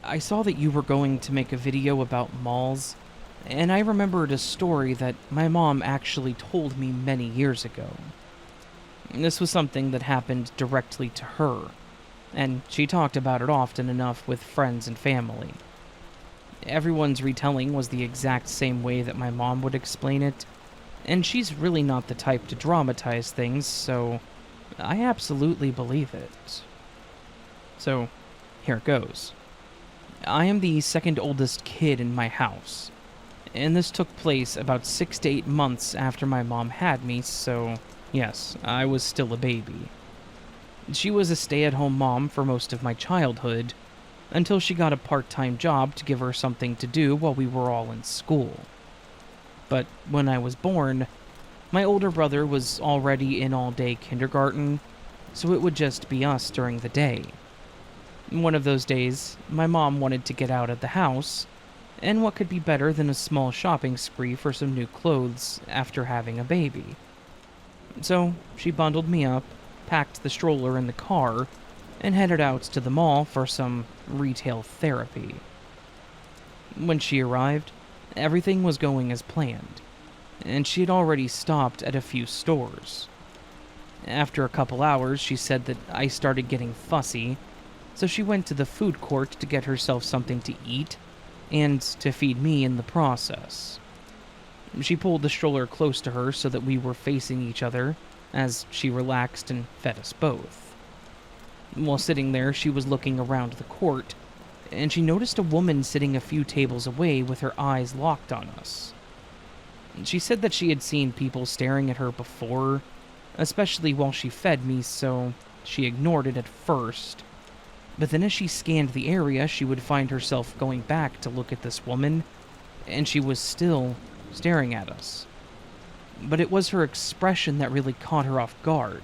I saw that you were going to make a video about malls, and I remembered a story that my mom actually told me many years ago. This was something that happened directly to her, and she talked about it often enough with friends and family. Everyone's retelling was the exact same way that my mom would explain it, and she's really not the type to dramatize things, so I absolutely believe it. So, here it goes. I am the second oldest kid in my house, and this took place about 6 to 8 months after my mom had me, so yes, I was still a baby. She was a stay-at-home mom for most of my childhood, until she got a part-time job to give her something to do while we were all in school. But when I was born, my older brother was already in all-day kindergarten, so it would just be us during the day. One of those days, my mom wanted to get out of the house, and what could be better than a small shopping spree for some new clothes after having a baby? So, she bundled me up, packed the stroller in the car, and headed out to the mall for some retail therapy. When she arrived, everything was going as planned, and she had already stopped at a few stores. After a couple hours, she said that I started getting fussy, so she went to the food court to get herself something to eat, and to feed me in the process. She pulled the stroller close to her so that we were facing each other, as she relaxed and fed us both. While sitting there, she was looking around the court, and she noticed a woman sitting a few tables away with her eyes locked on us. She said that she had seen people staring at her before, especially while she fed me, so she ignored it at first. But then as she scanned the area, she would find herself going back to look at this woman, and she was still staring at us. But it was her expression that really caught her off guard.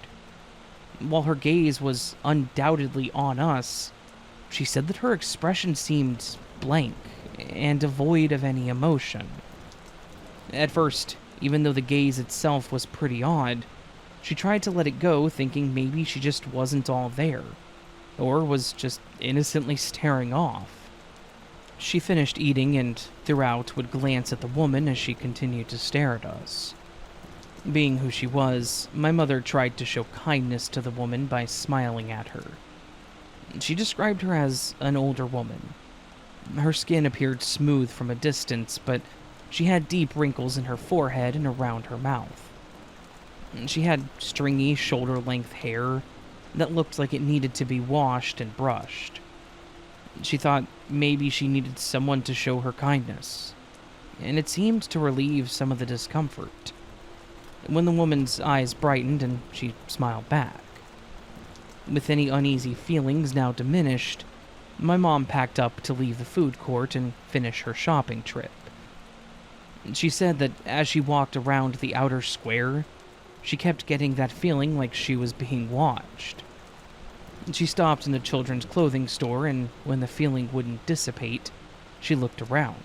While her gaze was undoubtedly on us, she said that her expression seemed blank and devoid of any emotion. At first, even though the gaze itself was pretty odd, she tried to let it go, thinking maybe she just wasn't all there, or was just innocently staring off. She finished eating and throughout would glance at the woman as she continued to stare at us. Being who she was, my mother tried to show kindness to the woman by smiling at her. She described her as an older woman. Her skin appeared smooth from a distance, but she had deep wrinkles in her forehead and around her mouth. She had stringy, shoulder-length hair that looked like it needed to be washed and brushed. She thought maybe she needed someone to show her kindness, and it seemed to relieve some of the discomfort. When the woman's eyes brightened and she smiled back. With any uneasy feelings now diminished, my mom packed up to leave the food court and finish her shopping trip. She said that as she walked around the outer square, she kept getting that feeling like she was being watched. She stopped in a children's clothing store, and when the feeling wouldn't dissipate, she looked around.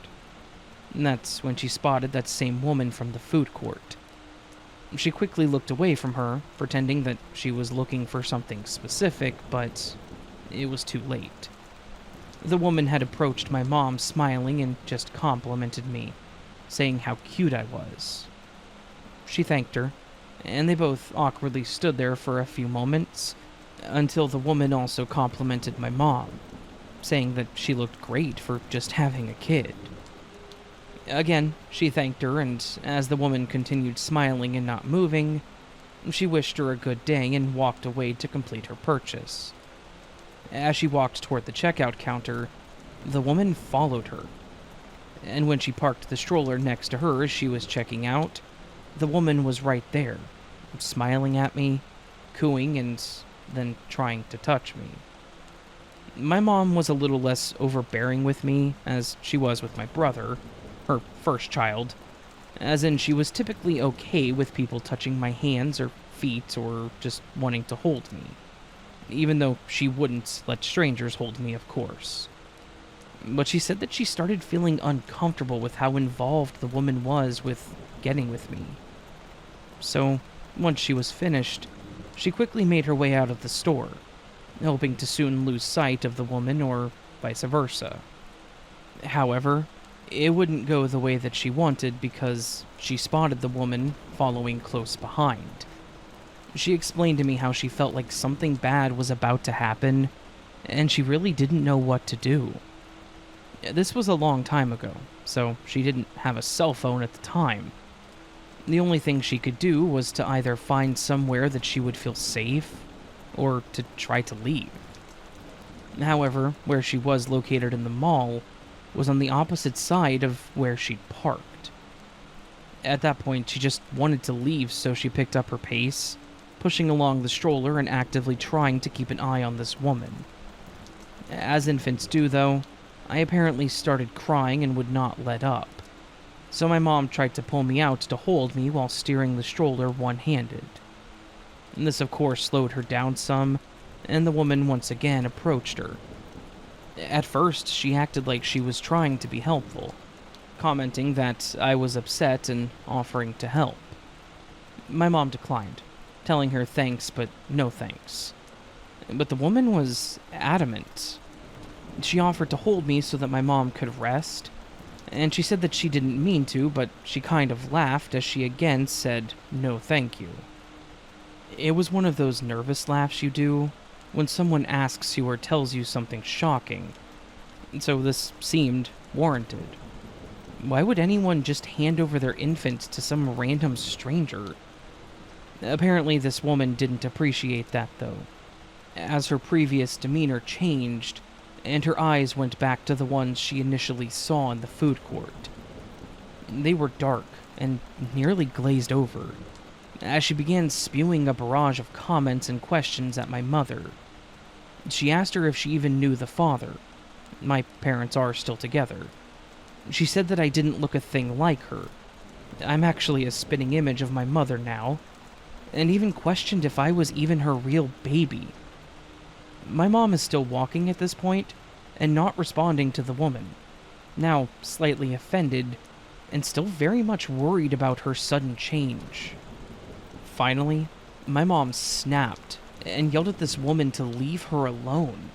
And that's when she spotted that same woman from the food court. She quickly looked away from her, pretending that she was looking for something specific, but it was too late. The woman had approached my mom smiling and just complimented me, saying how cute I was. She thanked her, and they both awkwardly stood there for a few moments, until the woman also complimented my mom, saying that she looked great for just having a kid. Again, she thanked her, and as the woman continued smiling and not moving, she wished her a good day and walked away to complete her purchase. As she walked toward the checkout counter, the woman followed her, and when she parked the stroller next to her as she was checking out, the woman was right there, smiling at me, cooing, and then trying to touch me. My mom was a little less overbearing with me, as she was with my brother, her first child, as in she was typically okay with people touching my hands or feet or just wanting to hold me, even though she wouldn't let strangers hold me, of course. But she said that she started feeling uncomfortable with how involved the woman was with getting with me. So, once she was finished, she quickly made her way out of the store, hoping to soon lose sight of the woman or vice versa. However, it wouldn't go the way that she wanted because she spotted the woman following close behind. She explained to me how she felt like something bad was about to happen, and she really didn't know what to do. This was a long time ago, so she didn't have a cell phone at the time. The only thing she could do was to either find somewhere that she would feel safe, or to try to leave. However, where she was located in the mall was on the opposite side of where she'd parked. At that point, she just wanted to leave, so she picked up her pace, pushing along the stroller and actively trying to keep an eye on this woman. As infants do, though, I apparently started crying and would not let up. So my mom tried to pull me out to hold me while steering the stroller one-handed. This, of course, slowed her down some, and the woman once again approached her. At first, she acted like she was trying to be helpful, commenting that I was upset and offering to help. My mom declined, telling her thanks but no thanks. But the woman was adamant. She offered to hold me so that my mom could rest, and she said that she didn't mean to, but she kind of laughed as she again said, "No thank you." It was one of those nervous laughs you do when someone asks you or tells you something shocking, so this seemed warranted. Why would anyone just hand over their infant to some random stranger? Apparently this woman didn't appreciate that though, as her previous demeanor changed and her eyes went back to the ones she initially saw in the food court. They were dark and nearly glazed over, as she began spewing a barrage of comments and questions at my mother. She asked her if she even knew the father. My parents are still together. She said that I didn't look a thing like her. I'm actually a spitting image of my mother now, and even questioned if I was even her real baby. My mom is still walking at this point and not responding to the woman, now slightly offended and still very much worried about her sudden change. Finally, my mom snapped and yelled at this woman to leave her alone.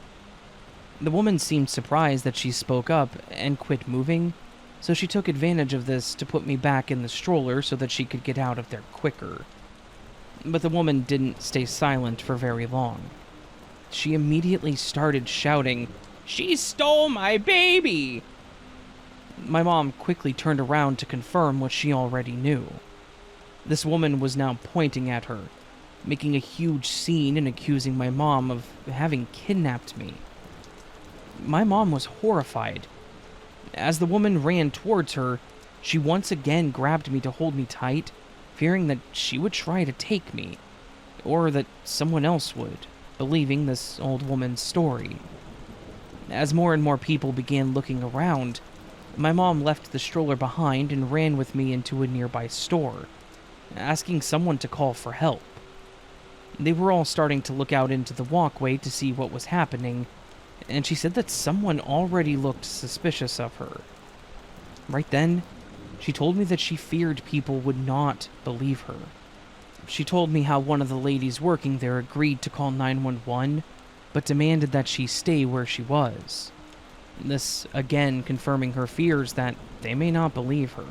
The woman seemed surprised that she spoke up and quit moving, so she took advantage of this to put me back in the stroller so that she could get out of there quicker. But the woman didn't stay silent for very long. She immediately started shouting, "She stole my baby!" My mom quickly turned around to confirm what she already knew. This woman was now pointing at her, making a huge scene and accusing my mom of having kidnapped me. My mom was horrified. As the woman ran towards her, she once again grabbed me to hold me tight, fearing that she would try to take me, or that someone else would, believing this old woman's story. As more and more people began looking around, my mom left the stroller behind and ran with me into a nearby store, asking someone to call for help. They were all starting to look out into the walkway to see what was happening, and she said that someone already looked suspicious of her. Right then, she told me that she feared people would not believe her. She told me how one of the ladies working there agreed to call 911, but demanded that she stay where she was. This again confirming her fears that they may not believe her.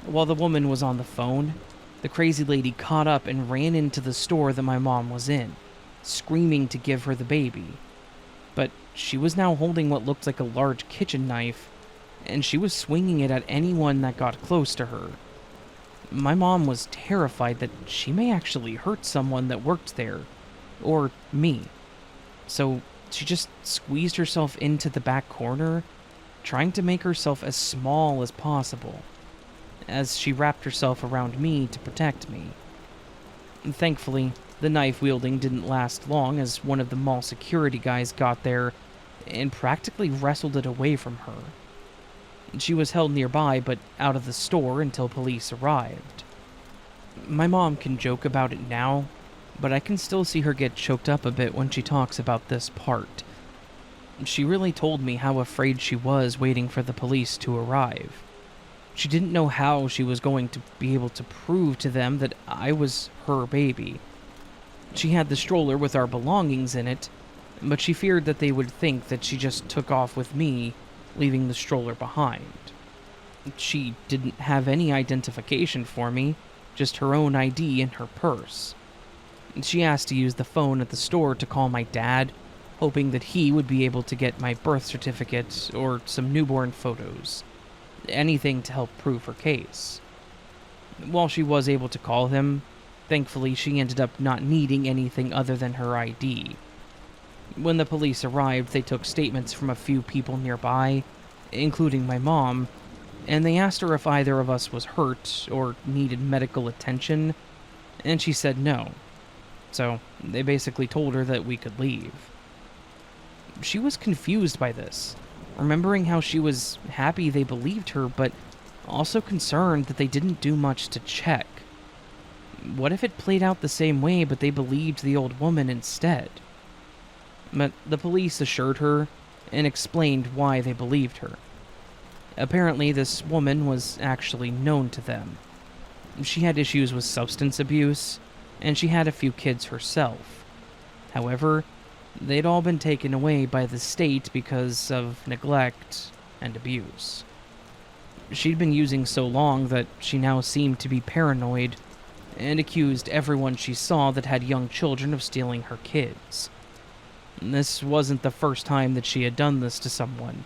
While the woman was on the phone, the crazy lady caught up and ran into the store that my mom was in, screaming to give her the baby. But she was now holding what looked like a large kitchen knife, and she was swinging it at anyone that got close to her. My mom was terrified that she may actually hurt someone that worked there, or me. So she just squeezed herself into the back corner, trying to make herself as small as possible, as she wrapped herself around me to protect me. Thankfully, the knife wielding didn't last long, as one of the mall security guys got there and practically wrestled it away from her. She was held nearby but out of the store until police arrived. My mom can joke about it now, but I can still see her get choked up a bit when she talks about this part. She really told me how afraid she was waiting for the police to arrive. She didn't know how she was going to be able to prove to them that I was her baby. She had the stroller with our belongings in it, but she feared that they would think that she just took off with me leaving the stroller behind. She didn't have any identification for me, just her own ID in her purse. She asked to use the phone at the store to call my dad, hoping that he would be able to get my birth certificate or some newborn photos. Anything to help prove her case. While she was able to call him, thankfully she ended up not needing anything other than her ID. When the police arrived, they took statements from a few people nearby, including my mom, and they asked her if either of us was hurt or needed medical attention, and she said no. So they basically told her that we could leave. She was confused by this, remembering how she was happy they believed her, but also concerned that they didn't do much to check. What if it played out the same way, but they believed the old woman instead? But the police assured her and explained why they believed her. Apparently, this woman was actually known to them. She had issues with substance abuse, and she had a few kids herself. However, they'd all been taken away by the state because of neglect and abuse. She'd been using so long that she now seemed to be paranoid and accused everyone she saw that had young children of stealing her kids. This wasn't the first time that she had done this to someone,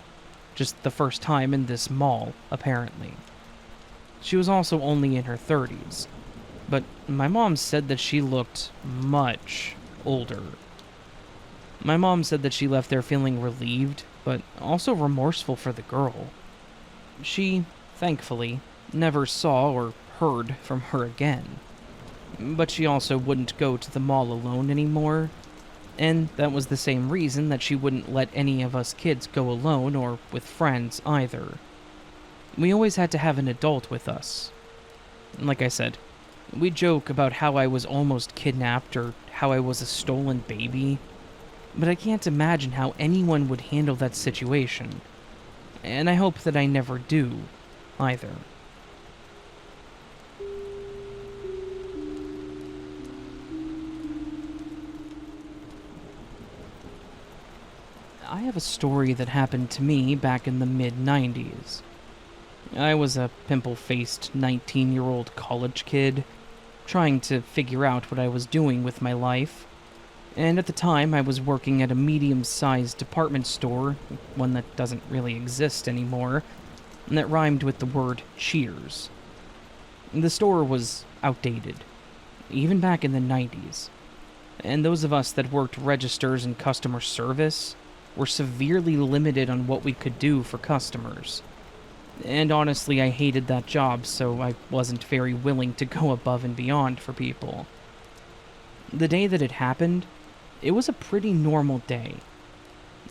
just the first time in this mall, apparently. She was also only in her 30s, but my mom said that she looked much older. My mom said that she left there feeling relieved, but also remorseful for the girl. She, thankfully, never saw or heard from her again. But she also wouldn't go to the mall alone anymore, and that was the same reason that she wouldn't let any of us kids go alone or with friends either. We always had to have an adult with us. Like I said, we joke about how I was almost kidnapped or how I was a stolen baby, but I can't imagine how anyone would handle that situation. And I hope that I never do, either. I have a story that happened to me back in the mid-90s. I was a pimple-faced 19-year-old college kid, trying to figure out what I was doing with my life. And at the time, I was working at a medium-sized department store, one that doesn't really exist anymore, and that rhymed with the word Cheers. The store was outdated, even back in the 90s, and those of us that worked registers and customer service were severely limited on what we could do for customers. And honestly, I hated that job, so I wasn't very willing to go above and beyond for people. The day that it happened, it was a pretty normal day.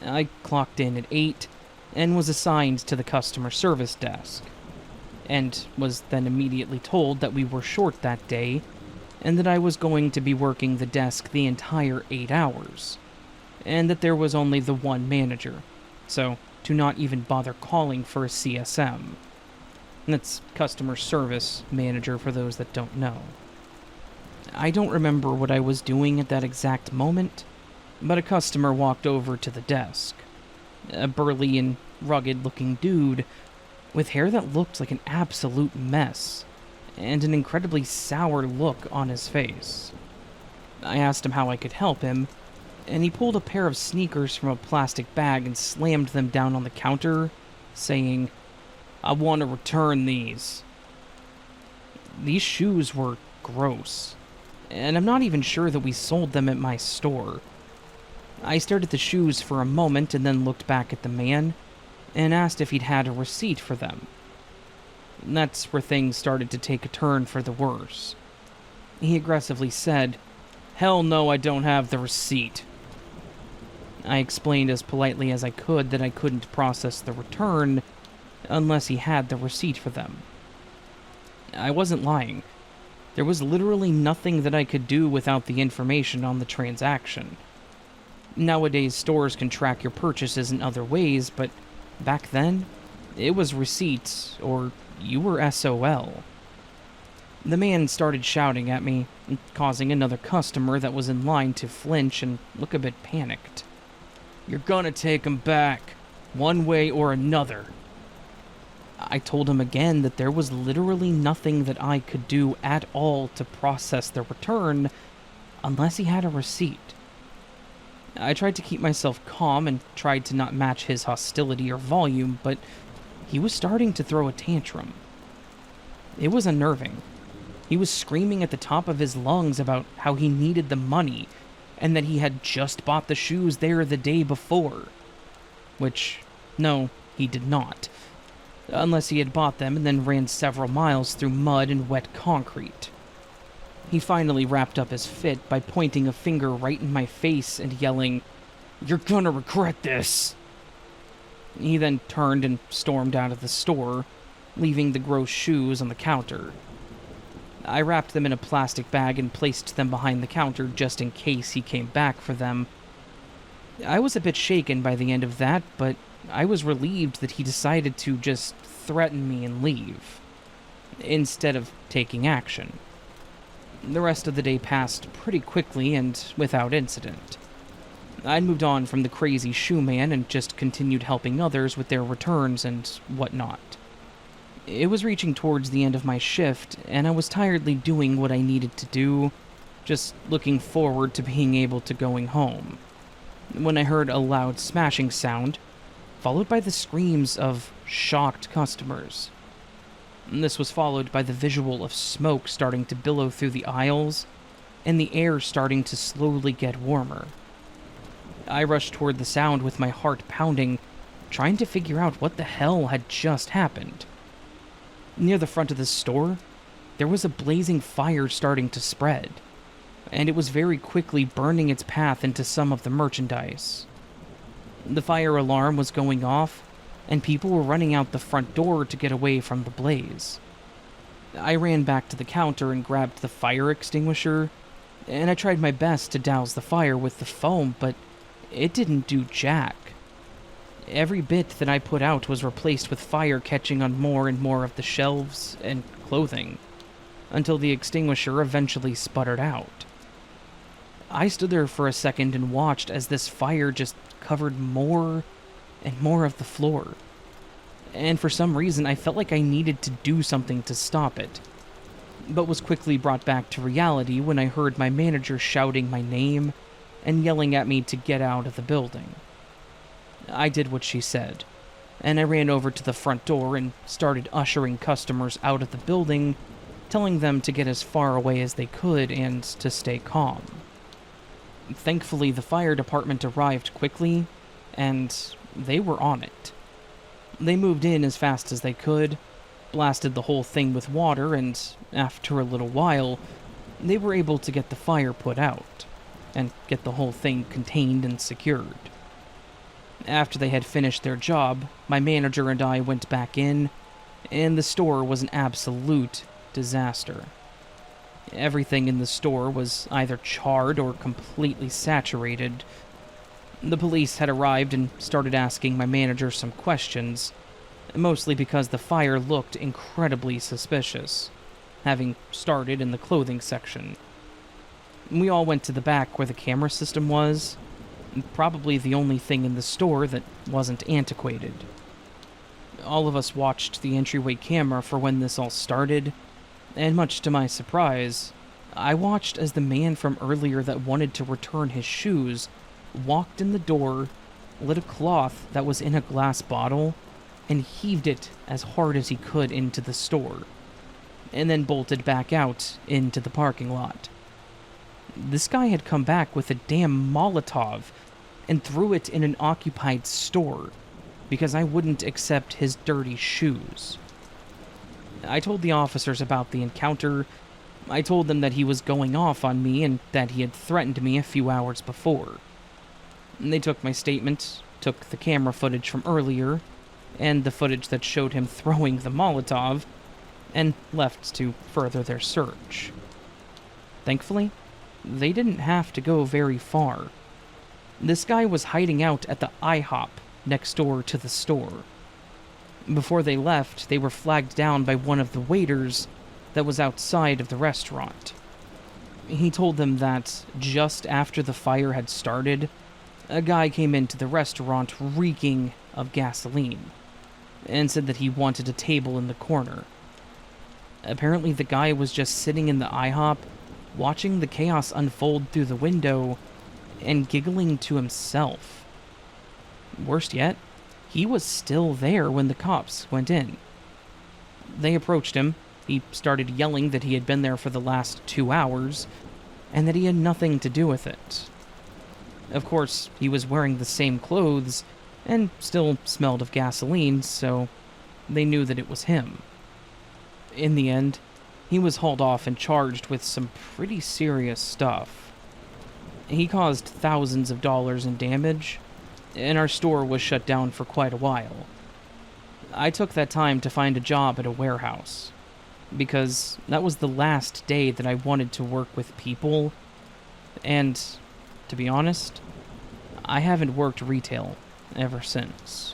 I clocked in at 8 and was assigned to the customer service desk, and was then immediately told that we were short that day, and that I was going to be working the desk the entire 8 hours, and that there was only the one manager, so to not even bother calling for a CSM. That's customer service manager for those that don't know. I don't remember what I was doing at that exact moment, but a customer walked over to the desk. A burly and rugged-looking dude with hair that looked like an absolute mess, and an incredibly sour look on his face. I asked him how I could help him, and he pulled a pair of sneakers from a plastic bag and slammed them down on the counter, saying, "I want to return these." These shoes were gross, and I'm not even sure that we sold them at my store. I stared at the shoes for a moment and then looked back at the man and asked if he'd had a receipt for them. That's where things started to take a turn for the worse. He aggressively said, "Hell no, I don't have the receipt." I explained as politely as I could that I couldn't process the return unless he had the receipt for them. I wasn't lying. There was literally nothing that I could do without the information on the transaction. Nowadays, stores can track your purchases in other ways, but back then, it was receipts, or you were SOL. The man started shouting at me, causing another customer that was in line to flinch and look a bit panicked. "You're gonna take 'em back. one way or another. I told him again that there was literally nothing that I could do at all to process the return unless he had a receipt. I tried to keep myself calm and tried to not match his hostility or volume, but he was starting to throw a tantrum. It was unnerving. He was screaming at the top of his lungs about how he needed the money and that he had just bought the shoes there the day before. Which, no, he did not. Unless he had bought them and then ran several miles through mud and wet concrete. He finally wrapped up his fit by pointing a finger right in my face and yelling, "You're gonna regret this!" He then turned and stormed out of the store, leaving the gross shoes on the counter. I wrapped them in a plastic bag and placed them behind the counter just in case he came back for them. I was a bit shaken by the end of that, but I was relieved that he decided to just threaten me and leave, instead of taking action. The rest of the day passed pretty quickly and without incident. I'd moved on from the crazy shoe man and just continued helping others with their returns and whatnot. It was reaching towards the end of my shift, and I was tiredly doing what I needed to do, just looking forward to being able to going home, when I heard a loud smashing sound, followed by the screams of shocked customers. This was followed by the visual of smoke starting to billow through the aisles, and the air starting to slowly get warmer. I rushed toward the sound with my heart pounding, trying to figure out what the hell had just happened. Near the front of the store, there was a blazing fire starting to spread, and it was very quickly burning its path into some of the merchandise. The fire alarm was going off, and people were running out the front door to get away from the blaze. I ran back to the counter and grabbed the fire extinguisher, and I tried my best to douse the fire with the foam, but it didn't do jack. Every bit that I put out was replaced with fire catching on more and more of the shelves and clothing, until the extinguisher eventually sputtered out. I stood there for a second and watched as this fire just covered more and more of the floor. And for some reason, I felt like I needed to do something to stop it, but was quickly brought back to reality when I heard my manager shouting my name and yelling at me to get out of the building. I did what she said, and I ran over to the front door and started ushering customers out of the building, telling them to get as far away as they could and to stay calm. Thankfully, the fire department arrived quickly, and they were on it. They moved in as fast as they could, blasted the whole thing with water, and after a little while, they were able to get the fire put out, and get the whole thing contained and secured. After they had finished their job, my manager and I went back in, and the store was an absolute disaster. Everything in the store was either charred or completely saturated. The police had arrived and started asking my manager some questions, mostly because the fire looked incredibly suspicious, having started in the clothing section. We all went to the back where the camera system was, probably the only thing in the store that wasn't antiquated. All of us watched the entryway camera for when this all started, and much to my surprise, I watched as the man from earlier that wanted to return his shoes walked in the door, lit a cloth that was in a glass bottle, and heaved it as hard as he could into the store, and then bolted back out into the parking lot. This guy had come back with a damn Molotov and threw it in an occupied store because I wouldn't accept his dirty shoes. I told the officers about the encounter. I told them that he was going off on me and that he had threatened me a few hours before. They took my statement, took the camera footage from earlier, and the footage that showed him throwing the Molotov, and left to further their search. Thankfully, they didn't have to go very far. This guy was hiding out at the IHOP next door to the store. Before they left, they were flagged down by one of the waiters that was outside of the restaurant. He told them that just after the fire had started, a guy came into the restaurant reeking of gasoline and said that he wanted a table in the corner. Apparently, the guy was just sitting in the IHOP, watching the chaos unfold through the window and giggling to himself. Worst yet, he was still there when the cops went in. They approached him. He started yelling that he had been there for the last 2 hours and that he had nothing to do with it. Of course, he was wearing the same clothes and still smelled of gasoline, so they knew that it was him. In the end, he was hauled off and charged with some pretty serious stuff. He caused thousands of dollars in damage, and our store was shut down for quite a while. I took that time to find a job at a warehouse, because that was the last day that I wanted to work with people, and, to be honest, I haven't worked retail ever since.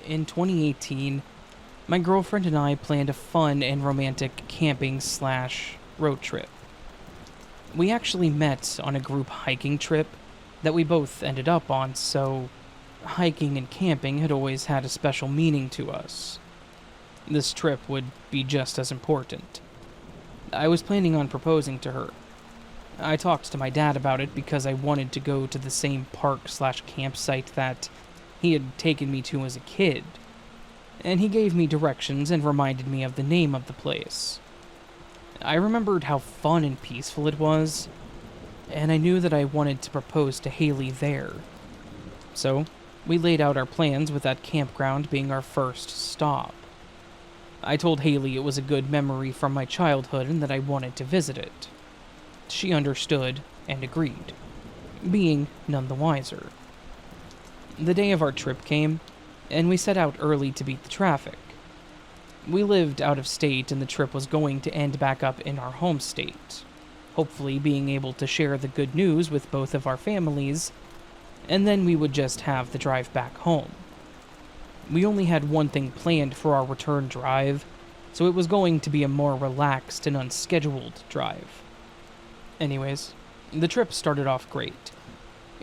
In 2018, my girlfriend and I planned a fun and romantic camping/road trip. We actually met on a group hiking trip that we both ended up on, so hiking and camping had always had a special meaning to us. This trip would be just as important. I was planning on proposing to her. I talked to my dad about it because I wanted to go to the same park/campsite that he had taken me to as a kid, and he gave me directions and reminded me of the name of the place. I remembered how fun and peaceful it was, and I knew that I wanted to propose to Haley there. So, we laid out our plans with that campground being our first stop. I told Haley it was a good memory from my childhood and that I wanted to visit it. She understood and agreed, being none the wiser. The day of our trip came, and we set out early to beat the traffic. We lived out of state, and the trip was going to end back up in our home state, hopefully being able to share the good news with both of our families, and then we would just have the drive back home. We only had one thing planned for our return drive, so it was going to be a more relaxed and unscheduled drive. Anyways, the trip started off great.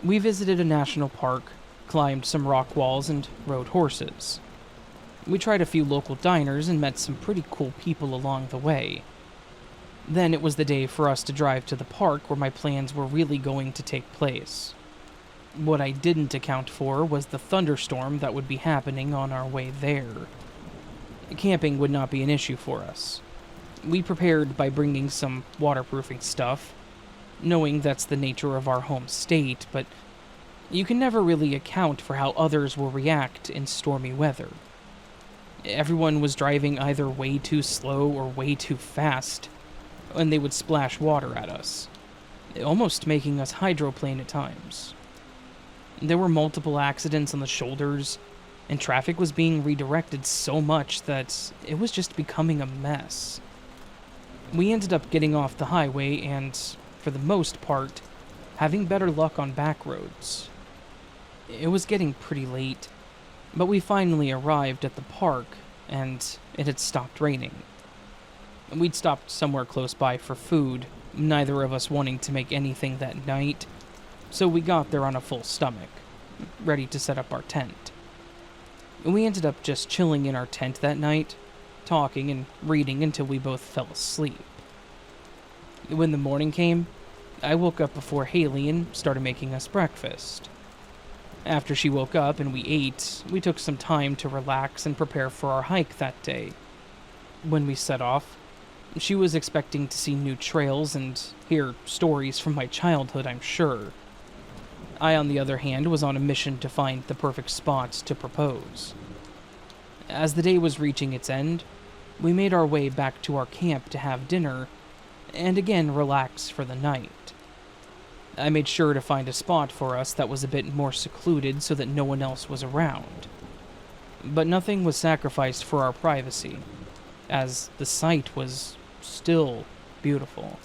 We visited a national park, climbed some rock walls, and rode horses. We tried a few local diners and met some pretty cool people along the way. Then it was the day for us to drive to the park where my plans were really going to take place. What I didn't account for was the thunderstorm that would be happening on our way there. Camping would not be an issue for us. We prepared by bringing some waterproofing stuff, knowing that's the nature of our home state, but you can never really account for how others will react in stormy weather. Everyone was driving either way too slow or way too fast, and they would splash water at us, almost making us hydroplane at times. There were multiple accidents on the shoulders, and traffic was being redirected so much that it was just becoming a mess. We ended up getting off the highway and, for the most part, having better luck on back roads. It was getting pretty late, but we finally arrived at the park, and it had stopped raining. We'd stopped somewhere close by for food, neither of us wanting to make anything that night, so we got there on a full stomach, ready to set up our tent. We ended up just chilling in our tent that night, talking and reading until we both fell asleep. When the morning came, I woke up before Haley and started making us breakfast. After she woke up and we ate, we took some time to relax and prepare for our hike that day. When we set off, she was expecting to see new trails and hear stories from my childhood, I'm sure. I, on the other hand, was on a mission to find the perfect spot to propose. As the day was reaching its end, we made our way back to our camp to have dinner, and again relax for the night. I made sure to find a spot for us that was a bit more secluded so that no one else was around. But nothing was sacrificed for our privacy, as the sight was still beautiful.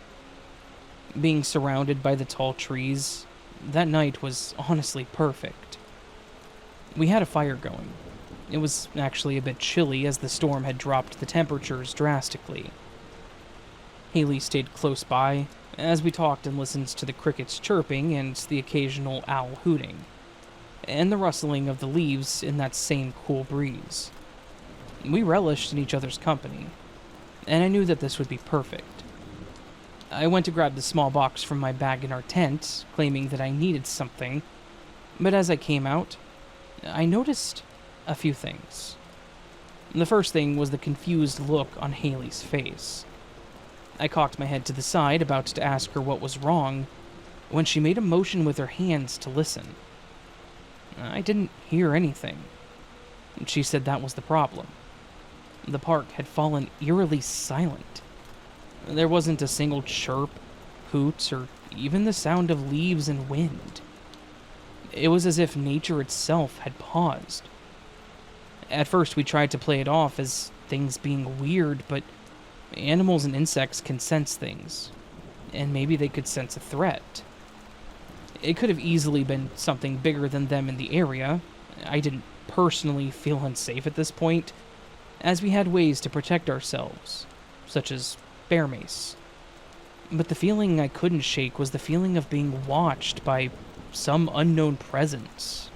Being surrounded by the tall trees, that night was honestly perfect. We had a fire going. It was actually a bit chilly as the storm had dropped the temperatures drastically. Haley stayed close by as we talked and listened to the crickets chirping and the occasional owl hooting, and the rustling of the leaves in that same cool breeze. We relished in each other's company, and I knew that this would be perfect. I went to grab the small box from my bag in our tent, claiming that I needed something, but as I came out, I noticed a few things. The first thing was the confused look on Haley's face. I cocked my head to the side, about to ask her what was wrong, when she made a motion with her hands to listen. I didn't hear anything. She said that was the problem. The park had fallen eerily silent. There wasn't a single chirp, hoot, or even the sound of leaves and wind. It was as if nature itself had paused. At first, we tried to play it off as things being weird, but animals and insects can sense things, and maybe they could sense a threat. It could have easily been something bigger than them in the area. I didn't personally feel unsafe at this point, as we had ways to protect ourselves, such as bear mace. But the feeling I couldn't shake was the feeling of being watched by some unknown presence.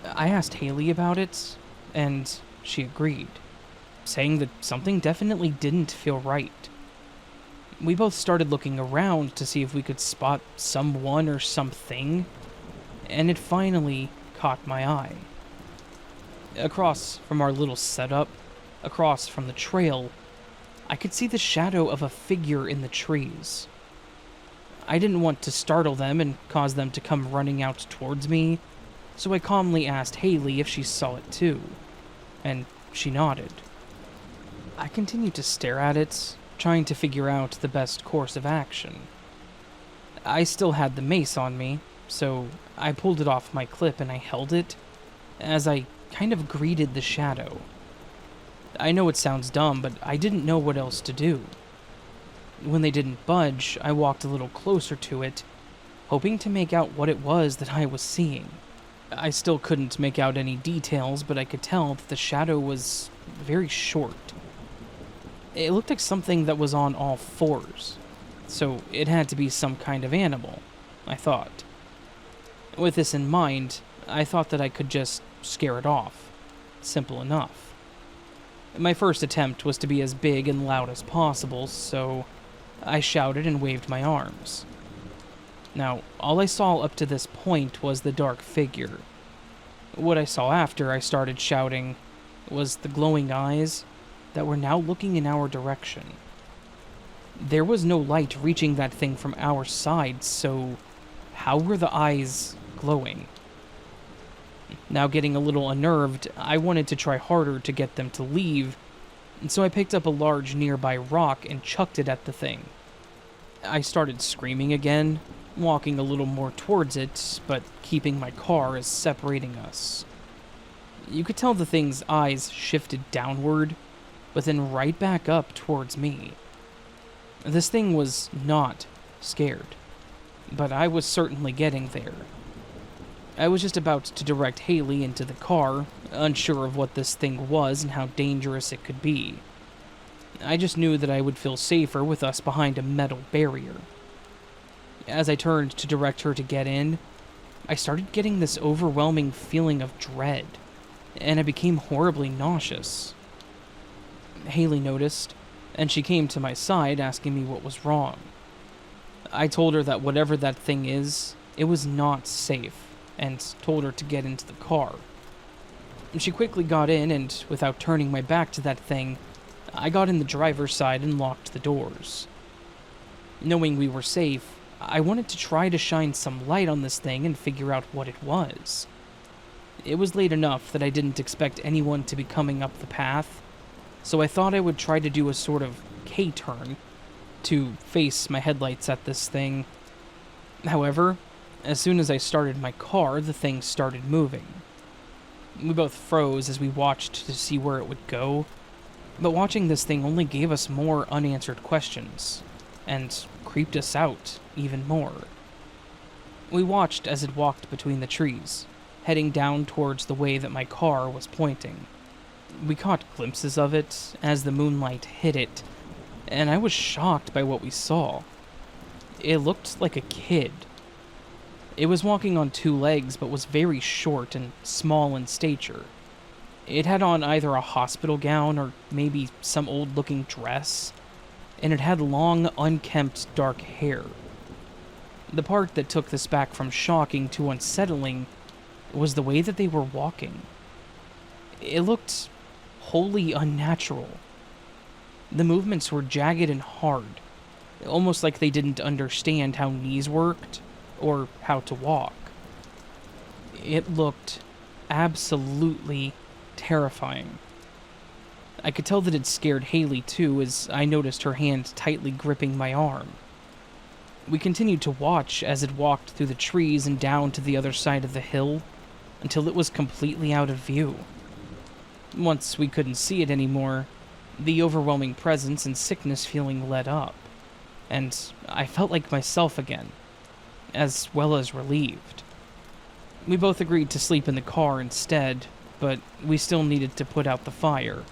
I asked Haley about it, and she agreed, saying that something definitely didn't feel right. We both started looking around to see if we could spot someone or something, and it finally caught my eye. Across from our little setup, across from the trail, I could see the shadow of a figure in the trees. I didn't want to startle them and cause them to come running out towards me, so I calmly asked Haley if she saw it too, and she nodded. I continued to stare at it, trying to figure out the best course of action. I still had the mace on me, so I pulled it off my clip and I held it as I kind of greeted the shadow. I know it sounds dumb, but I didn't know what else to do. When they didn't budge, I walked a little closer to it, hoping to make out what it was that I was seeing. I still couldn't make out any details, but I could tell that the shadow was very short. It looked like something that was on all fours, so it had to be some kind of animal, I thought. With this in mind, I thought that I could just scare it off. Simple enough. My first attempt was to be as big and loud as possible, so I shouted and waved my arms. Now, all I saw up to this point was the dark figure. What I saw after I started shouting was the glowing eyes that were now looking in our direction. There was no light reaching that thing from our side, so how were the eyes glowing? Now getting a little unnerved, I wanted to try harder to get them to leave, so I picked up a large nearby rock and chucked it at the thing. I started screaming again, walking a little more towards it, but keeping my car as separating us. You could tell the thing's eyes shifted downward, but then right back up towards me. This thing was not scared, but I was certainly getting there. I was just about to direct Haley into the car, unsure of what this thing was and how dangerous it could be. I just knew that I would feel safer with us behind a metal barrier. As I turned to direct her to get in, I started getting this overwhelming feeling of dread, and I became horribly nauseous. Haley noticed, and she came to my side asking me what was wrong. I told her that whatever that thing is, it was not safe, and told her to get into the car. She quickly got in, and without turning my back to that thing, I got in the driver's side and locked the doors. Knowing we were safe, I wanted to try to shine some light on this thing and figure out what it was. It was late enough that I didn't expect anyone to be coming up the path, so I thought I would try to do a sort of K-turn to face my headlights at this thing. However, as soon as I started my car, the thing started moving. We both froze as we watched to see where it would go, but watching this thing only gave us more unanswered questions, and creeped us out even more. We watched as it walked between the trees, heading down towards the way that my car was pointing. We caught glimpses of it as the moonlight hit it, and I was shocked by what we saw. It looked like a kid. It was walking on two legs, but was very short and small in stature. It had on either a hospital gown or maybe some old-looking dress, and it had long, unkempt, dark hair. The part that took this back from shocking to unsettling was the way that they were walking. It looked wholly unnatural. The movements were jagged and hard, almost like they didn't understand how knees worked or how to walk. It looked absolutely terrifying. I could tell that it scared Haley too, as I noticed her hand tightly gripping my arm. We continued to watch as it walked through the trees and down to the other side of the hill until it was completely out of view. Once we couldn't see it anymore, the overwhelming presence and sickness feeling let up, and I felt like myself again, as well as relieved. We both agreed to sleep in the car instead, but we still needed to put out the fire.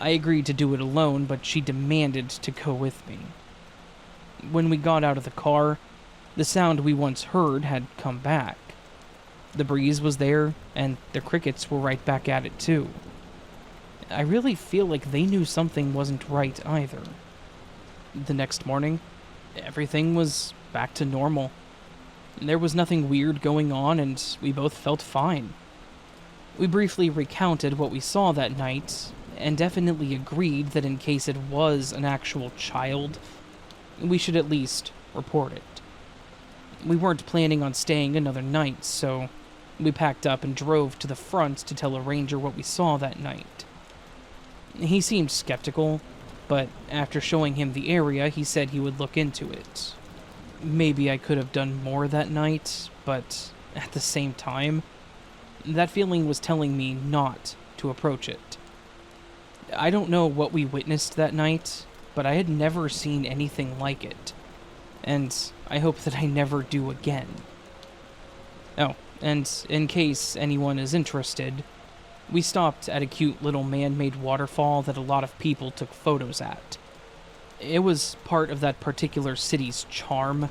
I agreed to do it alone, but she demanded to go with me. When we got out of the car, the sound we once heard had come back. The breeze was there, and the crickets were right back at it too. I really feel like they knew something wasn't right either. The next morning, everything was back to normal. There was nothing weird going on, and we both felt fine. We briefly recounted what we saw that night, and definitely agreed that in case it was an actual child, we should at least report it. We weren't planning on staying another night, so we packed up and drove to the front to tell a ranger what we saw that night. He seemed skeptical, but after showing him the area, he said he would look into it. Maybe I could have done more that night, but at the same time, that feeling was telling me not to approach it. I don't know what we witnessed that night, but I had never seen anything like it, and I hope that I never do again. Oh, and in case anyone is interested, we stopped at a cute little man-made waterfall that a lot of people took photos at. It was part of that particular city's charm,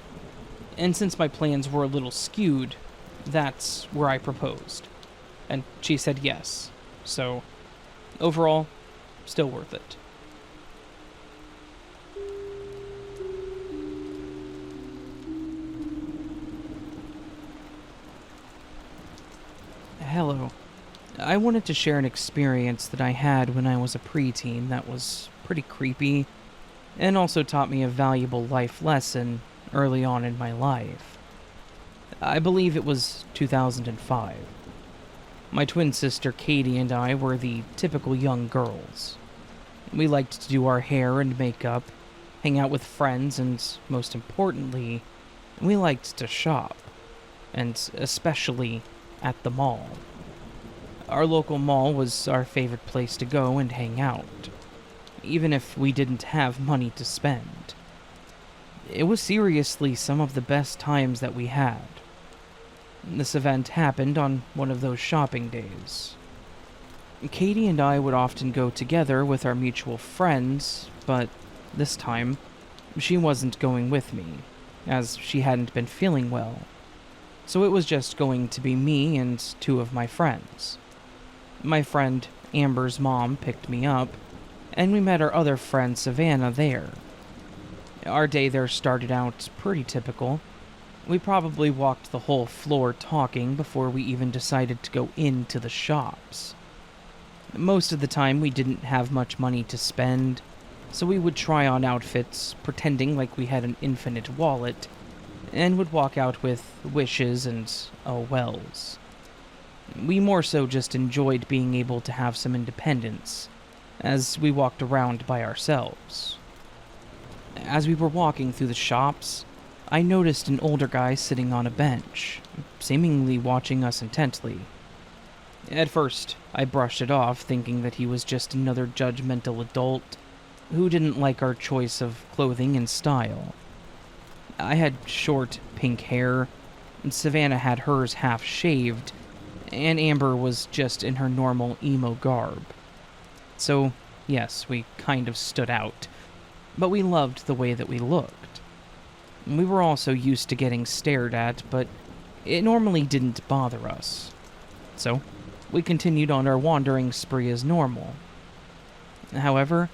and since my plans were a little skewed, that's where I proposed. And she said yes, so overall, still worth it. Hello. I wanted to share an experience that I had when I was a preteen that was pretty creepy, and also taught me a valuable life lesson early on in my life. I believe it was 2005. My twin sister Katie and I were the typical young girls. We liked to do our hair and makeup, hang out with friends, and most importantly, we liked to shop, and especially at the mall. Our local mall was our favorite place to go and hang out, even if we didn't have money to spend. It was seriously some of the best times that we had. This event happened on one of those shopping days. Katie and I would often go together with our mutual friends, but this time, she wasn't going with me, as she hadn't been feeling well. So it was just going to be me and two of my friends. My friend Amber's mom picked me up, and we met our other friend Savannah there. Our day there started out pretty typical. We probably walked the whole floor talking before we even decided to go into the shops. Most of the time we didn't have much money to spend, so we would try on outfits, pretending like we had an infinite wallet, and would walk out with wishes and oh wells. We more so just enjoyed being able to have some independence, as we walked around by ourselves. As we were walking through the shops, I noticed an older guy sitting on a bench, seemingly watching us intently. At first, I brushed it off, thinking that he was just another judgmental adult who didn't like our choice of clothing and style. I had short, pink hair, and Savannah had hers half-shaved, and Amber was just in her normal emo garb. So, yes, we kind of stood out. but we loved the way that we looked. We were also used to getting stared at, but it normally didn't bother us. So, we continued on our wandering spree as normal. However,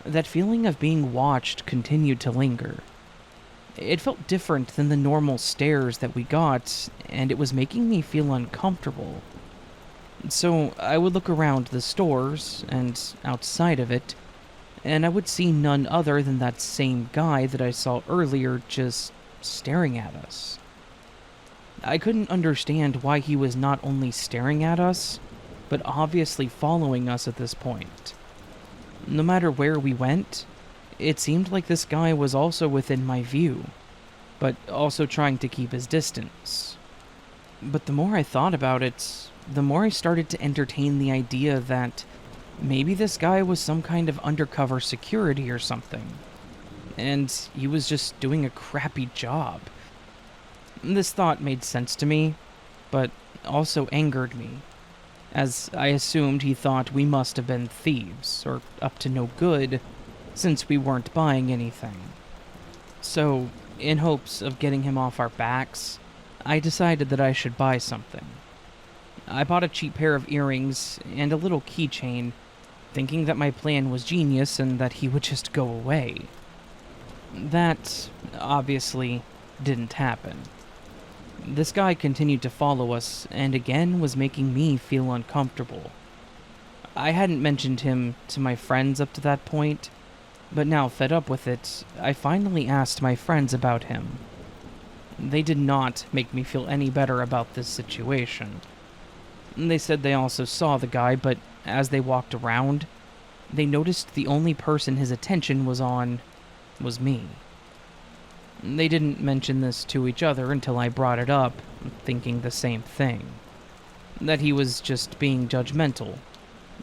that feeling of being watched continued to linger. It felt different than the normal stares that we got, and it was making me feel uncomfortable. So I would look around the stores, and outside of it, and I would see none other than that same guy that I saw earlier just staring at us. I couldn't understand why he was not only staring at us, but obviously following us at this point. No matter where we went, it seemed like this guy was also within my view, but also trying to keep his distance. But the more I thought about it, the more I started to entertain the idea that maybe this guy was some kind of undercover security or something, and he was just doing a crappy job. This thought made sense to me, but also angered me, as I assumed he thought we must have been thieves, or up to no good, since we weren't buying anything. So, in hopes of getting him off our backs, I decided that I should buy something. I bought a cheap pair of earrings and a little keychain, thinking that my plan was genius and that he would just go away. That, obviously, didn't happen. This guy continued to follow us, and again was making me feel uncomfortable. I hadn't mentioned him to my friends up to that point, but now fed up with it, I finally asked my friends about him. They did not make me feel any better about this situation. They said they also saw the guy, but as they walked around, they noticed the only person his attention was on was me. They didn't mention this to each other until I brought it up, thinking the same thing. That he was just being judgmental,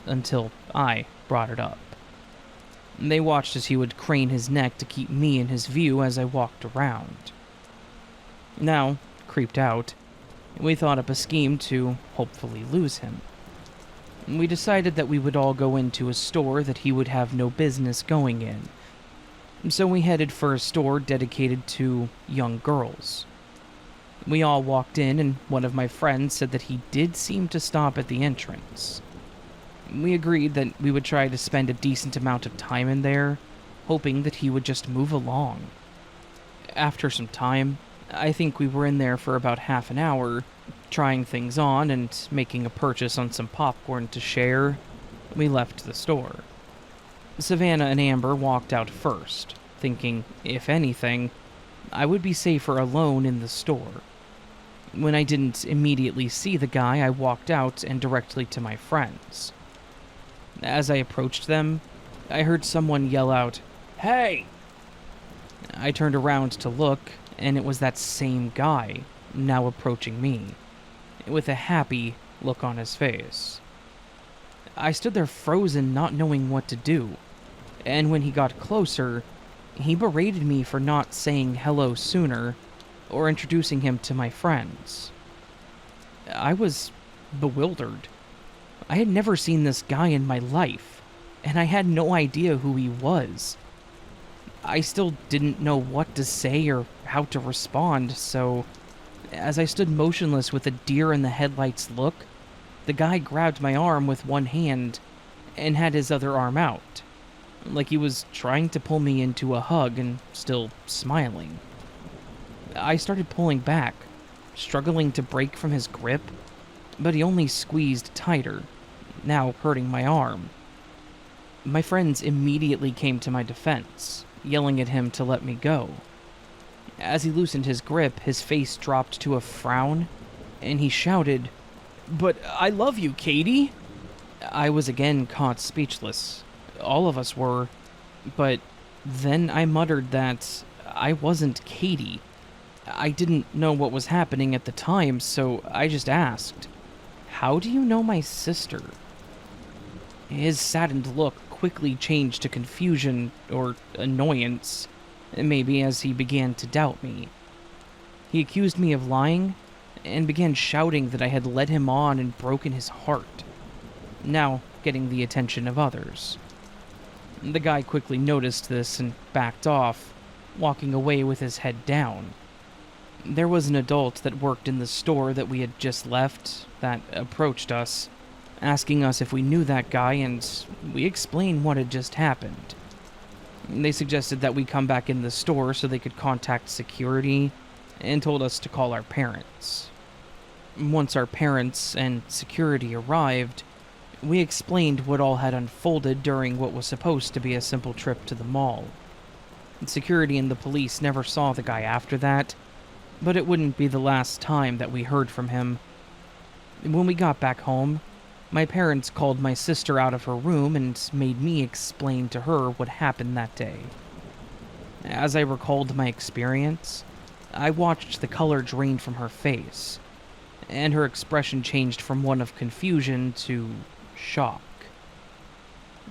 until I brought it up. They watched as he would crane his neck to keep me in his view as I walked around. Now, creeped out, we thought up a scheme to hopefully lose him. We decided that we would all go into a store that he would have no business going in. So we headed for a store dedicated to young girls. We all walked in, and one of my friends said that he did seem to stop at the entrance. We agreed that we would try to spend a decent amount of time in there, hoping that he would just move along. After some time, I think we were in there for about half an hour, trying things on and making a purchase on some popcorn to share. We left the store. Savannah and Amber walked out first, thinking, if anything, I would be safer alone in the store. When I didn't immediately see the guy, I walked out and directly to my friends. As I approached them, I heard someone yell out, "Hey!" I turned around to look, and it was that same guy, now approaching me, with a happy look on his face. I stood there frozen, not knowing what to do, and when he got closer, he berated me for not saying hello sooner, or introducing him to my friends. I was bewildered. I had never seen this guy in my life, and I had no idea who he was. I still didn't know what to say or how to respond, so as I stood motionless with a deer in the headlights look, the guy grabbed my arm with one hand and had his other arm out, like he was trying to pull me into a hug and still smiling. I started pulling back, struggling to break from his grip, but he only squeezed tighter, now hurting my arm. My friends immediately came to my defense, yelling at him to let me go. As he loosened his grip, his face dropped to a frown, and he shouted, "But I love you, Katie!" I was again caught speechless. All of us were, but then I muttered that I wasn't Katie. I didn't know what was happening at the time, so I just asked, "How do you know my sister?" His saddened look quickly changed to confusion or annoyance, maybe as he began to doubt me. He accused me of lying and began shouting that I had led him on and broken his heart, now getting the attention of others. The guy quickly noticed this and backed off, walking away with his head down. There was an adult that worked in the store that we had just left that approached us, asking us if we knew that guy, and we explained what had just happened. They suggested that we come back in the store so they could contact security, and told us to call our parents. Once our parents and security arrived, we explained what all had unfolded during what was supposed to be a simple trip to the mall. Security and the police never saw the guy after that, but it wouldn't be the last time that we heard from him. When we got back home, my parents called my sister out of her room and made me explain to her what happened that day. As I recalled my experience, I watched the color drain from her face, and her expression changed from one of confusion to shock.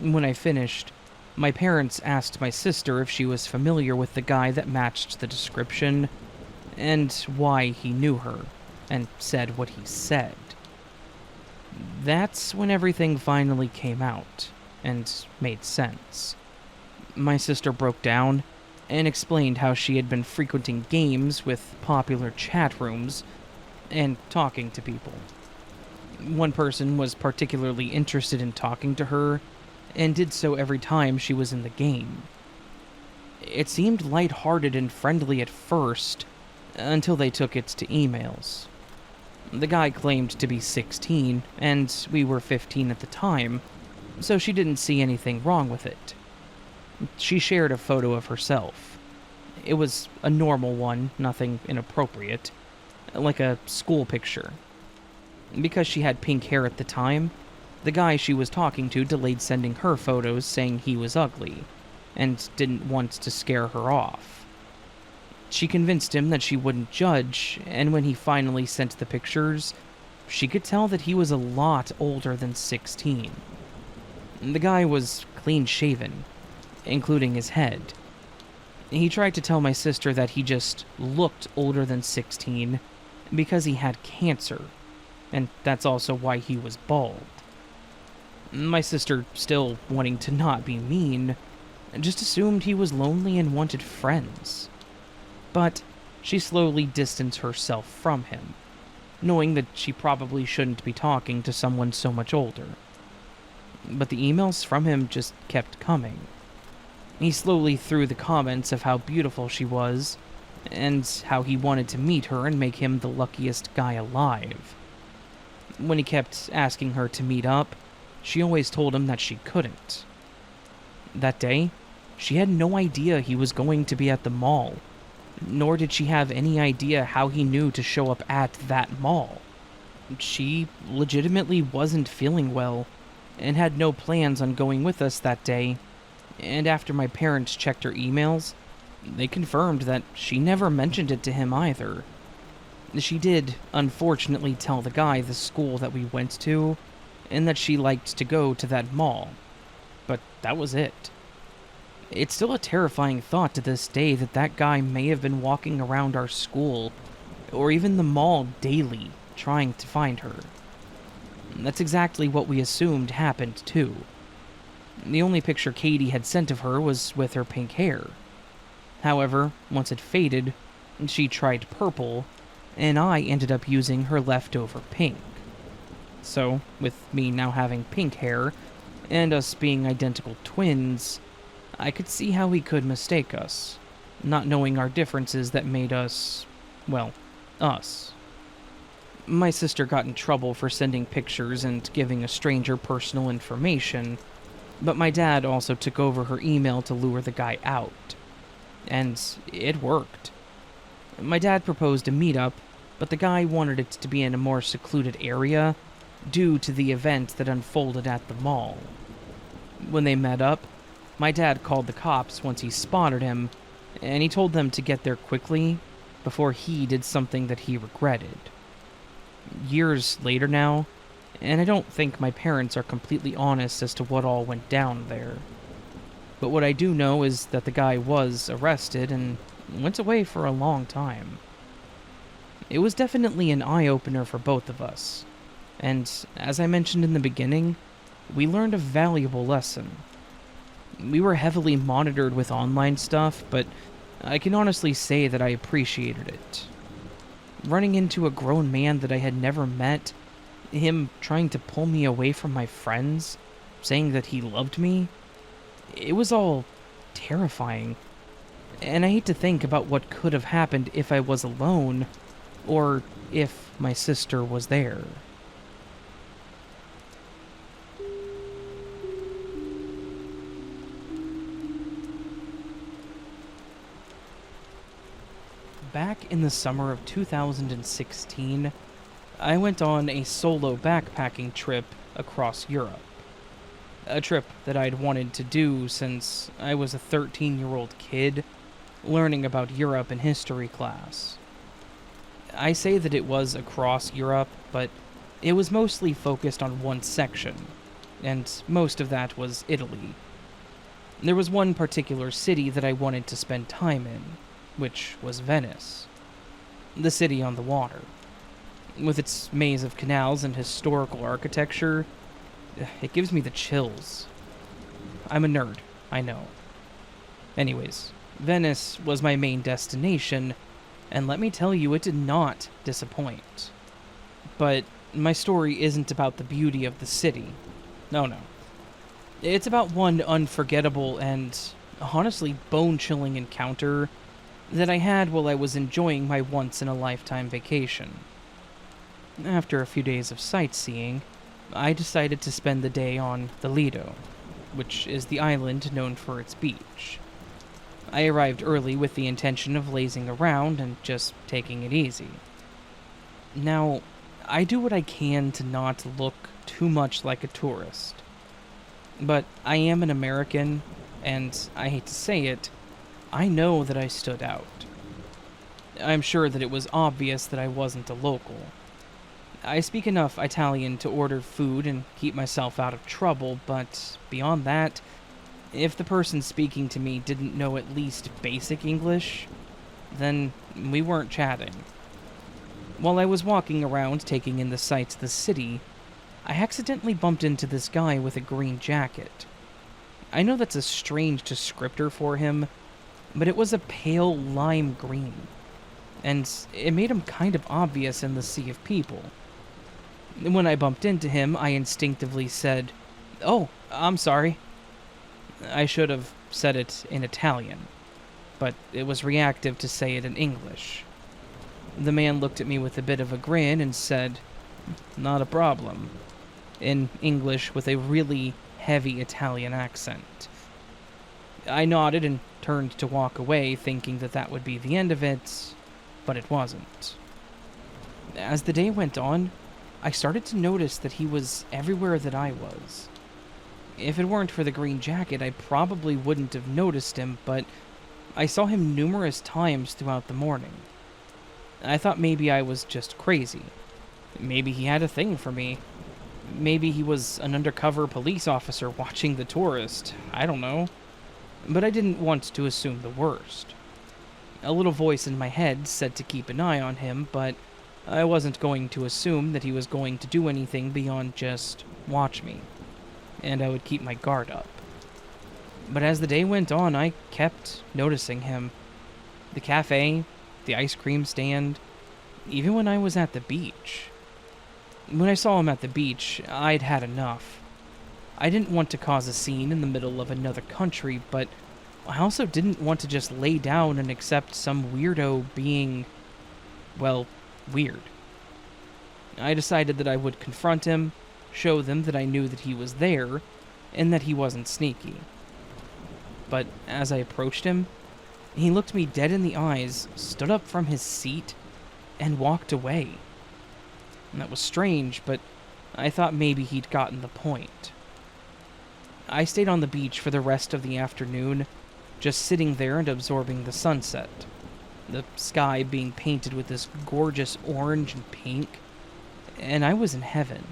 When I finished, my parents asked my sister if she was familiar with the guy that matched the description, and why he knew her, and said what he said. That's when everything finally came out, and made sense. My sister broke down, and explained how she had been frequenting games with popular chat rooms, and talking to people. One person was particularly interested in talking to her, and did so every time she was in the game. It seemed lighthearted and friendly at first, until they took it to emails. The guy claimed to be 16, and we were 15 at the time, so she didn't see anything wrong with it. She shared a photo of herself. It was a normal one, nothing inappropriate, like a school picture. Because she had pink hair at the time, the guy she was talking to delayed sending her photos saying he was ugly, and didn't want to scare her off. She convinced him that she wouldn't judge, and when he finally sent the pictures, she could tell that he was a lot older than 16. The guy was clean-shaven, including his head. He tried to tell my sister that he just looked older than 16 because he had cancer, and that's also why he was bald. My sister, still wanting to not be mean, just assumed he was lonely and wanted friends. But she slowly distanced herself from him, knowing that she probably shouldn't be talking to someone so much older. But the emails from him just kept coming. He slowly threw the comments of how beautiful she was, and how he wanted to meet her and make him the luckiest guy alive. When he kept asking her to meet up, she always told him that she couldn't. That day, she had no idea he was going to be at the mall, nor did she have any idea how he knew to show up at that mall. She legitimately wasn't feeling well, and had no plans on going with us that day, and after my parents checked her emails, they confirmed that she never mentioned it to him either. She did, unfortunately, tell the guy the school that we went to, and that she liked to go to that mall, but that was it. It's still a terrifying thought to this day that that guy may have been walking around our school, or even the mall daily, trying to find her. That's exactly what we assumed happened, too. The only picture Katie had sent of her was with her pink hair. However, once it faded, she tried purple, and I ended up using her leftover pink. So, with me now having pink hair, and us being identical twins, I could see how he could mistake us, not knowing our differences that made us, well, us. My sister got in trouble for sending pictures and giving a stranger personal information, but my dad also took over her email to lure the guy out. And it worked. My dad proposed a meetup, but the guy wanted it to be in a more secluded area due to the event that unfolded at the mall. When they met up, my dad called the cops once he spotted him, and he told them to get there quickly before he did something that he regretted. Years later now, and I don't think my parents are completely honest as to what all went down there. But what I do know is that the guy was arrested and went away for a long time. It was definitely an eye-opener for both of us, and as I mentioned in the beginning, we learned a valuable lesson. We were heavily monitored with online stuff, but I can honestly say that I appreciated it. Running into a grown man that I had never met, him trying to pull me away from my friends, saying that he loved me, it was all terrifying. And I hate to think about what could have happened if I was alone, or if my sister was there. Back in the summer of 2016, I went on a solo backpacking trip across Europe. A trip that I'd wanted to do since I was a 13-year-old kid learning about Europe in history class. I say that it was across Europe, but it was mostly focused on one section, and most of that was Italy. There was one particular city that I wanted to spend time in, which was Venice, the city on the water. With its maze of canals and historical architecture, it gives me the chills. I'm a nerd, I know. Anyways, Venice was my main destination, and let me tell you, it did not disappoint. But my story isn't about the beauty of the city. No. It's about one unforgettable and, honestly, bone-chilling encounter that I had while I was enjoying my once-in-a-lifetime vacation. After a few days of sightseeing, I decided to spend the day on the Lido, which is the island known for its beach. I arrived early with the intention of lazing around and just taking it easy. Now, I do what I can to not look too much like a tourist. But I am an American, and I hate to say it, I know that I stood out. I'm sure that it was obvious that I wasn't a local. I speak enough Italian to order food and keep myself out of trouble, but beyond that, if the person speaking to me didn't know at least basic English, then we weren't chatting. While I was walking around taking in the sights of the city, I accidentally bumped into this guy with a green jacket. I know that's a strange descriptor for him, but it was a pale lime green, and it made him kind of obvious in the sea of people. When I bumped into him, I instinctively said, "Oh, I'm sorry." I should have said it in Italian, but it was reactive to say it in English. The man looked at me with a bit of a grin and said, "Not a problem," in English with a really heavy Italian accent. I nodded and turned to walk away, thinking that that would be the end of it, but it wasn't. As the day went on, I started to notice that he was everywhere that I was. If it weren't for the green jacket, I probably wouldn't have noticed him, but I saw him numerous times throughout the morning. I thought maybe I was just crazy. Maybe he had a thing for me. Maybe he was an undercover police officer watching the tourist. I don't know. But I didn't want to assume the worst. A little voice in my head said to keep an eye on him, but I wasn't going to assume that he was going to do anything beyond just watch me, and I would keep my guard up. But as the day went on, I kept noticing him. The cafe, the ice cream stand, even when I was at the beach. When I saw him at the beach, I'd had enough. I didn't want to cause a scene in the middle of another country, but I also didn't want to just lay down and accept some weirdo being, well, weird. I decided that I would confront him, show them that I knew that he was there, and that he wasn't sneaky. But as I approached him, he looked me dead in the eyes, stood up from his seat, and walked away. And that was strange, but I thought maybe he'd gotten the point. I stayed on the beach for the rest of the afternoon, just sitting there and absorbing the sunset, the sky being painted with this gorgeous orange and pink, and I was in heaven.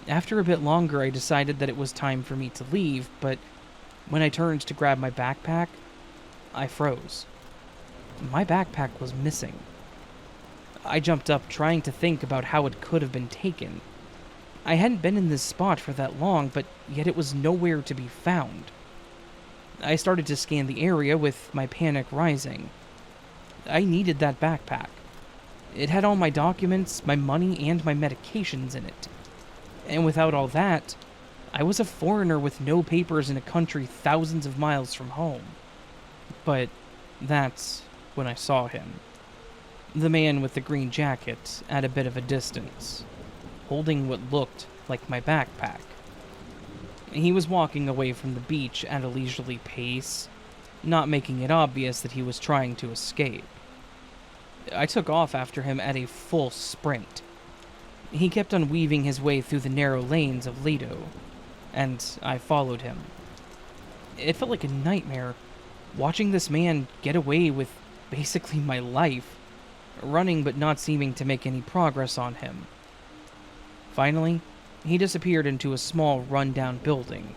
After a bit longer, I decided that it was time for me to leave, but when I turned to grab my backpack, I froze. My backpack was missing. I jumped up, trying to think about how it could have been taken. I hadn't been in this spot for that long, but yet it was nowhere to be found. I started to scan the area with my panic rising. I needed that backpack. It had all my documents, my money, and my medications in it. And without all that, I was a foreigner with no papers in a country thousands of miles from home. But that's when I saw him. The man with the green jacket at a bit of a distance, holding what looked like my backpack. He was walking away from the beach at a leisurely pace, not making it obvious that he was trying to escape. I took off after him at a full sprint. He kept on weaving his way through the narrow lanes of Lido, and I followed him. It felt like a nightmare, watching this man get away with basically my life, running but not seeming to make any progress on him. Finally, he disappeared into a small, run-down building.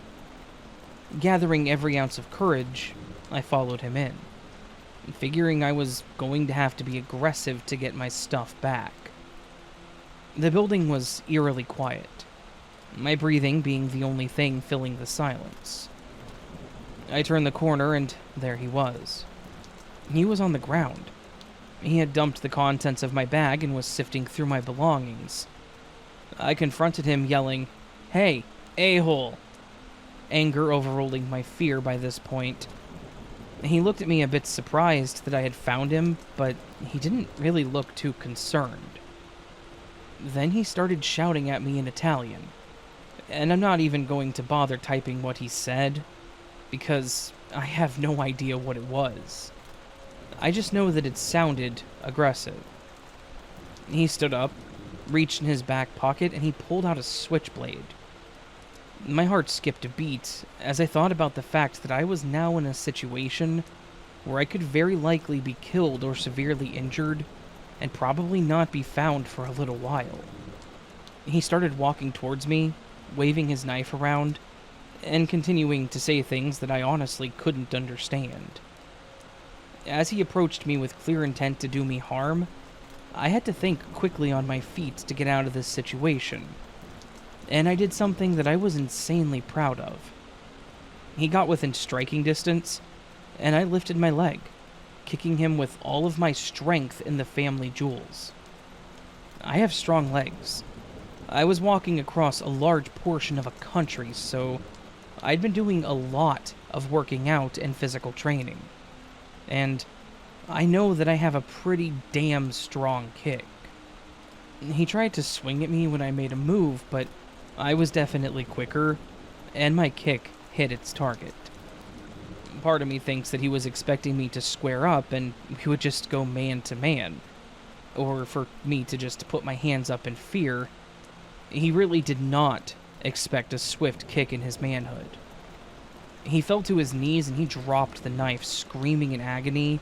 Gathering every ounce of courage, I followed him in, figuring I was going to have to be aggressive to get my stuff back. The building was eerily quiet, my breathing being the only thing filling the silence. I turned the corner, and there he was. He was on the ground. He had dumped the contents of my bag and was sifting through my belongings. I confronted him, yelling, "Hey, a-hole!" Anger overruling my fear by this point. He looked at me a bit surprised that I had found him, but he didn't really look too concerned. Then he started shouting at me in Italian, and I'm not even going to bother typing what he said, because I have no idea what it was. I just know that it sounded aggressive. He stood up, reached in his back pocket, and he pulled out a switchblade. My heart skipped a beat as I thought about the fact that I was now in a situation where I could very likely be killed or severely injured and probably not be found for a little while. He started walking towards me, waving his knife around, and continuing to say things that I honestly couldn't understand. As he approached me with clear intent to do me harm, I had to think quickly on my feet to get out of this situation, and I did something that I was insanely proud of. He got within striking distance, and I lifted my leg, kicking him with all of my strength in the family jewels. I have strong legs. I was walking across a large portion of a country, so I'd been doing a lot of working out and physical training. And I know that I have a pretty damn strong kick. He tried to swing at me when I made a move, but I was definitely quicker, and my kick hit its target. Part of me thinks that he was expecting me to square up and we would just go man to man, or for me to just put my hands up in fear. He really did not expect a swift kick in his manhood. He fell to his knees and he dropped the knife, screaming in agony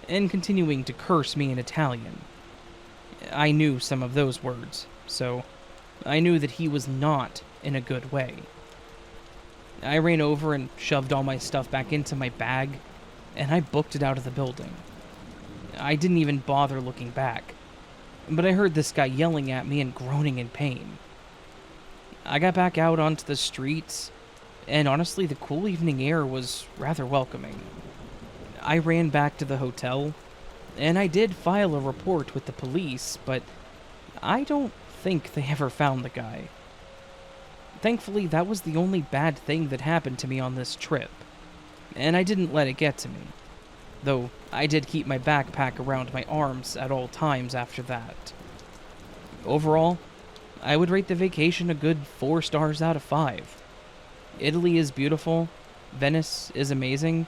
and continuing to curse me in Italian. I knew some of those words, so I knew that he was not in a good way. I ran over and shoved all my stuff back into my bag, and I booked it out of the building. I didn't even bother looking back, but I heard this guy yelling at me and groaning in pain. I got back out onto the streets, and honestly, the cool evening air was rather welcoming. I ran back to the hotel, and I did file a report with the police, but I don't think they ever found the guy. Thankfully, that was the only bad thing that happened to me on this trip, and I didn't let it get to me, though I did keep my backpack around my arms at all times after that. Overall, I would rate the vacation a good 4 stars out of 5. Italy is beautiful, Venice is amazing,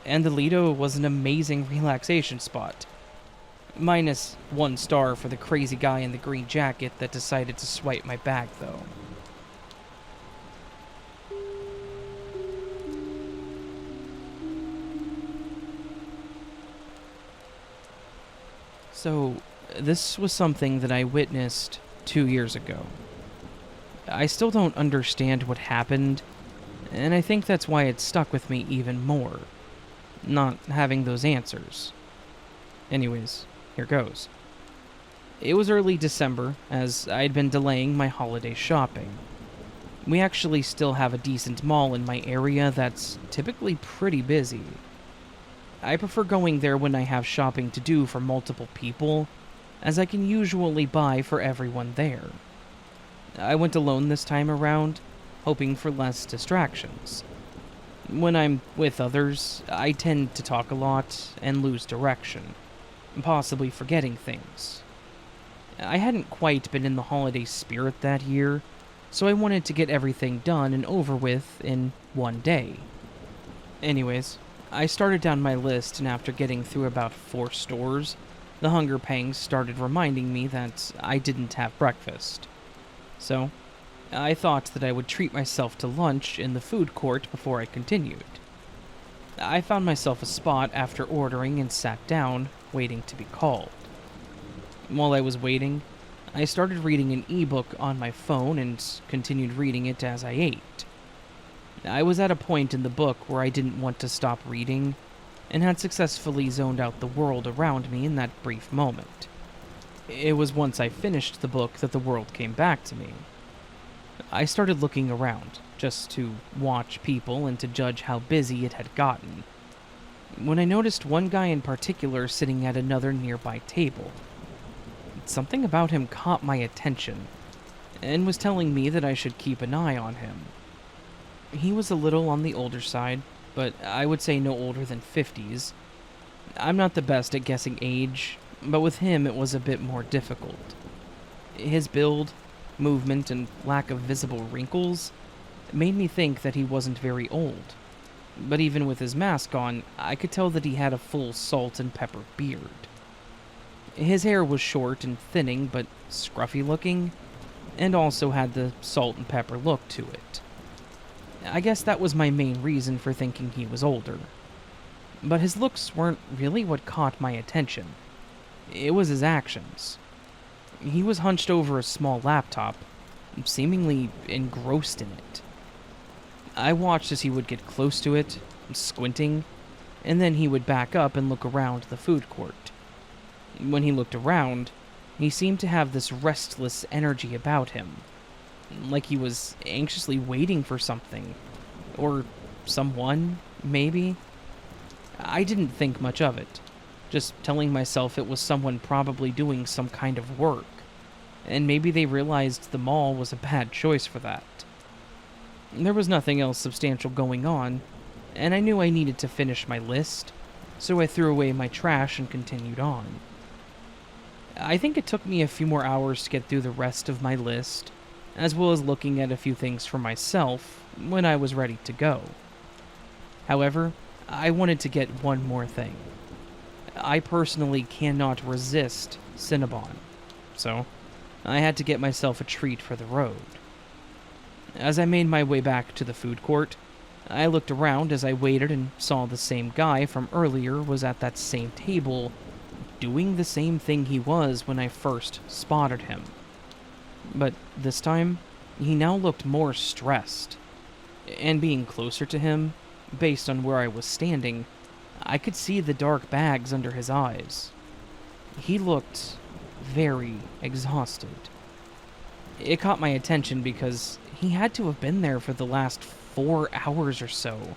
and the Lido was an amazing relaxation spot. Minus 1 star for the crazy guy in the green jacket that decided to swipe my bag, though. So, this was something that I witnessed 2 years ago. I still don't understand what happened, and I think that's why it stuck with me even more, not having those answers. Anyways, here goes. It was early December, as I had been delaying my holiday shopping. We actually still have a decent mall in my area that's typically pretty busy. I prefer going there when I have shopping to do for multiple people, as I can usually buy for everyone there. I went alone this time around, hoping for less distractions. When I'm with others, I tend to talk a lot and lose direction, possibly forgetting things. I hadn't quite been in the holiday spirit that year, so I wanted to get everything done and over with in one day. Anyways, I started down my list, and after getting through about 4 stores, the hunger pangs started reminding me that I didn't have breakfast. So, I thought that I would treat myself to lunch in the food court before I continued. I found myself a spot after ordering and sat down, waiting to be called. While I was waiting, I started reading an ebook on my phone and continued reading it as I ate. I was at a point in the book where I didn't want to stop reading, and had successfully zoned out the world around me in that brief moment. It was once I finished the book that the world came back to me. I started looking around, just to watch people and to judge how busy it had gotten, when I noticed one guy in particular sitting at another nearby table. Something about him caught my attention, and was telling me that I should keep an eye on him. He was a little on the older side, but I would say no older than 50s. I'm not the best at guessing age, but with him it was a bit more difficult. His build, movement, and lack of visible wrinkles made me think that he wasn't very old. But even with his mask on, I could tell that he had a full salt and pepper beard. His hair was short and thinning, but scruffy looking, and also had the salt and pepper look to it. I guess that was my main reason for thinking he was older. But his looks weren't really what caught my attention. It was his actions. He was hunched over a small laptop, seemingly engrossed in it. I watched as he would get close to it, squinting, and then he would back up and look around the food court. When he looked around, he seemed to have this restless energy about him, like he was anxiously waiting for something, or someone, maybe. I didn't think much of it, just telling myself it was someone probably doing some kind of work, and maybe they realized the mall was a bad choice for that. There was nothing else substantial going on, and I knew I needed to finish my list, so I threw away my trash and continued on. I think it took me a few more hours to get through the rest of my list, as well as looking at a few things for myself when I was ready to go. However, I wanted to get one more thing. I personally cannot resist Cinnabon, so I had to get myself a treat for the road. As I made my way back to the food court, I looked around as I waited and saw the same guy from earlier was at that same table, doing the same thing he was when I first spotted him. But this time, he now looked more stressed. And being closer to him, based on where I was standing, I could see the dark bags under his eyes. He looked very exhausted. It caught my attention because he had to have been there for the last 4 hours or so.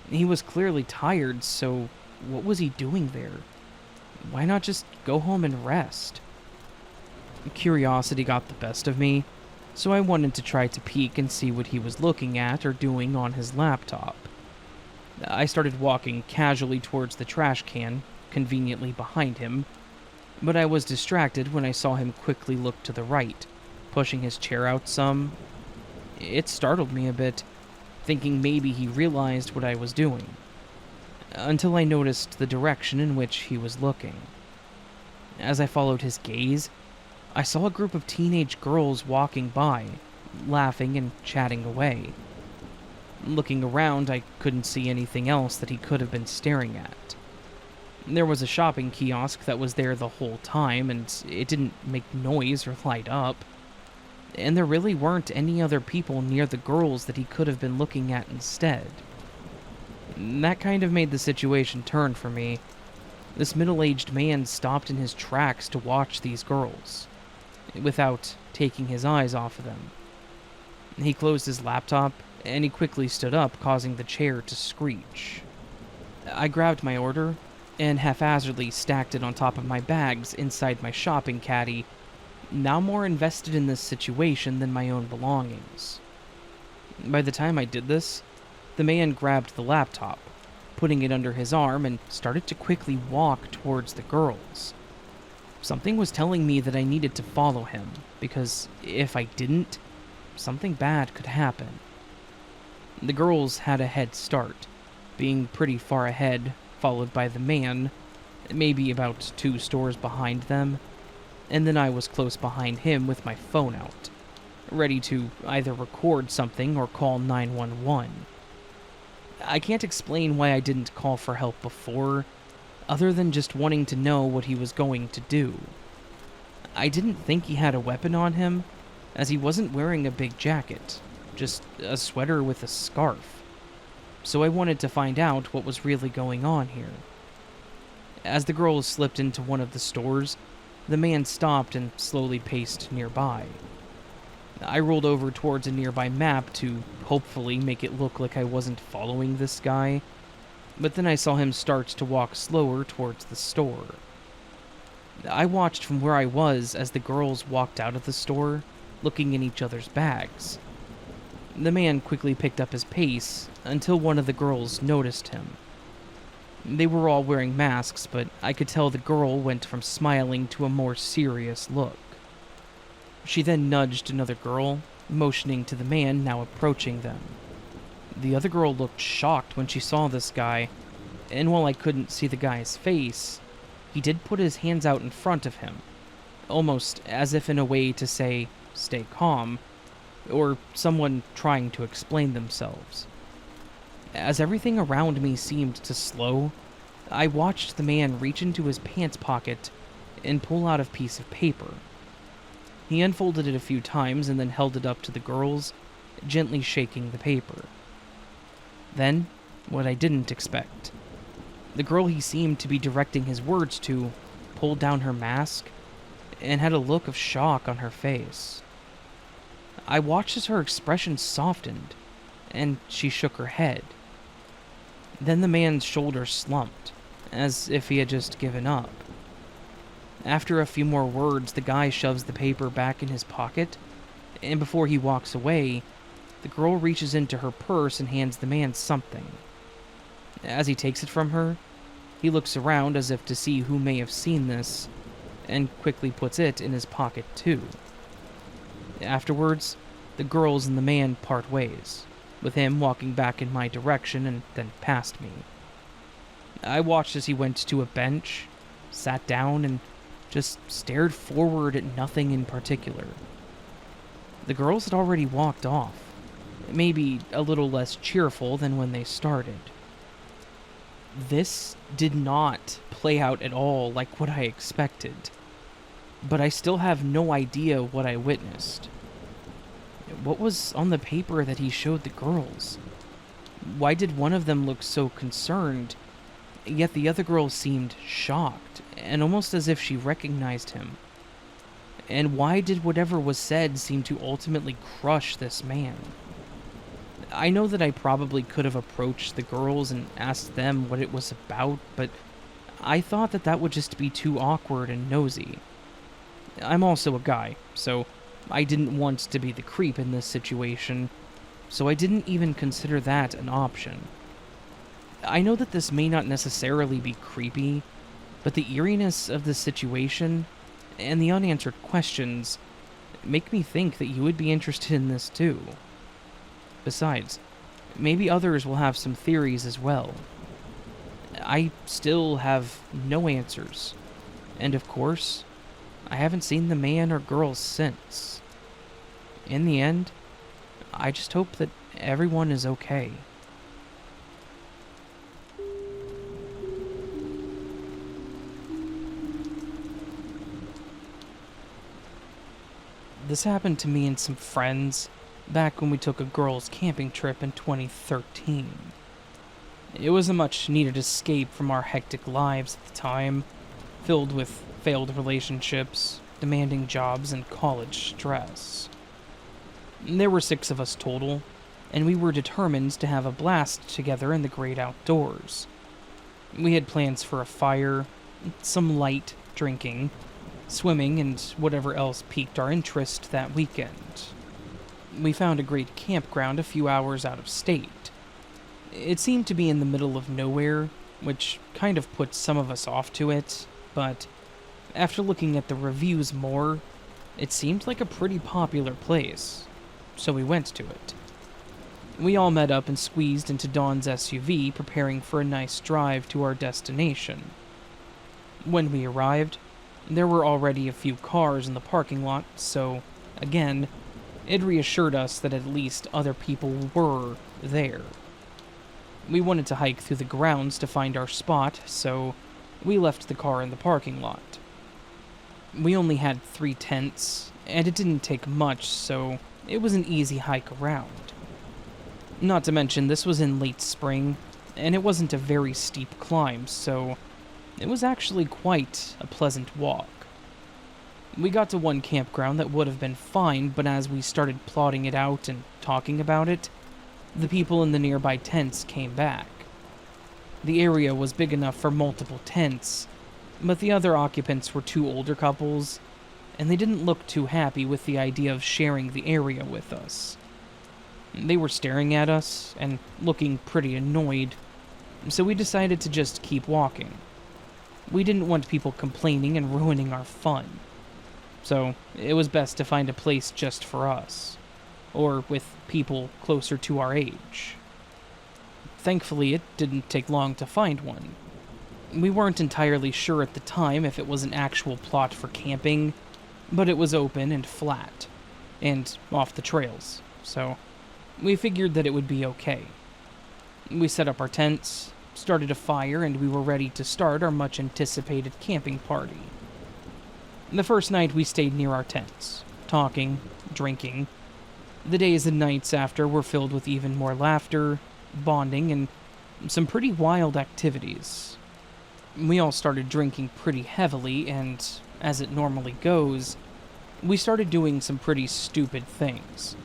He was clearly tired, so what was he doing there? Why not just go home and rest? Curiosity got the best of me, so I wanted to try to peek and see what he was looking at or doing on his laptop. I started walking casually towards the trash can, conveniently behind him, but I was distracted when I saw him quickly look to the right, pushing his chair out some. It startled me a bit, thinking maybe he realized what I was doing, until I noticed the direction in which he was looking. As I followed his gaze, I saw a group of teenage girls walking by, laughing and chatting away. Looking around, I couldn't see anything else that he could have been staring at. There was a shopping kiosk that was there the whole time, and it didn't make noise or light up. And there really weren't any other people near the girls that he could have been looking at instead. That kind of made the situation turn for me. This middle-aged man stopped in his tracks to watch these girls, without taking his eyes off of them. He closed his laptop, and he quickly stood up, causing the chair to screech. I grabbed my order, and haphazardly stacked it on top of my bags inside my shopping caddy, now more invested in this situation than my own belongings. By the time I did this, the man grabbed the laptop, putting it under his arm, and started to quickly walk towards the girls. Something was telling me that I needed to follow him, because if I didn't, something bad could happen. The girls had a head start, being pretty far ahead, followed by the man, maybe about 2 stores behind them, and then I was close behind him with my phone out, ready to either record something or call 911. I can't explain why I didn't call for help before, other than just wanting to know what he was going to do. I didn't think he had a weapon on him, as he wasn't wearing a big jacket, just a sweater with a scarf. So I wanted to find out what was really going on here. As the girls slipped into one of the stores, the man stopped and slowly paced nearby. I rolled over towards a nearby map to hopefully make it look like I wasn't following this guy, but then I saw him start to walk slower towards the store. I watched from where I was as the girls walked out of the store, looking in each other's bags. The man quickly picked up his pace until one of the girls noticed him. They were all wearing masks, but I could tell the girl went from smiling to a more serious look. She then nudged another girl, motioning to the man now approaching them. The other girl looked shocked when she saw this guy, and while I couldn't see the guy's face, he did put his hands out in front of him, almost as if in a way to say, "Stay calm," or someone trying to explain themselves. As everything around me seemed to slow, I watched the man reach into his pants pocket and pull out a piece of paper. He unfolded it a few times and then held it up to the girls, gently shaking the paper. Then, what I didn't expect. The girl he seemed to be directing his words to pulled down her mask and had a look of shock on her face. I watched as her expression softened, and she shook her head. Then the man's shoulders slumped, as if he had just given up. After a few more words, the guy shoves the paper back in his pocket, and before he walks away, the girl reaches into her purse and hands the man something. As he takes it from her, he looks around as if to see who may have seen this, and quickly puts it in his pocket too. Afterwards, the girls and the man part ways, with him walking back in my direction and then past me. I watched as he went to a bench, sat down, and just stared forward at nothing in particular. The girls had already walked off, maybe a little less cheerful than when they started. This did not play out at all like what I expected, but I still have no idea what I witnessed. What was on the paper that he showed the girls? Why did one of them look so concerned, yet the other girl seemed shocked, and almost as if she recognized him? And why did whatever was said seem to ultimately crush this man? I know that I probably could have approached the girls and asked them what it was about, but I thought that that would just be too awkward and nosy. I'm also a guy, so I didn't want to be the creep in this situation, so I didn't even consider that an option. I know that this may not necessarily be creepy, but the eeriness of the situation and the unanswered questions make me think that you would be interested in this too. Besides, maybe others will have some theories as well. I still have no answers, and of course, I haven't seen the man or girls since. In the end, I just hope that everyone is okay. This happened to me and some friends back when we took a girls' camping trip in 2013. It was a much-needed escape from our hectic lives at the time, filled with failed relationships, demanding jobs, and college stress. There were 6 of us total, and we were determined to have a blast together in the great outdoors. We had plans for a fire, some light drinking, swimming, and whatever else piqued our interest that weekend. We found a great campground a few hours out of state. It seemed to be in the middle of nowhere, which kind of put some of us off to it, but after looking at the reviews more, it seemed like a pretty popular place, so we went to it. We all met up and squeezed into Dawn's SUV, preparing for a nice drive to our destination. When we arrived, there were already a few cars in the parking lot, so, again, it reassured us that at least other people were there. We wanted to hike through the grounds to find our spot, so we left the car in the parking lot. We only had 3 tents, and it didn't take much, so it was an easy hike around. Not to mention, this was in late spring, and it wasn't a very steep climb, so it was actually quite a pleasant walk. We got to one campground that would have been fine, but as we started plotting it out and talking about it, the people in the nearby tents came back. The area was big enough for multiple tents, but the other occupants were 2 older couples, and they didn't look too happy with the idea of sharing the area with us. They were staring at us and looking pretty annoyed, so we decided to just keep walking. We didn't want people complaining and ruining our fun, so it was best to find a place just for us, or with people closer to our age. Thankfully, it didn't take long to find one. We weren't entirely sure at the time if it was an actual plot for camping, but it was open and flat, and off the trails, so we figured that it would be okay. We set up our tents, started a fire, and we were ready to start our much-anticipated camping party. The first night we stayed near our tents, talking, drinking. The days and nights after were filled with even more laughter, bonding, and some pretty wild activities. We all started drinking pretty heavily, and, as it normally goes, we started doing some pretty stupid things.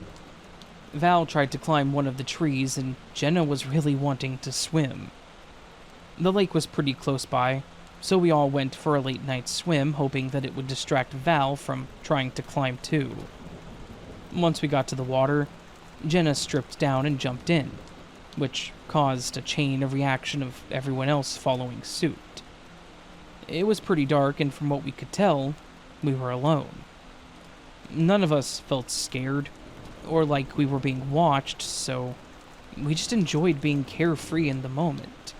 Val tried to climb one of the trees, and Jenna was really wanting to swim. The lake was pretty close by, so we all went for a late night swim, hoping that it would distract Val from trying to climb too. Once we got to the water, Jenna stripped down and jumped in, which caused a chain of reaction of everyone else following suit. It was pretty dark, and from what we could tell, we were alone. None of us felt scared, or like we were being watched, so we just enjoyed being carefree in the moment.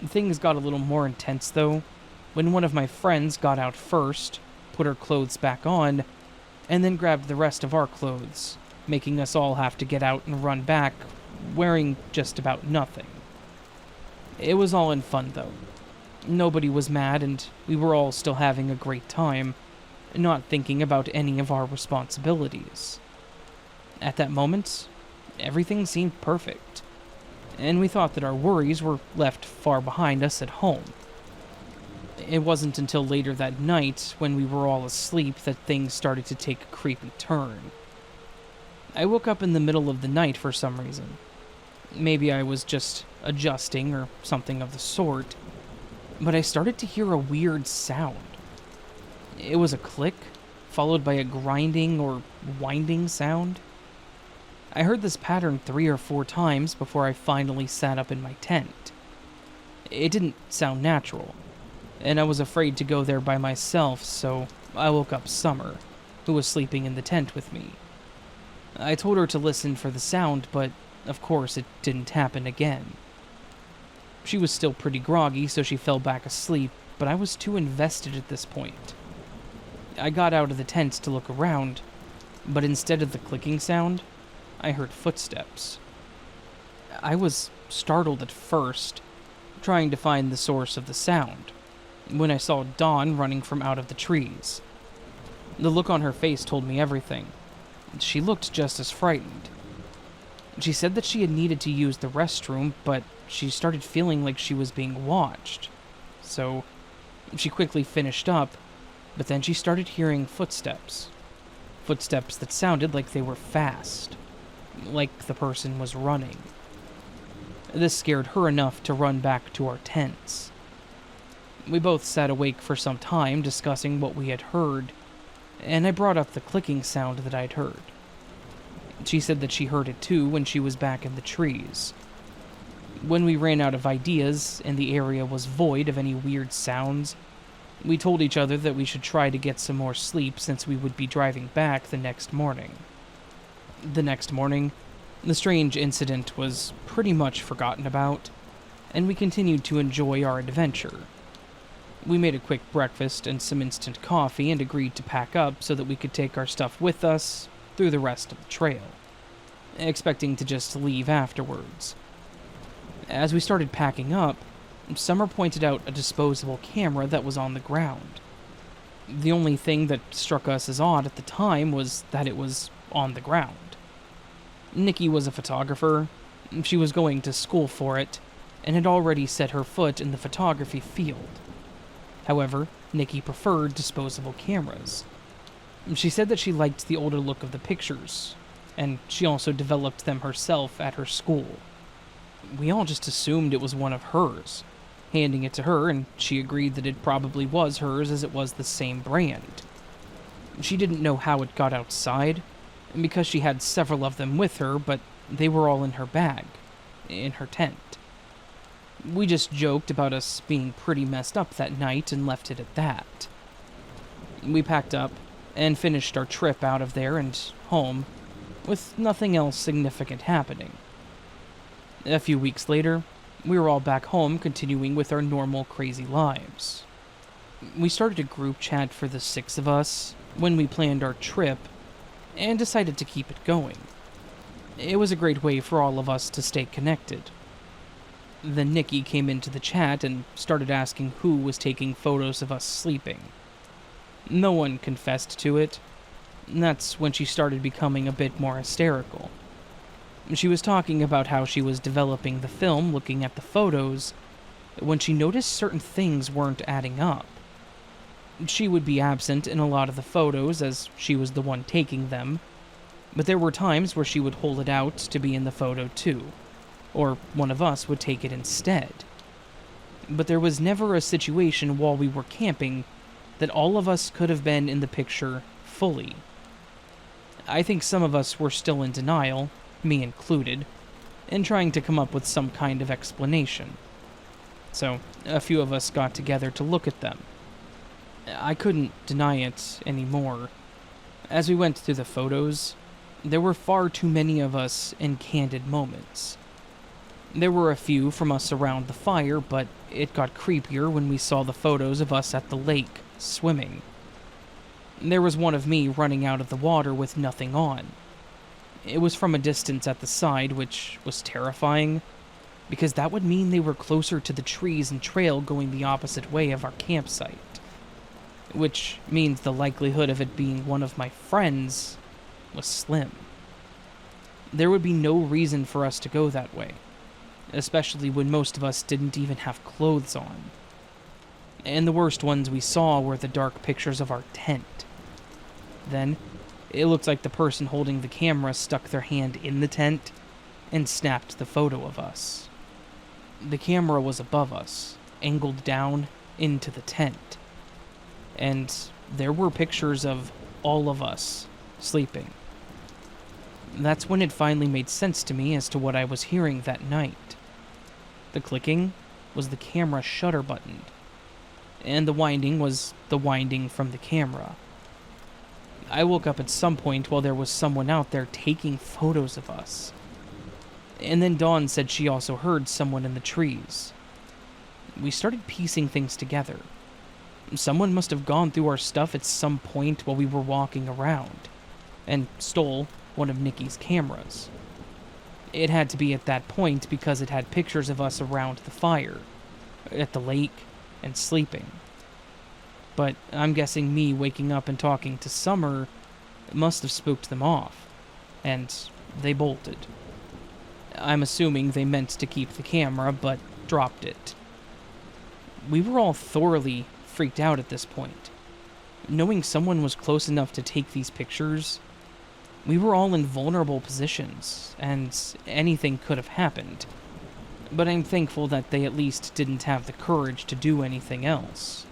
Things got a little more intense, though, when one of my friends got out first, put her clothes back on, and then grabbed the rest of our clothes, making us all have to get out and run back, wearing just about nothing. It was all in fun, though. Nobody was mad, and we were all still having a great time, not thinking about any of our responsibilities. At that moment, everything seemed perfect, and we thought that our worries were left far behind us at home. It wasn't until later that night, when we were all asleep, that things started to take a creepy turn. I woke up in the middle of the night for some reason. Maybe I was just adjusting or something of the sort, but I started to hear a weird sound. It was a click, followed by a grinding or winding sound. I heard this pattern 3 or 4 times before I finally sat up in my tent. It didn't sound natural, and I was afraid to go there by myself, so I woke up Summer, who was sleeping in the tent with me. I told her to listen for the sound, but of course it didn't happen again. She was still pretty groggy, so she fell back asleep, but I was too invested at this point. I got out of the tent to look around, but instead of the clicking sound, I heard footsteps. I was startled at first, trying to find the source of the sound, when I saw Dawn running from out of the trees. The look on her face told me everything. She looked just as frightened. She said that she had needed to use the restroom, but she started feeling like she was being watched. So she quickly finished up, but then she started hearing footsteps. footsteps that sounded like they were fast, like the person was running. This scared her enough to run back to our tents. We both sat awake for some time discussing what we had heard, and I brought up the clicking sound that I'd heard. She said that she heard it too when she was back in the trees. When we ran out of ideas and the area was void of any weird sounds, we told each other that we should try to get some more sleep since we would be driving back the next morning. The next morning, the strange incident was pretty much forgotten about, and we continued to enjoy our adventure. We made a quick breakfast and some instant coffee and agreed to pack up so that we could take our stuff with us through the rest of the trail, expecting to just leave afterwards. As we started packing up, Summer pointed out a disposable camera that was on the ground. The only thing that struck us as odd at the time was that it was on the ground. Nikki was a photographer. She was going to school for it, and had already set her foot in the photography field. However, Nikki preferred disposable cameras. She said that she liked the older look of the pictures, and she also developed them herself at her school. We all just assumed it was one of hers, handing it to her, and she agreed that it probably was hers as it was the same brand. She didn't know how it got outside, because she had several of them with her, but they were all in her bag, in her tent. We just joked about us being pretty messed up that night and left it at that. We packed up and finished our trip out of there and home, with nothing else significant happening. A few weeks later, we were all back home continuing with our normal crazy lives. We started a group chat for the 6 of us when we planned our trip and decided to keep it going. It was a great way for all of us to stay connected. Then Nikki came into the chat and started asking who was taking photos of us sleeping. No one confessed to it. That's when she started becoming a bit more hysterical. She was talking about how she was developing the film looking at the photos when she noticed certain things weren't adding up. She would be absent in a lot of the photos as she was the one taking them, but there were times where she would hold it out to be in the photo too, or one of us would take it instead. But there was never a situation while we were camping that all of us could have been in the picture fully. I think some of us were still in denial, me included, and trying to come up with some kind of explanation. So, a few of us got together to look at them. I couldn't deny it anymore. As we went through the photos, there were far too many of us in candid moments. There were a few from us around the fire, but it got creepier when we saw the photos of us at the lake, swimming. There was one of me running out of the water with nothing on. It was from a distance at the side, which was terrifying, because that would mean they were closer to the trees and trail going the opposite way of our campsite. Which means the likelihood of it being one of my friends was slim. There would be no reason for us to go that way, especially when most of us didn't even have clothes on. And the worst ones we saw were the dark pictures of our tent. Then, it looked like the person holding the camera stuck their hand in the tent and snapped the photo of us. The camera was above us, angled down into the tent. And there were pictures of all of us sleeping. That's when it finally made sense to me as to what I was hearing that night. The clicking was the camera shutter button, and the winding was the winding from the camera. I woke up at some point while there was someone out there taking photos of us. And then Dawn said she also heard someone in the trees. We started piecing things together. Someone must have gone through our stuff at some point while we were walking around, and stole one of Nikki's cameras. It had to be at that point because it had pictures of us around the fire, at the lake, and sleeping. But I'm guessing me waking up and talking to Summer must have spooked them off, and they bolted. I'm assuming they meant to keep the camera, but dropped it. We were all thoroughly freaked out at this point. knowing someone was close enough to take these pictures, we were all in vulnerable positions, and anything could have happened. But I'm thankful that they at least didn't have the courage to do anything else.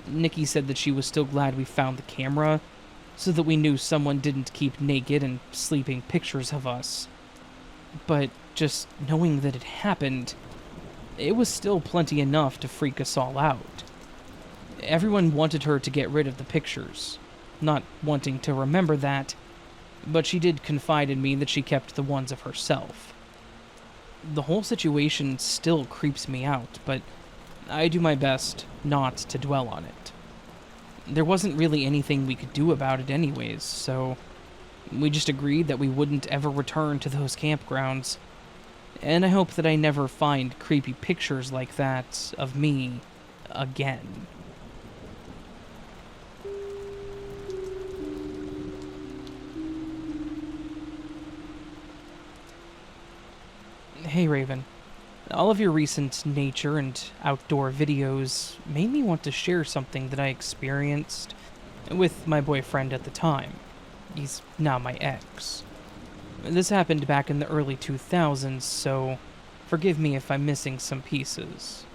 Nikki said that she was still glad we found the camera, so that we knew someone didn't keep naked and sleeping pictures of us. But just knowing that it happened, it was still plenty enough to freak us all out. Everyone wanted her to get rid of the pictures, not wanting to remember that, but she did confide in me that she kept the ones of herself. The whole situation still creeps me out, but I do my best not to dwell on it. There wasn't really anything we could do about it anyways, so we just agreed that we wouldn't ever return to those campgrounds, and I hope that I never find creepy pictures like that of me again. Hey Raven, all of your recent nature and outdoor videos made me want to share something that I experienced with my boyfriend at the time. He's now my ex. This happened back in the early 2000s, so forgive me if I'm missing some pieces.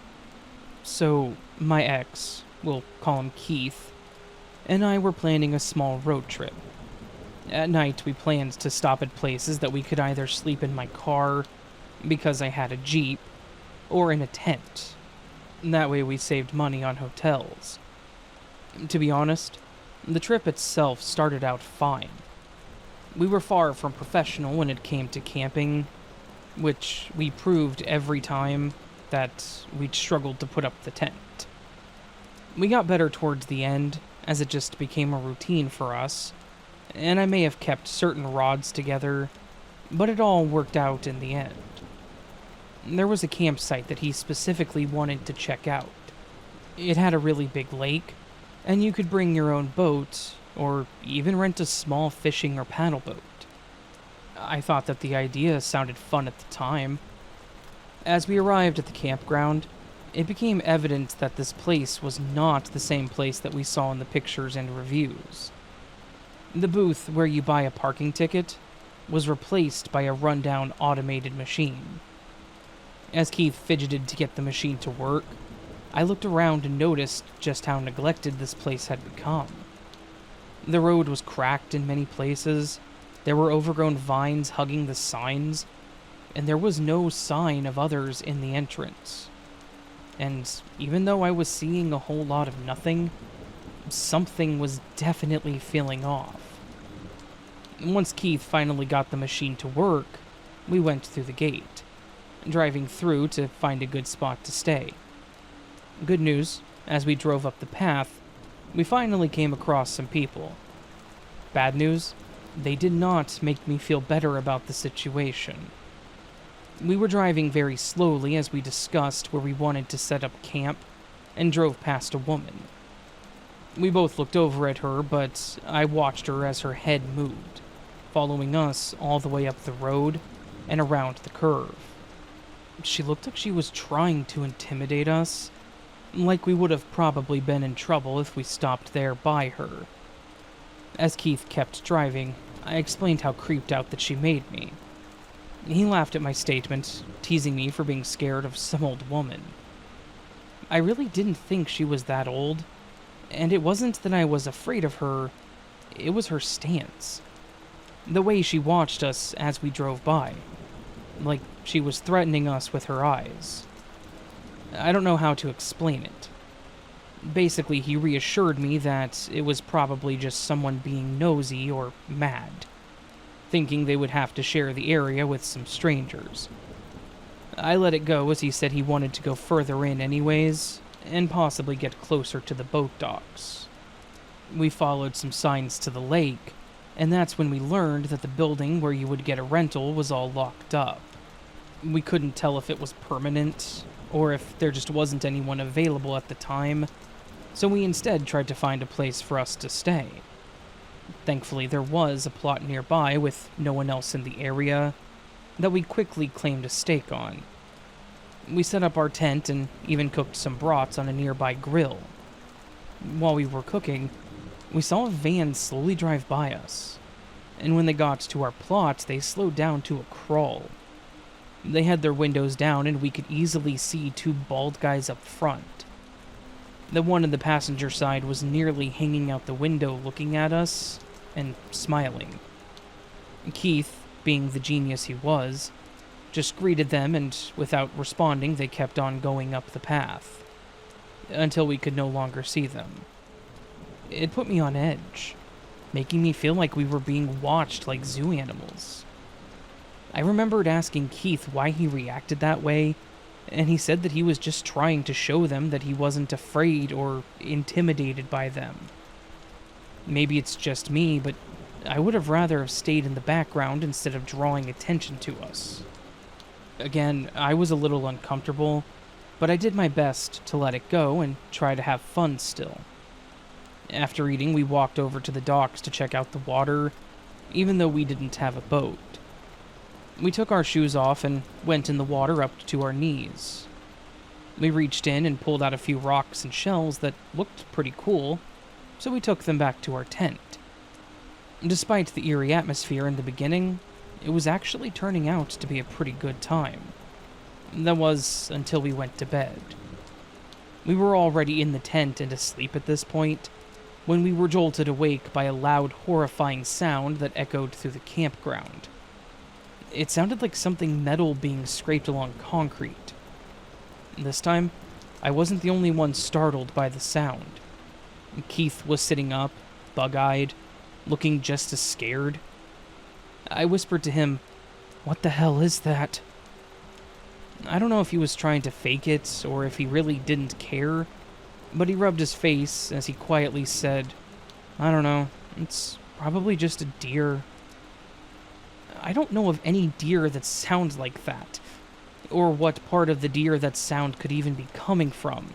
So, my ex, we'll call him Keith, and I were planning a small road trip. At night, we planned to stop at places that we could either sleep in my car, because I had a Jeep, or in a tent. That way we saved money on hotels. To be honest, the trip itself started out fine. We were far from professional when it came to camping, which we proved every time that we'd struggled to put up the tent. We got better towards the end, as it just became a routine for us, and I may have kept certain rods together, but it all worked out in the end. There was a campsite that he specifically wanted to check out. It had a really big lake, and you could bring your own boat, or even rent a small fishing or paddle boat. I thought that the idea sounded fun at the time. As we arrived at the campground, it became evident that this place was not the same place that we saw in the pictures and reviews. The booth where you buy a parking ticket was replaced by a rundown automated machine. As Keith fidgeted to get the machine to work, I looked around and noticed just how neglected this place had become. The road was cracked in many places, there were overgrown vines hugging the signs, and there was no sign of others in the entrance. And even though I was seeing a whole lot of nothing, something was definitely feeling off. Once Keith finally got the machine to work, we went through the gate, driving through to find a good spot to stay. Good news, as we drove up the path, we finally came across some people. Bad news, they did not make me feel better about the situation. We were driving very slowly as we discussed where we wanted to set up camp, and drove past a woman. We both looked over at her, but I watched her as her head moved, following us all the way up the road and around the curve. She looked like she was trying to intimidate us, like we would have probably been in trouble if we stopped there by her. As Keith kept driving, I explained how creeped out that she made me. He laughed at my statement, teasing me for being scared of some old woman. I really didn't think she was that old, and it wasn't that I was afraid of her, it was her stance. The way she watched us as we drove by, like she was threatening us with her eyes. I don't know how to explain it. Basically, he reassured me that it was probably just someone being nosy or mad, thinking they would have to share the area with some strangers. I let it go as he said he wanted to go further in anyways, and possibly get closer to the boat docks. We followed some signs to the lake, and that's when we learned that the building where you would get a rental was all locked up. We couldn't tell if it was permanent, or if there just wasn't anyone available at the time, so we instead tried to find a place for us to stay. Thankfully, there was a plot nearby with no one else in the area that we quickly claimed a stake on. We set up our tent and even cooked some brats on a nearby grill. While we were cooking, We saw a van slowly drive by us, and when they got to our plot, they slowed down to a crawl. They had their windows down, and we could easily see two bald guys up front. The one in the passenger side was nearly hanging out the window looking at us and smiling. Keith, being the genius he was, just greeted them, and without responding, they kept on going up the path until we could no longer see them. It put me on edge, making me feel like we were being watched like zoo animals. I remembered asking Keith why he reacted that way, and he said that he was just trying to show them that he wasn't afraid or intimidated by them. Maybe it's just me, but I would have rather have stayed in the background instead of drawing attention to us. Again, I was a little uncomfortable, but I did my best to let it go and try to have fun still. After eating, we walked over to the docks to check out the water, even though we didn't have a boat. We took our shoes off and went in the water up to our knees. We reached in and pulled out a few rocks and shells that looked pretty cool, so we took them back to our tent. Despite the eerie atmosphere in the beginning, it was actually turning out to be a pretty good time. That was until we went to bed. We were already in the tent and asleep at this point, when we were jolted awake by a loud, horrifying sound that echoed through the campground. It sounded like something metal being scraped along concrete. This time, I wasn't the only one startled by the sound. Keith was sitting up, bug-eyed, looking just as scared. I whispered to him, "What the hell is that?" I don't know if he was trying to fake it or if he really didn't care, but he rubbed his face as he quietly said, "I don't know, it's probably just a deer." I don't know of any deer that sounds like that, or what part of the deer that sound could even be coming from.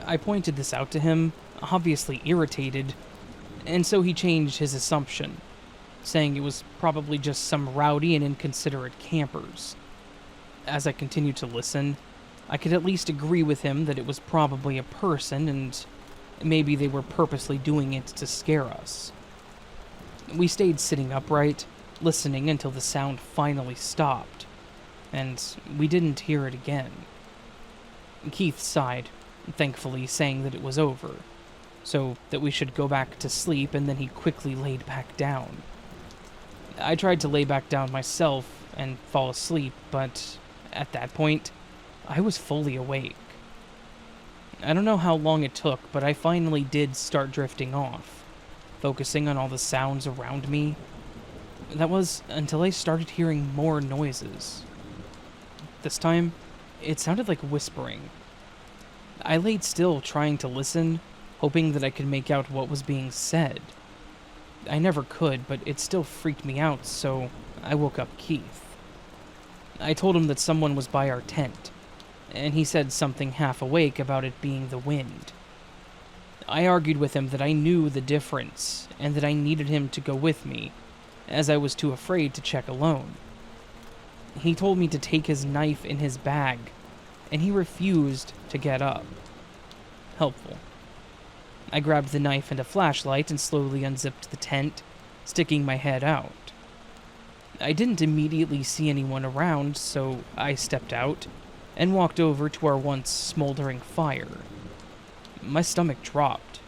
I pointed this out to him, obviously irritated, and so he changed his assumption, saying it was probably just some rowdy and inconsiderate campers. As I continued to listen, I could at least agree with him that it was probably a person, and maybe they were purposely doing it to scare us. We stayed sitting upright, listening until the sound finally stopped, and we didn't hear it again. Keith sighed, thankfully saying that it was over, so that we should go back to sleep, and then he quickly laid back down. I tried to lay back down myself and fall asleep, but at that point, I was fully awake. I don't know how long it took, but I finally did start drifting off, focusing on all the sounds around me. That was until I started hearing more noises. This time, it sounded like whispering. I laid still trying to listen, hoping that I could make out what was being said. I never could, but it still freaked me out, so I woke up Keith. I told him that someone was by our tent, and he said something half awake about it being the wind. I argued with him that I knew the difference, and that I needed him to go with me, as I was too afraid to check alone. He told me to take his knife in his bag, and he refused to get up. Helpful. I grabbed the knife and a flashlight and slowly unzipped the tent, sticking my head out. I didn't immediately see anyone around, so I stepped out and walked over to our once smoldering fire. My stomach dropped.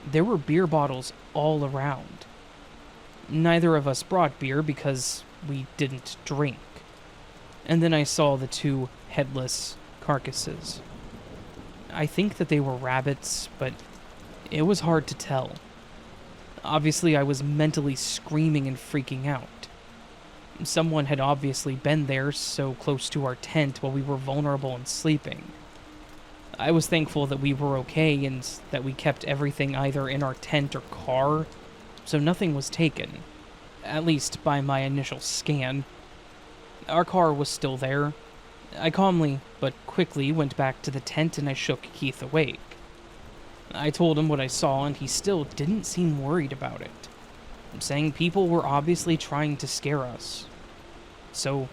There were beer bottles all around. Neither of us brought beer because we didn't drink. And then I saw the two headless carcasses. I think that they were rabbits, but it was hard to tell. Obviously, I was mentally screaming and freaking out. Someone had obviously been there so close to our tent while we were vulnerable and sleeping. I was thankful that we were okay and that we kept everything either in our tent or car, so nothing was taken, at least by my initial scan. Our car was still there. I calmly, but quickly, went back to the tent and I shook Keith awake. I told him what I saw and he still didn't seem worried about it, saying people were obviously trying to scare us. So,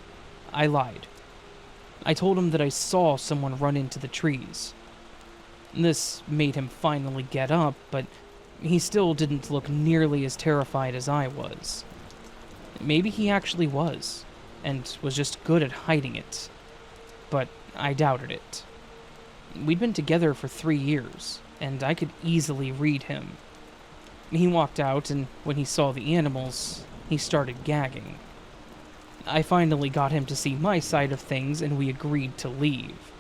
I lied. I told him that I saw someone run into the trees. This made him finally get up, but He still didn't look nearly as terrified as I was. Maybe he actually was, and was just good at hiding it. But I doubted it. We'd been together for 3 years, and I could easily read him. He walked out, and when he saw the animals, he started gagging. I finally got him to see my side of things, and we agreed to leave.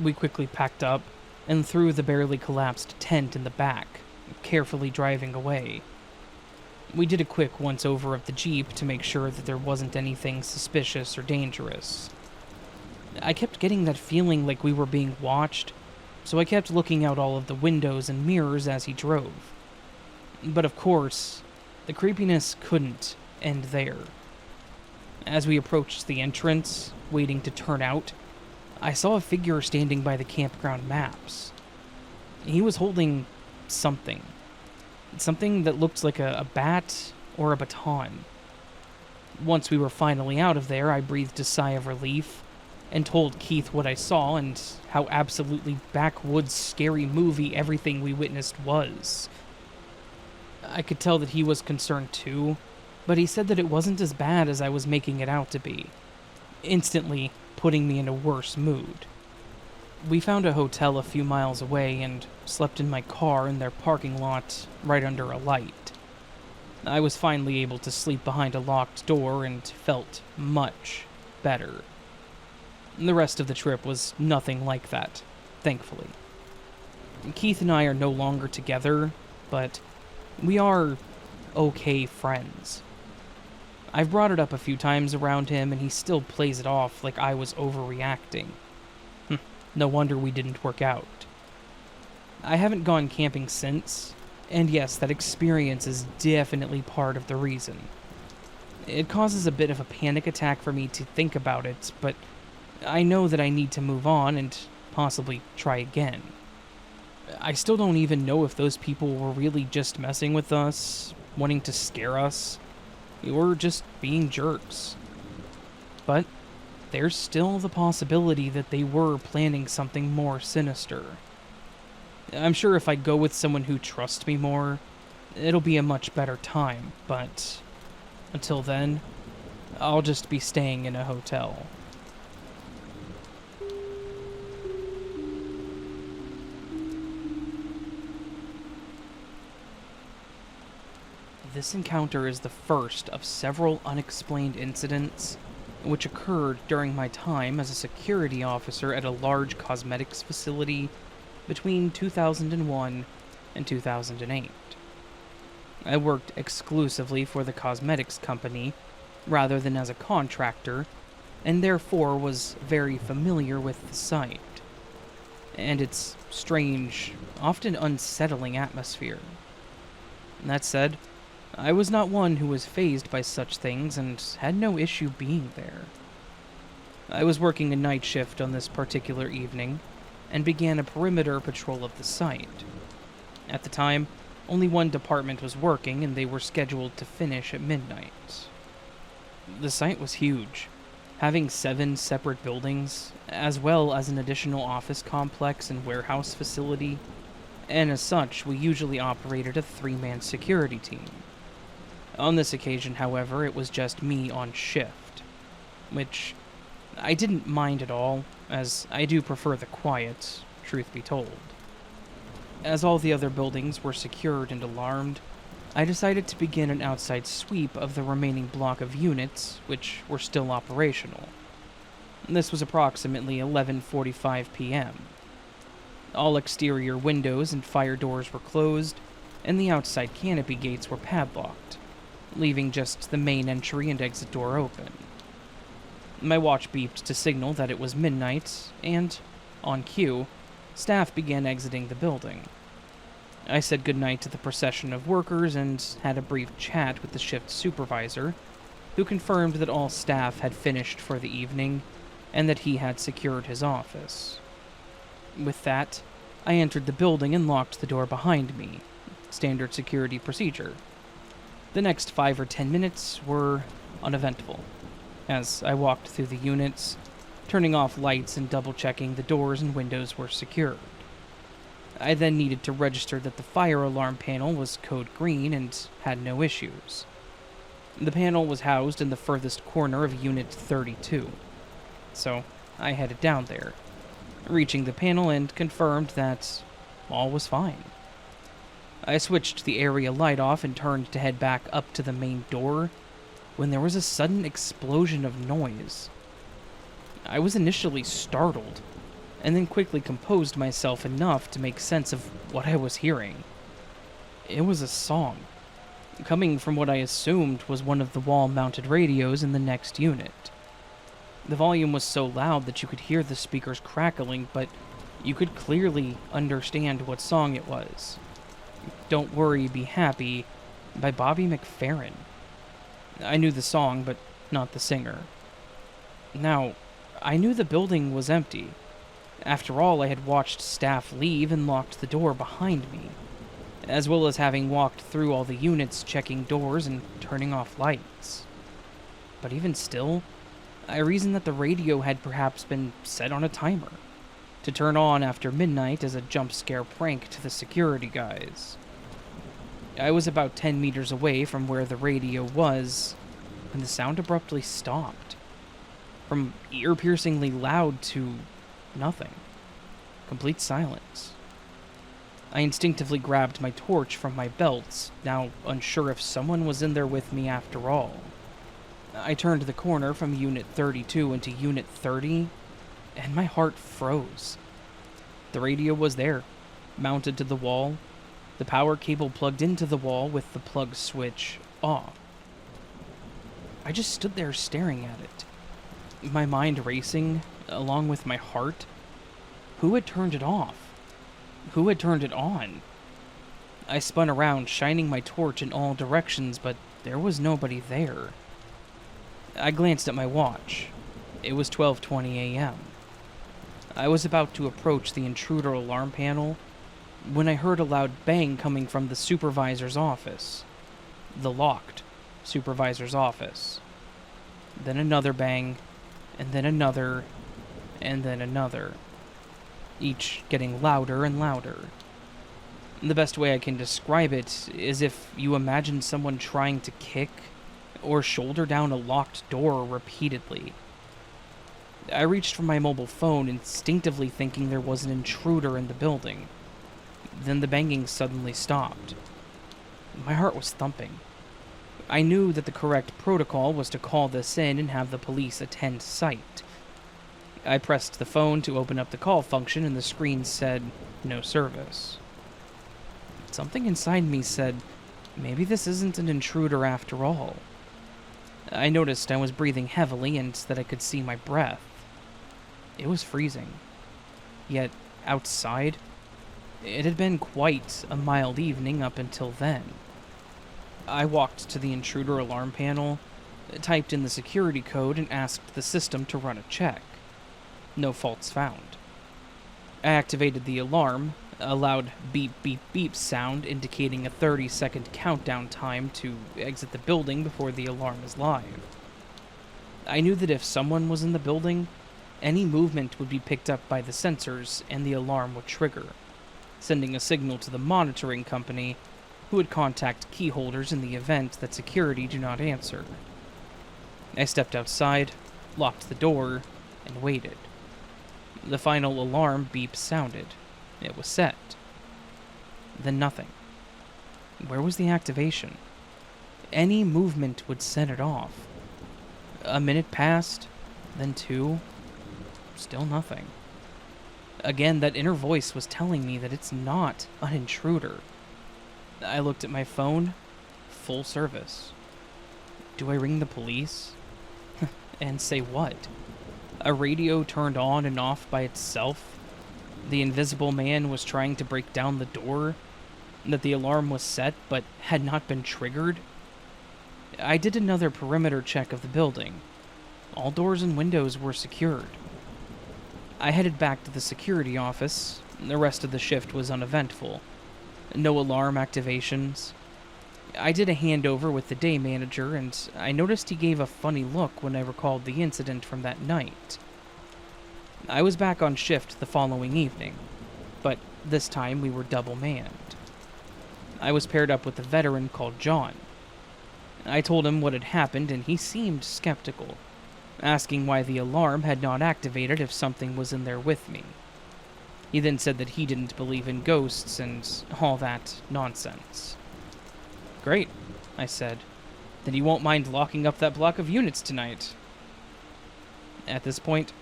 We quickly packed up and threw the barely collapsed tent in the back, carefully driving away. We did a quick once-over of the Jeep to make sure that there wasn't anything suspicious or dangerous. I kept getting that feeling like we were being watched, so I kept looking out all of the windows and mirrors as he drove. But of course, the creepiness couldn't end there. As we approached the entrance, waiting to turn out, I saw a figure standing by the campground maps. He was holding something. Something that looked like a bat or a baton. Once we were finally out of there, I breathed a sigh of relief and told Keith what I saw and how absolutely backwoods scary movie everything we witnessed was. I could tell that he was concerned too, but he said that it wasn't as bad as I was making it out to be, instantly putting me in a worse mood. We found a hotel a few miles away and slept in my car in their parking lot right under a light. I was finally able to sleep behind a locked door and felt much better. The rest of the trip was nothing like that, thankfully. Keith and I are no longer together, but we are okay friends. I've brought it up a few times around him, and he still plays it off like I was overreacting. No wonder we didn't work out. I haven't gone camping since, and yes, that experience is definitely part of the reason. It causes a bit of a panic attack for me to think about it, but I know that I need to move on and possibly try again. I still don't even know if those people were really just messing with us, wanting to scare us, or just being jerks. But there's still the possibility that they were planning something more sinister. I'm sure if I go with someone who trusts me more, it'll be a much better time, but until then, I'll just be staying in a hotel. This encounter is the first of several unexplained incidents which occurred during my time as a security officer at a large cosmetics facility between 2001 and 2008. I worked exclusively for the cosmetics company rather than as a contractor, and therefore was very familiar with the site and its strange, often unsettling atmosphere. That said, I was not one who was fazed by such things and had no issue being there. I was working a night shift on this particular evening and began a perimeter patrol of the site. At the time, only one department was working and they were scheduled to finish at midnight. The site was huge, having 7 separate buildings, as well as an additional office complex and warehouse facility, and as such, we usually operated a 3-man security team. On this occasion, however, it was just me on shift, which I didn't mind at all, as I do prefer the quiet, truth be told. As all the other buildings were secured and alarmed, I decided to begin an outside sweep of the remaining block of units, which were still operational. This was approximately 11:45 p.m. All exterior windows and fire doors were closed, and the outside canopy gates were padlocked, leaving just the main entry and exit door open. My watch beeped to signal that it was midnight, and, on cue, staff began exiting the building. I said goodnight to the procession of workers and had a brief chat with the shift supervisor, who confirmed that all staff had finished for the evening and that he had secured his office. With that, I entered the building and locked the door behind me, standard security procedure. The next 5 or 10 minutes were uneventful, as I walked through the units, turning off lights and double-checking the doors and windows were secured. I then needed to register that the fire alarm panel was code green and had no issues. The panel was housed in the furthest corner of Unit 32, so I headed down there, reaching the panel and confirmed that all was fine. I switched the area light off and turned to head back up to the main door when there was a sudden explosion of noise. I was initially startled, and then quickly composed myself enough to make sense of what I was hearing. It was a song, coming from what I assumed was one of the wall-mounted radios in the next unit. The volume was so loud that you could hear the speakers crackling, but you could clearly understand what song it was. Don't Worry, Be Happy by Bobby McFerrin. I knew the song, but not the singer. Now, I knew the building was empty. After all, I had watched staff leave and locked the door behind me, as well as having walked through all the units checking doors and turning off lights. But even still, I reasoned that the radio had perhaps been set on a timer, to turn on after midnight as a jump scare prank to the security guys. I was about 10 meters away from where the radio was when the sound abruptly stopped. From ear-piercingly loud to nothing. Complete silence. I instinctively grabbed my torch from my belt, now unsure if someone was in there with me after all. I turned the corner from Unit 32 into Unit 30, and my heart froze. The radio was there, mounted to the wall, the power cable plugged into the wall with the plug switch off. I just stood there staring at it, my mind racing, along with my heart. Who had turned it off? Who had turned it on? I spun around, shining my torch in all directions, but there was nobody there. I glanced at my watch. It was 12:20 a.m. I was about to approach the intruder alarm panel when I heard a loud bang coming from the supervisor's office. The locked supervisor's office. Then another bang, and then another, and then another. Each getting louder and louder. The best way I can describe it is if you imagine someone trying to kick or shoulder down a locked door repeatedly. I reached for my mobile phone, instinctively thinking there was an intruder in the building. Then the banging suddenly stopped. My heart was thumping. I knew that the correct protocol was to call this in and have the police attend site. I pressed the phone to open up the call function, and the screen said, "No service." Something inside me said, maybe this isn't an intruder after all. I noticed I was breathing heavily and that I could see my breath. It was freezing. Yet, outside, it had been quite a mild evening up until then. I walked to the intruder alarm panel, typed in the security code, and asked the system to run a check. No faults found. I activated the alarm, a loud beep beep beep sound indicating a 30-second countdown time to exit the building before the alarm is live. I knew that if someone was in the building, any movement would be picked up by the sensors and the alarm would trigger, sending a signal to the monitoring company, who would contact key holders in the event that security do not answer. I stepped outside, locked the door, and waited. The final alarm beep sounded. It was set. Then nothing. Where was the activation? Any movement would set it off. A minute passed, then two. Still nothing. Again, that inner voice was telling me that it's not an intruder. I looked at my phone. Full service. Do I ring the police? And say what? A radio turned on and off by itself? The invisible man was trying to break down the door? That the alarm was set but had not been triggered? I did another perimeter check of the building. All doors and windows were secured. I headed back to the security office. The rest of the shift was uneventful. No alarm activations. I did a handover with the day manager, and I noticed he gave a funny look when I recalled the incident from that night. I was back on shift the following evening, but This time we were double manned. I was paired up with a veteran called John. I told him what had happened, and he seemed skeptical, asking why the alarm had not activated if something was in there with me. He then said that he didn't believe in ghosts and all that nonsense. "Great," I said. "Then you won't mind locking up that block of units tonight." At this point,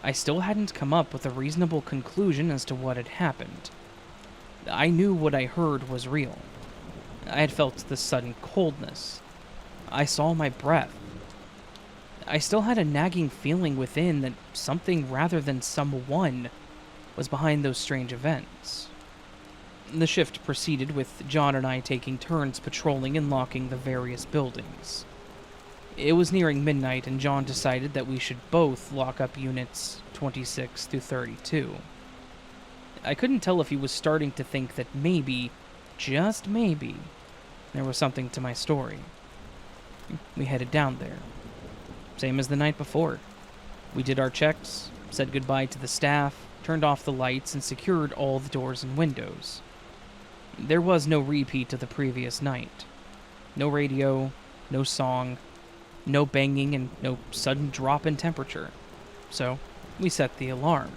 I still hadn't come up with a reasonable conclusion as to what had happened. I knew what I heard was real. I had felt the sudden coldness. I saw my breath. I still had a nagging feeling within that something rather than someone was behind those strange events. The shift proceeded with John and I taking turns patrolling and locking the various buildings. It was nearing midnight, and John decided that we should both lock up units 26 through 32. I couldn't tell if he was starting to think that maybe, just maybe, there was something to my story. We headed down there. Same as the night before. We did our checks, said goodbye to the staff, turned off the lights, and secured all the doors and windows. There was no repeat of the previous night. No radio, no song, no banging, and no sudden drop in temperature. So, we set the alarm.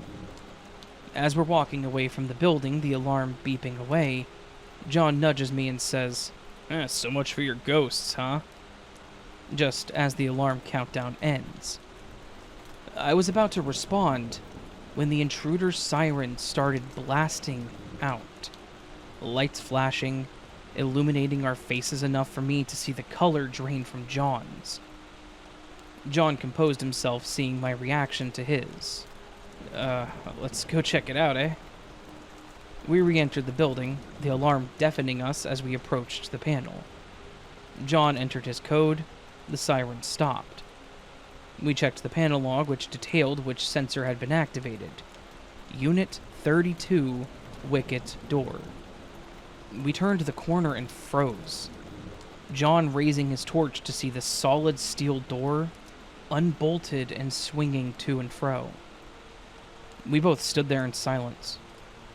As we're walking away from the building, the alarm beeping away, John nudges me and says, "So much for your ghosts, huh?" Just as the alarm countdown ends. I was about to respond when the intruder's siren started blasting out. Lights flashing, illuminating our faces enough for me to see the color drain from John's. John composed himself, seeing my reaction to his. Let's go check it out, eh?" We re-entered the building, the alarm deafening us as we approached the panel. John entered his code, the siren stopped. We checked the panel log, which detailed which sensor had been activated. Unit 32, Wicket Door. We turned the corner and froze. John raising his torch to see the solid steel door, unbolted and swinging to and fro. We both stood there in silence.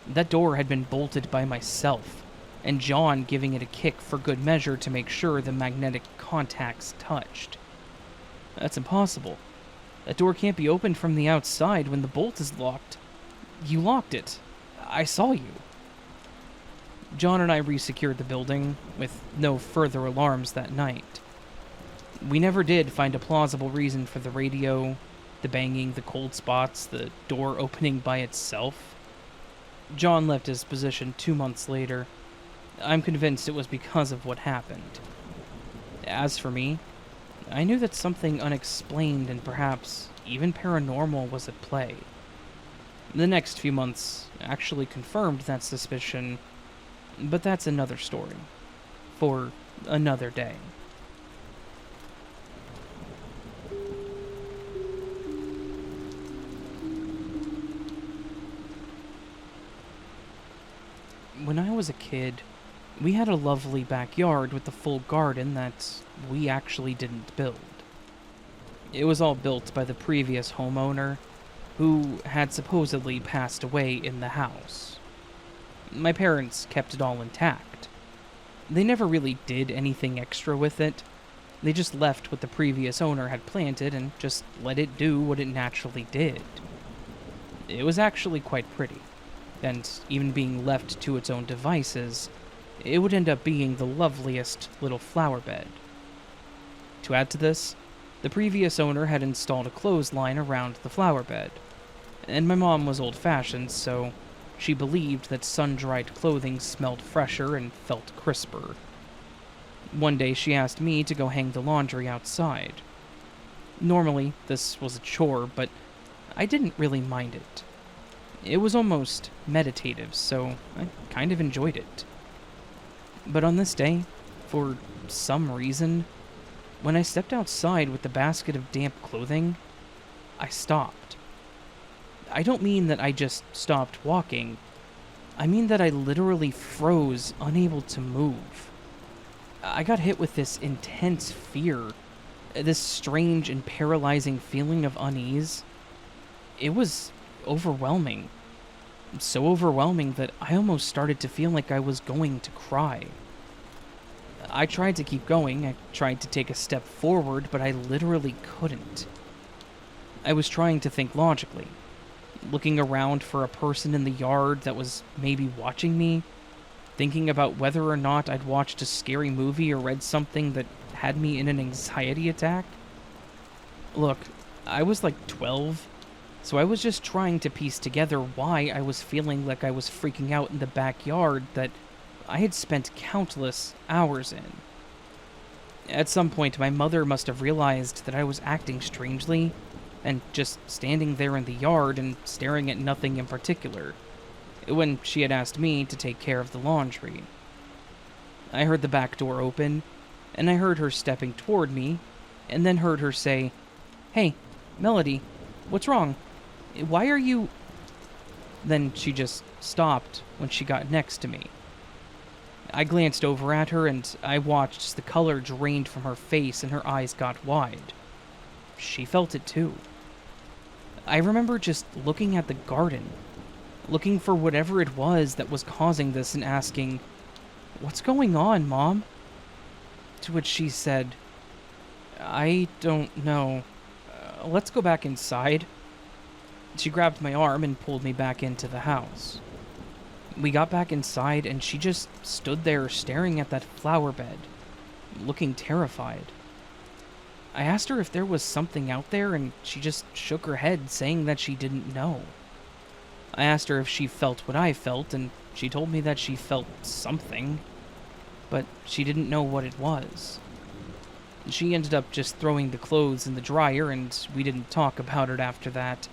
That door had been bolted by myself, and John giving it a kick for good measure to make sure the magnetic contacts touched. That's impossible. That door can't be opened from the outside when the bolt is locked. You locked it. I saw you. John and I resecured the building, with no further alarms that night. We never did find a plausible reason for the radio, the banging, the cold spots, the door opening by itself. John left his position 2 months later. I'm convinced it was because of what happened. As for me, I knew that something unexplained and perhaps even paranormal was at play. The next few months actually confirmed that suspicion, but that's another story, for another day. When I was a kid, we had a lovely backyard with a full garden that we actually didn't build. It was all built by the previous homeowner, who had supposedly passed away in the house. My parents kept it all intact. They never really did anything extra with it. They just left what the previous owner had planted and just let it do what it naturally did. It was actually quite pretty, and even being left to its own devices, it would end up being the loveliest little flower bed. To add to this, the previous owner had installed a clothesline around the flower bed, and my mom was old-fashioned, so she believed that sun-dried clothing smelled fresher and felt crisper. One day she asked me to go hang the laundry outside. Normally, this was a chore, but I didn't really mind it. It was almost meditative, so I kind of enjoyed it. But on this day, for some reason, when I stepped outside with the basket of damp clothing, I stopped. I don't mean that I just stopped walking. I mean that I literally froze, unable to move. I got hit with this intense fear, this strange and paralyzing feeling of unease. It was overwhelming. so overwhelming that I almost started to feel like I was going to cry. I tried to keep going, I tried to take a step forward, but I literally couldn't. I was trying to think logically, looking around for a person in the yard that was maybe watching me, thinking about whether or not I'd watched a scary movie or read something that had me in an anxiety attack. Look, I was like 12, so I was just trying to piece together why I was feeling like I was freaking out in the backyard that I had spent countless hours in. At some point, my mother must have realized that I was acting strangely, and just standing there in the yard and staring at nothing in particular, when she had asked me to take care of the laundry. I heard the back door open, and I heard her stepping toward me, and then heard her say, "Hey, Melody, what's wrong? Why are you..." Then she just stopped when she got next to me. I glanced over at her, and I watched as the color drained from her face and her eyes got wide. She felt it too. I remember just looking at the garden, looking for whatever it was that was causing this and asking, "What's going on, Mom?" To which she said, "I don't know. Let's go back inside." She grabbed my arm and pulled me back into the house. We got back inside, and she just stood there staring at that flower bed, looking terrified. I asked her if there was something out there, and she just shook her head, saying that she didn't know. I asked her if she felt what I felt, and she told me that she felt something, but she didn't know what it was. She ended up just throwing the clothes in the dryer, and we didn't talk about it after that.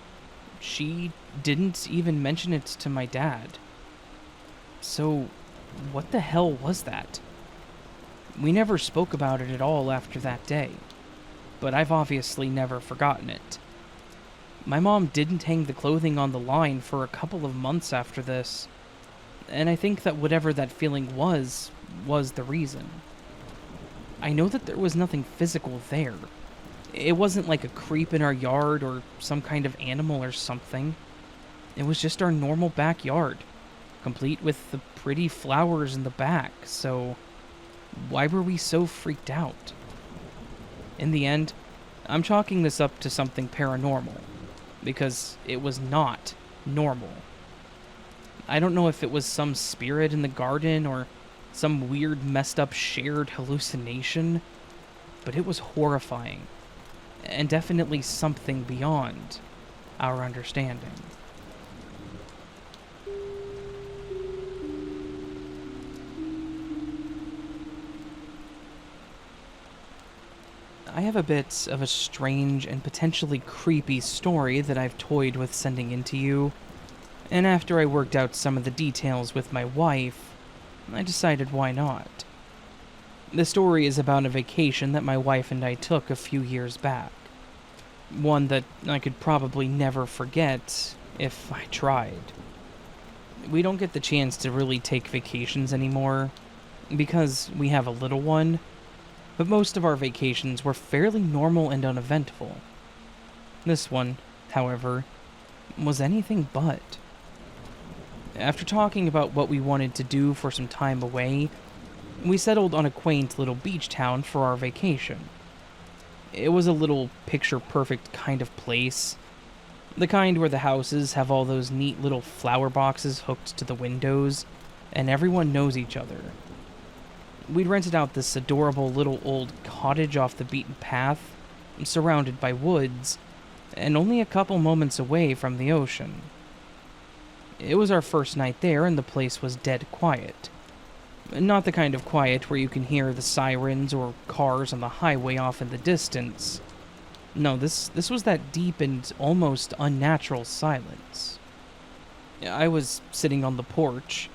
She didn't even mention it to my dad. So, what the hell was that? We never spoke about it at all after that day, but I've obviously never forgotten it. My mom didn't hang the clothing on the line for a couple of months after this, and I think that whatever that feeling was the reason. I know that there was nothing physical there. It wasn't like a creep in our yard or some kind of animal or something. It was just our normal backyard, complete with the pretty flowers in the back, so why were we so freaked out? In the end, I'm chalking this up to something paranormal, because it was not normal. I don't know if it was some spirit in the garden or some weird messed up shared hallucination, but it was horrifying, and definitely something beyond our understanding. I have a bit of a strange and potentially creepy story that I've toyed with sending in to you, and after I worked out some of the details with my wife, I decided why not. The story is about a vacation that my wife and I took a few years back. One that I could probably never forget if I tried. We don't get the chance to really take vacations anymore, because we have a little one, but most of our vacations were fairly normal and uneventful. This one, however, was anything but. After talking about what we wanted to do for some time away, we settled on a quaint little beach town for our vacation. It was a little picture-perfect kind of place. The kind where the houses have all those neat little flower boxes hooked to the windows, and everyone knows each other. We'd rented out this adorable little old cottage off the beaten path, surrounded by woods, and only a couple moments away from the ocean. It was our first night there, and the place was dead quiet. Not the kind of quiet where you can hear the sirens or cars on the highway off in the distance. No, this was that deep and almost unnatural silence. I was sitting on the porch,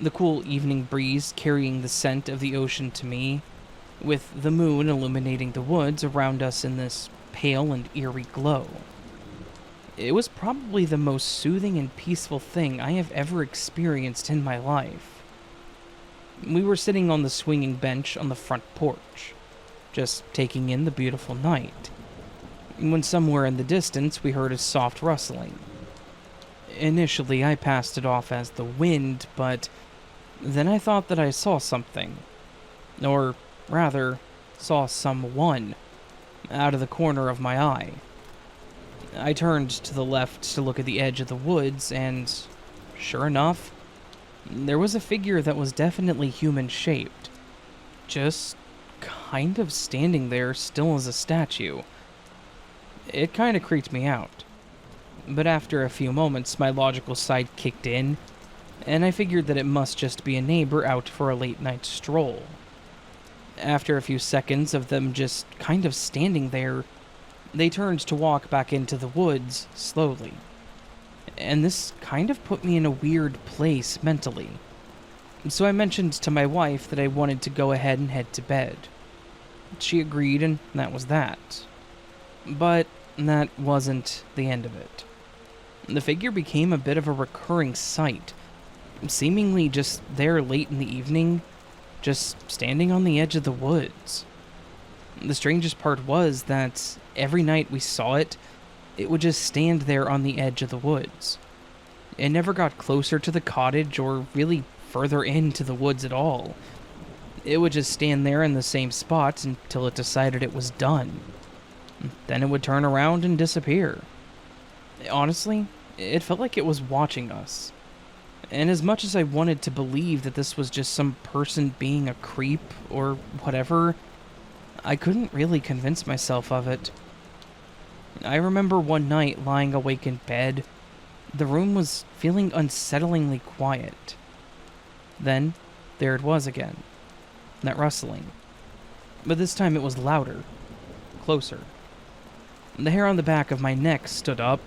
the cool evening breeze carrying the scent of the ocean to me, with the moon illuminating the woods around us in this pale and eerie glow. It was probably the most soothing and peaceful thing I have ever experienced in my life. We were sitting on the swinging bench on the front porch, just taking in the beautiful night, when somewhere in the distance we heard a soft rustling. Initially, I passed it off as the wind, but then I thought that I saw something. Or rather, saw someone out of the corner of my eye. I turned to the left to look at the edge of the woods, and sure enough, there was a figure that was definitely human-shaped, just kind of standing there still as a statue. It kind of creeped me out. But after a few moments, my logical side kicked in, and I figured that it must just be a neighbor out for a late-night stroll. After a few seconds of them just kind of standing there, they turned to walk back into the woods slowly. And this kind of put me in a weird place mentally. So I mentioned to my wife that I wanted to go ahead and head to bed. She agreed, and that was that. But that wasn't the end of it. The figure became a bit of a recurring sight, seemingly just there late in the evening, just standing on the edge of the woods. The strangest part was that every night we saw it, it would just stand there on the edge of the woods. It never got closer to the cottage or really further into the woods at all. It would just stand there in the same spot until it decided it was done. Then it would turn around and disappear. Honestly, it felt like it was watching us. And as much as I wanted to believe that this was just some person being a creep or whatever, I couldn't really convince myself of it. I remember one night lying awake in bed. The room was feeling unsettlingly quiet. Then, there it was again. That rustling. But this time it was louder. Closer. The hair on the back of my neck stood up.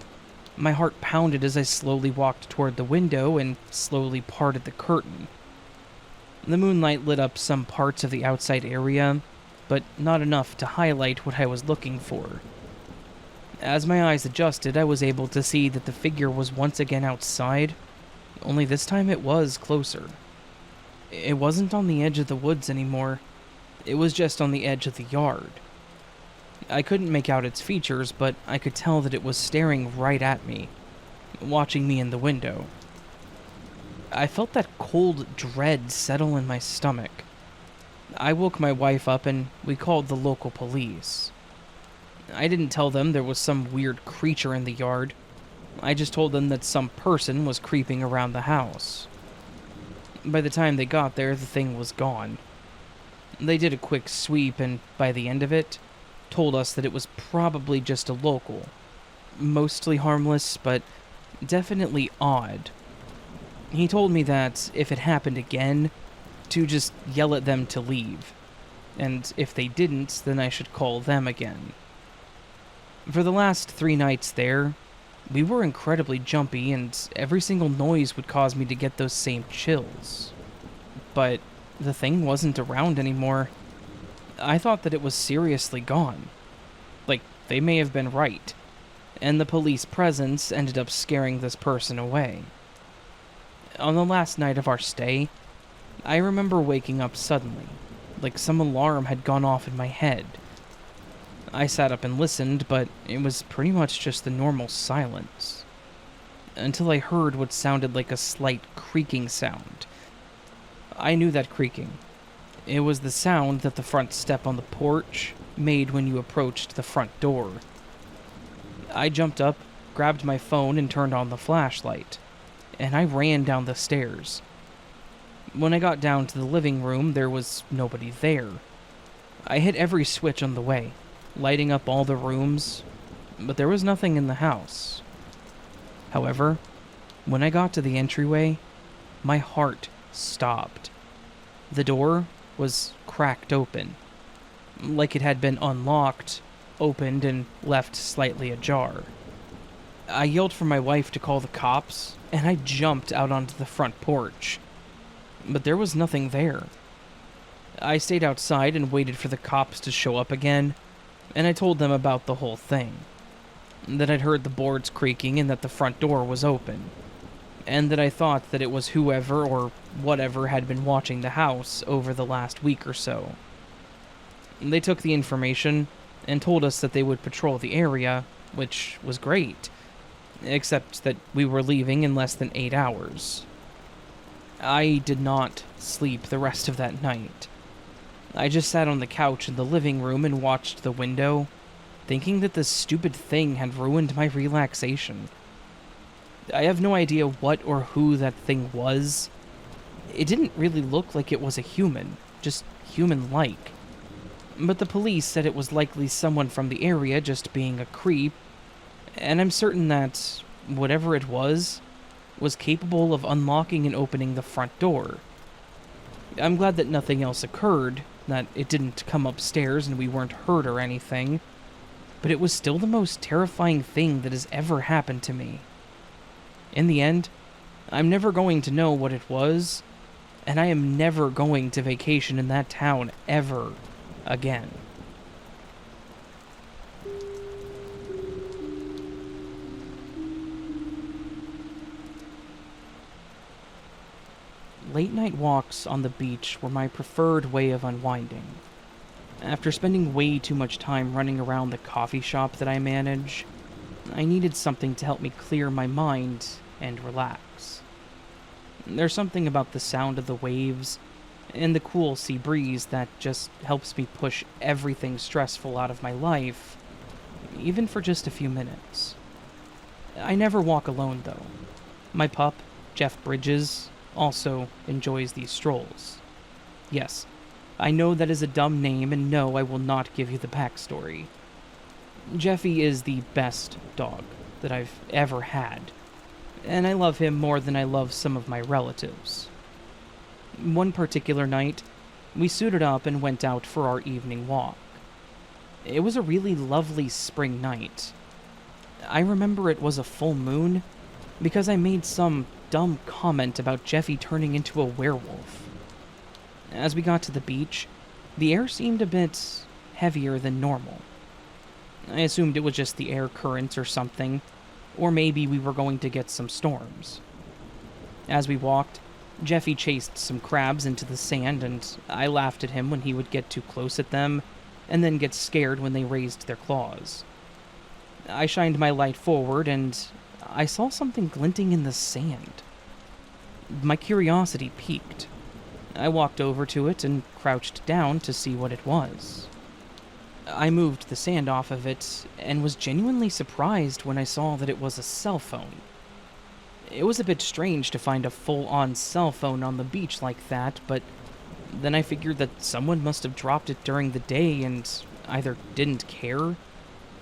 My heart pounded as I slowly walked toward the window and slowly parted the curtain. The moonlight lit up some parts of the outside area, but not enough to highlight what I was looking for. As my eyes adjusted, I was able to see that the figure was once again outside, only this time it was closer. It wasn't on the edge of the woods anymore. It was just on the edge of the yard. I couldn't make out its features, but I could tell that it was staring right at me, watching me in the window. I felt that cold dread settle in my stomach. I woke my wife up and we called the local police. I didn't tell them there was some weird creature in the yard. I just told them that some person was creeping around the house. By the time they got there, the thing was gone. They did a quick sweep, and by the end of it, told us that it was probably just a local. Mostly harmless, but definitely odd. He told me that if it happened again, to just yell at them to leave. And if they didn't, then I should call them again. For the last 3 nights there, we were incredibly jumpy, and every single noise would cause me to get those same chills. But the thing wasn't around anymore. I thought that it was seriously gone. Like, they may have been right, and the police presence ended up scaring this person away. On the last night of our stay, I remember waking up suddenly, like some alarm had gone off in my head. I sat up and listened, but it was pretty much just the normal silence. Until I heard what sounded like a slight creaking sound. I knew that creaking. It was the sound that the front step on the porch made when you approached the front door. I jumped up, grabbed my phone, and turned on the flashlight, and I ran down the stairs. When I got down to the living room, there was nobody there. I hit every switch on the way, lighting up all the rooms, but there was nothing in the house. However, when I got to the entryway, my heart stopped. The door was cracked open, like it had been unlocked, opened, and left slightly ajar. I yelled for my wife to call the cops, and I jumped out onto the front porch. But there was nothing there. I stayed outside and waited for the cops to show up again, and I told them about the whole thing. That I'd heard the boards creaking and that the front door was open. And that I thought that it was whoever or whatever had been watching the house over the last week or so. They took the information and told us that they would patrol the area, which was great. except that we were leaving in less than 8 hours. I did not sleep the rest of that night. I just sat on the couch in the living room and watched the window, thinking that this stupid thing had ruined my relaxation. I have no idea what or who that thing was. It didn't really look like it was a human, just human-like. But the police said it was likely someone from the area just being a creep, and I'm certain that whatever it was capable of unlocking and opening the front door. I'm glad that nothing else occurred, that it didn't come upstairs and we weren't hurt or anything, but it was still the most terrifying thing that has ever happened to me. In the end, I'm never going to know what it was, and I am never going to vacation in that town ever again. Late-night walks on the beach were my preferred way of unwinding. After spending way too much time running around the coffee shop that I manage, I needed something to help me clear my mind and relax. There's something about the sound of the waves and the cool sea breeze that just helps me push everything stressful out of my life, even for just a few minutes. I never walk alone, though. My pup, Jeff Bridges, also enjoys these strolls. Yes, I know that is a dumb name, and no, I will not give you the backstory. Jeffy is the best dog that I've ever had, and I love him more than I love some of my relatives. One particular night, we suited up and went out for our evening walk. It was a really lovely spring night. I remember it was a full moon because I made some dumb comment about Jeffy turning into a werewolf. As we got to the beach, the air seemed a bit heavier than normal. I assumed it was just the air currents or something, or maybe we were going to get some storms. As we walked, Jeffy chased some crabs into the sand, and I laughed at him when he would get too close at them, and then get scared when they raised their claws. I shined my light forward, and I saw something glinting in the sand. My curiosity piqued. I walked over to it and crouched down to see what it was. I moved the sand off of it and was genuinely surprised when I saw that it was a cell phone. It was a bit strange to find a full-on cell phone on the beach like that, but then I figured that someone must have dropped it during the day and either didn't care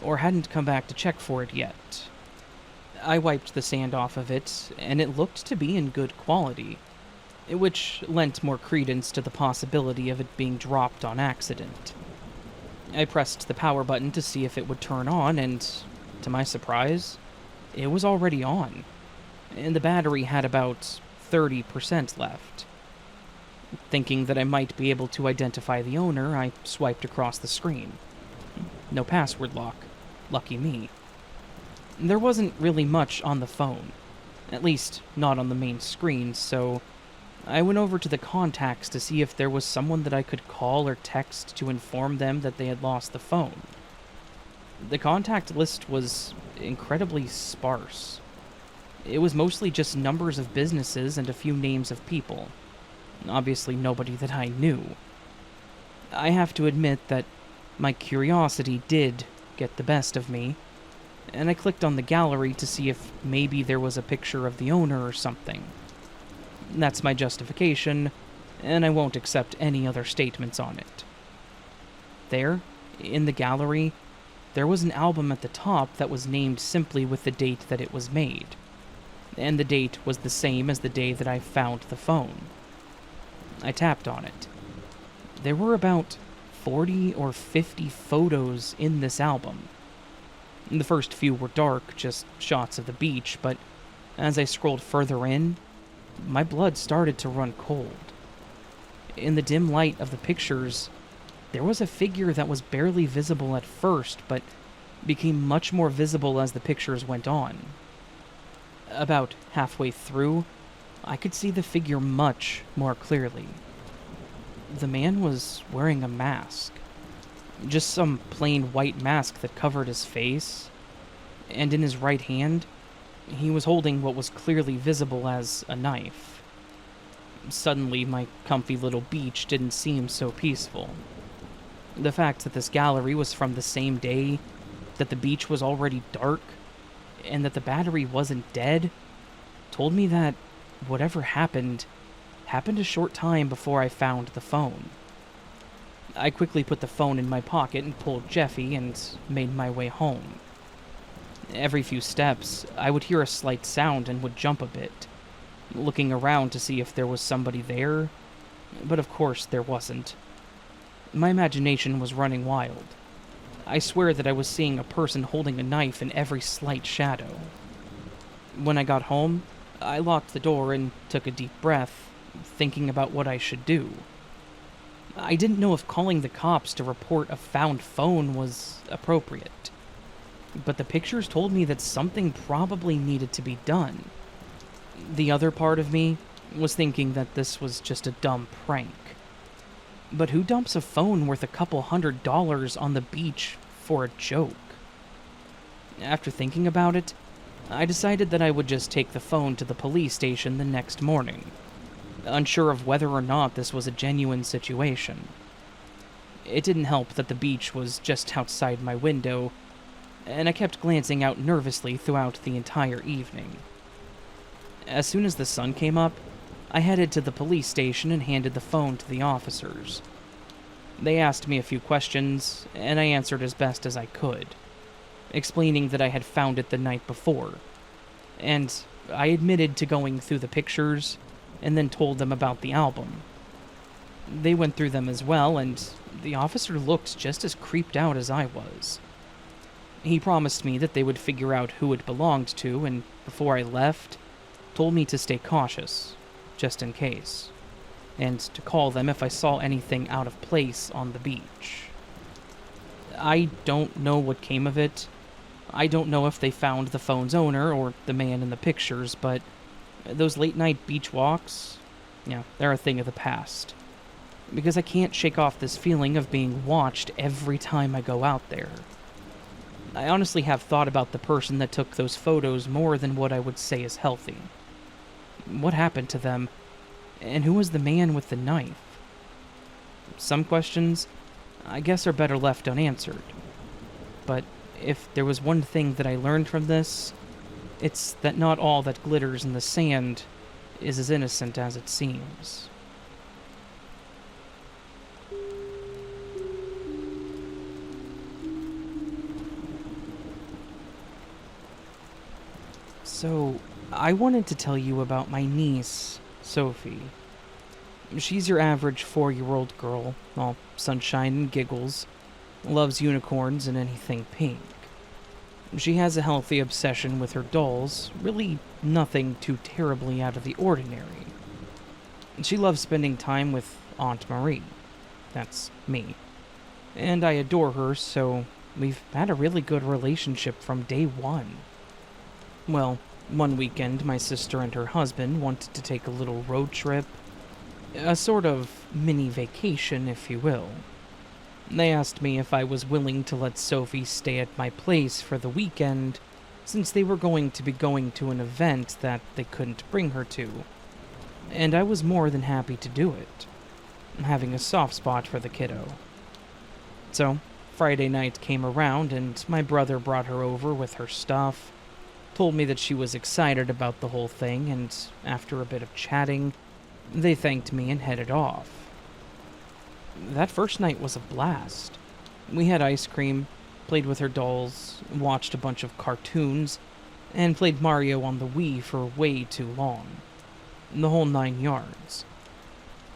or hadn't come back to check for it yet. I wiped the sand off of it, and it looked to be in good quality, which lent more credence to the possibility of it being dropped on accident. I pressed the power button to see if it would turn on, and to my surprise, it was already on, and the battery had about 30% left. Thinking that I might be able to identify the owner, I swiped across the screen. No password lock. Lucky me. There wasn't really much on the phone, at least not on the main screen, so I went over to the contacts to see if there was someone that I could call or text to inform them that they had lost the phone. The contact list was incredibly sparse. It was mostly just numbers of businesses and a few names of people. Obviously nobody that I knew. I have to admit that my curiosity did get the best of me, and I clicked on the gallery to see if maybe there was a picture of the owner or something. That's my justification, and I won't accept any other statements on it. There, in the gallery, there was an album at the top that was named simply with the date that it was made, and the date was the same as the day that I found the phone. I tapped on it. There were about 40 or 50 photos in this album. The first few were dark, just shots of the beach, but as I scrolled further in, my blood started to run cold. In the dim light of the pictures, there was a figure that was barely visible at first, but became much more visible as the pictures went on. About halfway through, I could see the figure much more clearly. The man was wearing a mask. Just some plain white mask that covered his face, and in his right hand, He was holding what was clearly visible as a knife. Suddenly, my comfy little beach didn't seem so peaceful. The fact that this gallery was from the same day, that the beach was already dark, and that the battery wasn't dead, told me that whatever happened a short time before I found the phone. I quickly put the phone in my pocket and pulled Jeffy and made my way home. Every few steps, I would hear a slight sound and would jump a bit, looking around to see if there was somebody there, but of course there wasn't. My imagination was running wild. I swear that I was seeing a person holding a knife in every slight shadow. When I got home, I locked the door and took a deep breath, thinking about what I should do. I didn't know if calling the cops to report a found phone was appropriate, but the pictures told me that something probably needed to be done. The other part of me was thinking that this was just a dumb prank. But who dumps a phone worth a couple $100 on the beach for a joke? After thinking about it, I decided that I would just take the phone to the police station the next morning, unsure of whether or not this was a genuine situation. It didn't help that the beach was just outside my window, and I kept glancing out nervously throughout the entire evening. As soon as the sun came up, I headed to the police station and handed the phone to the officers. They asked me a few questions, and I answered as best as I could, explaining that I had found it the night before, and I admitted to going through the pictures and then told them about the album. They went through them as well, and the officer looked just as creeped out as I was. He promised me that they would figure out who it belonged to, and before I left, told me to stay cautious, just in case, and to call them if I saw anything out of place on the beach. I don't know what came of it. I don't know if they found the phone's owner or the man in the pictures, but those late-night beach walks, yeah, they're a thing of the past. Because I can't shake off this feeling of being watched every time I go out there. I honestly have thought about the person that took those photos more than what I would say is healthy. What happened to them? And who was the man with the knife? Some questions, I guess, are better left unanswered. But if there was one thing that I learned from this, it's that not all that glitters in the sand is as innocent as it seems. So, I wanted to tell you about my niece, Sophie. She's your average 4-year-old girl, all sunshine and giggles, loves unicorns and anything pink. She has a healthy obsession with her dolls, really nothing too terribly out of the ordinary. She loves spending time with Aunt Marie. That's me. And I adore her, so we've had a really good relationship from day one. Well, one weekend, my sister and her husband wanted to take a little road trip. A sort of mini vacation, if you will. They asked me if I was willing to let Sophie stay at my place for the weekend, since they were going to be going to an event that they couldn't bring her to. And I was more than happy to do it, having a soft spot for the kiddo. So, Friday night came around and my brother brought her over with her stuff, told me that she was excited about the whole thing, and after a bit of chatting, they thanked me and headed off. That first night was a blast. We had ice cream, played with her dolls, watched a bunch of cartoons, and played Mario on the Wii for way too long. The whole 9 yards.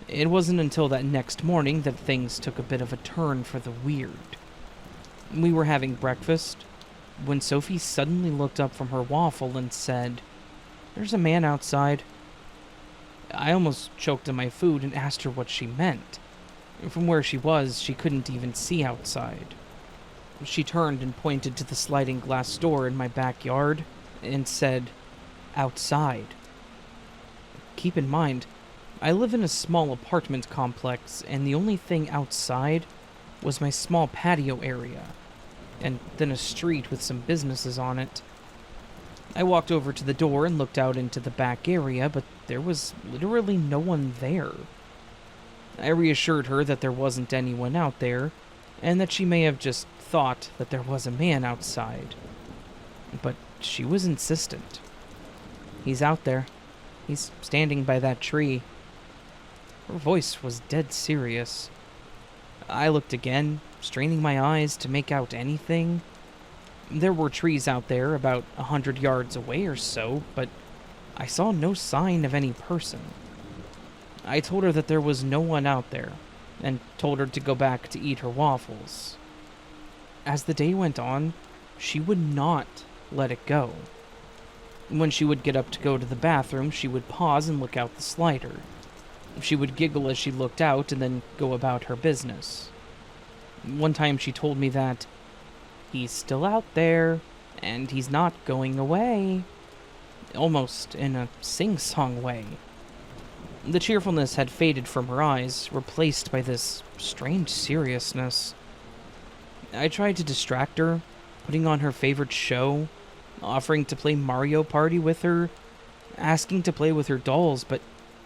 It wasn't until that next morning that things took a bit of a turn for the weird. We were having breakfast when Sophie suddenly looked up from her waffle and said, "There's a man outside." I almost choked on my food and asked her what she meant. From where she was, she couldn't even see outside. She turned and pointed to the sliding glass door in my backyard and said, "Outside." Keep in mind, I live in a small apartment complex, and the only thing outside was my small patio area, and then a street with some businesses on it. I walked over to the door and looked out into the back area, but there was literally no one there. I reassured her that there wasn't anyone out there, and that she may have just thought that there was a man outside. But she was insistent. "He's out there. He's standing by that tree." Her voice was dead serious. I looked again, straining my eyes to make out anything. There were trees out there about 100 yards away or so, but I saw no sign of any person. I told her that there was no one out there, and told her to go back to eat her waffles. As the day went on, she would not let it go. When she would get up to go to the bathroom, she would pause and look out the slider. She would giggle as she looked out and then go about her business. One time she told me that, "He's still out there, and he's not going away," almost in a sing-song way. The cheerfulness had faded from her eyes, replaced by this strange seriousness. I tried to distract her, putting on her favorite show, offering to play Mario Party with her, asking to play with her dolls, but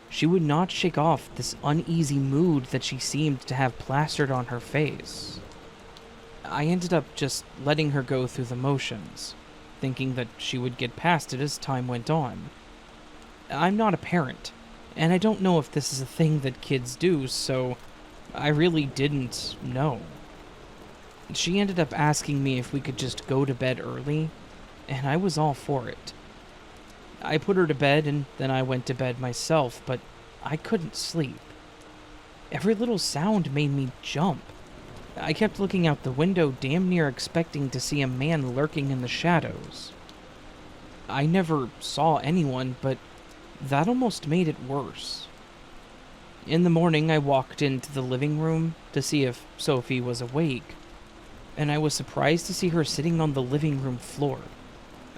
she would not shake off this uneasy mood that she seemed to have plastered on her face. I ended up just letting her go through the motions, thinking that she would get past it as time went on. I'm not a parent, and I don't know if this is a thing that kids do, so I really didn't know. She ended up asking me if we could just go to bed early, and I was all for it. I put her to bed, and then I went to bed myself, but I couldn't sleep. Every little sound made me jump. I kept looking out the window, damn near expecting to see a man lurking in the shadows. I never saw anyone, but that almost made it worse. In the morning, I walked into the living room to see if Sophie was awake, and I was surprised to see her sitting on the living room floor,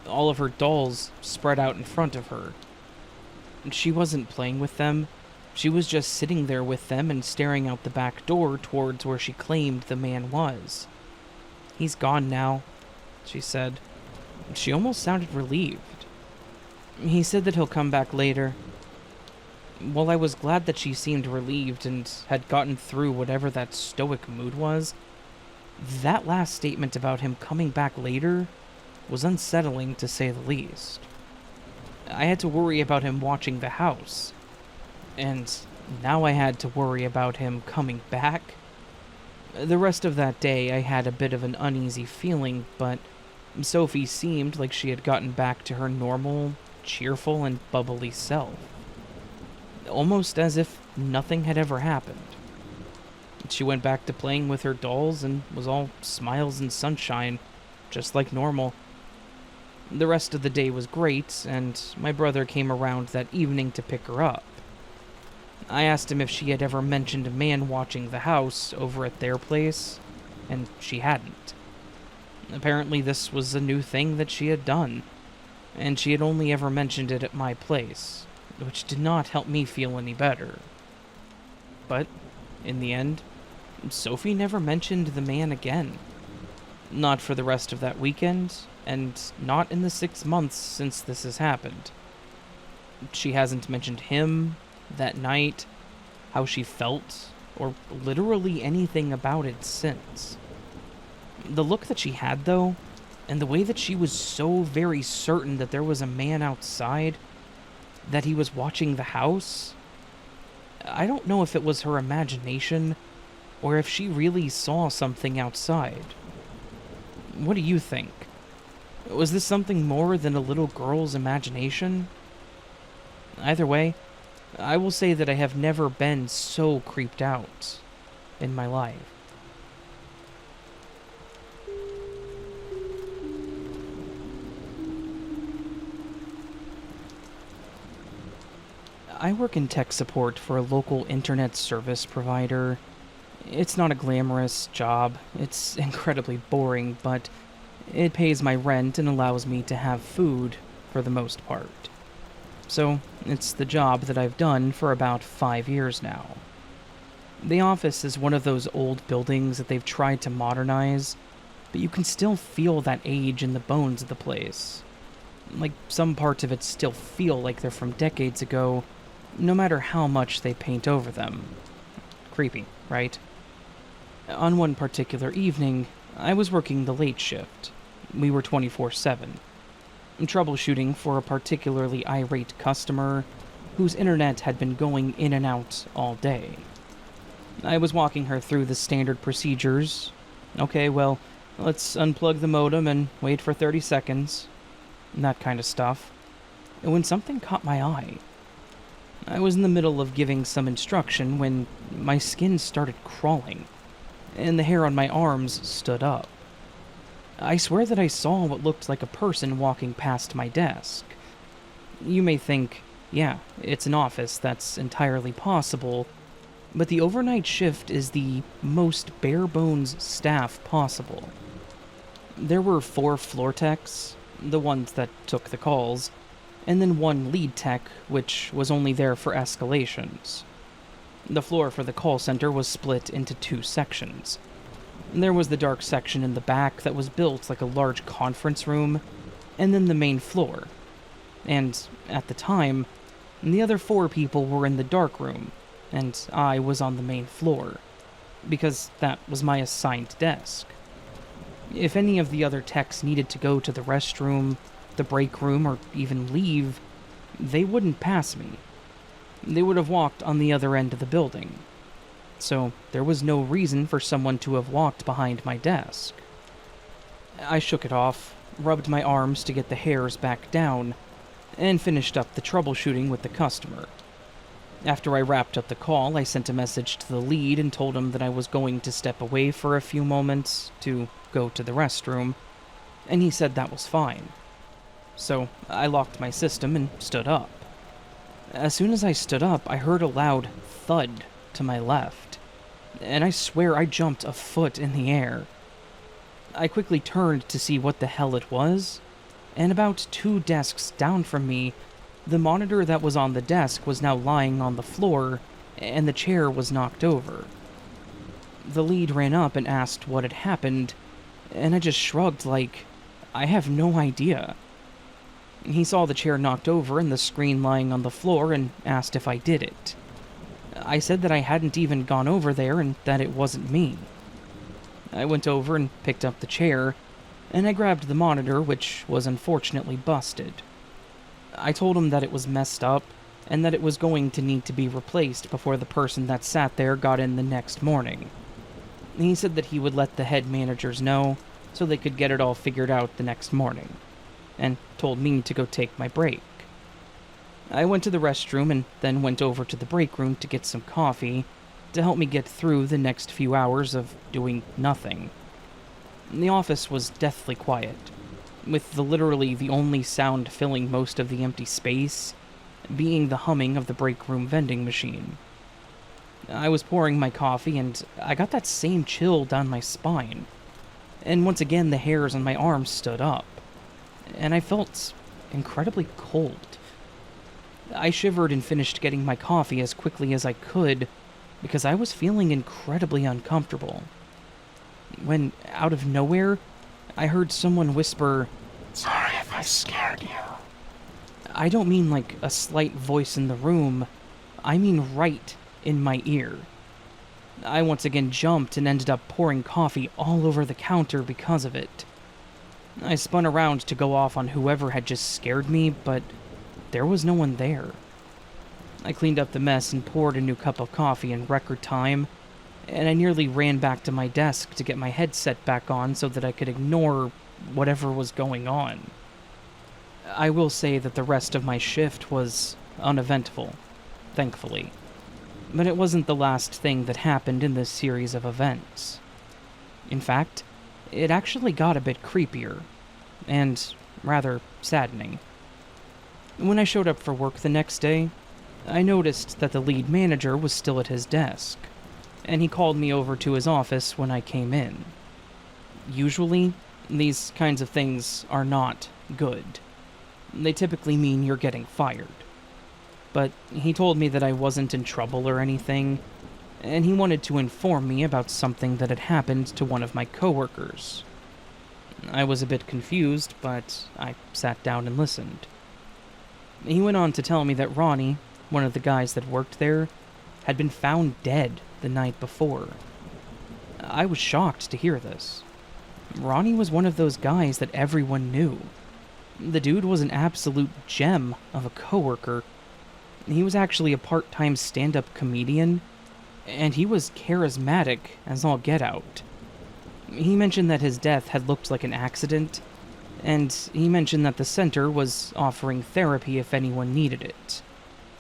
all of her dolls spread out in front of her. She wasn't playing with them. She was just sitting there with them and staring out the back door towards where she claimed the man was. "He's gone now," she said. She almost sounded relieved. "He said that he'll come back later." While I was glad that she seemed relieved and had gotten through whatever that stoic mood was, that last statement about him coming back later was unsettling, to say the least. I had to worry about him watching the house, and now I had to worry about him coming back. The rest of that day, I had a bit of an uneasy feeling, but Sophie seemed like she had gotten back to her normal, cheerful, and bubbly self. Almost as if nothing had ever happened. She went back to playing with her dolls and was all smiles and sunshine, just like normal. The rest of the day was great, and my brother came around that evening to pick her up. I asked him if she had ever mentioned a man watching the house over at their place, and she hadn't. Apparently this was a new thing that she had done, and she had only ever mentioned it at my place, which did not help me feel any better. But, in the end, Sophie never mentioned the man again. Not for the rest of that weekend, and not in the 6 months since this has happened. She hasn't mentioned him, that night, how she felt, or literally anything about it since. The look that she had, though, and the way that she was so very certain that there was a man outside, that he was watching the house, I don't know if it was her imagination, or if she really saw something outside. What do you think? Was this something more than a little girl's imagination? Either way, I will say that I have never been so creeped out in my life. I work in tech support for a local internet service provider. It's not a glamorous job, it's incredibly boring, but it pays my rent and allows me to have food for the most part. So, it's the job that I've done for about 5 years now. The office is one of those old buildings that they've tried to modernize, but you can still feel that age in the bones of the place. Like some parts of it still feel like they're from decades ago, no matter how much they paint over them. Creepy, right? On one particular evening, I was working the late shift. We were 24/7. Troubleshooting for a particularly irate customer whose internet had been going in and out all day. I was walking her through the standard procedures. Okay, well, let's unplug the modem and wait for 30 seconds. That kind of stuff. When something caught my eye. I was in the middle of giving some instruction when my skin started crawling, and the hair on my arms stood up. I swear that I saw what looked like a person walking past my desk. You may think, yeah, it's an office, that's entirely possible, but the overnight shift is the most bare-bones staff possible. There were 4 floor techs, the ones that took the calls, and then 1 lead tech, which was only there for escalations. The floor for the call center was split into 2 sections. There was the dark section in the back that was built like a large conference room, and then the main floor. And, at the time, the other 4 people were in the dark room, and I was on the main floor, because that was my assigned desk. If any of the other techs needed to go to the restroom, the break room, or even leave, they wouldn't pass me. They would have walked on the other end of the building. So there was no reason for someone to have walked behind my desk. I shook it off, rubbed my arms to get the hairs back down, and finished up the troubleshooting with the customer. After I wrapped up the call, I sent a message to the lead and told him that I was going to step away for a few moments to go to the restroom, and he said that was fine. So I locked my system and stood up. As soon as I stood up, I heard a loud thud to my left, and I swear I jumped a foot in the air. I quickly turned to see what the hell it was, and about 2 desks down from me, the monitor that was on the desk was now lying on the floor, and the chair was knocked over. The lead ran up and asked what had happened, and I just shrugged like, I have no idea. He saw the chair knocked over and the screen lying on the floor and asked if I did it. I said that I hadn't even gone over there and that it wasn't me. I went over and picked up the chair, and I grabbed the monitor, which was unfortunately busted. I told him that it was messed up, and that it was going to need to be replaced before the person that sat there got in the next morning. He said that he would let the head managers know, so they could get it all figured out the next morning, and told me to go take my break. I went to the restroom and then went over to the break room to get some coffee to help me get through the next few hours of doing nothing. The office was deathly quiet, with literally the only sound filling most of the empty space being the humming of the break room vending machine. I was pouring my coffee and I got that same chill down my spine, and once again the hairs on my arms stood up, and I felt incredibly cold. I shivered and finished getting my coffee as quickly as I could because I was feeling incredibly uncomfortable. When, out of nowhere, I heard someone whisper, "Sorry if I scared you." I don't mean like a slight voice in the room, I mean right in my ear. I once again jumped and ended up pouring coffee all over the counter because of it. I spun around to go off on whoever had just scared me, but there was no one there. I cleaned up the mess and poured a new cup of coffee in record time, and I nearly ran back to my desk to get my headset back on so that I could ignore whatever was going on. I will say that the rest of my shift was uneventful, thankfully. But it wasn't the last thing that happened in this series of events. In fact, it actually got a bit creepier, and rather saddening. When I showed up for work the next day, I noticed that the lead manager was still at his desk, and he called me over to his office when I came in. Usually, these kinds of things are not good. They typically mean you're getting fired. But he told me that I wasn't in trouble or anything, and he wanted to inform me about something that had happened to one of my coworkers. I was a bit confused, but I sat down and listened. He went on to tell me that Ronnie, one of the guys that worked there, had been found dead the night before. I was shocked to hear this. Ronnie was one of those guys that everyone knew. The dude was an absolute gem of a coworker. He was actually a part-time stand-up comedian, and he was charismatic as all get out. He mentioned that his death had looked like an accident, and he mentioned that the center was offering therapy if anyone needed it,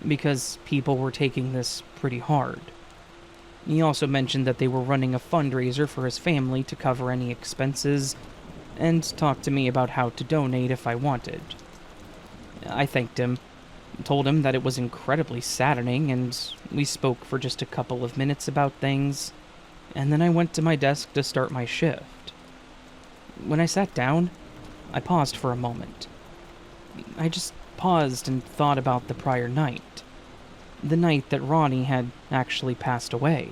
because people were taking this pretty hard. He also mentioned that they were running a fundraiser for his family to cover any expenses, and talked to me about how to donate if I wanted. I thanked him, told him that it was incredibly saddening, and we spoke for just a couple of minutes about things, and then I went to my desk to start my shift. When I sat down, I paused for a moment. I just paused and thought about the prior night. The night that Ronnie had actually passed away.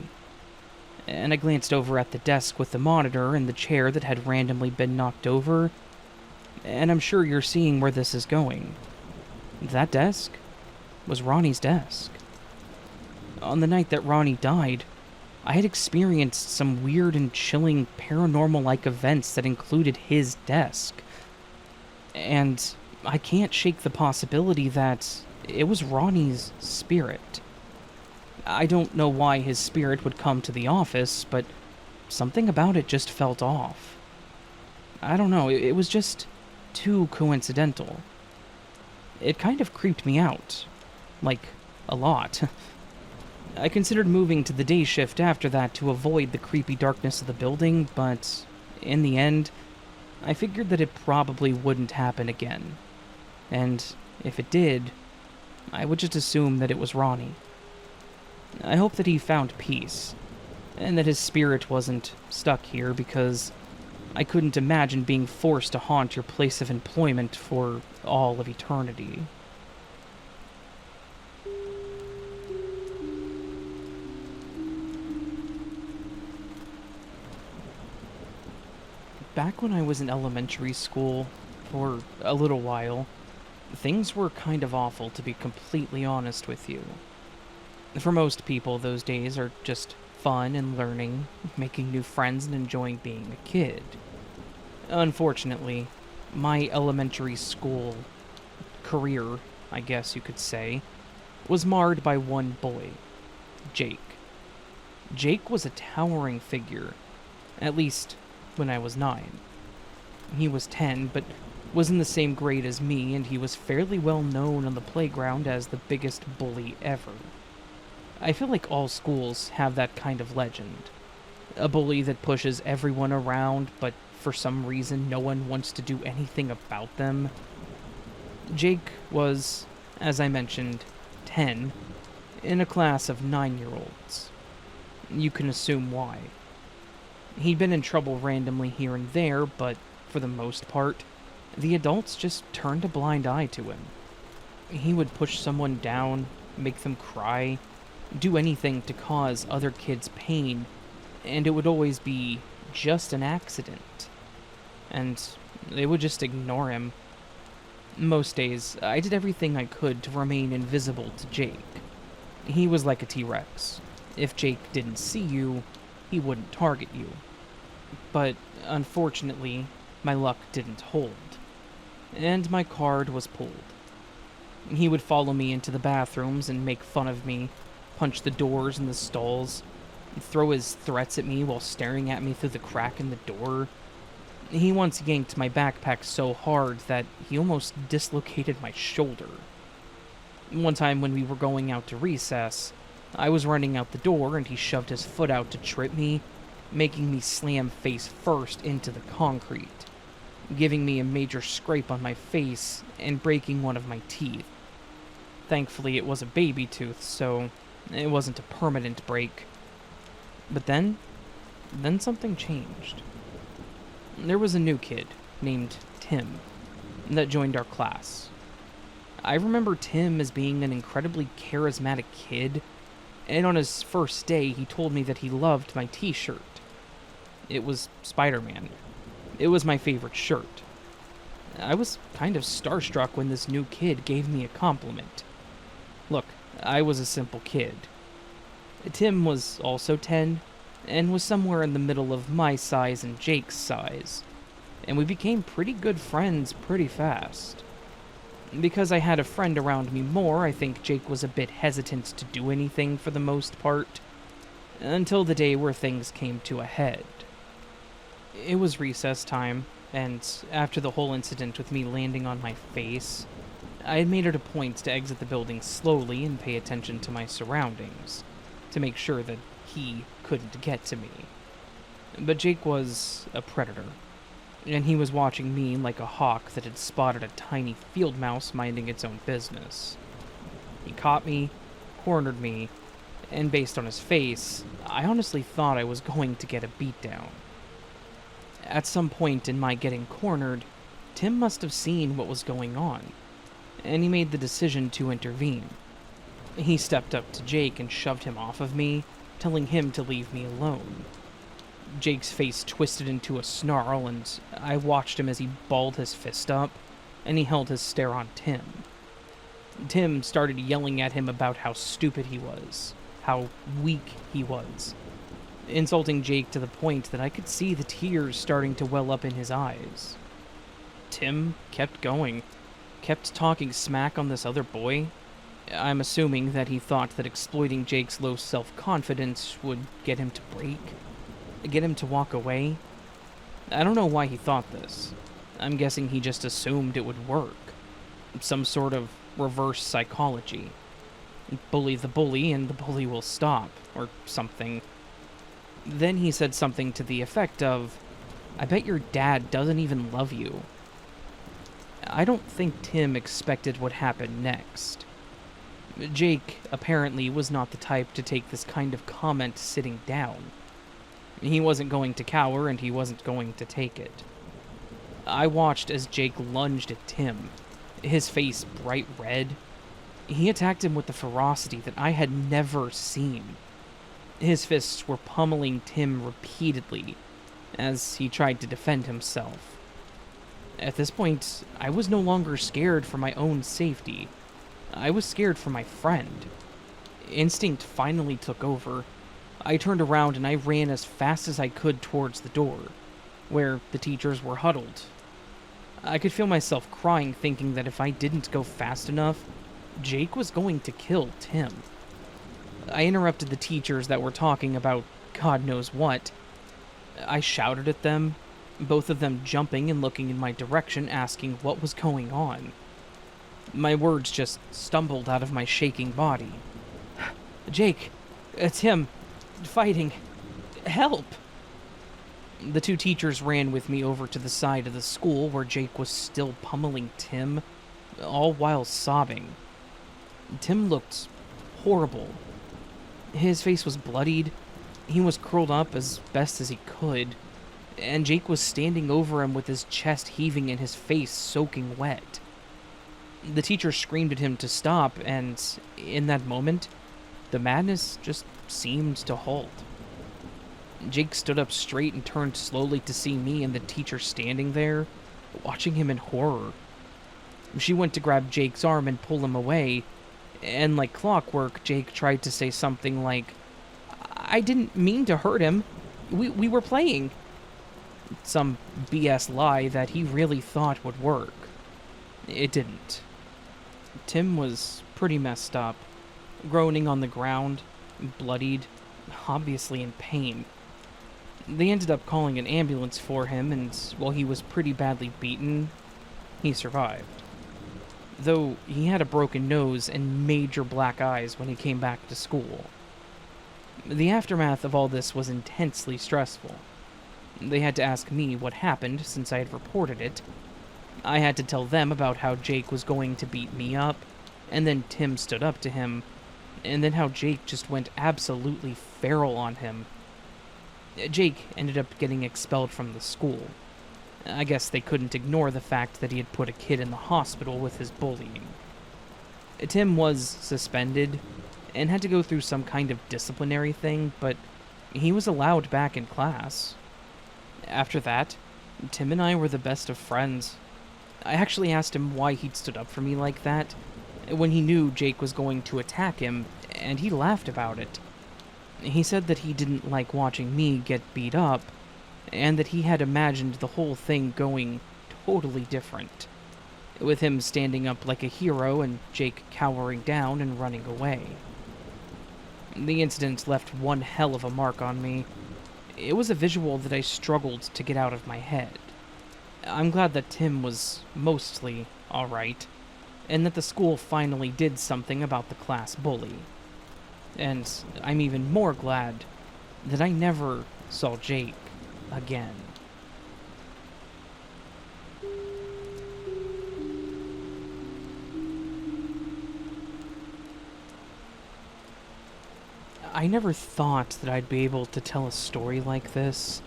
And I glanced over at the desk with the monitor and the chair that had randomly been knocked over, and I'm sure you're seeing where this is going. That desk was Ronnie's desk. On the night that Ronnie died, I had experienced some weird and chilling paranormal-like events that included his desk. And I can't shake the possibility that it was Ronnie's spirit. I don't know why his spirit would come to the office, but something about it just felt off. I don't know, it was just too coincidental. It kind of creeped me out. Like, a lot. I considered moving to the day shift after that to avoid the creepy darkness of the building, but in the end, I figured that it probably wouldn't happen again. And if it did, I would just assume that it was Ronnie. I hope that he found peace, and that his spirit wasn't stuck here, because I couldn't imagine being forced to haunt your place of employment for all of eternity. Back when I was in elementary school, for a little while, things were kind of awful, to be completely honest with you. For most people, those days are just fun and learning, making new friends, and enjoying being a kid. Unfortunately, my elementary school career, I guess you could say, was marred by one boy, Jake. Jake was a towering figure, at least when I was 9. He was 10, but was in the same grade as me, and he was fairly well known on the playground as the biggest bully ever. I feel like all schools have that kind of legend. A bully that pushes everyone around, but for some reason no one wants to do anything about them. Jake was, as I mentioned, 10, in a class of 9-year-olds. You can assume why. He'd been in trouble randomly here and there, but for the most part, the adults just turned a blind eye to him. He would push someone down, make them cry, do anything to cause other kids pain, and it would always be just an accident. And they would just ignore him. Most days, I did everything I could to remain invisible to Jake. He was like a T-Rex. If Jake didn't see you, he wouldn't target you. But unfortunately, my luck didn't hold, and my card was pulled. He would follow me into the bathrooms and make fun of me, punch the doors in the stalls, throw his threats at me while staring at me through the crack in the door. He once yanked my backpack so hard that he almost dislocated my shoulder. One time when we were going out to recess, I was running out the door and he shoved his foot out to trip me, making me slam face first into the concrete, giving me a major scrape on my face and breaking one of my teeth. Thankfully, it was a baby tooth, so it wasn't a permanent break. But then something changed. There was a new kid named Tim that joined our class. I remember Tim as being an incredibly charismatic kid, and on his first day he told me that he loved my t-shirt. It was Spider-Man. It was my favorite shirt. I was kind of starstruck when this new kid gave me a compliment. Look, I was a simple kid. Tim was also 10, and was somewhere in the middle of my size and Jake's size, and we became pretty good friends pretty fast. Because I had a friend around me more, I think Jake was a bit hesitant to do anything for the most part, until the day where things came to a head. It was recess time, and after the whole incident with me landing on my face, I had made it a point to exit the building slowly and pay attention to my surroundings, to make sure that he couldn't get to me. But Jake was a predator, and he was watching me like a hawk that had spotted a tiny field mouse minding its own business. He caught me, cornered me, and based on his face, I honestly thought I was going to get a beatdown. At some point in my getting cornered, Tim must have seen what was going on, and he made the decision to intervene. He stepped up to Jake and shoved him off of me, telling him to leave me alone. Jake's face twisted into a snarl, and I watched him as he balled his fist up, and he held his stare on Tim. Tim started yelling at him about how stupid he was, how weak he was, insulting Jake to the point that I could see the tears starting to well up in his eyes. Tim kept going, kept talking smack on this other boy. I'm assuming that he thought that exploiting Jake's low self-confidence would get him to break, get him to walk away. I don't know why he thought this. I'm guessing he just assumed it would work. Some sort of reverse psychology. Bully the bully and the bully will stop, or something. Then he said something to the effect of, "I bet your dad doesn't even love you." I don't think Tim expected what happened next. Jake apparently was not the type to take this kind of comment sitting down. He wasn't going to cower, and he wasn't going to take it. I watched as Jake lunged at Tim, his face bright red. He attacked him with the ferocity that I had never seen. His fists were pummeling Tim repeatedly as he tried to defend himself. At this point, I was no longer scared for my own safety. I was scared for my friend. Instinct finally took over. I turned around and I ran as fast as I could towards the door, where the teachers were huddled. I could feel myself crying, thinking that if I didn't go fast enough, Jake was going to kill Tim. I interrupted the teachers that were talking about God knows what. I shouted at them, both of them jumping and looking in my direction, asking what was going on. My words just stumbled out of my shaking body. "Jake, it's him. Fighting. Help!" The two teachers ran with me over to the side of the school where Jake was still pummeling Tim, all while sobbing. Tim looked horrible. His face was bloodied, he was curled up as best as he could, and Jake was standing over him with his chest heaving and his face soaking wet. The teacher screamed at him to stop, and in that moment, the madness just seemed to halt. Jake stood up straight and turned slowly to see me and the teacher standing there, watching him in horror. She went to grab Jake's arm and pull him away, and like clockwork, Jake tried to say something like, "I didn't mean to hurt him. We were playing." Some BS lie that he really thought would work. It didn't. Tim was pretty messed up, groaning on the ground, bloodied, obviously in pain. They ended up calling an ambulance for him, and while he was pretty badly beaten, he survived. Though he had a broken nose and major black eyes when he came back to school. The aftermath of all this was intensely stressful. They had to ask me what happened since I had reported it. I had to tell them about how Jake was going to beat me up, and then Tim stood up to him, and then how Jake just went absolutely feral on him. Jake ended up getting expelled from the school. I guess they couldn't ignore the fact that he had put a kid in the hospital with his bullying. Tim was suspended and had to go through some kind of disciplinary thing, but he was allowed back in class. After that, Tim and I were the best of friends. I actually asked him why he'd stood up for me like that, when he knew Jake was going to attack him, and he laughed about it. He said that he didn't like watching me get beat up, and that he had imagined the whole thing going totally different, with him standing up like a hero and Jake cowering down and running away. The incident left one hell of a mark on me. It was a visual that I struggled to get out of my head. I'm glad that Tim was mostly alright, and that the school finally did something about the class bully. And I'm even more glad that I never saw Jake again. I never thought that I'd be able to tell a story like this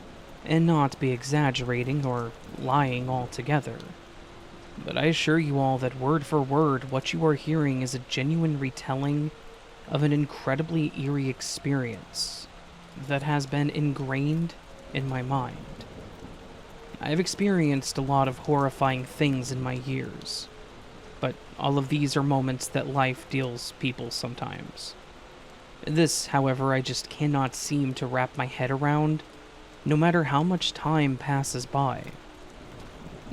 and not be exaggerating or lying altogether. But I assure you all that word for word, what you are hearing is a genuine retelling of an incredibly eerie experience that has been ingrained in my mind. I've experienced a lot of horrifying things in my years, but all of these are moments that life deals people sometimes. This, however, I just cannot seem to wrap my head around, no matter how much time passes by.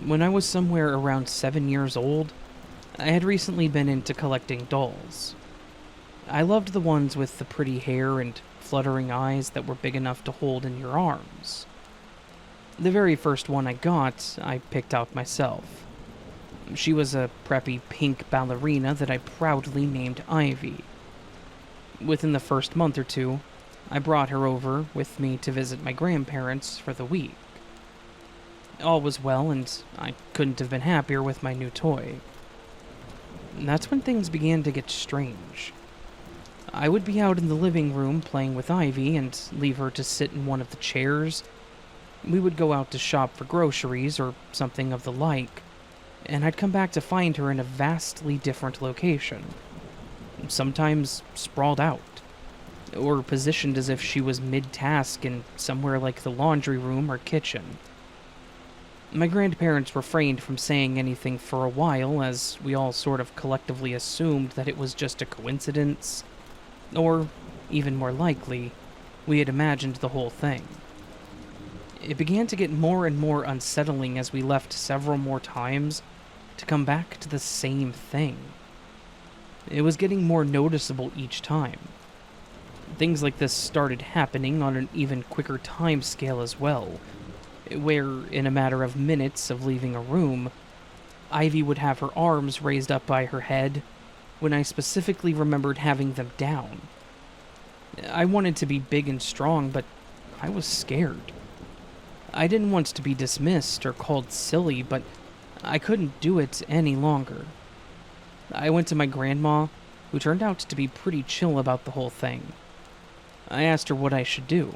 When I was somewhere around 7 years old, I had recently been into collecting dolls. I loved the ones with the pretty hair and fluttering eyes that were big enough to hold in your arms. The very first one I got, I picked out myself. She was a preppy pink ballerina that I proudly named Ivy. Within the first month or two, I brought her over with me to visit my grandparents for the week. All was well, and I couldn't have been happier with my new toy. That's when things began to get strange. I would be out in the living room playing with Ivy and leave her to sit in one of the chairs. We would go out to shop for groceries or something of the like, and I'd come back to find her in a vastly different location. Sometimes sprawled out, or positioned as if she was mid-task in somewhere like the laundry room or kitchen. My grandparents refrained from saying anything for a while, as we all sort of collectively assumed that it was just a coincidence, or, even more likely, we had imagined the whole thing. It began to get more and more unsettling as we left several more times to come back to the same thing. It was getting more noticeable each time. Things like this started happening on an even quicker time scale as well, where, in a matter of minutes of leaving a room, Ivy would have her arms raised up by her head, when I specifically remembered having them down. I wanted to be big and strong, but I was scared. I didn't want to be dismissed or called silly, but I couldn't do it any longer. I went to my grandma, who turned out to be pretty chill about the whole thing. I asked her what I should do.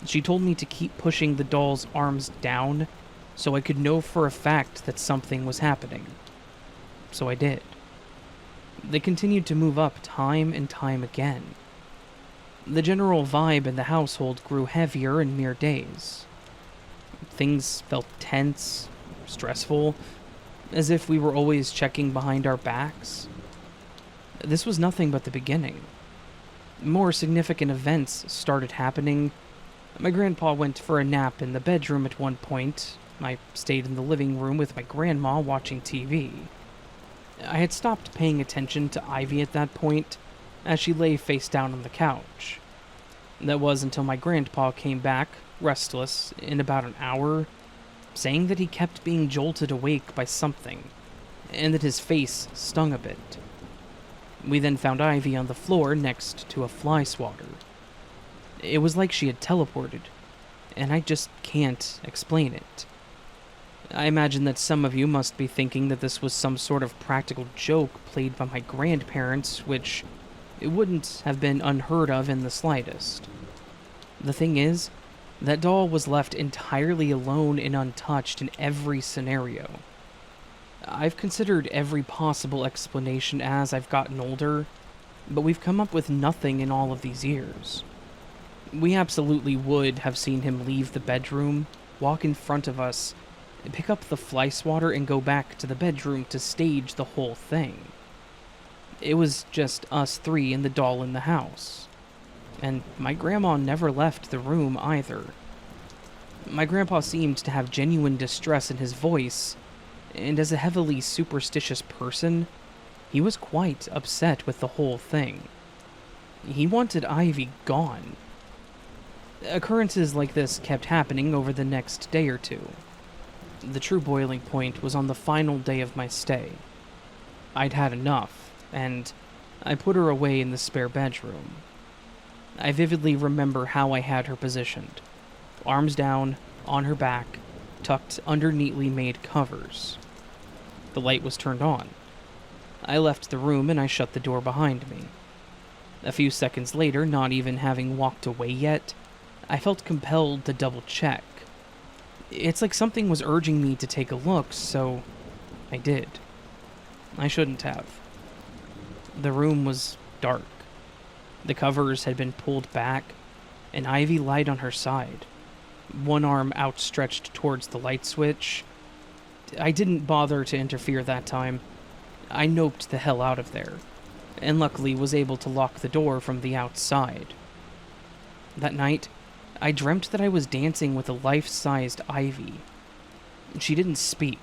She told me to keep pushing the doll's arms down so I could know for a fact that something was happening. So I did. They continued to move up time and time again. The general vibe in the household grew heavier in mere days. Things felt tense, stressful, as if we were always checking behind our backs. This was nothing but the beginning. More significant events started happening. My grandpa went for a nap in the bedroom at one point. I stayed in the living room with my grandma watching TV. I had stopped paying attention to Ivy at that point, as she lay face down on the couch. That was until my grandpa came back, restless, in about an hour, saying that he kept being jolted awake by something, and that his face stung a bit. We then found Ivy on the floor next to a fly swatter. It was like she had teleported, and I just can't explain it. I imagine that some of you must be thinking that this was some sort of practical joke played by my grandparents, which it wouldn't have been unheard of in the slightest. The thing is, that doll was left entirely alone and untouched in every scenario. I've considered every possible explanation as I've gotten older, but we've come up with nothing in all of these years. We absolutely would have seen him leave the bedroom, walk in front of us, pick up the fly swatter, and go back to the bedroom to stage the whole thing. It was just us three and the doll in the house. And my grandma never left the room either. My grandpa seemed to have genuine distress in his voice, and as a heavily superstitious person, he was quite upset with the whole thing. He wanted Ivy gone. Occurrences like this kept happening over the next day or two. The true boiling point was on the final day of my stay. I'd had enough, and I put her away in the spare bedroom. I vividly remember how I had her positioned. Arms down, on her back, tucked under neatly made covers. The light was turned on. I left the room and I shut the door behind me. A few seconds later, not even having walked away yet, I felt compelled to double check. It's like something was urging me to take a look, so I did. I shouldn't have. The room was dark. The covers had been pulled back, and Ivy lied on her side, one arm outstretched towards the light switch. I didn't bother to interfere that time. I noped the hell out of there, and luckily was able to lock the door from the outside. That night, I dreamt that I was dancing with a life-sized Ivy. She didn't speak,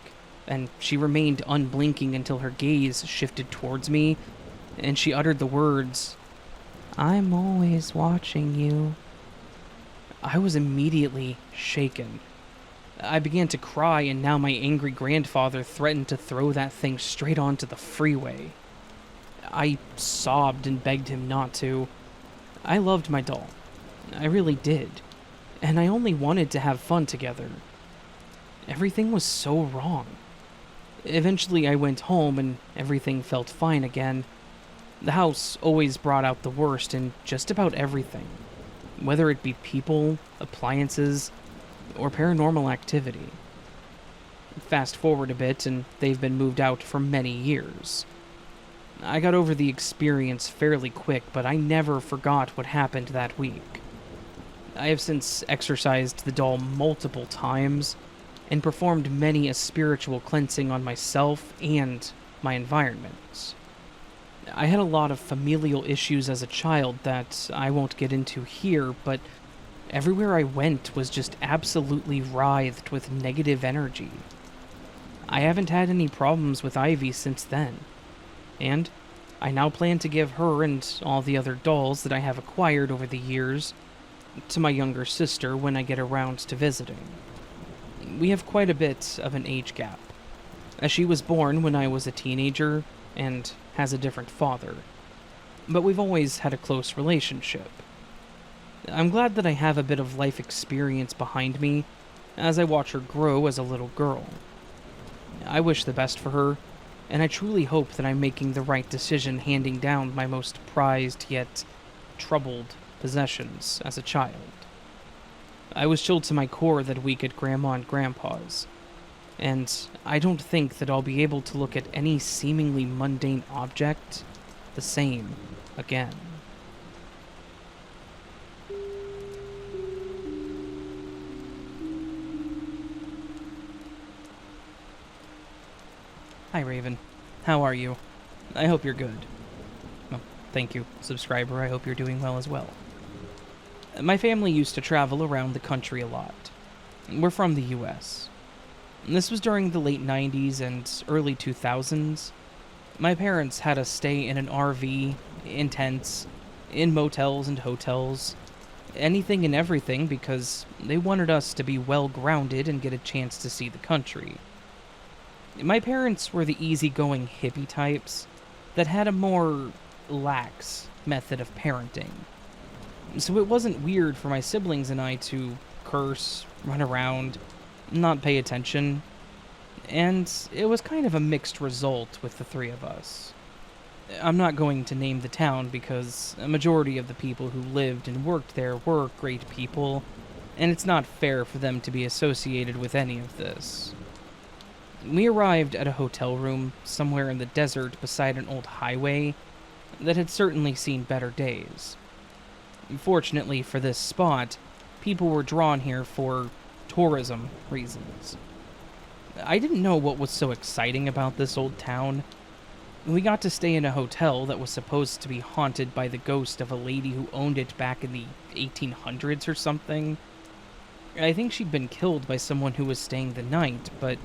and she remained unblinking until her gaze shifted towards me, and she uttered the words, "I'm always watching you." I was immediately shaken. I began to cry, and now my angry grandfather threatened to throw that thing straight onto the freeway. I sobbed and begged him not to. I loved my doll. I really did. And I only wanted to have fun together. Everything was so wrong. Eventually I went home and everything felt fine again. The house always brought out the worst in just about everything, whether it be people, appliances, or paranormal activity. Fast forward a bit and they've been moved out for many years. I got over the experience fairly quick, but I never forgot what happened that week. I have since exorcised the doll multiple times and performed many a spiritual cleansing on myself and my environment. I had a lot of familial issues as a child that I won't get into here, but everywhere I went was just absolutely writhed with negative energy. I haven't had any problems with Ivy since then, and I now plan to give her and all the other dolls that I have acquired over the years to my younger sister when I get around to visiting. We have quite a bit of an age gap, as she was born when I was a teenager and has a different father, but we've always had a close relationship. I'm glad that I have a bit of life experience behind me as I watch her grow as a little girl. I wish the best for her, and I truly hope that I'm making the right decision handing down my most prized yet troubled possessions as a child. I was chilled to my core that week at Grandma and Grandpa's, and I don't think that I'll be able to look at any seemingly mundane object the same again. Hi, Raven. How are you? I hope you're good. Well, thank you, subscriber. I hope you're doing well as well. My family used to travel around the country a lot. We're from the US. This was during the late 90s and early 2000s. My parents had us stay in an RV, in tents, in motels and hotels, anything and everything because they wanted us to be well grounded and get a chance to see the country. My parents were the easygoing hippie types that had a more lax method of parenting. So it wasn't weird for my siblings and I to curse, run around, not pay attention, and it was kind of a mixed result with the three of us. I'm not going to name the town because a majority of the people who lived and worked there were great people, and it's not fair for them to be associated with any of this. We arrived at a hotel room somewhere in the desert beside an old highway that had certainly seen better days. Fortunately for this spot, people were drawn here for tourism reasons. I didn't know what was so exciting about this old town. We got to stay in a hotel that was supposed to be haunted by the ghost of a lady who owned it back in the 1800s or something. I think she'd been killed by someone who was staying the night, but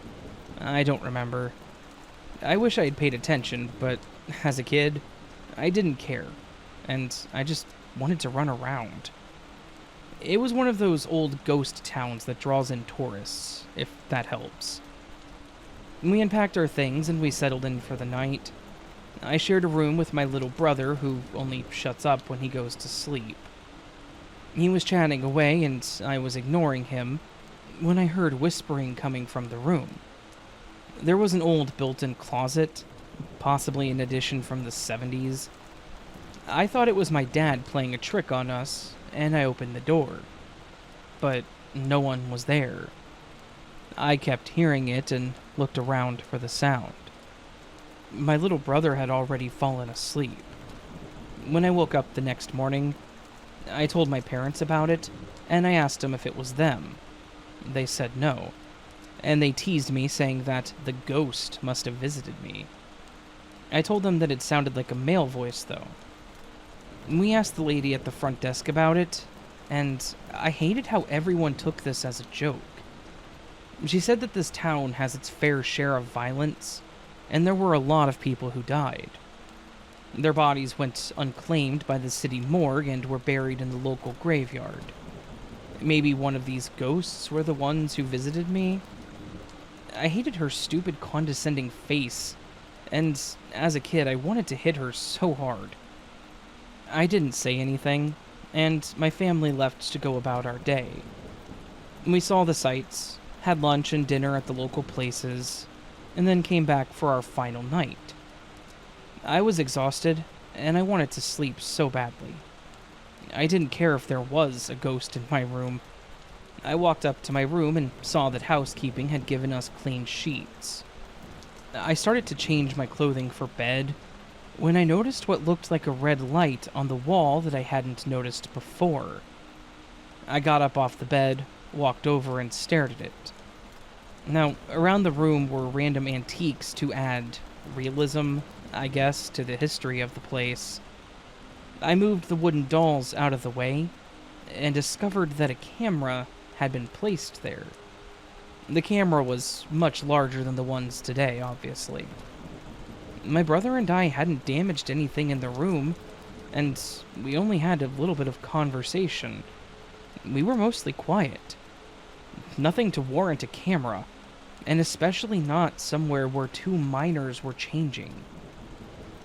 I don't remember. I wish I had paid attention, but as a kid, I didn't care, and I just wanted to run around. It was one of those old ghost towns that draws in tourists, if that helps. We unpacked our things and we settled in for the night. I shared a room with my little brother, who only shuts up when he goes to sleep. He was chatting away and I was ignoring him when I heard whispering coming from the room. There was an old built-in closet, possibly an addition from the 70s. I thought it was my dad playing a trick on us, and I opened the door. But no one was there. I kept hearing it and looked around for the sound. My little brother had already fallen asleep. When I woke up the next morning, I told my parents about it, and I asked them if it was them. They said no, and they teased me, saying that the ghost must have visited me. I told them that it sounded like a male voice, though. We asked the lady at the front desk about it, and I hated how everyone took this as a joke. She said that this town has its fair share of violence, and there were a lot of people who died. Their bodies went unclaimed by the city morgue and were buried in the local graveyard. Maybe one of these ghosts were the ones who visited me? I hated her stupid, condescending face, and as a kid, I wanted to hit her so hard. I didn't say anything, and my family left to go about our day. We saw the sights, had lunch and dinner at the local places, and then came back for our final night. I was exhausted, and I wanted to sleep so badly. I didn't care if there was a ghost in my room. I walked up to my room and saw that housekeeping had given us clean sheets. I started to change my clothing for bed when I noticed what looked like a red light on the wall that I hadn't noticed before. I got up off the bed, walked over, and stared at it. Now, around the room were random antiques to add realism, I guess, to the history of the place. I moved the wooden dolls out of the way and discovered that a camera had been placed there. The camera was much larger than the ones today, obviously. My brother and I hadn't damaged anything in the room, and we only had a little bit of conversation. We were mostly quiet. Nothing to warrant a camera, and especially not somewhere where two minors were changing.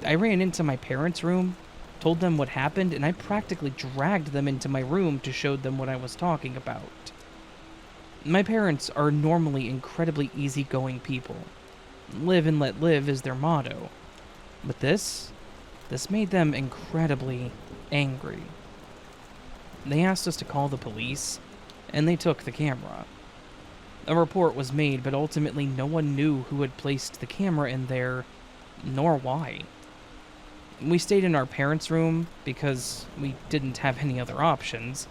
I ran into my parents' room, told them what happened, and I practically dragged them into my room to show them what I was talking about. My parents are normally incredibly easygoing people. Live and let live is their motto. But this made them incredibly angry. They asked us to call the police, and they took the camera. A report was made, but ultimately no one knew who had placed the camera in there, nor why. We stayed in our parents' room because we didn't have any other options,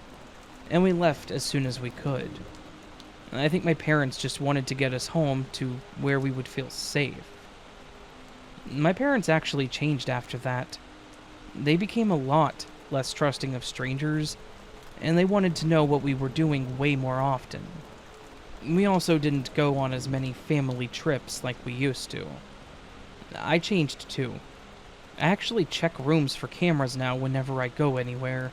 and we left as soon as we could. I think my parents just wanted to get us home to where we would feel safe. My parents actually changed after that. They became a lot less trusting of strangers, and they wanted to know what we were doing way more often. We also didn't go on as many family trips like we used to. I changed too. I actually check rooms for cameras now whenever I go anywhere.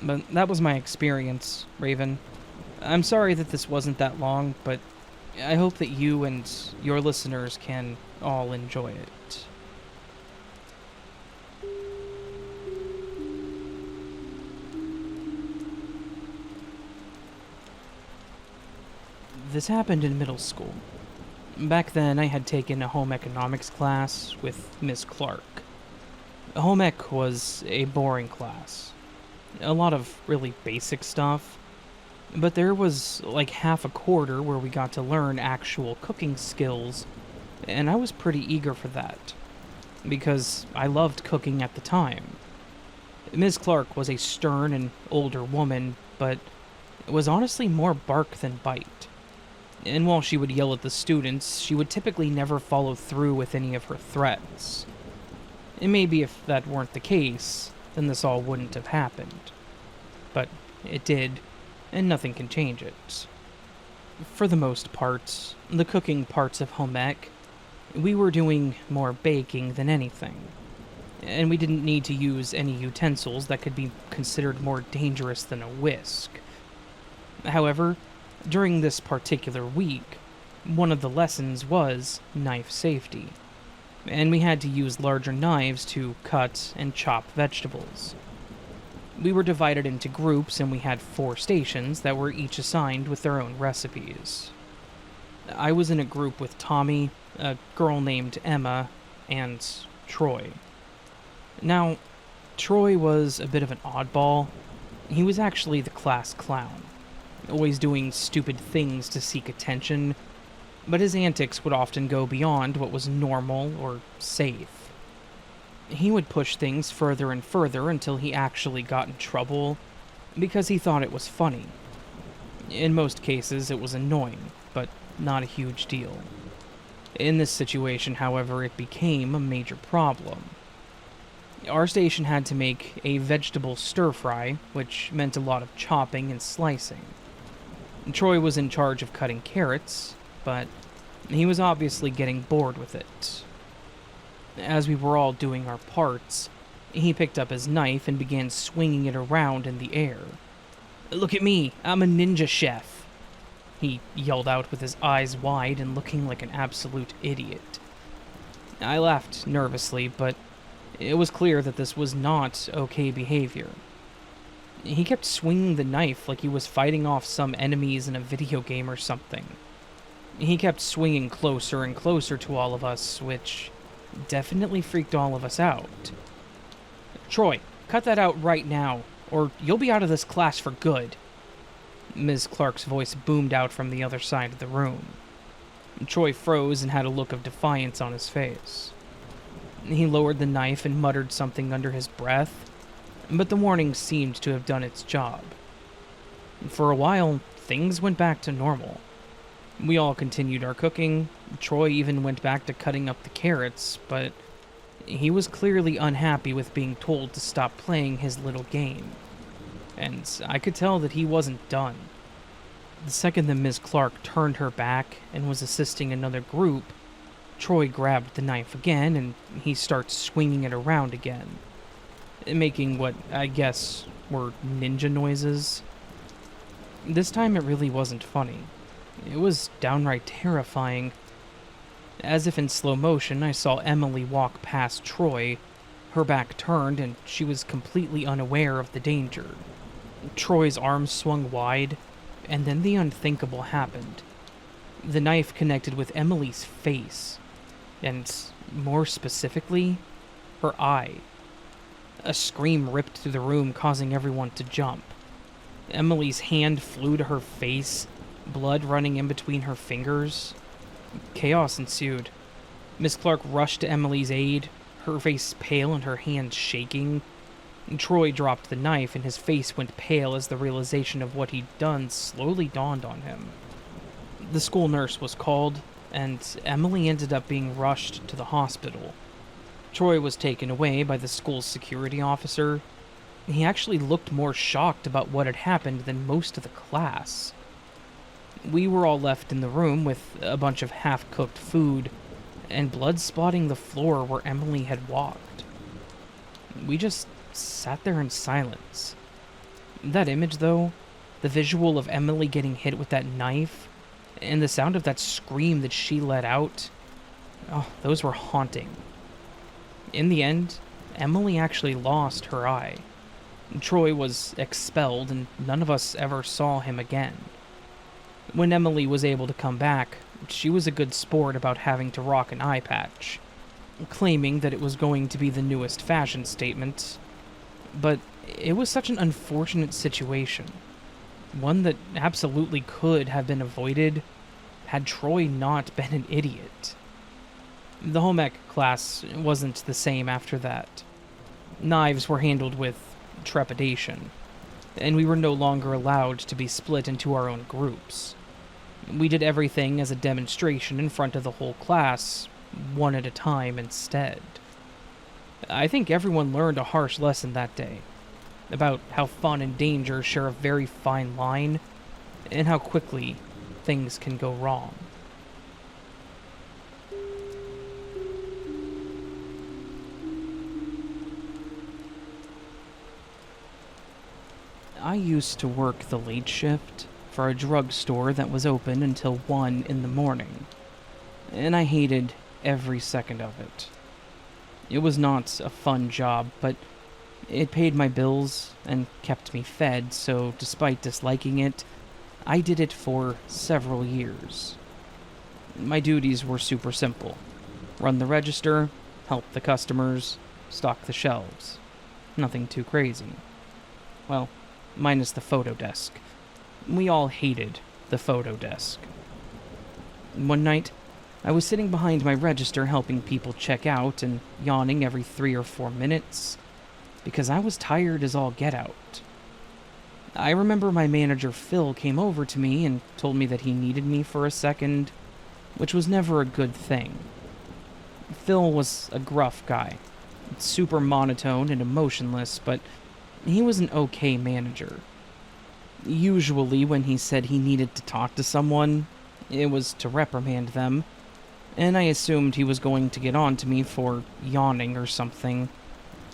But that was my experience, Raven. I'm sorry that this wasn't that long, but I hope that you and your listeners can all enjoy it. This happened in middle school. Back then, I had taken a home economics class with Miss Clark. Home ec was a boring class. A lot of really basic stuff. But there was like half a quarter where we got to learn actual cooking skills, and I was pretty eager for that, because I loved cooking at the time. Ms. Clark was a stern and older woman, but was honestly more bark than bite. And while she would yell at the students, she would typically never follow through with any of her threats. And maybe if that weren't the case, then this all wouldn't have happened. But it did, and nothing can change it. For the most part, the cooking parts of home ec, we were doing more baking than anything. And we didn't need to use any utensils that could be considered more dangerous than a whisk. However, during this particular week, one of the lessons was knife safety, and we had to use larger knives to cut and chop vegetables. We were divided into groups, and we had 4 stations that were each assigned with their own recipes. I was in a group with Tommy, a girl named Emma, and Troy. Now, Troy was a bit of an oddball. He was actually the class clown, always doing stupid things to seek attention, but his antics would often go beyond what was normal or safe. He would push things further and further until he actually got in trouble because he thought it was funny. In most cases, it was annoying, but not a huge deal. In this situation, however, it became a major problem. Our station had to make a vegetable stir-fry, which meant a lot of chopping and slicing. Troy was in charge of cutting carrots, but he was obviously getting bored with it. As we were all doing our parts, he picked up his knife and began swinging it around in the air. "Look at me, I'm a ninja chef," he yelled out with his eyes wide and looking like an absolute idiot. I laughed nervously, but it was clear that this was not okay behavior. He kept swinging the knife like he was fighting off some enemies in a video game or something. He kept swinging closer and closer to all of us, which definitely freaked all of us out. "Troy, cut that out right now, or you'll be out of this class for good." Ms. Clark's voice boomed out from the other side of the room. Troy froze and had a look of defiance on his face. He lowered the knife and muttered something under his breath, but the warning seemed to have done its job. For a while, things went back to normal. We all continued our cooking. Troy even went back to cutting up the carrots, but he was clearly unhappy with being told to stop playing his little game. And I could tell that he wasn't done. The second that Ms. Clark turned her back and was assisting another group, Troy grabbed the knife again and he starts swinging it around again, making what I guess were ninja noises. This time it really wasn't funny. It was downright terrifying. As if in slow motion, I saw Emily walk past Troy, her back turned, and she was completely unaware of the danger. Troy's arms swung wide, and then the unthinkable happened. The knife connected with Emily's face, and more specifically, her eye. A scream ripped through the room, causing everyone to jump. Emily's hand flew to her face, blood running in between her fingers. Chaos ensued. Miss Clark rushed to Emily's aid, her face pale and her hands shaking. Troy dropped the knife and his face went pale as the realization of what he'd done slowly dawned on him. The school nurse was called, and Emily ended up being rushed to the hospital. Troy was taken away by the school's security officer. He actually looked more shocked about what had happened than most of the class. We were all left in the room with a bunch of half-cooked food and blood spotting the floor where Emily had walked. We just sat there in silence. That image, though, the visual of Emily getting hit with that knife, and the sound of that scream that she let out, oh, those were haunting. In the end, Emily actually lost her eye. Troy was expelled, and none of us ever saw him again. When Emily was able to come back, she was a good sport about having to rock an eye patch, claiming that it was going to be the newest fashion statement. But it was such an unfortunate situation, one that absolutely could have been avoided had Troy not been an idiot. The home ec class wasn't the same after that. Knives were handled with trepidation. and we were no longer allowed to be split into our own groups. We did everything as a demonstration in front of the whole class, one at a time instead. I think everyone learned a harsh lesson that day, about how fun and danger share a very fine line, and how quickly things can go wrong. I used to work the late shift for a drugstore that was open until 1 in the morning, and I hated every second of it. It was not a fun job, but it paid my bills and kept me fed, so despite disliking it, I did it for several years. My duties were super simple. Run the register, help the customers, stock the shelves. Nothing too crazy. Well, minus the photo desk. We all hated the photo desk. One night, I was sitting behind my register helping people check out and yawning every 3 or 4 minutes because I was tired as all get out. I remember my manager Phil came over to me and told me that he needed me for a second, which was never a good thing. Phil was a gruff guy, super monotone and emotionless, but he was an okay manager. Usually when he said he needed to talk to someone, it was to reprimand them, and I assumed he was going to get on to me for yawning or something,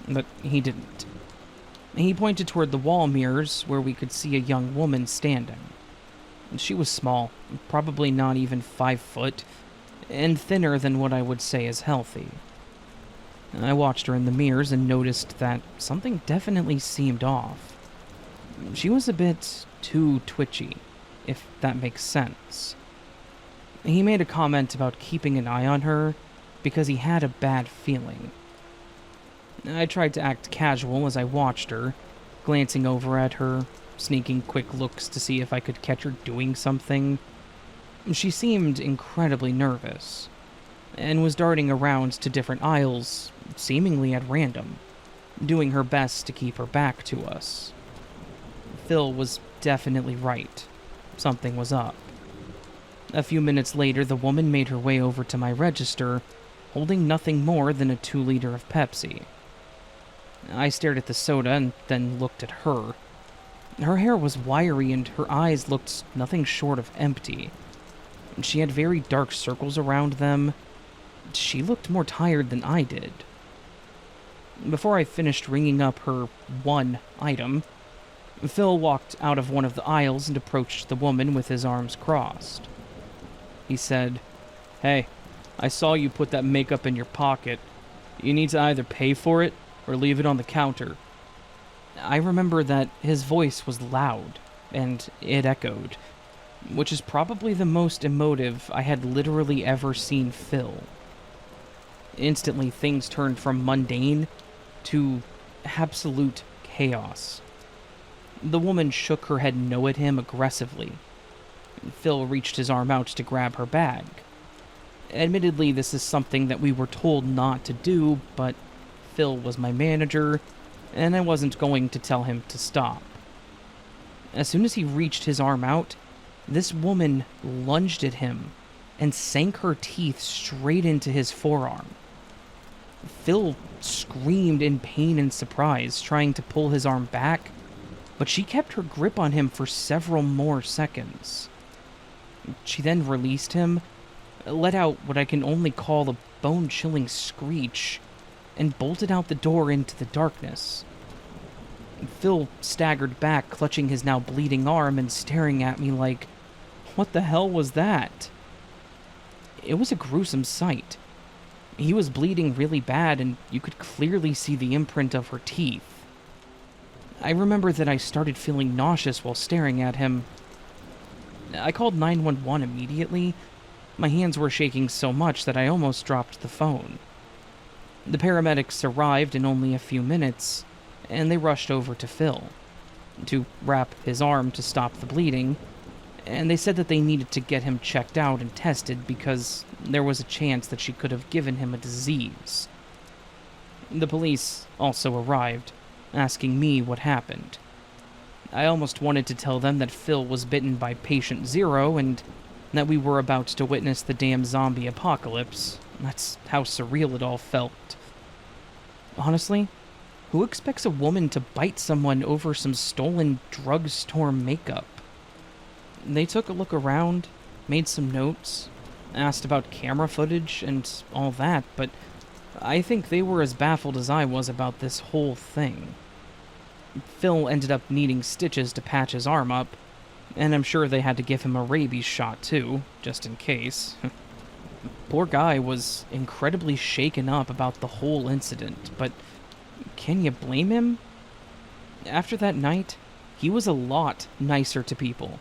but he didn't. He pointed toward the wall mirrors where we could see a young woman standing. She was small, probably not even 5 foot, and thinner than what I would say is healthy. I watched her in the mirrors and noticed that something definitely seemed off. She was a bit too twitchy, if that makes sense. He made a comment about keeping an eye on her because he had a bad feeling. I tried to act casual as I watched her, glancing over at her, sneaking quick looks to see if I could catch her doing something. She seemed incredibly nervous, and was darting around to different aisles, seemingly at random, doing her best to keep her back to us. Phil was definitely right. Something was up. A few minutes later, the woman made her way over to my register, holding nothing more than a 2-liter of Pepsi. I stared at the soda and then looked at her. Her hair was wiry and her eyes looked nothing short of empty. She had very dark circles around them. She looked more tired than I did. Before I finished ringing up her one item, Phil walked out of one of the aisles and approached the woman with his arms crossed. He said, "Hey, I saw you put that makeup in your pocket. You need to either pay for it or leave it on the counter." I remember that his voice was loud, and it echoed, which is probably the most emotive I had literally ever seen Phil. Instantly, things turned from mundane to absolute chaos. The woman shook her head no at him aggressively. Phil reached his arm out to grab her bag. Admittedly, this is something that we were told not to do, but Phil was my manager, and I wasn't going to tell him to stop. As soon as he reached his arm out, this woman lunged at him and sank her teeth straight into his forearm. Phil screamed in pain and surprise, trying to pull his arm back, but she kept her grip on him for several more seconds. She then released him, let out what I can only call a bone-chilling screech, and bolted out the door into the darkness. Phil staggered back, clutching his now bleeding arm and staring at me like, what the hell was that? It was a gruesome sight. He was bleeding really bad, and you could clearly see the imprint of her teeth. I remember that I started feeling nauseous while staring at him. I called 911 immediately. My hands were shaking so much that I almost dropped the phone. The paramedics arrived in only a few minutes, and they rushed over to Phil to wrap his arm to stop the bleeding, and they said that they needed to get him checked out and tested because there was a chance that she could have given him a disease. The police also arrived, asking me what happened. I almost wanted to tell them that Phil was bitten by Patient Zero and that we were about to witness the damn zombie apocalypse. That's how surreal it all felt. Honestly, who expects a woman to bite someone over some stolen drugstore makeup? They took a look around, made some notes, asked about camera footage and all that, but I think they were as baffled as I was about this whole thing. Phil ended up needing stitches to patch his arm up, and I'm sure they had to give him a rabies shot too, just in case. Poor guy was incredibly shaken up about the whole incident, but can you blame him? After that night, he was a lot nicer to people,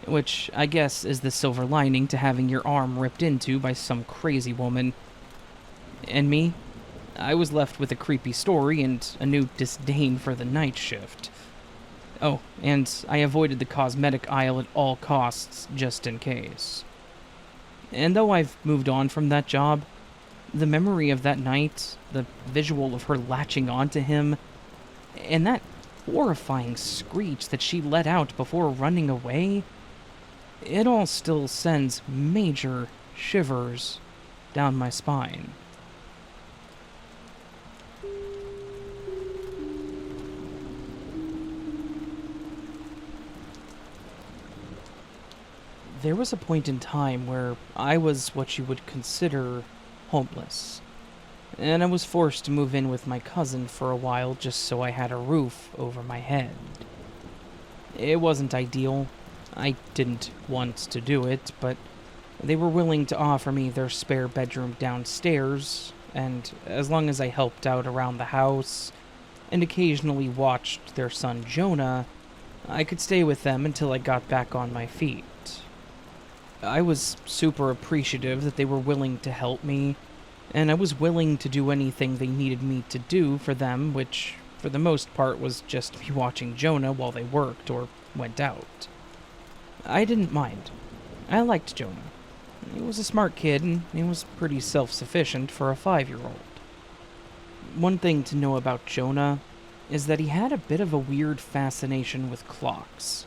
which I guess is the silver lining to having your arm ripped into by some crazy woman. And me? I was left with a creepy story and a new disdain for the night shift. Oh, and I avoided the cosmetic aisle at all costs, just in case. And though I've moved on from that job, the memory of that night, the visual of her latching onto him, and that horrifying screech that she let out before running away, it all still sends major shivers down my spine. There was a point in time where I was what you would consider homeless, and I was forced to move in with my cousin for a while just so I had a roof over my head. It wasn't ideal. I didn't want to do it, but they were willing to offer me their spare bedroom downstairs, and as long as I helped out around the house and occasionally watched their son Jonah, I could stay with them until I got back on my feet. I was super appreciative that they were willing to help me, and I was willing to do anything they needed me to do for them, which, for the most part, was just me watching Jonah while they worked or went out. I didn't mind. I liked Jonah. He was a smart kid, and he was pretty self-sufficient for a 5-year-old. One thing to know about Jonah is that he had a bit of a weird fascination with clocks.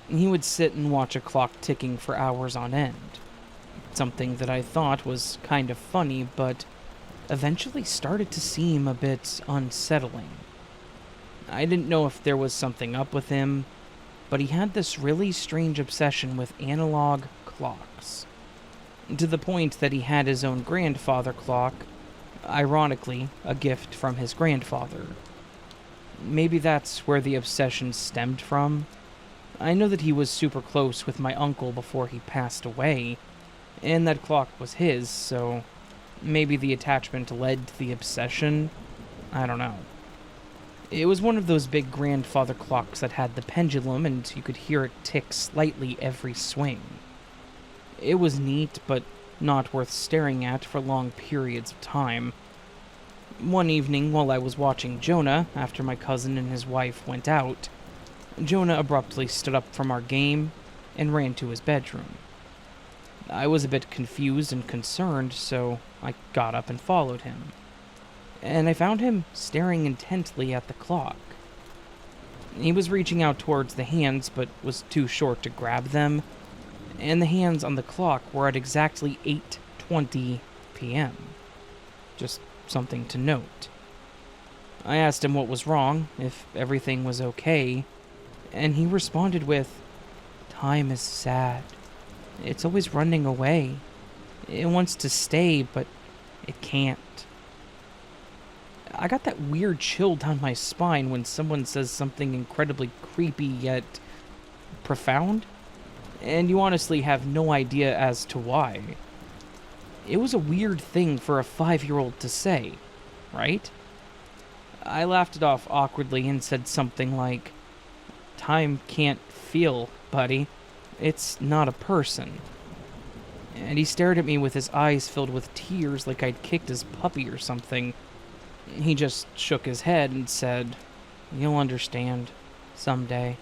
He would sit and watch a clock ticking for hours on end. Something that I thought was kind of funny, but eventually started to seem a bit unsettling. I didn't know if there was something up with him, but he had this really strange obsession with analog clocks. To the point that he had his own grandfather clock, ironically, a gift from his grandfather. Maybe that's where the obsession stemmed from. I know that he was super close with my uncle before he passed away, and that clock was his, so maybe the attachment led to the obsession. I don't know. It was one of those big grandfather clocks that had the pendulum, and you could hear it tick slightly every swing. It was neat, but not worth staring at for long periods of time. One evening, while I was watching Jonah after my cousin and his wife went out, Jonah abruptly stood up from our game and ran to his bedroom. I was a bit confused and concerned, so I got up and followed him. And I found him staring intently at the clock. He was reaching out towards the hands, but was too short to grab them, and the hands on the clock were at exactly 8:20 p.m. Just something to note. I asked him what was wrong, if everything was okay, and he responded with, "Time is sad. It's always running away. It wants to stay, but it can't." I got that weird chill down my spine when someone says something incredibly creepy yet profound, and you honestly have no idea as to why. It was a weird thing for a 5-year-old to say, right? I laughed it off awkwardly and said something like, "Time can't feel, buddy. It's not a person." And he stared at me with his eyes filled with tears like I'd kicked his puppy or something. He just shook his head and said, "You'll understand. Someday."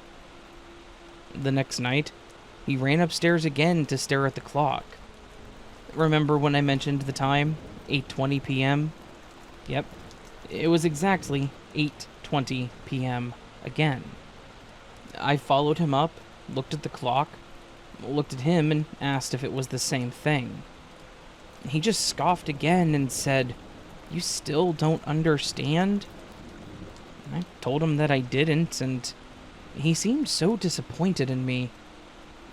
The next night, he ran upstairs again to stare at the clock. Remember when I mentioned the time? 8:20 p.m.? Yep. It was exactly 8:20 p.m. again. I followed him up, looked at the clock, looked at him, and asked if it was the same thing. He just scoffed again and said, "You still don't understand?" I told him that I didn't, and he seemed so disappointed in me.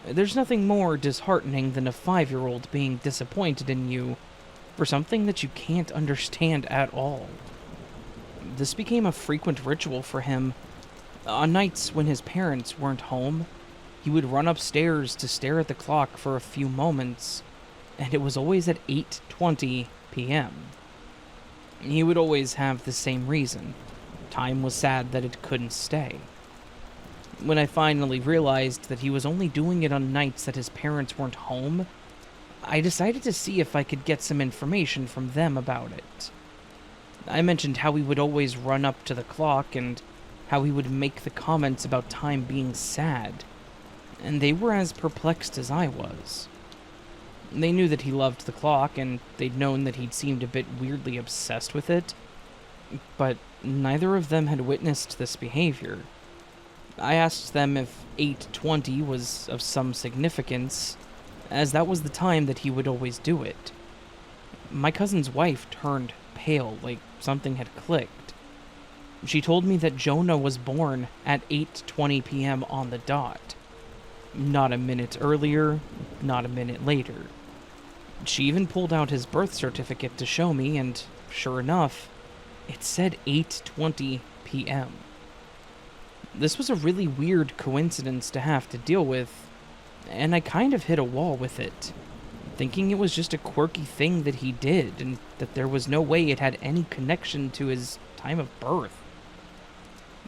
There's nothing more disheartening than a 5-year-old being disappointed in you for something that you can't understand at all. This became a frequent ritual for him. On nights when his parents weren't home, he would run upstairs to stare at the clock for a few moments, and it was always at 8:20 p.m. He would always have the same reason. Time was sad that it couldn't stay. When I finally realized that he was only doing it on nights that his parents weren't home, I decided to see if I could get some information from them about it. I mentioned how he would always run up to the clock and how he would make the comments about time being sad, and they were as perplexed as I was. They knew that he loved the clock, and they'd known that he'd seemed a bit weirdly obsessed with it, but neither of them had witnessed this behavior. I asked them if 8:20 was of some significance, as that was the time that he would always do it. My cousin's wife turned pale, like something had clicked. She told me that Jonah was born at 8:20 p.m. on the dot. Not a minute earlier, not a minute later. She even pulled out his birth certificate to show me, and sure enough, it said 8:20 p.m. This was a really weird coincidence to have to deal with, and I kind of hit a wall with it, thinking it was just a quirky thing that he did, and that there was no way it had any connection to his time of birth.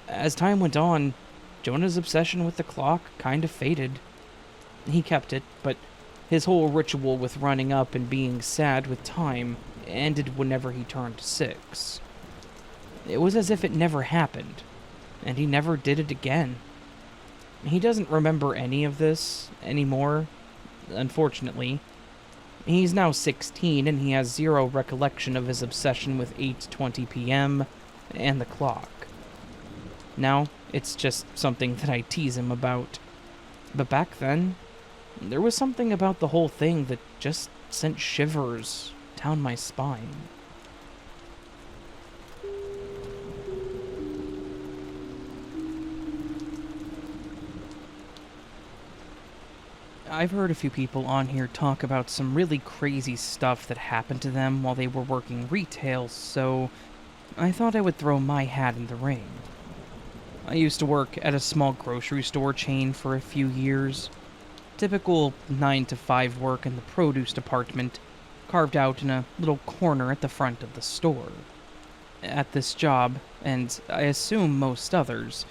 As time went on, Jonah's obsession with the clock kind of faded. He kept it, but his whole ritual with running up and being sad with time ended whenever he turned 6. It was as if it never happened, and he never did it again. He doesn't remember any of this anymore, unfortunately. He's now 16, and he has zero recollection of his obsession with 8:20 p.m. and the clock. Now, it's just something that I tease him about. But back then, there was something about the whole thing that just sent shivers down my spine. I've heard a few people on here talk about some really crazy stuff that happened to them while they were working retail, so I thought I would throw my hat in the ring. I used to work at a small grocery store chain for a few years. Typical 9 to 5 work in the produce department, carved out in a little corner at the front of the store. At this job, and I assume most others,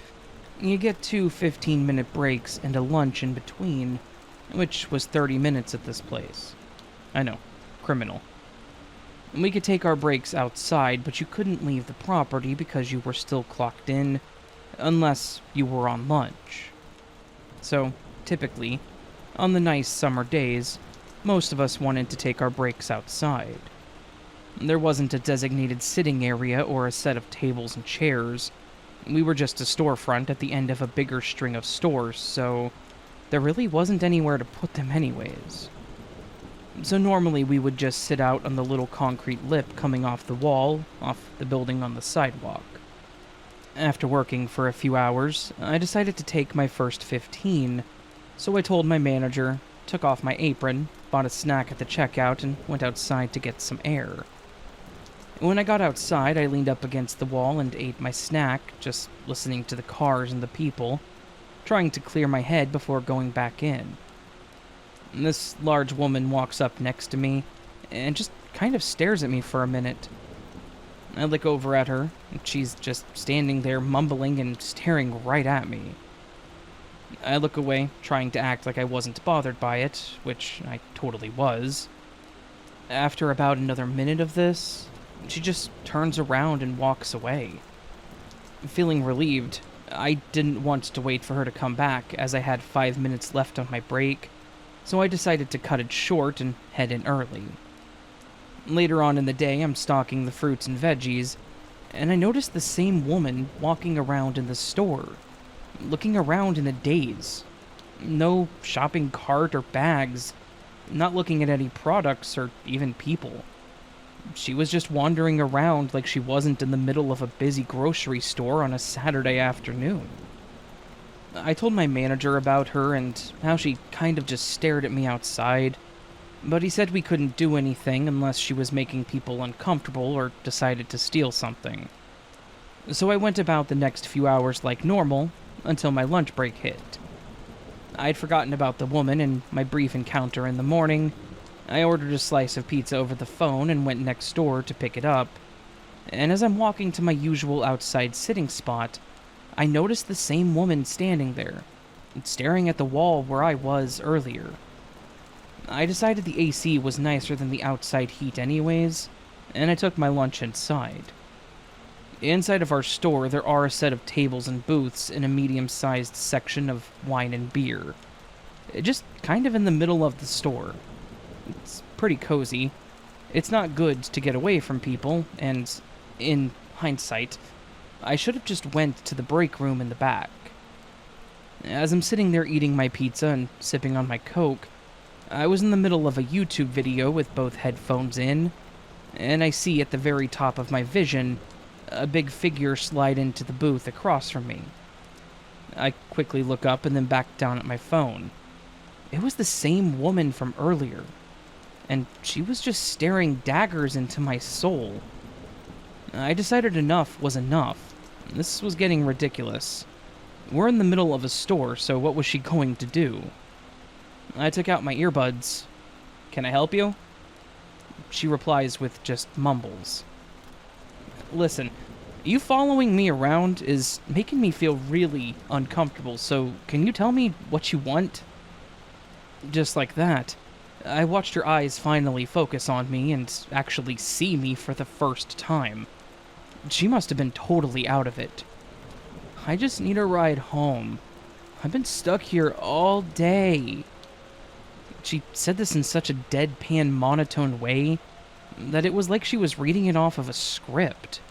you get 2 15-minute breaks and a lunch in between, which was 30 minutes at this place. I know, criminal. We could take our breaks outside, but you couldn't leave the property because you were still clocked in, unless you were on lunch. So, typically, on the nice summer days, most of us wanted to take our breaks outside. There wasn't a designated sitting area or a set of tables and chairs. We were just a storefront at the end of a bigger string of stores, so there really wasn't anywhere to put them anyways. So normally we would just sit out on the little concrete lip coming off the wall, off the building on the sidewalk. After working for a few hours, I decided to take my first 15, so I told my manager, took off my apron, bought a snack at the checkout, and went outside to get some air. When I got outside, I leaned up against the wall and ate my snack, just listening to the cars and the people, trying to clear my head before going back in. This large woman walks up next to me and just kind of stares at me for a minute. I look over at her, and she's just standing there mumbling and staring right at me. I look away, trying to act like I wasn't bothered by it, which I totally was. After about another minute of this, she just turns around and walks away. Feeling relieved, I didn't want to wait for her to come back, as I had 5 minutes left on my break, so I decided to cut it short and head in early. Later on in the day, I'm stocking the fruits and veggies, and I noticed the same woman walking around in the store. looking around in a daze. No shopping cart or bags, not looking at any products or even people. She was just wandering around like she wasn't in the middle of a busy grocery store on a Saturday afternoon. I told my manager about her and how she kind of just stared at me outside, but he said we couldn't do anything unless she was making people uncomfortable or decided to steal something. So I went about the next few hours like normal until my lunch break hit. I'd forgotten about the woman and my brief encounter in the morning. I ordered a slice of pizza over the phone and went next door to pick it up. And as I'm walking to my usual outside sitting spot, I noticed the same woman standing there, staring at the wall where I was earlier. I decided the AC was nicer than the outside heat anyways, and I took my lunch inside. Inside of our store, there are a set of tables and booths in a medium-sized section of wine and beer. Just kind of in the middle of the store. It's pretty cozy. It's not good to get away from people, and in hindsight, I should have just went to the break room in the back. As I'm sitting there eating my pizza and sipping on my Coke, I was in the middle of a YouTube video with both headphones in, and I see at the very top of my vision a big figure slide into the booth across from me. I quickly look up and then back down at my phone. It was the same woman from earlier, and she was just staring daggers into my soul. I decided enough was enough. This was getting ridiculous. We're in the middle of a store, so what was she going to do? I took out my earbuds. "Can I help you?" She replies with just mumbles. "Listen, you following me around is making me feel really uncomfortable, so can you tell me what you want?" Just like that, I watched her eyes finally focus on me and actually see me for the first time. She must have been totally out of it. "I just need a ride home. I've been stuck here all day." She said this in such a deadpan, monotone way that it was like she was reading it off of a script.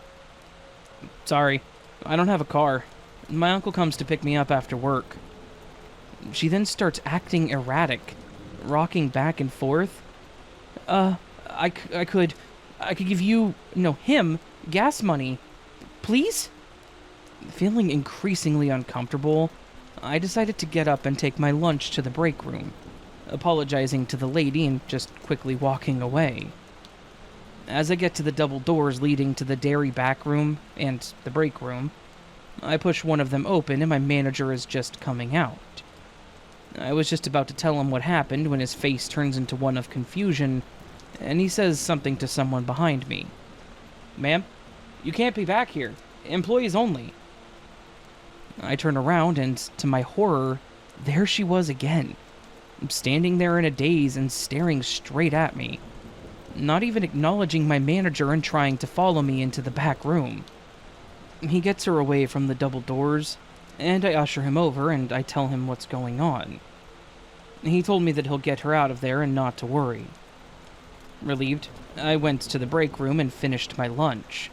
"Sorry, I don't have a car. My uncle comes to pick me up after work." She then starts acting erratic, rocking back and forth. I could give you, him, gas money. Please?" Feeling increasingly uncomfortable, I decided to get up and take my lunch to the break room, apologizing to the lady and just quickly walking away. As I get to the double doors leading to the dairy back room and the break room, I push one of them open and my manager is just coming out. I was just about to tell him what happened when his face turns into one of confusion, and he says something to someone behind me. "Ma'am, you can't be back here. Employees only." I turn around and, to my horror, there she was again, standing there in a daze and staring straight at me, not even acknowledging my manager and trying to follow me into the back room. He gets her away from the double doors, and I usher him over and I tell him what's going on. He told me that he'll get her out of there and not to worry. Relieved, I went to the break room and finished my lunch.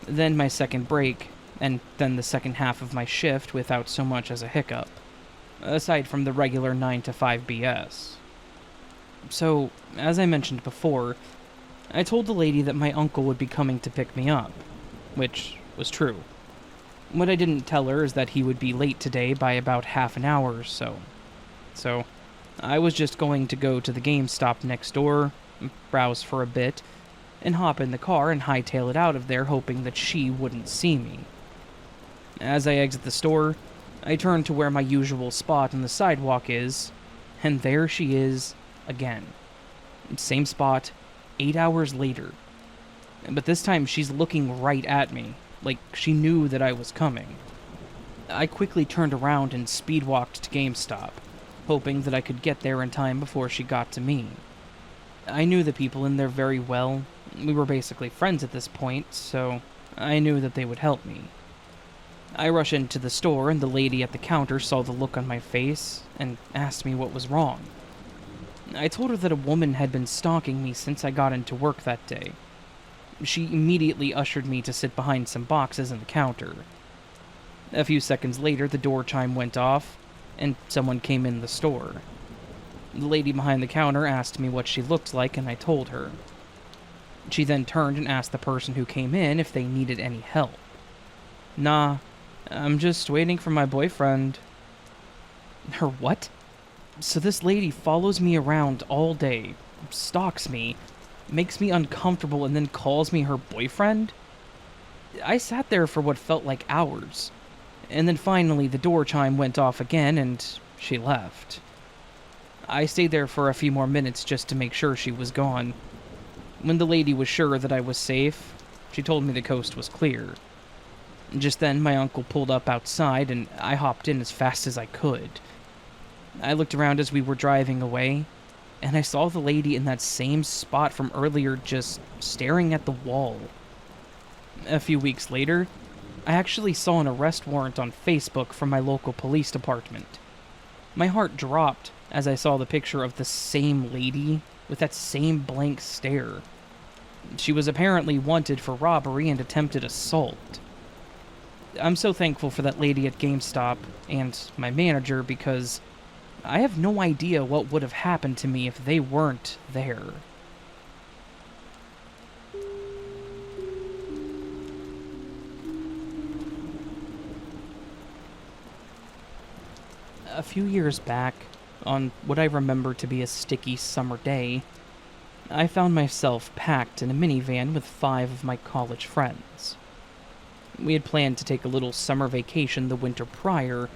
Then my second break, and then the second half of my shift without so much as a hiccup, aside from the regular 9 to 5 BS. So, as I mentioned before, I told the lady that my uncle would be coming to pick me up, which was true. What I didn't tell her is that he would be late today by about half an hour or so. So, I was just going to go to the GameStop next door, browse for a bit, and hop in the car and hightail it out of there, hoping that she wouldn't see me. As I exit the store, I turn to where my usual spot on the sidewalk is, and there she is again. Same spot, 8 hours later. But this time she's looking right at me, like she knew that I was coming. I quickly turned around and speed-walked to GameStop, hoping that I could get there in time before she got to me. I knew the people in there very well. We were basically friends at this point, so I knew that they would help me. I rush into the store, and the lady at the counter saw the look on my face and asked me what was wrong. I told her that a woman had been stalking me since I got into work that day. She immediately ushered me to sit behind some boxes in the counter. A few seconds later, the door chime went off, and someone came in the store. The lady behind the counter asked me what she looked like, and I told her. She then turned and asked the person who came in if they needed any help. "Nah, I'm just waiting for my boyfriend." Her what? So this lady follows me around all day, stalks me, makes me uncomfortable, and then calls me her boyfriend? I sat there for what felt like hours, and then finally the door chime went off again and she left. I stayed there for a few more minutes just to make sure she was gone. When the lady was sure that I was safe, she told me the coast was clear. Just then, my uncle pulled up outside and I hopped in as fast as I could. I looked around as we were driving away, and I saw the lady in that same spot from earlier just staring at the wall. A few weeks later, I actually saw an arrest warrant on Facebook from my local police department. My heart dropped as I saw the picture of the same lady with that same blank stare. She was apparently wanted for robbery and attempted assault. I'm so thankful for that lady at GameStop and my manager because I have no idea what would have happened to me if they weren't there. A few years back, on what I remember to be a sticky summer day, I found myself packed in a minivan with 5 of my college friends. We had planned to take a little summer vacation the winter prior,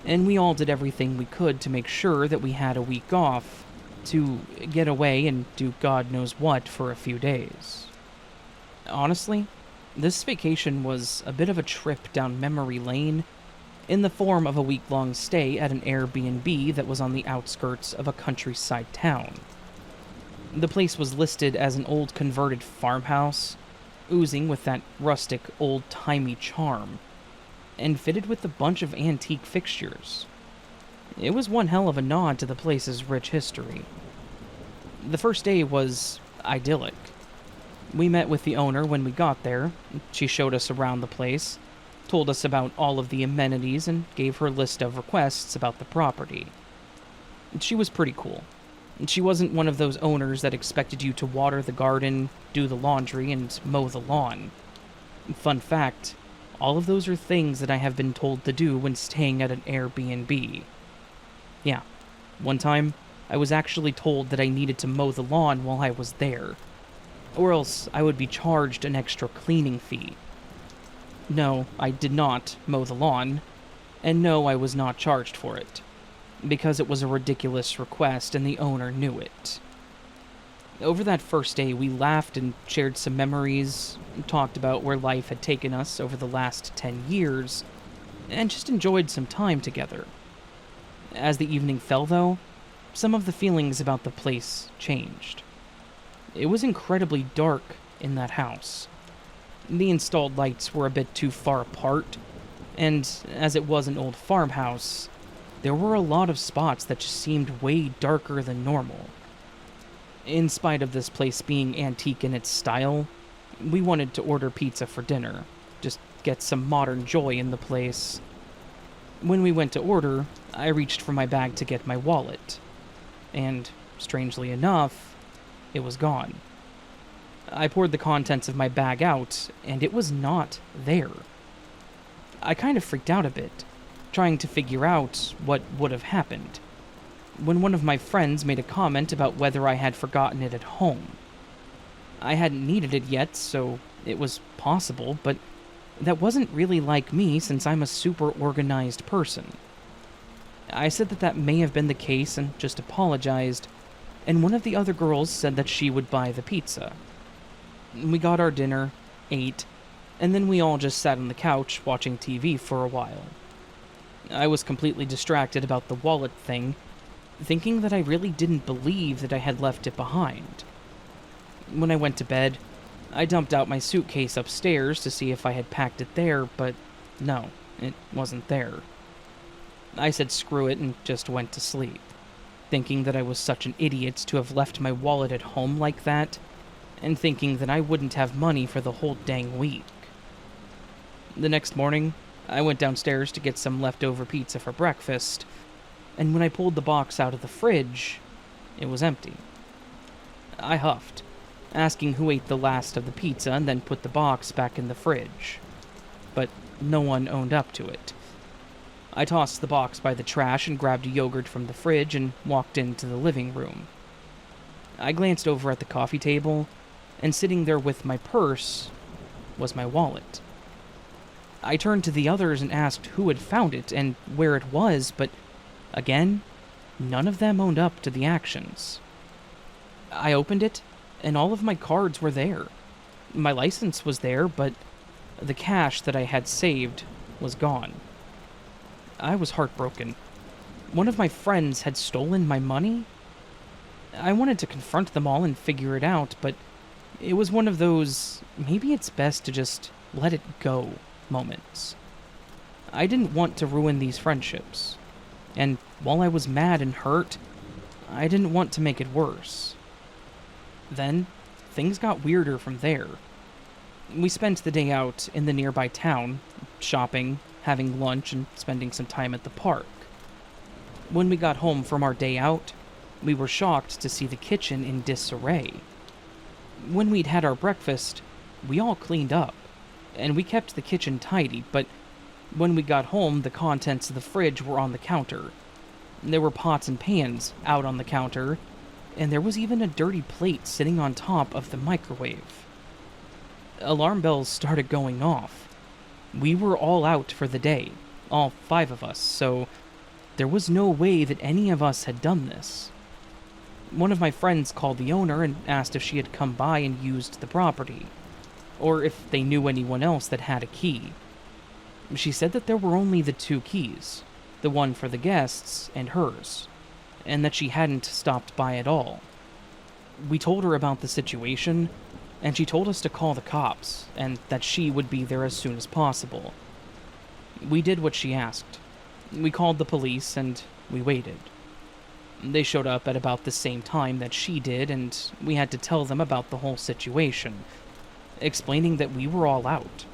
and we all did everything we could to make sure that we had a week off to get away and do God knows what for a few days. Honestly, this vacation was a bit of a trip down memory lane in the form of a week-long stay at an Airbnb that was on the outskirts of a countryside town. The place was listed as an old converted farmhouse, oozing with that rustic, old-timey charm, and fitted with a bunch of antique fixtures. It was one hell of a nod to the place's rich history. The first day was idyllic. We met with the owner when we got there. She showed us around the place, told us about all of the amenities, and gave her list of requests about the property. She was pretty cool. She wasn't one of those owners that expected you to water the garden, do the laundry, and mow the lawn. Fun fact, all of those are things that I have been told to do when staying at an Airbnb. Yeah, one time, I was actually told that I needed to mow the lawn while I was there, or else I would be charged an extra cleaning fee. No, I did not mow the lawn, and no, I was not charged for it, because it was a ridiculous request and the owner knew it. Over that first day, we laughed and shared some memories, talked about where life had taken us over the last 10 years, and just enjoyed some time together. As the evening fell, though, some of the feelings about the place changed. It was incredibly dark in that house. The installed lights were a bit too far apart, and as it was an old farmhouse, there were a lot of spots that just seemed way darker than normal. In spite of this place being antique in its style, we wanted to order pizza for dinner, just get some modern joy in the place. When we went to order, I reached for my bag to get my wallet, and, strangely enough, it was gone. I poured the contents of my bag out, and it was not there. I kind of freaked out a bit, trying to figure out what would have happened, when one of my friends made a comment about whether I had forgotten it at home. I hadn't needed it yet, so it was possible, but that wasn't really like me since I'm a super organized person. I said that may have been the case and just apologized, and one of the other girls said that she would buy the pizza. We got our dinner, ate, and then we all just sat on the couch watching TV for a while. I was completely distracted about the wallet thing, thinking that I really didn't believe that I had left it behind. When I went to bed, I dumped out my suitcase upstairs to see if I had packed it there, but no, it wasn't there. I said screw it and just went to sleep, thinking that I was such an idiot to have left my wallet at home like that, and thinking that I wouldn't have money for the whole dang week. The next morning, I went downstairs to get some leftover pizza for breakfast, and when I pulled the box out of the fridge, it was empty. I huffed, asking who ate the last of the pizza and then put the box back in the fridge. But no one owned up to it. I tossed the box by the trash and grabbed a yogurt from the fridge and walked into the living room. I glanced over at the coffee table, and sitting there with my purse was my wallet. I turned to the others and asked who had found it and where it was, but again, none of them owned up to the actions. I opened it, and all of my cards were there. My license was there, but the cash that I had saved was gone. I was heartbroken. One of my friends had stolen my money? I wanted to confront them all and figure it out, but it was one of those, maybe it's best to just let it go moments. I didn't want to ruin these friendships, and while I was mad and hurt, I didn't want to make it worse. Then, things got weirder from there. We spent the day out in the nearby town, shopping, having lunch, and spending some time at the park. When we got home from our day out, we were shocked to see the kitchen in disarray. When we'd had our breakfast, we all cleaned up, and we kept the kitchen tidy, but when we got home, the contents of the fridge were on the counter. There were pots and pans out on the counter, and there was even a dirty plate sitting on top of the microwave. Alarm bells started going off. We were all out for the day, all 5 of us, so there was no way that any of us had done this. One of my friends called the owner and asked if she had come by and used the property, or if they knew anyone else that had a key. She said that there were only the 2 keys, the one for the guests and hers, and that she hadn't stopped by at all. We told her about the situation, and she told us to call the cops, and that she would be there as soon as possible. We did what she asked. We called the police, and we waited. They showed up at about the same time that she did, and we had to tell them about the whole situation, explaining that we were all out,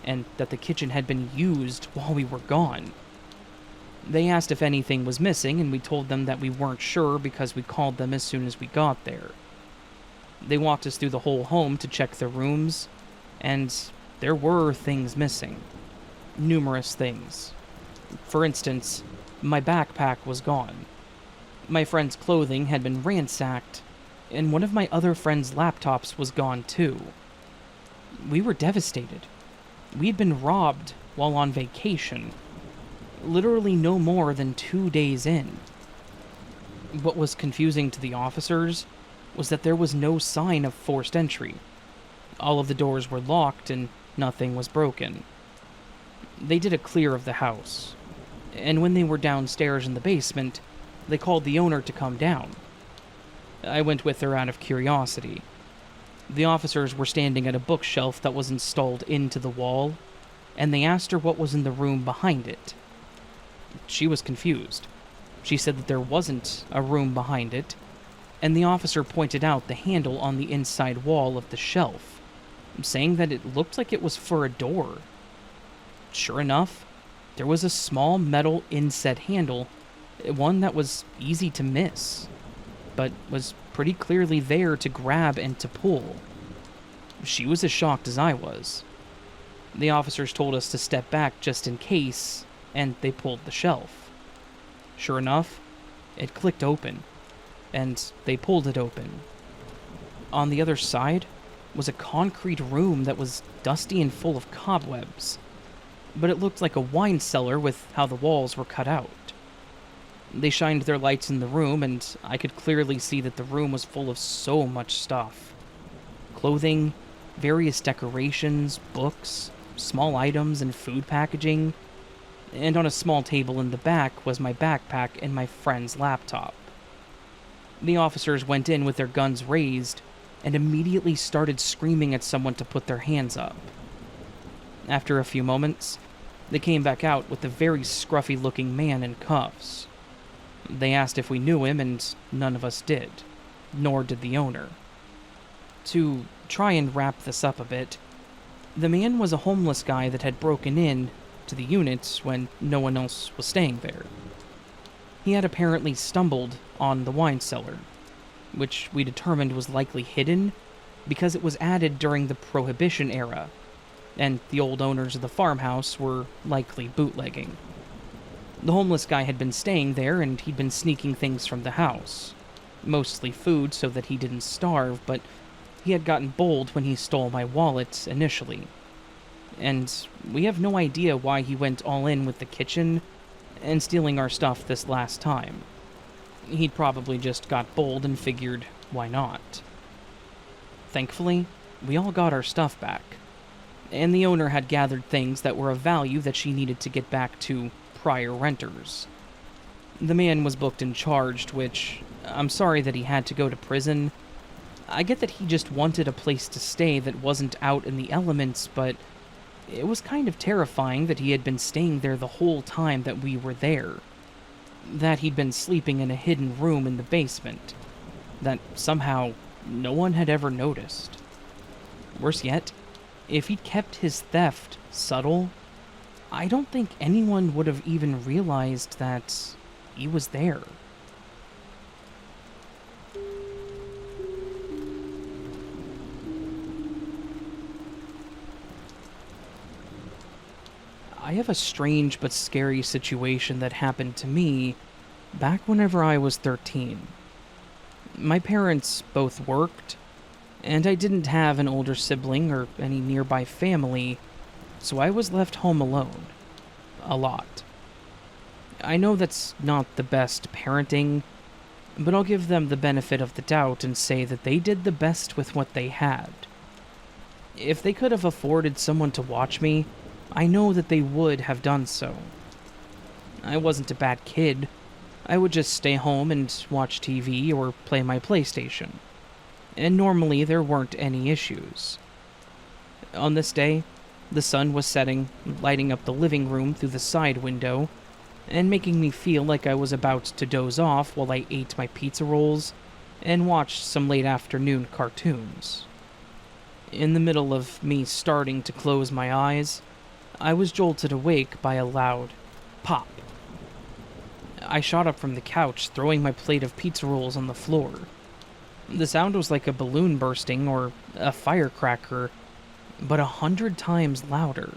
and that the kitchen had been used while we were gone. They asked if anything was missing, and we told them that we weren't sure because we called them as soon as we got there. They walked us through the whole home to check the rooms, and there were things missing. Numerous things. For instance, my backpack was gone. My friend's clothing had been ransacked, and one of my other friend's laptops was gone too. We were devastated. We had been robbed while on vacation, literally no more than 2 days in. What was confusing to the officers was that there was no sign of forced entry. All of the doors were locked and nothing was broken. They did a clear of the house, and when they were downstairs in the basement, they called the owner to come down. I went with her out of curiosity. The officers were standing at a bookshelf that was installed into the wall, and they asked her what was in the room behind it. She was confused. She said that there wasn't a room behind it, and the officer pointed out the handle on the inside wall of the shelf, saying that it looked like it was for a door. Sure enough, there was a small metal inset handle, one that was easy to miss, but was pretty clearly there to grab and to pull. She was as shocked as I was. The officers told us to step back just in case, and they pulled the shelf. Sure enough, it clicked open, and they pulled it open. On the other side was a concrete room that was dusty and full of cobwebs, but it looked like a wine cellar with how the walls were cut out. They shined their lights in the room, and I could clearly see that the room was full of so much stuff. Clothing, various decorations, books, small items, and food packaging. And on a small table in the back was my backpack and my friend's laptop. The officers went in with their guns raised, and immediately started screaming at someone to put their hands up. After a few moments, they came back out with a very scruffy-looking man in cuffs. They asked if we knew him, and none of us did, nor did the owner. To try and wrap this up a bit, the man was a homeless guy that had broken in to the unit when no one else was staying there. He had apparently stumbled on the wine cellar, which we determined was likely hidden because it was added during the Prohibition era, and the old owners of the farmhouse were likely bootlegging. The homeless guy had been staying there, and he'd been sneaking things from the house. Mostly food so that he didn't starve, but he had gotten bold when he stole my wallet initially. And we have no idea why he went all in with the kitchen and stealing our stuff this last time. He'd probably just got bold and figured, why not? Thankfully, we all got our stuff back, and the owner had gathered things that were of value that she needed to get back to prior renters. The man was booked and charged, which, I'm sorry that he had to go to prison. I get that he just wanted a place to stay that wasn't out in the elements, but it was kind of terrifying that he had been staying there the whole time that we were there. That he'd been sleeping in a hidden room in the basement. That somehow no one had ever noticed. Worse yet, if he'd kept his theft subtle, I don't think anyone would have even realized that he was there. I have a strange but scary situation that happened to me back whenever I was 13. My parents both worked, and I didn't have an older sibling or any nearby family, so I was left home alone. A lot. I know that's not the best parenting, but I'll give them the benefit of the doubt and say that they did the best with what they had. If they could have afforded someone to watch me, I know that they would have done so. I wasn't a bad kid. I would just stay home and watch TV or play my PlayStation. And normally there weren't any issues. On this day, the sun was setting, lighting up the living room through the side window, and making me feel like I was about to doze off while I ate my pizza rolls and watched some late afternoon cartoons. In the middle of me starting to close my eyes, I was jolted awake by a loud pop. I shot up from the couch, throwing my plate of pizza rolls on the floor. The sound was like a balloon bursting or a firecracker, but 100 times louder.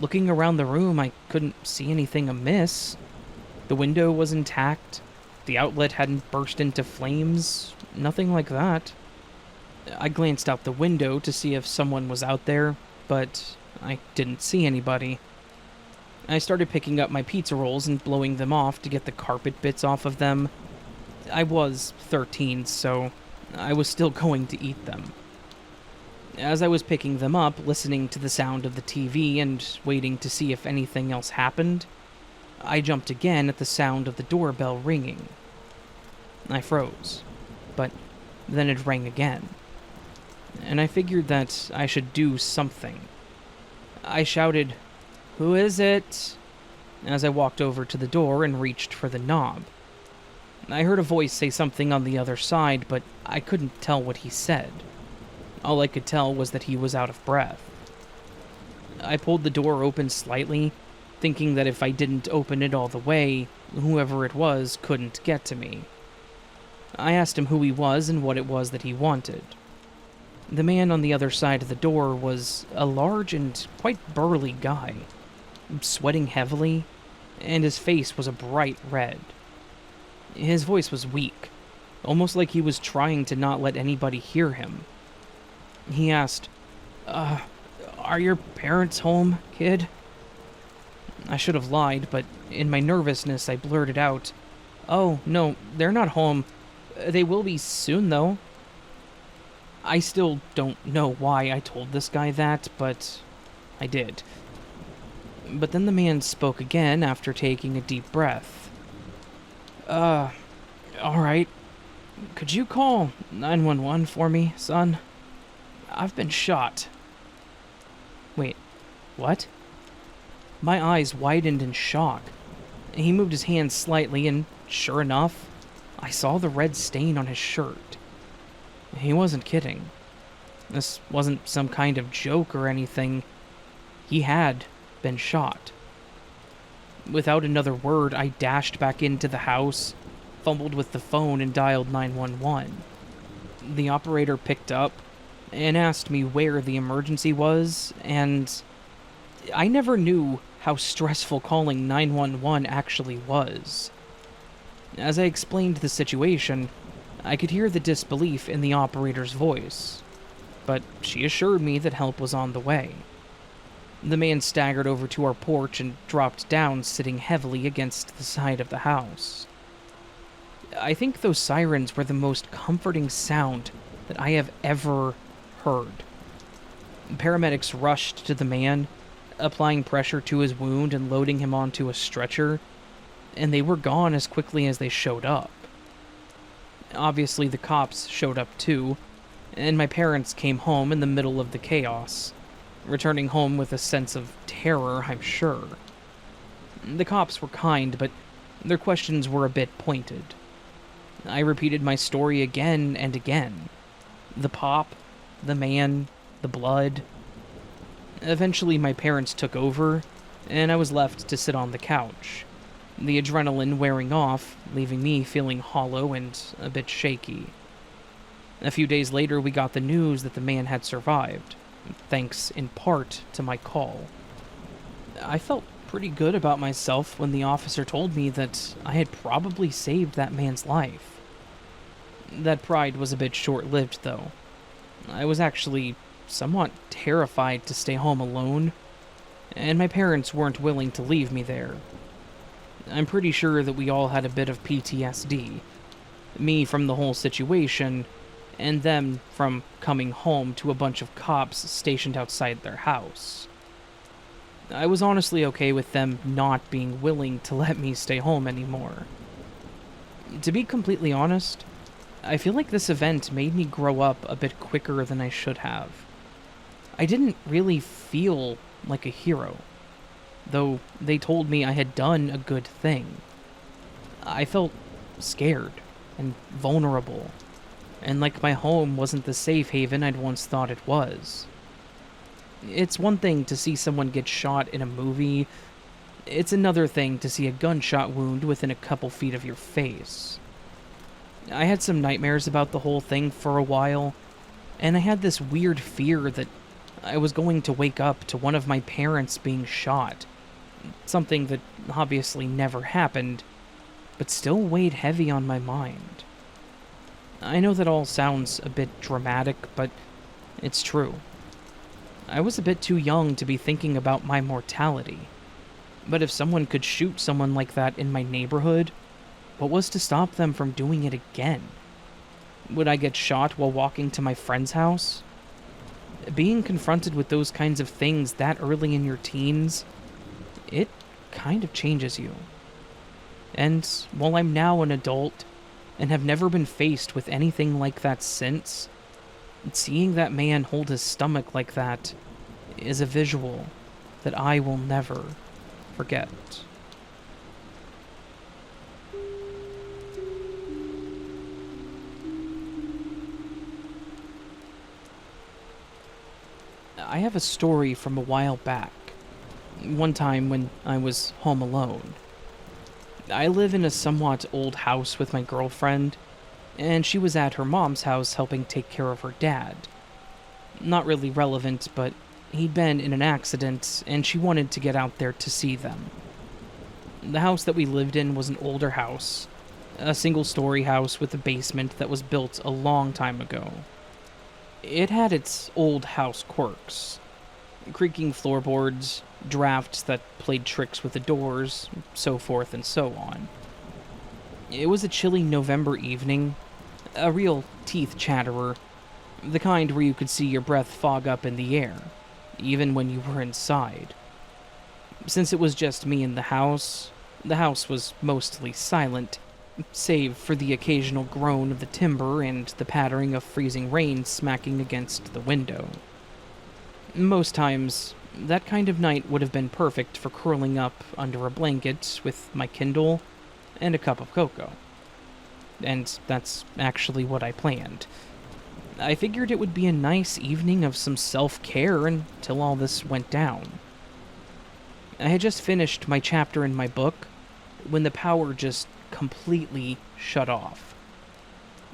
Looking around the room, I couldn't see anything amiss. The window was intact. The outlet hadn't burst into flames. Nothing like that. I glanced out the window to see if someone was out there, but I didn't see anybody. I started picking up my pizza rolls and blowing them off to get the carpet bits off of them. I was 13, so I was still going to eat them. As I was picking them up, listening to the sound of the TV and waiting to see if anything else happened, I jumped again at the sound of the doorbell ringing. I froze, but then it rang again, and I figured that I should do something. I shouted, "Who is it?" as I walked over to the door and reached for the knob. I heard a voice say something on the other side, but I couldn't tell what he said. All I could tell was that he was out of breath. I pulled the door open slightly, thinking that if I didn't open it all the way, whoever it was couldn't get to me. I asked him who he was and what it was that he wanted. The man on the other side of the door was a large and quite burly guy, sweating heavily, and his face was a bright red. His voice was weak, almost like he was trying to not let anybody hear him. He asked, "Are your parents home, kid?" I should have lied, but in my nervousness I blurted out, "Oh, no, they're not home. They will be soon, though." I still don't know why I told this guy that, but I did. But then the man spoke again after taking a deep breath. Alright. Could you call 911 for me, son? I've been shot." Wait, what? My eyes widened in shock. He moved his hand slightly, and sure enough, I saw the red stain on his shirt. He wasn't kidding. This wasn't some kind of joke or anything. He had been shot. Without another word, I dashed back into the house, fumbled with the phone, and dialed 911. The operator picked up and asked me where the emergency was, and I never knew how stressful calling 911 actually was. As I explained the situation, I could hear the disbelief in the operator's voice, but she assured me that help was on the way. The man staggered over to our porch and dropped down, sitting heavily against the side of the house. I think those sirens were the most comforting sound that I have ever heard. Paramedics rushed to the man, applying pressure to his wound and loading him onto a stretcher, and they were gone as quickly as they showed up. Obviously, the cops showed up too, and my parents came home in the middle of the chaos, returning home with a sense of terror, I'm sure. The cops were kind, but their questions were a bit pointed. I repeated my story again and again. The pop, the man, the blood. Eventually, my parents took over, and I was left to sit on the couch, the adrenaline wearing off, leaving me feeling hollow and a bit shaky. A few days later, we got the news that the man had survived, thanks in part to my call. I felt pretty good about myself when the officer told me that I had probably saved that man's life. That pride was a bit short-lived, though. I was actually somewhat terrified to stay home alone, and my parents weren't willing to leave me there. I'm pretty sure that we all had a bit of PTSD. Me from the whole situation, and them from coming home to a bunch of cops stationed outside their house. I was honestly okay with them not being willing to let me stay home anymore. To be completely honest, I feel like this event made me grow up a bit quicker than I should have. I didn't really feel like a hero, though they told me I had done a good thing. I felt scared and vulnerable, and like my home wasn't the safe haven I'd once thought it was. It's one thing to see someone get shot in a movie, it's another thing to see a gunshot wound within a couple feet of your face. I had some nightmares about the whole thing for a while, and I had this weird fear that I was going to wake up to one of my parents being shot, something that obviously never happened, but still weighed heavy on my mind. I know that all sounds a bit dramatic, but it's true. I was a bit too young to be thinking about my mortality, but if someone could shoot someone like that in my neighborhood, what was to stop them from doing it again? Would I get shot while walking to my friend's house? Being confronted with those kinds of things that early in your teens, it kind of changes you. And while I'm now an adult and have never been faced with anything like that since, seeing that man hold his stomach like that is a visual that I will never forget. I have a story from a while back. One time when I was home alone. I live in a somewhat old house with my girlfriend, and she was at her mom's house helping take care of her dad. Not really relevant, but he'd been in an accident, and she wanted to get out there to see them. The house that we lived in was an older house, a single-story house with a basement that was built a long time ago. It had its old house quirks. Creaking floorboards, drafts that played tricks with the doors, so forth and so on. It was a chilly November evening, a real teeth chatterer, the kind where you could see your breath fog up in the air, even when you were inside. Since it was just me in the house was mostly silent, save for the occasional groan of the timber and the pattering of freezing rain smacking against the window. Most times, that kind of night would have been perfect for curling up under a blanket with my Kindle and a cup of cocoa. And that's actually what I planned. I figured it would be a nice evening of some self-care until all this went down. I had just finished my chapter in my book when the power just completely shut off.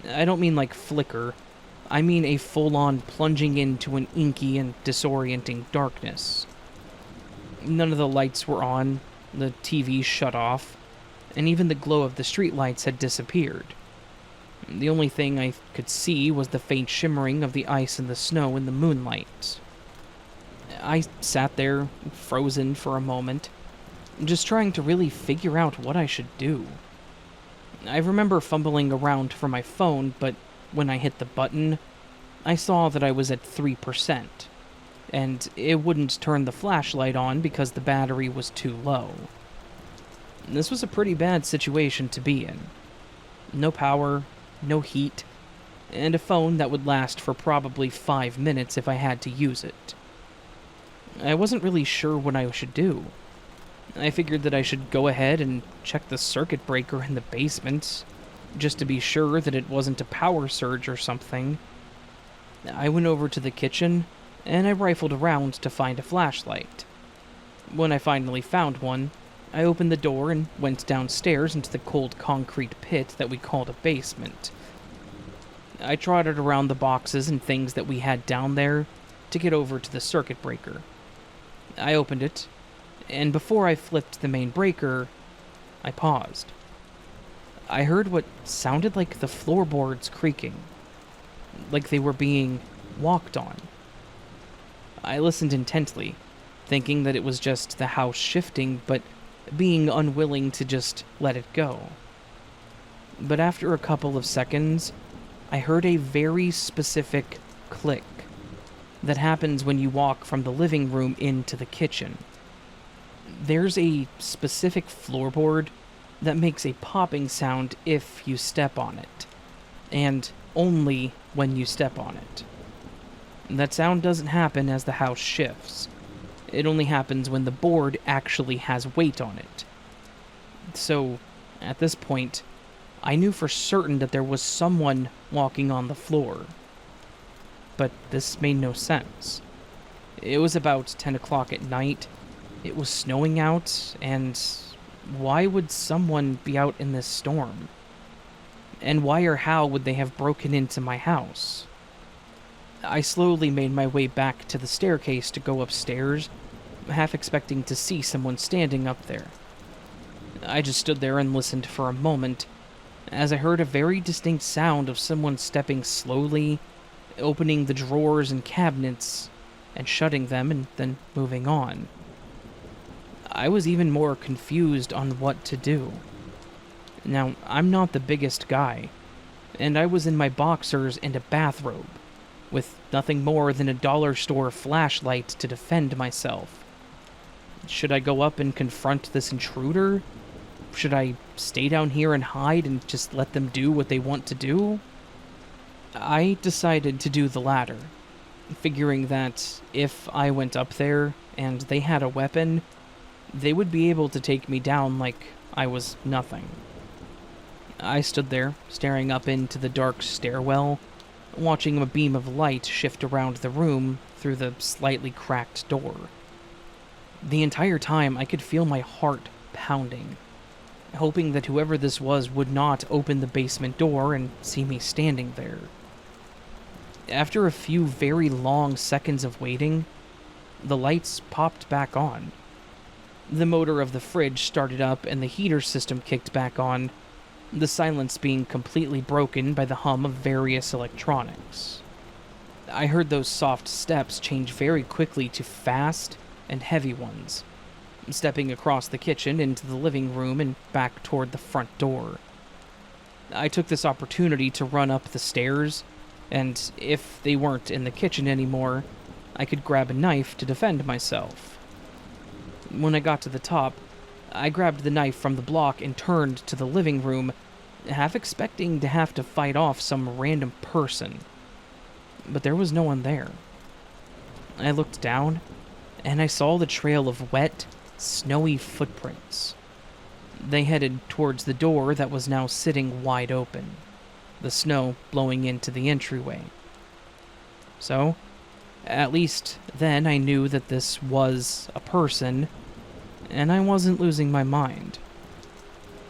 I don't mean like flicker, I mean a full-on plunging into an inky and disorienting darkness. None of the lights were on, the TV shut off, and even the glow of the streetlights had disappeared. The only thing I could see was the faint shimmering of the ice and the snow in the moonlight. I sat there, frozen for a moment, just trying to really figure out what I should do. I remember fumbling around for my phone, but when I hit the button, I saw that I was at 3%, and it wouldn't turn the flashlight on because the battery was too low. This was a pretty bad situation to be in. No power, no heat, and a phone that would last for probably 5 minutes if I had to use it. I wasn't really sure what I should do. I figured that I should go ahead and check the circuit breaker in the basement, just to be sure that it wasn't a power surge or something. I went over to the kitchen, and I rifled around to find a flashlight. When I finally found one, I opened the door and went downstairs into the cold concrete pit that we called a basement. I trotted around the boxes and things that we had down there to get over to the circuit breaker. I opened it, and before I flipped the main breaker, I paused. I heard what sounded like the floorboards creaking, like they were being walked on. I listened intently, thinking that it was just the house shifting, but being unwilling to just let it go. But after a couple of seconds, I heard a very specific click that happens when you walk from the living room into the kitchen. There's a specific floorboard that makes a popping sound if you step on it, and only when you step on it. That sound doesn't happen as the house shifts. It only happens when the board actually has weight on it. So, at this point, I knew for certain that there was someone walking on the floor. But this made no sense. It was about 10 o'clock at night, it was snowing out, and why would someone be out in this storm? And why or how would they have broken into my house? I slowly made my way back to the staircase to go upstairs, half expecting to see someone standing up there. I just stood there and listened for a moment, as I heard a very distinct sound of someone stepping slowly, opening the drawers and cabinets, and shutting them, and then moving on. I was even more confused on what to do. Now, I'm not the biggest guy, and I was in my boxers and a bathrobe, with nothing more than a dollar store flashlight to defend myself. Should I go up and confront this intruder? Should I stay down here and hide and just let them do what they want to do? I decided to do the latter, figuring that if I went up there and they had a weapon, they would be able to take me down like I was nothing. I stood there, staring up into the dark stairwell, watching a beam of light shift around the room through the slightly cracked door. The entire time, I could feel my heart pounding, hoping that whoever this was would not open the basement door and see me standing there. After a few very long seconds of waiting, the lights popped back on. The motor of the fridge started up and the heater system kicked back on, the silence being completely broken by the hum of various electronics. I heard those soft steps change very quickly to fast and heavy ones, stepping across the kitchen into the living room and back toward the front door. I took this opportunity to run up the stairs, and if they weren't in the kitchen anymore, I could grab a knife to defend myself. When I got to the top, I grabbed the knife from the block and turned to the living room, half expecting to have to fight off some random person. But there was no one there. I looked down, and I saw the trail of wet, snowy footprints. They headed towards the door that was now sitting wide open, the snow blowing into the entryway. So, at least then I knew that this was a person, and I wasn't losing my mind.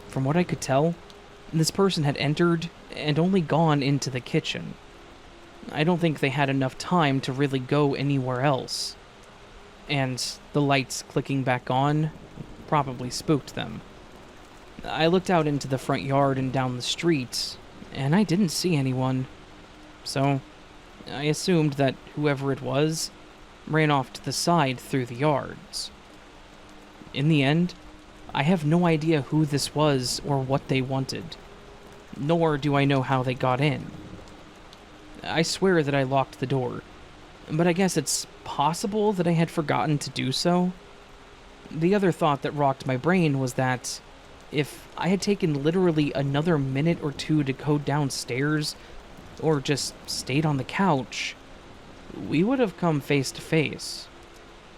From what I could tell, this person had entered and only gone into the kitchen. I don't think they had enough time to really go anywhere else. And the lights clicking back on probably spooked them. I looked out into the front yard and down the street, and I didn't see anyone. So, I assumed that whoever it was ran off to the side through the yards. In the end, I have no idea who this was or what they wanted, nor do I know how they got in. I swear that I locked the door, but I guess it's possible that I had forgotten to do so. The other thought that rocked my brain was that if I had taken literally another minute or two to go downstairs, or just stayed on the couch, we would have come face to face,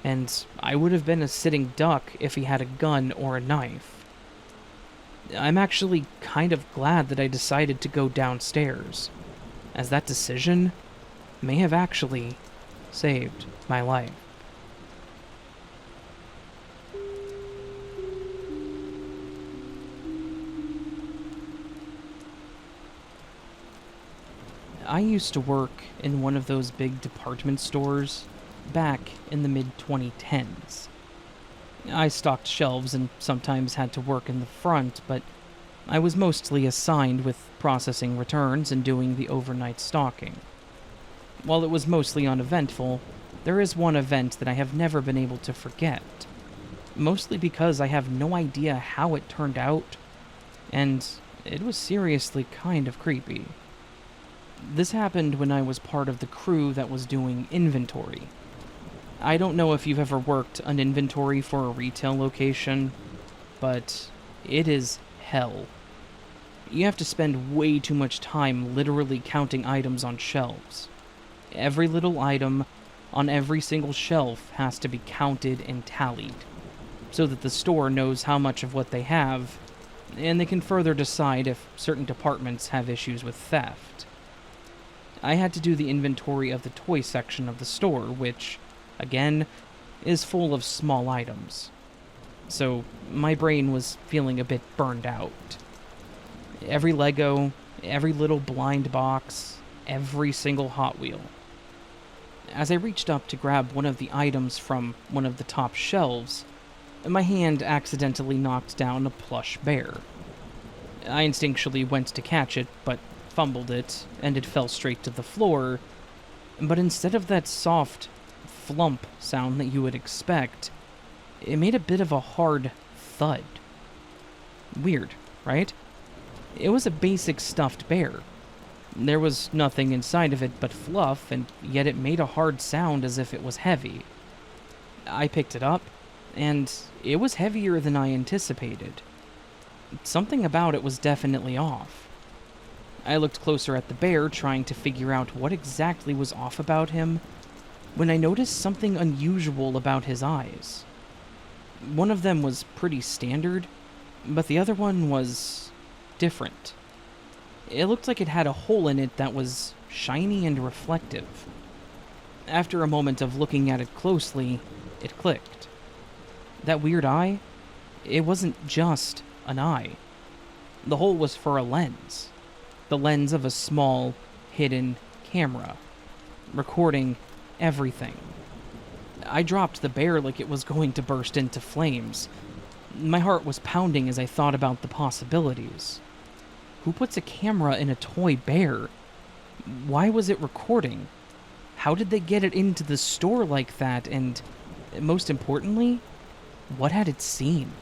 and I would have been a sitting duck if he had a gun or a knife. I'm actually kind of glad that I decided to go downstairs, as that decision may have actually saved my life. I used to work in one of those big department stores back in the mid-2010s. I stocked shelves and sometimes had to work in the front, but I was mostly assigned with processing returns and doing the overnight stocking. While it was mostly uneventful, there is one event that I have never been able to forget, mostly because I have no idea how it turned out, and it was seriously kind of creepy. This happened when I was part of the crew that was doing inventory. I don't know if you've ever worked an inventory for a retail location, but it is hell. You have to spend way too much time literally counting items on shelves. Every little item on every single shelf has to be counted and tallied, so that the store knows how much of what they have, and they can further decide if certain departments have issues with theft. I had to do the inventory of the toy section of the store, which, again, is full of small items. So my brain was feeling a bit burned out. Every Lego, every little blind box, every single Hot Wheel. As I reached up to grab one of the items from one of the top shelves, my hand accidentally knocked down a plush bear. I instinctually went to catch it, but fumbled it, and it fell straight to the floor. But instead of that soft flump sound that you would expect, it made a bit of a hard thud. Weird, right? It was a basic stuffed bear. There was nothing inside of it but fluff, and yet it made a hard sound as if it was heavy. I picked it up, and it was heavier than I anticipated. Something about it was definitely off. I looked closer at the bear, trying to figure out what exactly was off about him, when I noticed something unusual about his eyes. One of them was pretty standard, but the other one was different. It looked like it had a hole in it that was shiny and reflective. After a moment of looking at it closely, it clicked. That weird eye? It wasn't just an eye. The hole was for a lens. The lens of a small, hidden camera, recording everything. I dropped the bear like it was going to burst into flames. My heart was pounding as I thought about the possibilities. Who puts a camera in a toy bear? Why was it recording? How did they get it into the store like that? And, most importantly, what had it seen?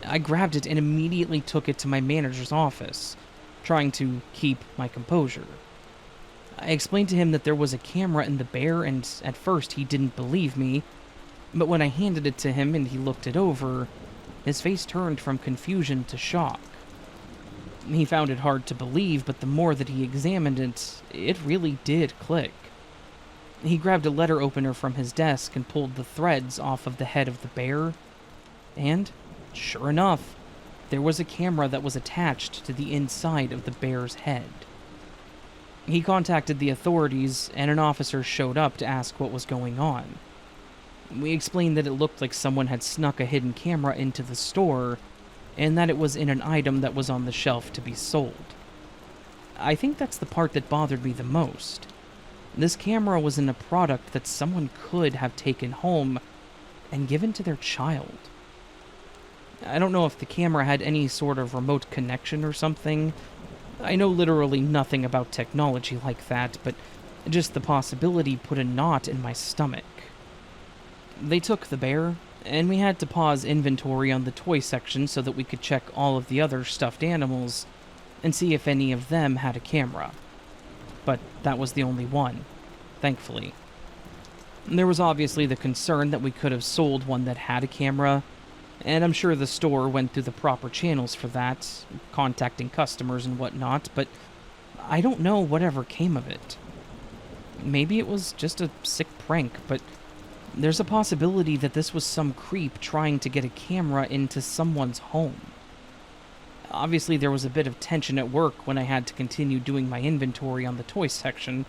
I grabbed it and immediately took it to my manager's office, trying to keep my composure. I explained to him that there was a camera in the bear, and at first he didn't believe me, but when I handed it to him and he looked it over, his face turned from confusion to shock. He found it hard to believe, but the more that he examined it, it really did click. He grabbed a letter opener from his desk and pulled the threads off of the head of the bear, and, sure enough, there was a camera that was attached to the inside of the bear's head. He contacted the authorities, and an officer showed up to ask what was going on. We explained that it looked like someone had snuck a hidden camera into the store, and that it was in an item that was on the shelf to be sold. I think that's the part that bothered me the most. This camera was in a product that someone could have taken home and given to their child. I don't know if the camera had any sort of remote connection or something. I know literally nothing about technology like that, but just the possibility put a knot in my stomach. They took the bear, and we had to pause inventory on the toy section so that we could check all of the other stuffed animals and see if any of them had a camera. But that was the only one, thankfully. There was obviously the concern that we could have sold one that had a camera, and I'm sure the store went through the proper channels for that, contacting customers and whatnot, but I don't know whatever came of it. Maybe it was just a sick prank, but there's a possibility that this was some creep trying to get a camera into someone's home. Obviously, there was a bit of tension at work when I had to continue doing my inventory on the toy section.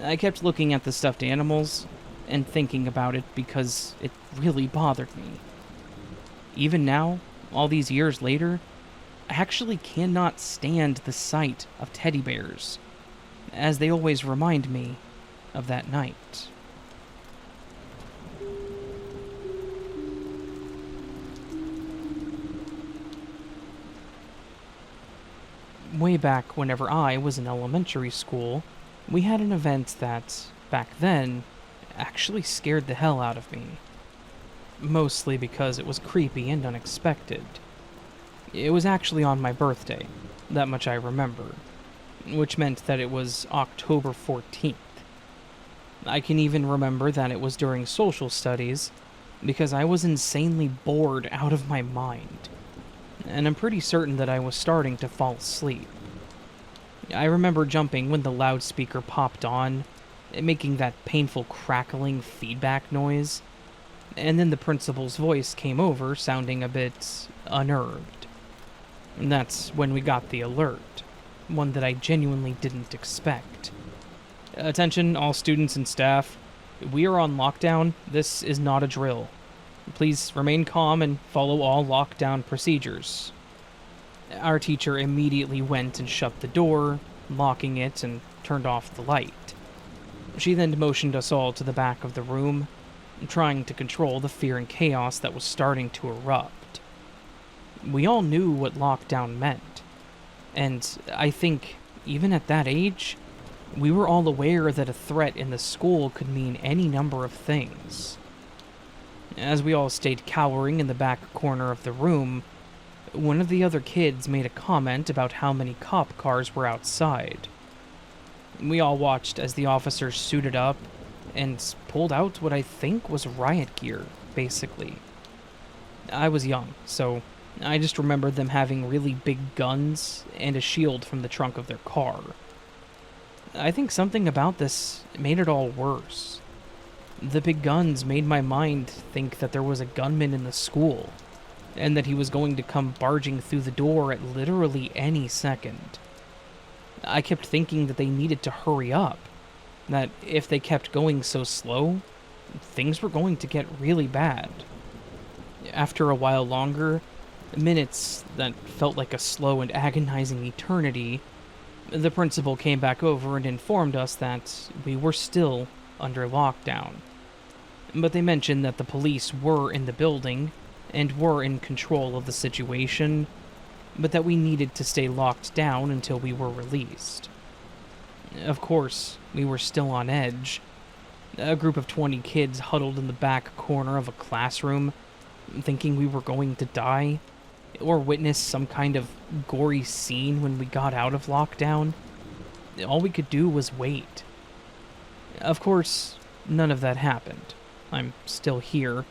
I kept looking at the stuffed animals and thinking about it because it really bothered me. Even now, all these years later, I actually cannot stand the sight of teddy bears, as they always remind me of that night. Way back whenever I was in elementary school, we had an event that, back then, actually scared the hell out of me. Mostly because it was creepy and unexpected. It was actually on my birthday, that much I remember, which meant that it was October 14th. I can even remember that it was during social studies, because I was insanely bored out of my mind, and I'm pretty certain that I was starting to fall asleep. I remember jumping when the loudspeaker popped on, making that painful crackling feedback noise, and then the principal's voice came over, sounding a bit unnerved. And that's when we got the alert, one that I genuinely didn't expect. Attention, all students and staff. We are on lockdown. This is not a drill. Please remain calm and follow all lockdown procedures. Our teacher immediately went and shut the door, locking it, and turned off the light. She then motioned us all to the back of the room, trying to control the fear and chaos that was starting to erupt. We all knew what lockdown meant, and I think, even at that age, we were all aware that a threat in the school could mean any number of things. As we all stayed cowering in the back corner of the room, one of the other kids made a comment about how many cop cars were outside. We all watched as the officers suited up and pulled out what I think was riot gear, basically. I was young, so I just remember them having really big guns and a shield from the trunk of their car. I think something about this made it all worse. The big guns made my mind think that there was a gunman in the school, and that he was going to come barging through the door at literally any second. I kept thinking that they needed to hurry up, that if they kept going so slow, things were going to get really bad. After a while longer, minutes that felt like a slow and agonizing eternity, the principal came back over and informed us that we were still under lockdown. But they mentioned that the police were in the building and were in control of the situation, but that we needed to stay locked down until we were released. Of course, we were still on edge. A group of 20 kids huddled in the back corner of a classroom, thinking we were going to die, or witness some kind of gory scene when we got out of lockdown. All we could do was wait. Of course, none of that happened. I'm still here,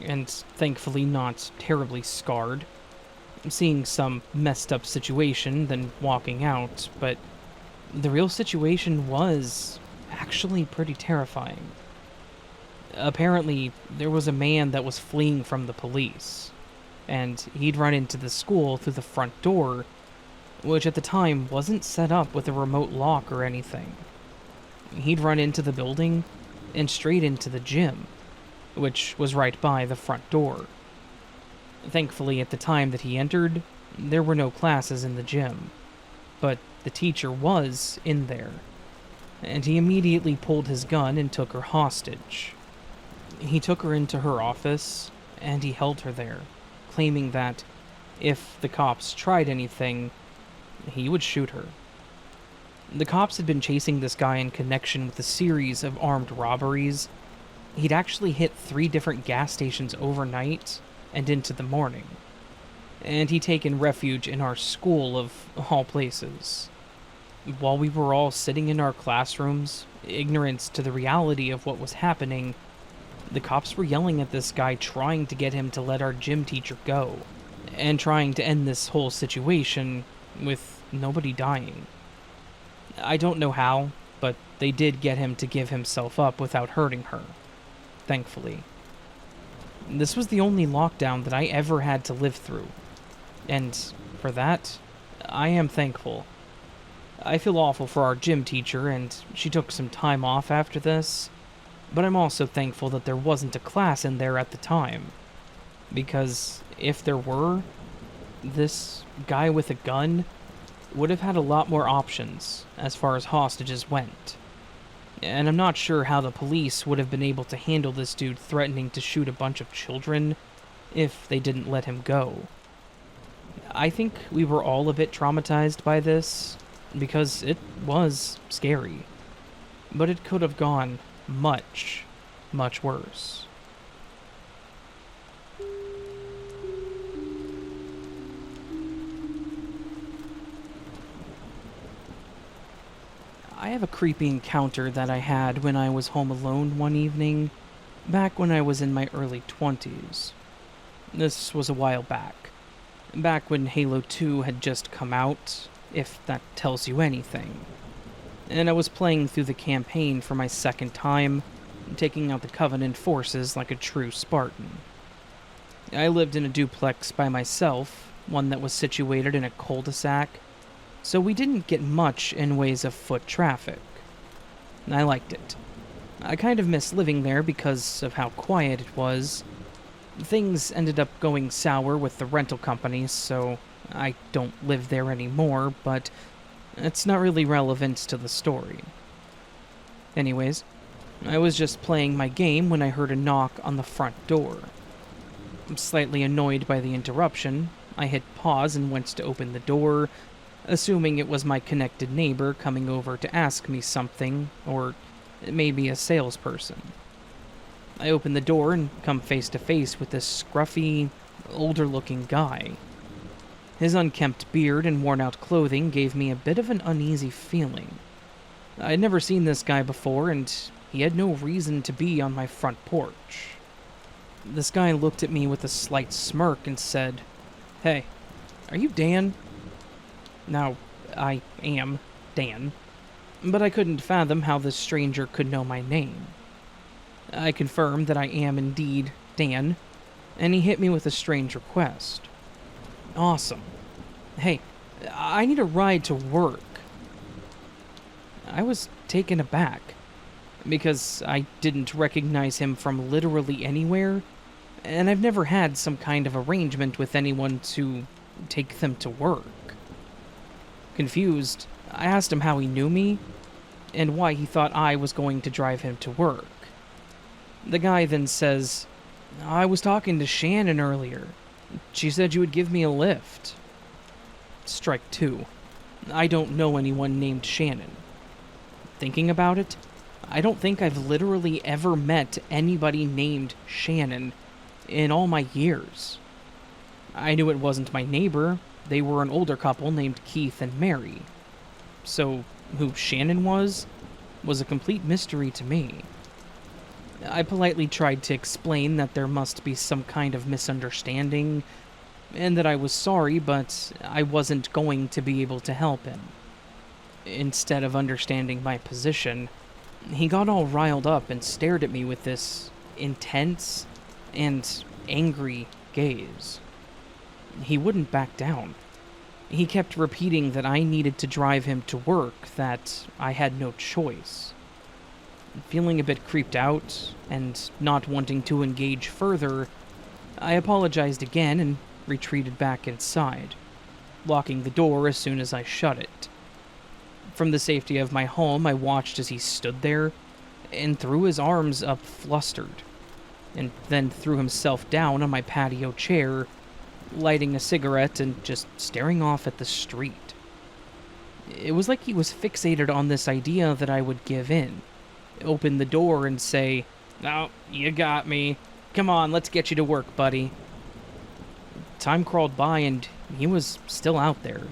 and thankfully not terribly scarred. Seeing some messed up situation, then walking out, but the real situation was actually pretty terrifying. Apparently, there was a man that was fleeing from the police, and he'd run into the school through the front door, which at the time wasn't set up with a remote lock or anything. He'd run into the building and straight into the gym, which was right by the front door. Thankfully, at the time that he entered, there were no classes in the gym, but the teacher was in there, and he immediately pulled his gun and took her hostage. He took her into her office, and he held her there, claiming that if the cops tried anything, he would shoot her. The cops had been chasing this guy in connection with a series of armed robberies. He'd actually hit 3 different gas stations overnight and into the morning, and he'd taken refuge in our school of all places. While we were all sitting in our classrooms, ignorant to the reality of what was happening, the cops were yelling at this guy, trying to get him to let our gym teacher go, and trying to end this whole situation with nobody dying. I don't know how, but they did get him to give himself up without hurting her, thankfully. This was the only lockdown that I ever had to live through, and for that, I am thankful. I feel awful for our gym teacher, and she took some time off after this, but I'm also thankful that there wasn't a class in there at the time, because if there were, this guy with a gun would have had a lot more options as far as hostages went. And I'm not sure how the police would have been able to handle this dude threatening to shoot a bunch of children if they didn't let him go. I think we were all a bit traumatized by this, because it was scary. But it could have gone much, much worse. I have a creepy encounter that I had when I was home alone one evening, back when I was in my early 20s. This was a while back when Halo 2 had just come out, if that tells you anything. And I was playing through the campaign for my second time, taking out the Covenant forces like a true Spartan. I lived in a duplex by myself, one that was situated in a cul-de-sac, so we didn't get much in ways of foot traffic. I liked it. I kind of miss living there because of how quiet it was. Things ended up going sour with the rental company, so I don't live there anymore, but it's not really relevant to the story. Anyways, I was just playing my game when I heard a knock on the front door. Slightly annoyed by the interruption, I hit pause and went to open the door, assuming it was my connected neighbor coming over to ask me something, or maybe a salesperson. I opened the door and come face to face with this scruffy, older-looking guy. His unkempt beard and worn-out clothing gave me a bit of an uneasy feeling. I had never seen this guy before, and he had no reason to be on my front porch. This guy looked at me with a slight smirk and said, "Hey, are you Dan?" Now, I am Dan, but I couldn't fathom how this stranger could know my name. I confirmed that I am indeed Dan, and he hit me with a strange request. Awesome. Hey, I need a ride to work. I was taken aback, because I didn't recognize him from literally anywhere, and I've never had some kind of arrangement with anyone to take them to work. Confused, I asked him how he knew me, and why he thought I was going to drive him to work. The guy then says, "I was talking to Shannon earlier. She said you would give me a lift." Strike 2. I don't know anyone named Shannon. Thinking about it, I don't think I've literally ever met anybody named Shannon in all my years. I knew it wasn't my neighbor. They were an older couple named Keith and Mary. So, who Shannon was a complete mystery to me. I politely tried to explain that there must be some kind of misunderstanding, and that I was sorry, but I wasn't going to be able to help him. Instead of understanding my position, he got all riled up and stared at me with this intense and angry gaze. He wouldn't back down. He kept repeating that I needed to drive him to work, that I had no choice. Feeling a bit creeped out, and not wanting to engage further, I apologized again and retreated back inside, locking the door as soon as I shut it. From the safety of my home, I watched as he stood there and threw his arms up flustered, and then threw himself down on my patio chair, lighting a cigarette and just staring off at the street. It was like he was fixated on this idea that I would give in, open the door and say, "Oh, you got me. Come on, let's get you to work, buddy." Time crawled by and he was still out there,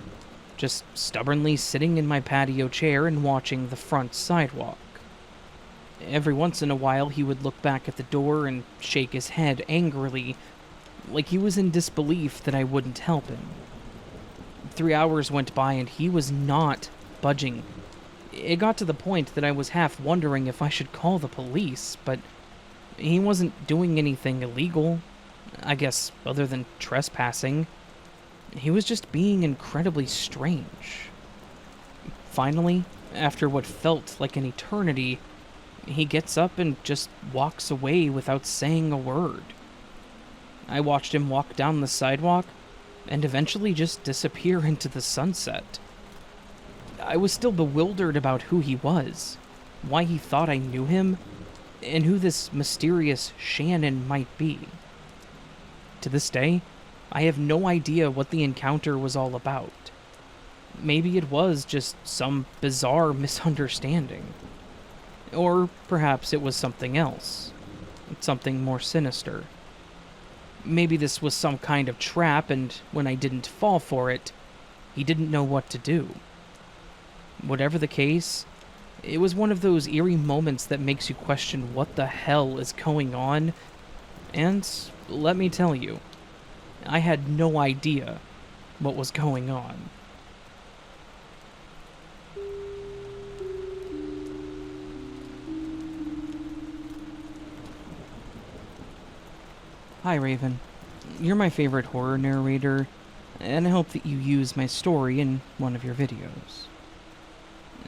just stubbornly sitting in my patio chair and watching the front sidewalk. Every once in a while, he would look back at the door and shake his head angrily, like he was in disbelief that I wouldn't help him. 3 hours went by and he was not budging. It got to the point that I was half wondering if I should call the police, but he wasn't doing anything illegal, I guess, other than trespassing. He was just being incredibly strange. Finally, after what felt like an eternity, he gets up and just walks away without saying a word. I watched him walk down the sidewalk and eventually just disappear into the sunset. I was still bewildered about who he was, why he thought I knew him, and who this mysterious Shannon might be. To this day, I have no idea what the encounter was all about. Maybe it was just some bizarre misunderstanding. Or perhaps it was something else. Something more sinister. Maybe this was some kind of trap, and when I didn't fall for it, he didn't know what to do. Whatever the case, it was one of those eerie moments that makes you question what the hell is going on, and let me tell you, I had no idea what was going on. Hi, Raven. You're my favorite horror narrator, and I hope that you use my story in one of your videos.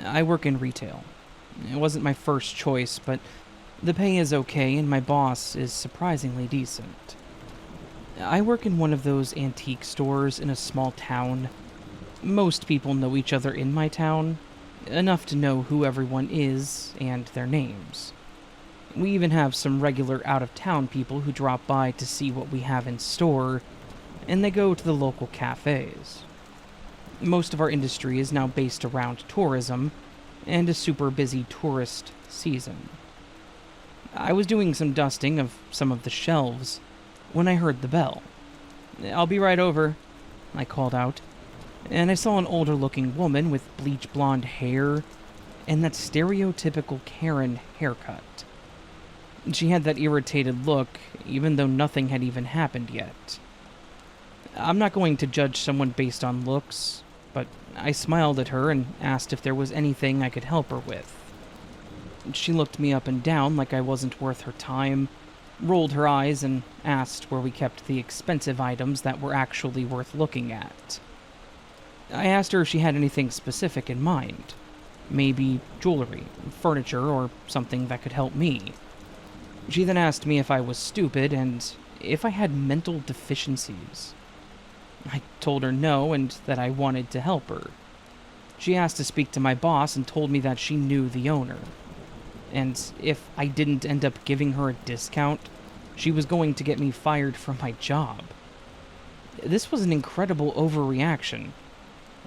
I work in retail. It wasn't my first choice, but the pay is okay and my boss is surprisingly decent. I work in one of those antique stores in a small town. Most people know each other in my town, enough to know who everyone is and their names. We even have some regular out-of-town people who drop by to see what we have in store, and they go to the local cafes. Most of our industry is now based around tourism, and a super busy tourist season. I was doing some dusting of some of the shelves when I heard the bell. "I'll be right over," I called out, and I saw an older-looking woman with bleach blonde hair and that stereotypical Karen haircut. She had that irritated look, even though nothing had even happened yet. I'm not going to judge someone based on looks, but I smiled at her and asked if there was anything I could help her with. She looked me up and down like I wasn't worth her time, rolled her eyes, and asked where we kept the expensive items that were actually worth looking at. I asked her if she had anything specific in mind. Maybe jewelry, furniture, or something that could help me. She then asked me if I was stupid and if I had mental deficiencies. I told her no and that I wanted to help her. She asked to speak to my boss and told me that she knew the owner. And if I didn't end up giving her a discount, she was going to get me fired from my job. This was an incredible overreaction.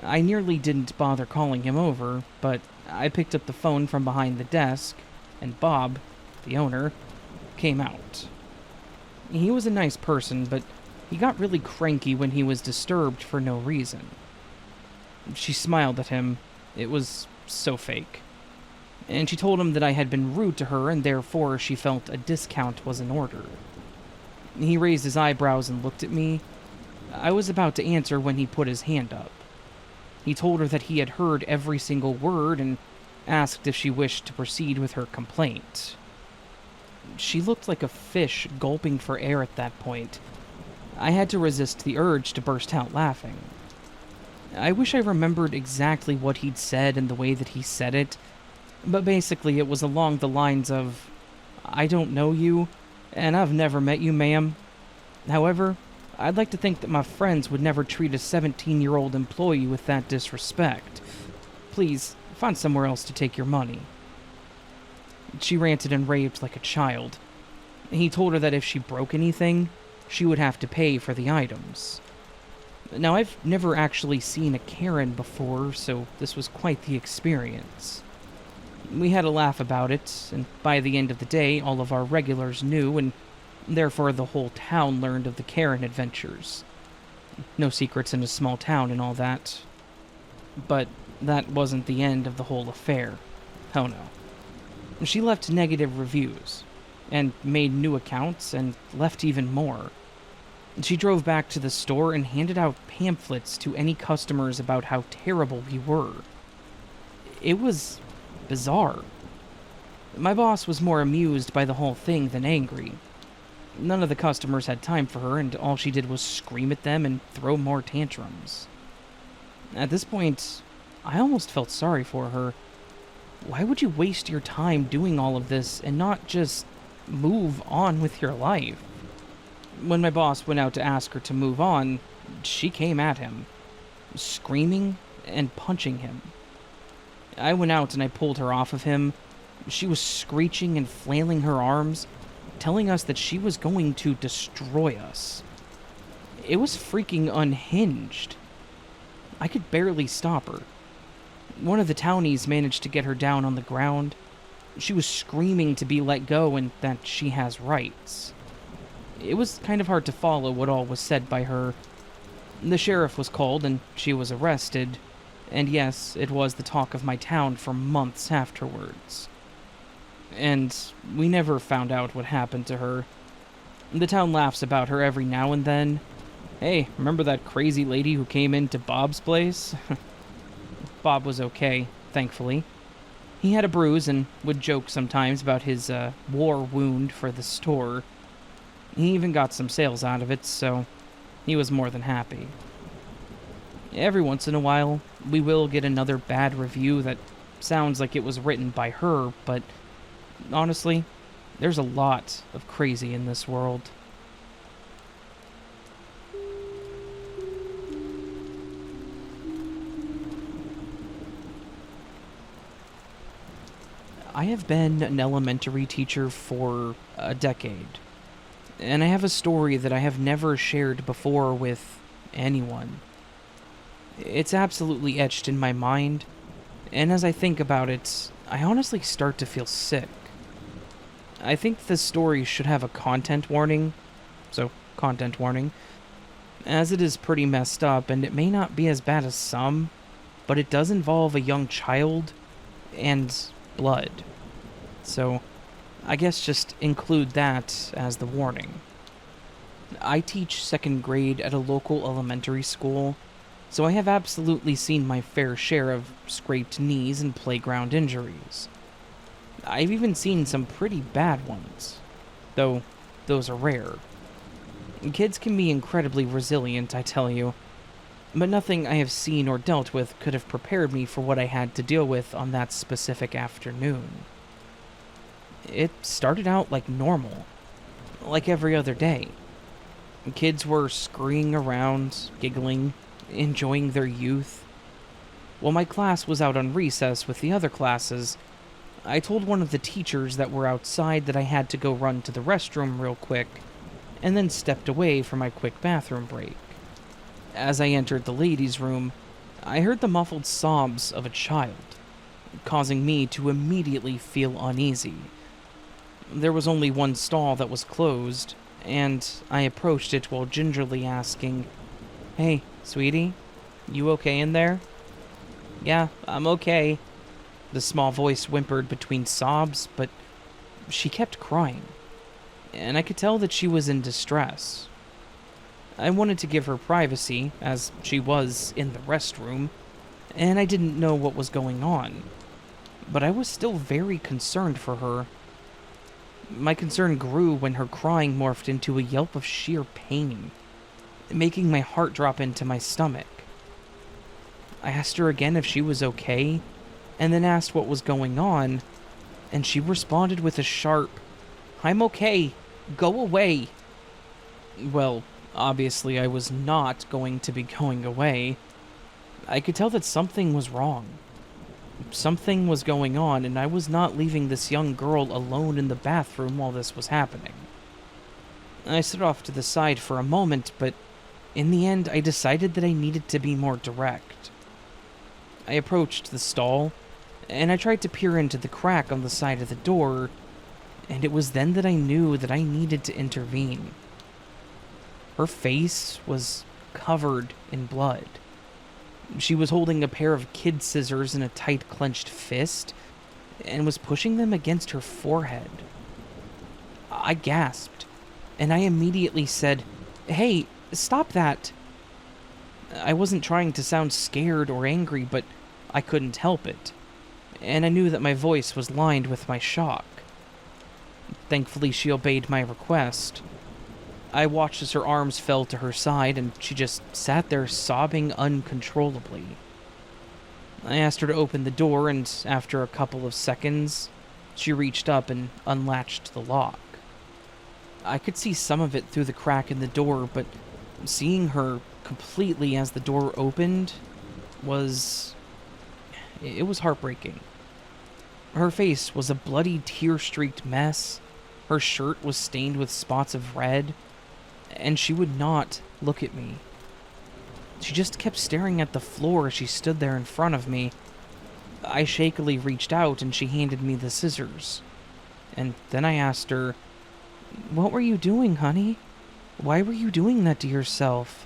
I nearly didn't bother calling him over, but I picked up the phone from behind the desk, and Bob, the owner, came out. He was a nice person, but he got really cranky when he was disturbed for no reason. She smiled at him. It was so fake. And she told him that I had been rude to her and therefore she felt a discount was in order. He raised his eyebrows and looked at me. I was about to answer when he put his hand up. He told her that he had heard every single word and asked if she wished to proceed with her complaint. She looked like a fish gulping for air at that point. I had to resist the urge to burst out laughing. I wish I remembered exactly what he'd said and the way that he said it, But basically, it was along the lines of, "I don't know you, and I've never met you, ma'am. However, I'd like to think that my friends would never treat a 17-year-old employee with that disrespect. Please, find somewhere else to take your money." She ranted and raved like a child. He told her that if she broke anything, she would have to pay for the items. Now, I've never actually seen a Karen before, so this was quite the experience. We had a laugh about it, and by the end of the day, all of our regulars knew, and therefore the whole town learned of the Karen adventures. No secrets in a small town and all that. But that wasn't the end of the whole affair. Oh no. She left negative reviews, and made new accounts, and left even more. She drove back to the store and handed out pamphlets to any customers about how terrible we were. It was bizarre. My boss was more amused by the whole thing than angry. None of the customers had time for her, and all she did was scream at them and throw more tantrums. At this point, I almost felt sorry for her. Why would you waste your time doing all of this and not just move on with your life? When my boss went out to ask her to move on, she came at him, screaming and punching him. I went out and I pulled her off of him. She was screeching and flailing her arms, telling us that she was going to destroy us. It was freaking unhinged. I could barely stop her. One of the townies managed to get her down on the ground. She was screaming to be let go and that she has rights. It was kind of hard to follow what all was said by her. The sheriff was called and she was arrested. And yes, it was the talk of my town for months afterwards. And we never found out what happened to her. The town laughs about her every now and then. Hey, remember that crazy lady who came into Bob's place? Bob was okay, thankfully. He had a bruise and would joke sometimes about his war wound for the store. He even got some sales out of it, so he was more than happy. Every once in a while, we will get another bad review that sounds like it was written by her, but honestly, there's a lot of crazy in this world. I have been an elementary teacher for a decade, and I have a story that I have never shared before with anyone. It's absolutely etched in my mind, and as I think about it, I honestly start to feel sick. I think this story should have a content warning, so content warning, as it is pretty messed up and it may not be as bad as some, but it does involve a young child and blood. So I guess just include that as the warning. I teach second grade at a local elementary school, so I have absolutely seen my fair share of scraped knees and playground injuries. I've even seen some pretty bad ones, though those are rare. Kids can be incredibly resilient, I tell you, but nothing I have seen or dealt with could have prepared me for what I had to deal with on that specific afternoon. It started out like normal, like every other day. Kids were scurrying around, giggling, enjoying their youth. While my class was out on recess with the other classes, I told one of the teachers that were outside that I had to go run to the restroom real quick, and then stepped away for my quick bathroom break. As I entered the ladies' room, I heard the muffled sobs of a child, causing me to immediately feel uneasy. There was only one stall that was closed, and I approached it while gingerly asking, "Hey, sweetie, you okay in there?" "Yeah, I'm okay," the small voice whimpered between sobs, but she kept crying, and I could tell that she was in distress. I wanted to give her privacy, as she was in the restroom, and I didn't know what was going on, but I was still very concerned for her. My concern grew when her crying morphed into a yelp of sheer pain, making my heart drop into my stomach. I asked her again if she was okay, and then asked what was going on, and she responded with a sharp, "I'm okay. Go away." Well, obviously I was not going to be going away. I could tell that something was wrong. Something was going on, and I was not leaving this young girl alone in the bathroom while this was happening. I stood off to the side for a moment, but in the end I decided that I needed to be more direct. I approached the stall, and I tried to peer into the crack on the side of the door, and it was then that I knew that I needed to intervene. Her face was covered in blood. She was holding a pair of kid scissors in a tight clenched fist, and was pushing them against her forehead. I gasped, and I immediately said, "Hey, stop that." I wasn't trying to sound scared or angry, but I couldn't help it, and I knew that my voice was lined with my shock. Thankfully, she obeyed my request. I watched as her arms fell to her side, and she just sat there sobbing uncontrollably. I asked her to open the door, and after a couple of seconds, she reached up and unlatched the lock. I could see some of it through the crack in the door, but seeing her completely as the door opened was heartbreaking. Her face was a bloody, tear-streaked mess, her shirt was stained with spots of red, and she would not look at me. She just kept staring at the floor as she stood there in front of me. I shakily reached out and she handed me the scissors. And then I asked her, "What were you doing, honey? Why were you doing that to yourself?"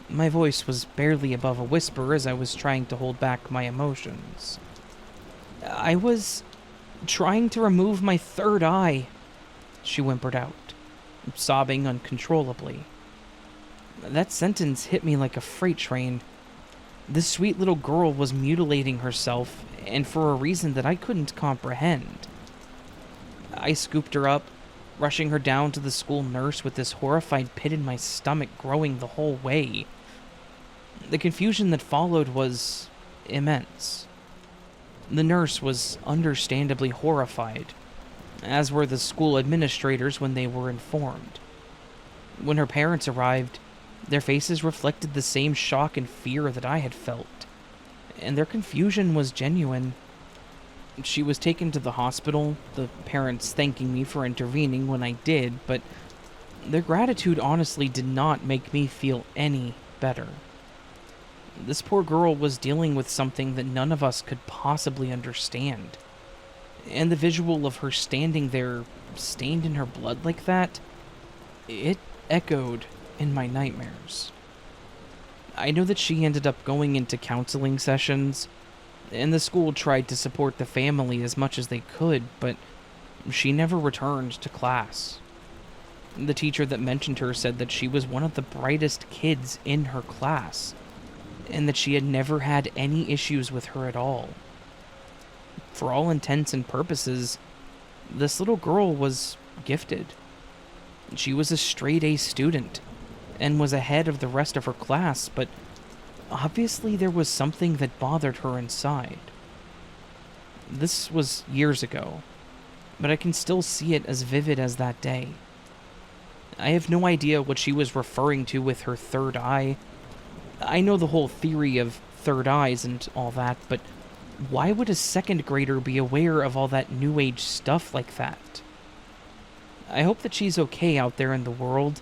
My voice was barely above a whisper as I was trying to hold back my emotions. "I was trying to remove my third eye," she whimpered out, sobbing uncontrollably. That sentence hit me like a freight train. This sweet little girl was mutilating herself, and for a reason that I couldn't comprehend. I scooped her up, rushing her down to the school nurse with this horrified pit in my stomach growing the whole way. The confusion that followed was immense. The nurse was understandably horrified, as were the school administrators when they were informed. When her parents arrived, their faces reflected the same shock and fear that I had felt, and their confusion was genuine. She was taken to the hospital, the parents thanking me for intervening when I did, but their gratitude honestly did not make me feel any better. This poor girl was dealing with something that none of us could possibly understand. And the visual of her standing there, stained in her blood like that, it echoed in my nightmares. I know that she ended up going into counseling sessions, and the school tried to support the family as much as they could, but she never returned to class. The teacher that mentioned her said that she was one of the brightest kids in her class, and that she had never had any issues with her at all. For all intents and purposes, this little girl was gifted. She was a straight-A student, and was ahead of the rest of her class, but obviously there was something that bothered her inside. This was years ago, but I can still see it as vivid as that day. I have no idea what she was referring to with her third eye. I know the whole theory of third eyes and all that, but why would a second grader be aware of all that new age stuff like that? I hope that she's okay out there in the world,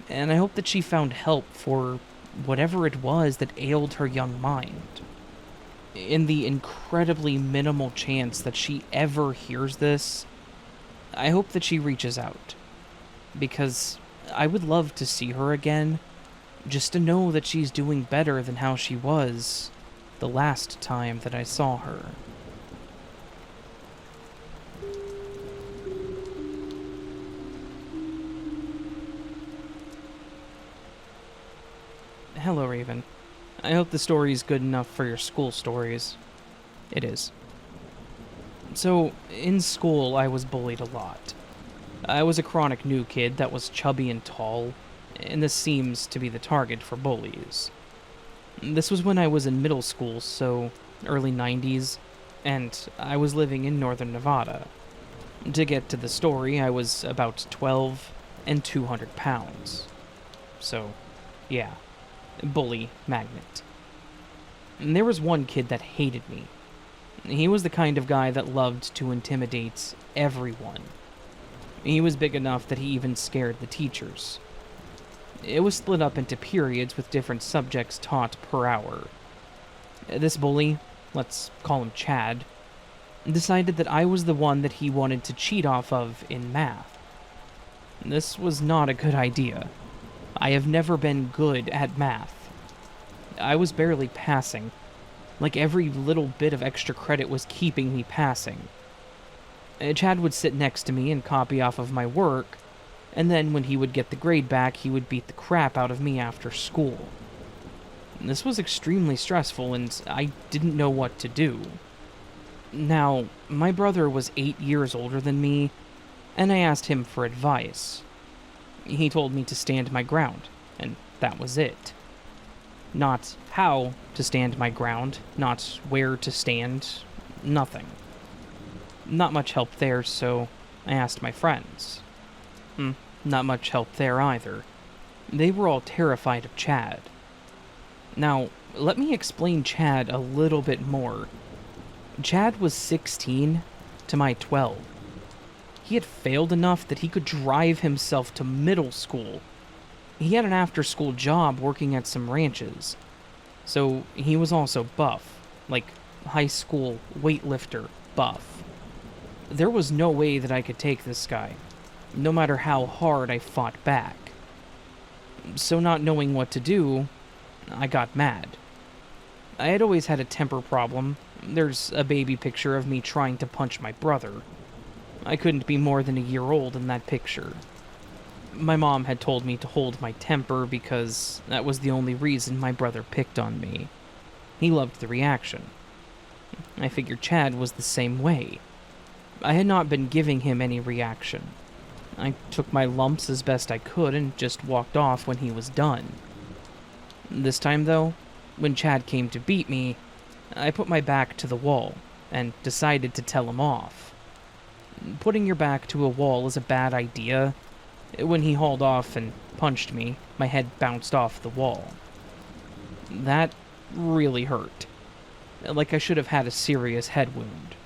and I hope that she found help for whatever it was that ailed her young mind. In the incredibly minimal chance that she ever hears this, I hope that she reaches out, because I would love to see her again, just to know that she's doing better than how she was the last time that I saw her. Hello, Raven. I hope the story is good enough for your school stories. It is. So, in school, I was bullied a lot. I was a chronic new kid that was chubby and tall, and this seems to be the target for bullies. This was when I was in middle school, so early 90s, and I was living in northern Nevada. To get to the story, I was about 12 and 200 pounds. So, yeah, bully magnet. And there was one kid that hated me. He was the kind of guy that loved to intimidate everyone. He was big enough that he even scared the teachers. It was split up into periods with different subjects taught per hour. This bully, let's call him Chad, decided that I was the one that he wanted to cheat off of in math. This was not a good idea. I have never been good at math. I was barely passing. Like every little bit of extra credit was keeping me passing. Chad would sit next to me and copy off of my work, and then when he would get the grade back, he would beat the crap out of me after school. This was extremely stressful, and I didn't know what to do. Now, my brother was 8 years older than me, and I asked him for advice. He told me to stand my ground, and that was it. Not how to stand my ground, not where to stand, nothing. Not much help there, so I asked my friends. Not much help there either. They were all terrified of Chad. Now, let me explain Chad a little bit more. Chad was 16 to my 12. He had failed enough that he could drive himself to middle school. He had an after-school job working at some ranches. So he was also buff, like high school weightlifter buff. There was no way that I could take this guy, no matter how hard I fought back. So not knowing what to do, I got mad. I had always had a temper problem. There's a baby picture of me trying to punch my brother. I couldn't be more than a year old in that picture. My mom had told me to hold my temper because that was the only reason my brother picked on me. He loved the reaction. I figured Chad was the same way. I had not been giving him any reaction. I took my lumps as best I could and just walked off when he was done. This time, though, when Chad came to beat me, I put my back to the wall and decided to tell him off. Putting your back to a wall is a bad idea. When he hauled off and punched me, my head bounced off the wall. That really hurt. Like I should have had a serious head wound.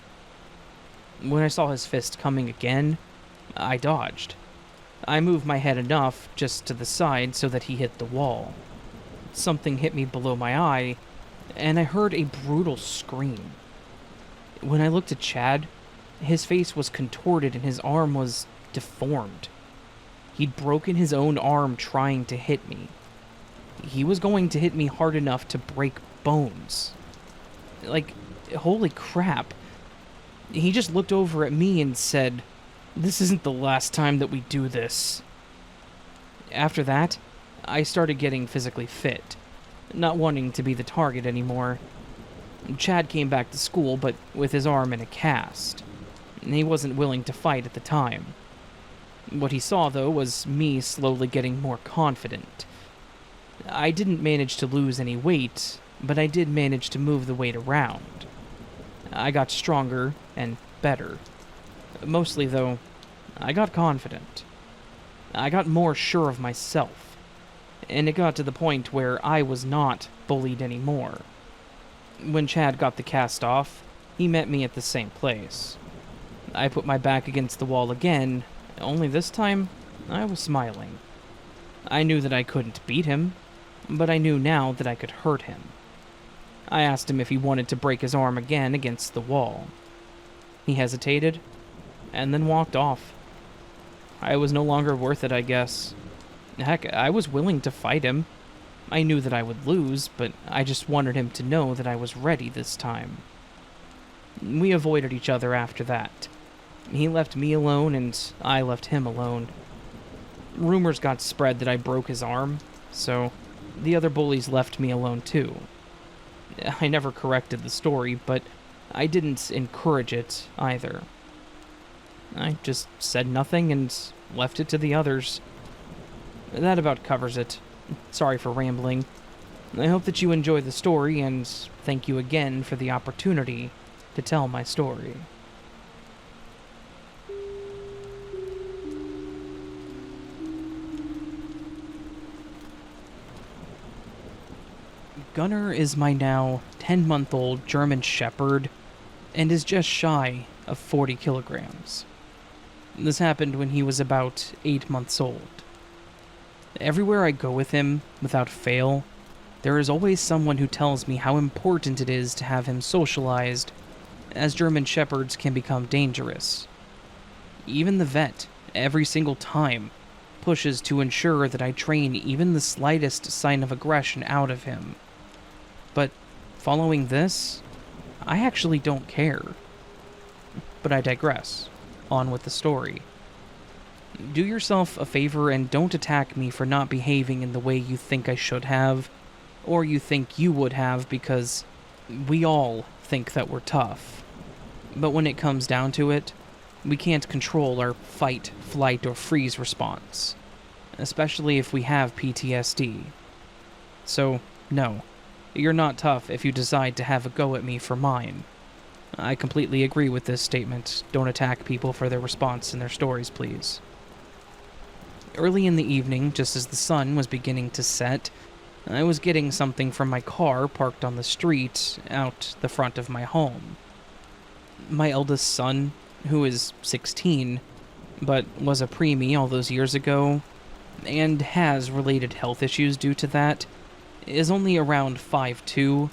When I saw his fist coming again, I dodged. I moved my head enough just to the side so that he hit the wall. Something hit me below my eye, and I heard a brutal scream. When I looked at Chad, his face was contorted and his arm was deformed. He'd broken his own arm trying to hit me. He was going to hit me hard enough to break bones. Like, holy crap. He just looked over at me and said, "This isn't the last time that we do this." After that, I started getting physically fit, not wanting to be the target anymore. Chad came back to school, but with his arm in a cast. He wasn't willing to fight at the time. What he saw, though, was me slowly getting more confident. I didn't manage to lose any weight, but I did manage to move the weight around. I got stronger and better. Mostly, though, I got confident. I got more sure of myself. And it got to the point where I was not bullied anymore. When Chad got the cast off, he met me at the same place. I put my back against the wall again, only this time, I was smiling. I knew that I couldn't beat him, but I knew now that I could hurt him. I asked him if he wanted to break his arm again against the wall. He hesitated, and then walked off. I was no longer worth it, I guess. Heck, I was willing to fight him. I knew that I would lose, but I just wanted him to know that I was ready this time. We avoided each other after that. He left me alone, and I left him alone. Rumors got spread that I broke his arm, so the other bullies left me alone too. I never corrected the story, but I didn't encourage it either. I just said nothing and left it to the others. That about covers it. Sorry for rambling. I hope that you enjoy the story, and thank you again for the opportunity to tell my story. Gunnar is my now 10-month-old German Shepherd and is just shy of 40 kilograms. This happened when he was about 8 months old. Everywhere I go with him, without fail, there is always someone who tells me how important it is to have him socialized, as German Shepherds can become dangerous. Even the vet, every single time, pushes to ensure that I train even the slightest sign of aggression out of him. But following this, I actually don't care. But I digress. On with the story. Do yourself a favor and don't attack me for not behaving in the way you think I should have, or you think you would have, because we all think that we're tough. But when it comes down to it, we can't control our fight, flight, or freeze response, especially if we have PTSD. So, no, you're not tough if you decide to have a go at me for mine. I completely agree with this statement. Don't attack people for their response in their stories, please. Early in the evening, just as the sun was beginning to set, I was getting something from my car parked on the street out the front of my home. My eldest son, who is 16, but was a preemie all those years ago, and has related health issues due to that, is only around 5'2",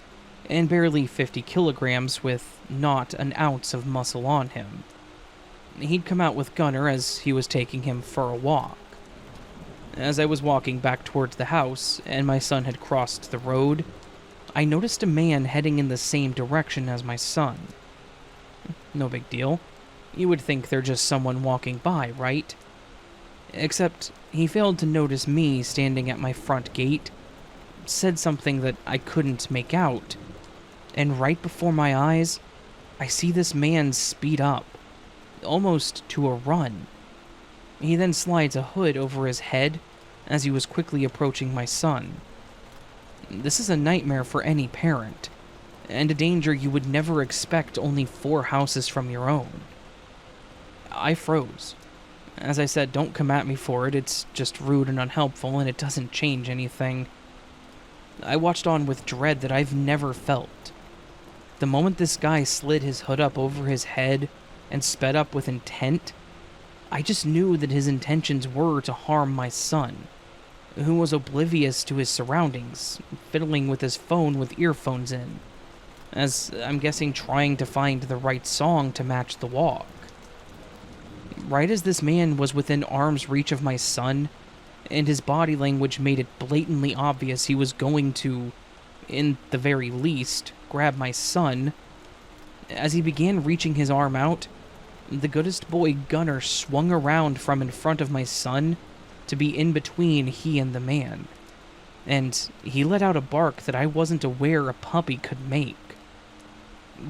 and barely 50 kilograms with not an ounce of muscle on him. He'd come out with Gunnar as he was taking him for a walk. As I was walking back towards the house, and my son had crossed the road, I noticed a man heading in the same direction as my son. No big deal. You would think they're just someone walking by, right? Except he failed to notice me standing at my front gate, said something that I couldn't make out, and right before my eyes, I see this man speed up, almost to a run. He then slides a hood over his head as he was quickly approaching my son. This is a nightmare for any parent, and a danger you would never expect only 4 houses from your own. I froze. As I said, don't come at me for it, it's just rude and unhelpful, and it doesn't change anything. I watched on with dread that I've never felt. The moment this guy slid his hood up over his head and sped up with intent, I just knew that his intentions were to harm my son, who was oblivious to his surroundings, fiddling with his phone with earphones in, as I'm guessing trying to find the right song to match the walk. Right as this man was within arm's reach of my son, and his body language made it blatantly obvious he was going to, in the very least, grab my son, as he began reaching his arm out, the goodest boy Gunnar swung around from in front of my son to be in between he and the man, and he let out a bark that I wasn't aware a puppy could make.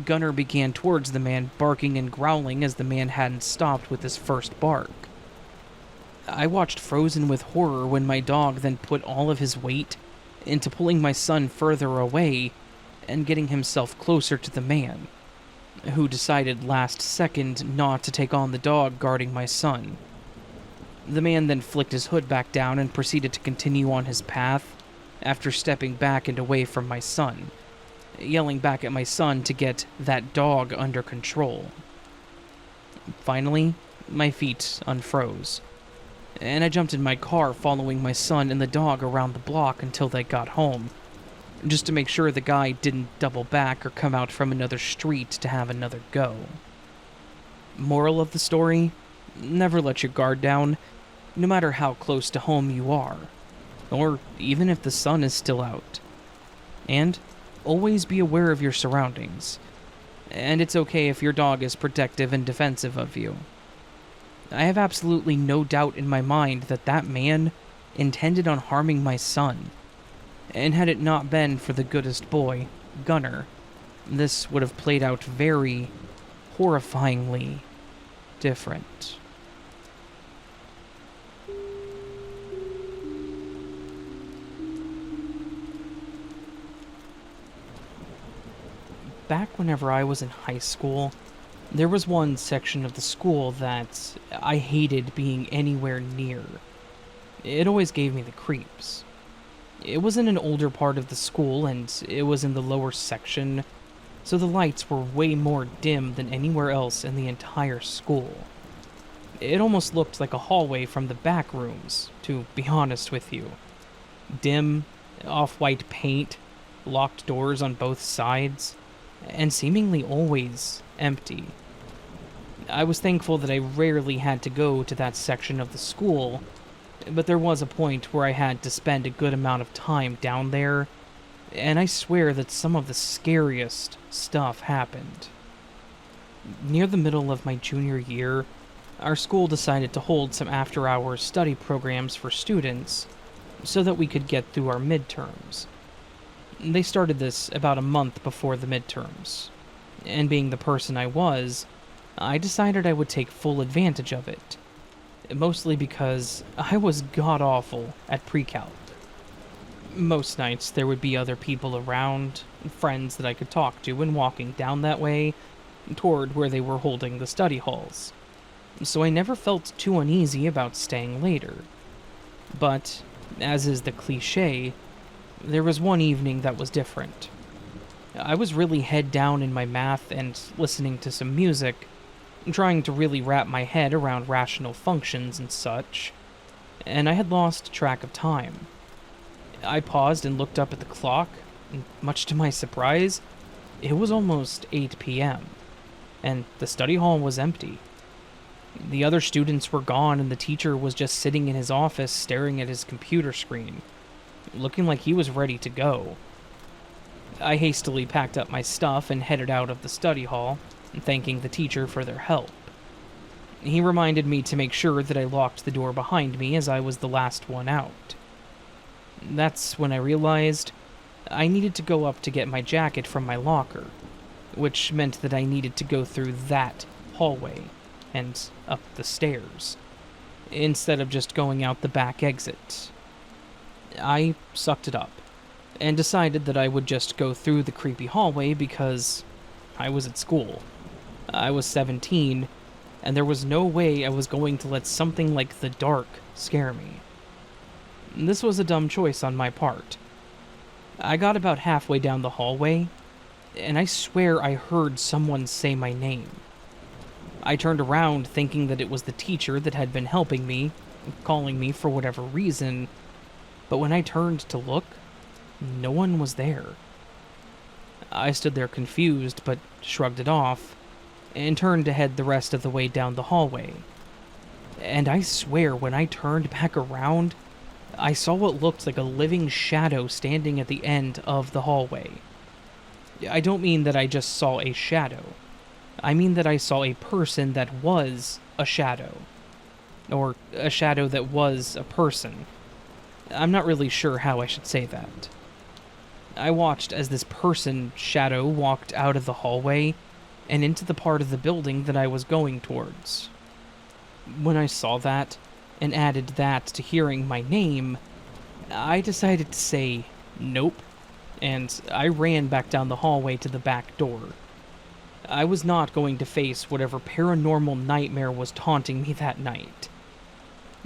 Gunnar began towards the man, barking and growling as the man hadn't stopped with his first bark. I watched frozen with horror when my dog then put all of his weight into pulling my son further away and getting himself closer to the man, who decided last second not to take on the dog guarding my son. The man then flicked his hood back down and proceeded to continue on his path after stepping back and away from my son, yelling back at my son to get that dog under control. Finally, my feet unfroze, and I jumped in my car following my son and the dog around the block until they got home, just to make sure the guy didn't double back or come out from another street to have another go. Moral of the story? Never let your guard down, no matter how close to home you are, or even if the sun is still out. And always be aware of your surroundings, and it's okay if your dog is protective and defensive of you. I have absolutely no doubt in my mind that that man intended on harming my son, and had it not been for the goodest boy, Gunnar, this would have played out very horrifyingly different. back whenever I was in high school, there was one section of the school that I hated being anywhere near. It always gave me the creeps. It was in an older part of the school, and it was in the lower section, so the lights were way more dim than anywhere else in the entire school. It almost looked like a hallway from the back rooms, to be honest with you. Dim, off-white paint, locked doors on both sides, and seemingly always empty. I was thankful that I rarely had to go to that section of the school, but there was a point where I had to spend a good amount of time down there, and I swear that some of the scariest stuff happened. Near the middle of my junior year, our school decided to hold some after-hours study programs for students so that we could get through our midterms. They started this about a month before the midterms, and being the person I was, I decided I would take full advantage of it, mostly because I was god-awful at pre-calc. Most nights there would be other people around, friends that I could talk to, and walking down that way toward where they were holding the study halls, so I never felt too uneasy about staying later. But, as is the cliché, there was one evening that was different. I was really head down in my math and listening to some music, trying to really wrap my head around rational functions and such, and I had lost track of time. I paused and looked up at the clock, and much to my surprise, it was almost 8 p.m., and the study hall was empty. The other students were gone, and the teacher was just sitting in his office staring at his computer screen, looking like he was ready to go. I hastily packed up my stuff and headed out of the study hall, thanking the teacher for their help. He reminded me to make sure that I locked the door behind me as I was the last one out. That's when I realized I needed to go up to get my jacket from my locker, which meant that I needed to go through that hallway and up the stairs, instead of just going out the back exit. I sucked it up, and decided that I would just go through the creepy hallway because I was at school. I was 17, and there was no way I was going to let something like the dark scare me. This was a dumb choice on my part. I got about halfway down the hallway, and I swear I heard someone say my name. I turned around thinking that it was the teacher that had been helping me, calling me for whatever reason, but when I turned to look, no one was there. I stood there confused, but shrugged it off, and turned to head the rest of the way down the hallway. And I swear when I turned back around, I saw what looked like a living shadow standing at the end of the hallway. I don't mean that I just saw a shadow. I mean that I saw a person that was a shadow. Or a shadow that was a person. I'm not really sure how I should say that. I watched as this person shadow walked out of the hallway and into the part of the building that I was going towards. When I saw that, and added that to hearing my name, I decided to say nope, and I ran back down the hallway to the back door. I was not going to face whatever paranormal nightmare was taunting me that night.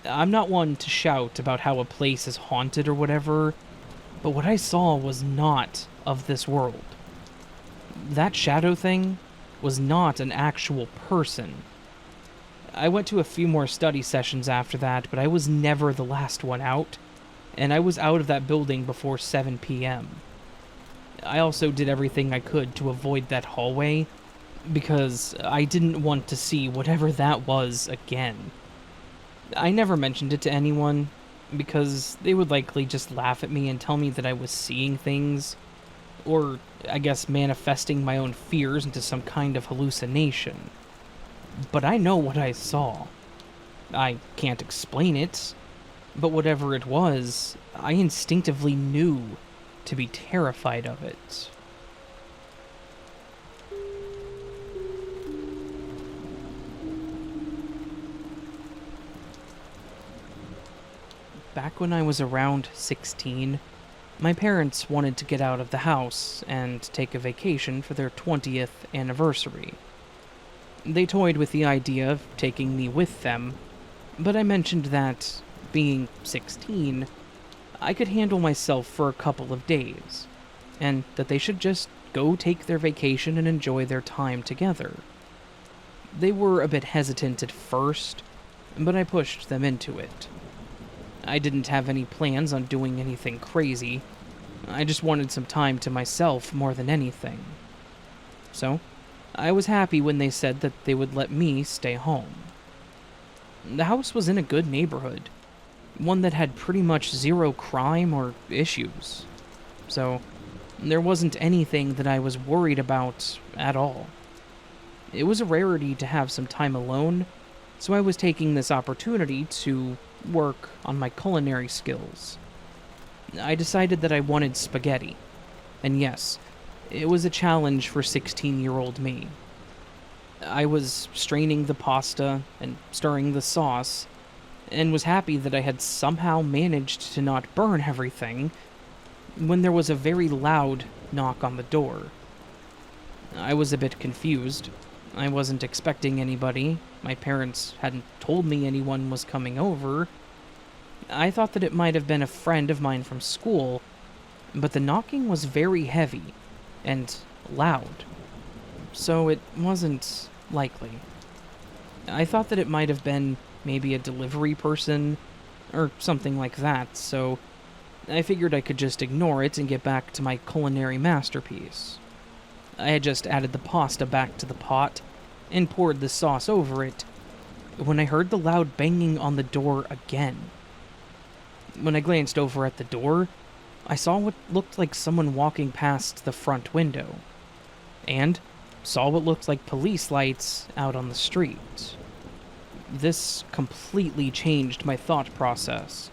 I'm not one to shout about how a place is haunted or whatever, but what I saw was not of this world. That shadow thing was not an actual person. I went to a few more study sessions after that, but I was never the last one out, and I was out of that building before 7 p.m. I also did everything I could to avoid that hallway, because I didn't want to see whatever that was again. I never mentioned it to anyone, because they would likely just laugh at me and tell me that I was seeing things, or, I guess, manifesting my own fears into some kind of hallucination. But I know what I saw. I can't explain it, but whatever it was, I instinctively knew to be terrified of it. Back when I was around 16, My parents wanted to get out of the house and take a vacation for their 20th anniversary. They toyed with the idea of taking me with them, but I mentioned that, being 16, I could handle myself for a couple of days, and that they should just go take their vacation and enjoy their time together. They were a bit hesitant at first, but I pushed them into it. I didn't have any plans on doing anything crazy. I just wanted some time to myself more than anything. So, I was happy when they said that they would let me stay home. The house was in a good neighborhood, one that had pretty much zero crime or issues. So, there wasn't anything that I was worried about at all. It was a rarity to have some time alone, so I was taking this opportunity to work on my culinary skills. I decided that I wanted spaghetti, and yes, it was a challenge for 16-year-old me. I was straining the pasta and stirring the sauce, and was happy that I had somehow managed to not burn everything, when there was a very loud knock on the door. I was a bit confused. I wasn't expecting anybody. My parents hadn't told me anyone was coming over. I thought that it might have been a friend of mine from school, but the knocking was very heavy and loud, so it wasn't likely. I thought that it might have been maybe a delivery person or something like that, so I figured I could just ignore it and get back to my culinary masterpiece. I had just added the pasta back to the pot and poured the sauce over it when I heard the loud banging on the door again. When I glanced over at the door, I saw what looked like someone walking past the front window, and saw what looked like police lights out on the street. This completely changed my thought process.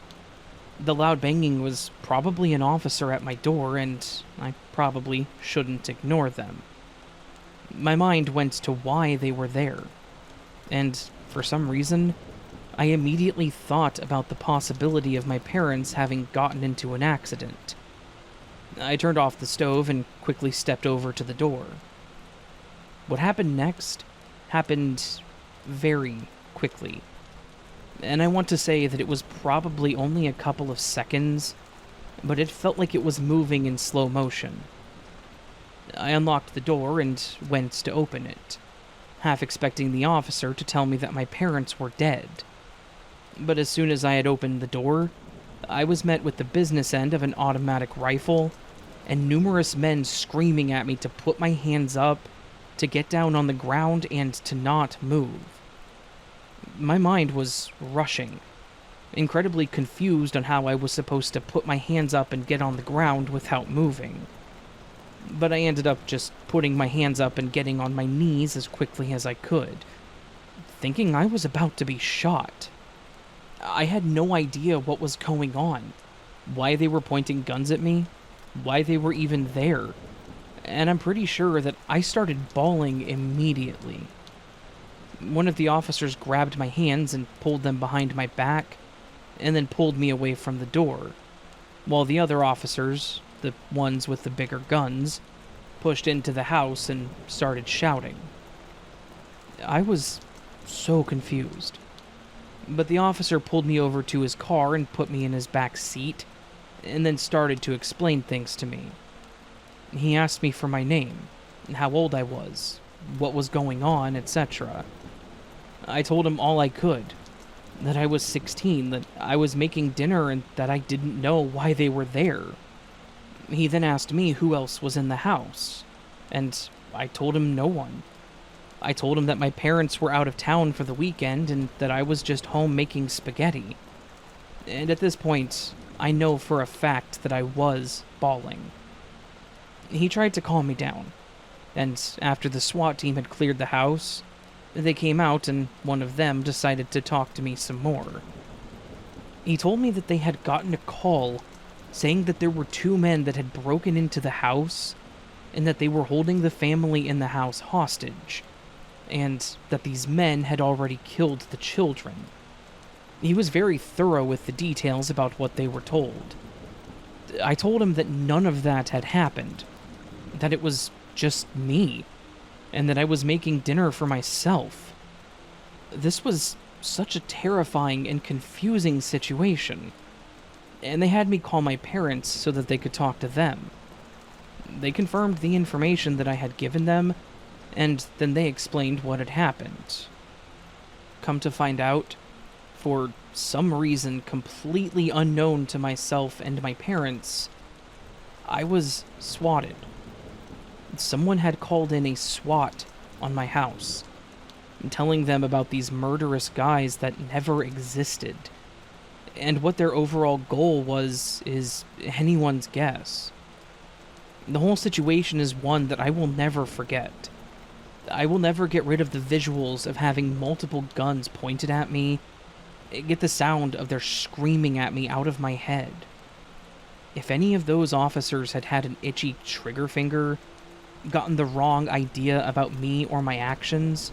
The loud banging was probably an officer at my door, and I probably shouldn't ignore them. My mind went to why they were there, and for some reason, I immediately thought about the possibility of my parents having gotten into an accident. I turned off the stove and quickly stepped over to the door. What happened next happened very quickly, and I want to say that it was probably only a couple of seconds, but it felt like it was moving in slow motion. I unlocked the door and went to open it, half expecting the officer to tell me that my parents were dead. But as soon as I had opened the door, I was met with the business end of an automatic rifle and numerous men screaming at me to put my hands up, to get down on the ground, and to not move. My mind was rushing, incredibly confused on how I was supposed to put my hands up and get on the ground without moving. But I ended up just putting my hands up and getting on my knees as quickly as I could, thinking I was about to be shot. I had no idea what was going on, why they were pointing guns at me, why they were even there, and I'm pretty sure that I started bawling immediately. One of the officers grabbed my hands and pulled them behind my back, and then pulled me away from the door, while the other officers, the ones with the bigger guns, pushed into the house and started shouting. I was so confused. But the officer pulled me over to his car and put me in his back seat, and then started to explain things to me. He asked me for my name, how old I was, what was going on, etc. I told him all I could, that I was 16, that I was making dinner, and that I didn't know why they were there. He then asked me who else was in the house, and I told him no one. I told him that my parents were out of town for the weekend and that I was just home making spaghetti. And at this point, I know for a fact that I was bawling. He tried to calm me down, and after the SWAT team had cleared the house, they came out and one of them decided to talk to me some more. He told me that they had gotten a call saying that there were two men that had broken into the house and that they were holding the family in the house hostage, and that these men had already killed the children. He was very thorough with the details about what they were told. I told him that none of that had happened, that it was just me, and that I was making dinner for myself. This was such a terrifying and confusing situation, and they had me call my parents so that they could talk to them. They confirmed the information that I had given them, and then they explained what had happened. Come to find out, for some reason completely unknown to myself and my parents, I was swatted. Someone had called in a SWAT on my house, telling them about these murderous guys that never existed. And what their overall goal was is anyone's guess. The whole situation is one that I will never forget. I will never get rid of the visuals of having multiple guns pointed at me, get the sound of their screaming at me out of my head. If any of those officers had had an itchy trigger finger, gotten the wrong idea about me or my actions,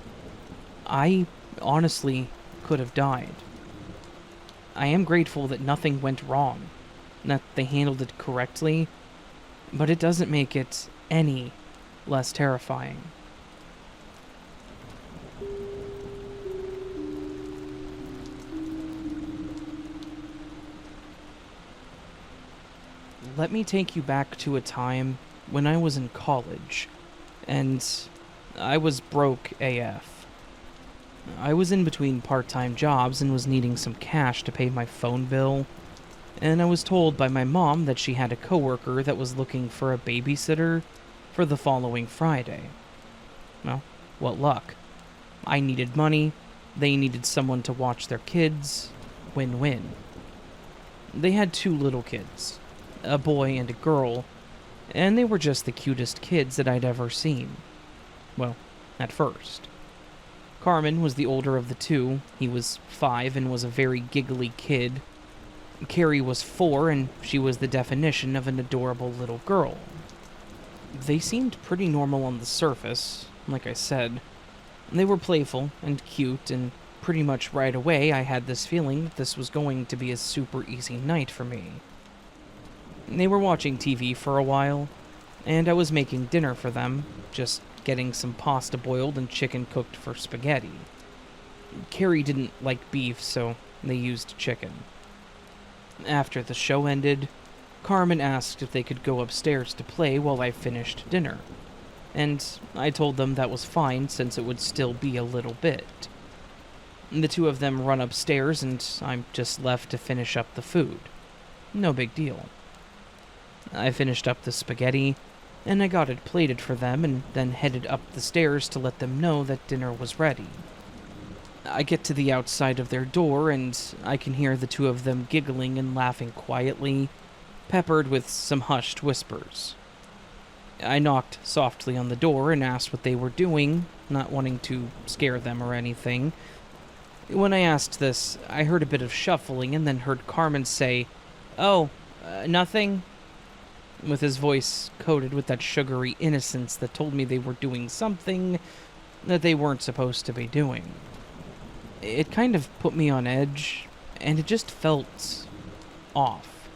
I honestly could have died. I am grateful that nothing went wrong, that they handled it correctly, but it doesn't make it any less terrifying. Let me take you back to a time when I was in college, and I was broke AF. I was in between part-time jobs and was needing some cash to pay my phone bill, and I was told by my mom that she had a coworker that was looking for a babysitter for the following Friday. Well, what luck. I needed money, they needed someone to watch their kids. Win-win. They had 2 little kids, a boy and a girl, and they were just the cutest kids that I'd ever seen. Well, at first. Carmen was the older of the 2. He was 5 and was a very giggly kid. Carrie was 4, and she was the definition of an adorable little girl. They seemed pretty normal on the surface, like I said. They were playful and cute, and pretty much right away I had this feeling that this was going to be a super easy night for me. They were watching TV for a while, and I was making dinner for them, just getting some pasta boiled and chicken cooked for spaghetti. Carrie didn't like beef, so they used chicken. After the show ended, Carmen asked if they could go upstairs to play while I finished dinner, and I told them that was fine since it would still be a little bit. The 2 of them run upstairs, and I'm just left to finish up the food. No big deal. I finished up the spaghetti, and I got it plated for them, and then headed up the stairs to let them know that dinner was ready. I get to the outside of their door, and I can hear the 2 of them giggling and laughing quietly, peppered with some hushed whispers. I knocked softly on the door and asked what they were doing, not wanting to scare them or anything. When I asked this, I heard a bit of shuffling and then heard Carmen say, "Oh, nothing?" with his voice coated with that sugary innocence that told me they were doing something that they weren't supposed to be doing. It kind of put me on edge, and it just felt off.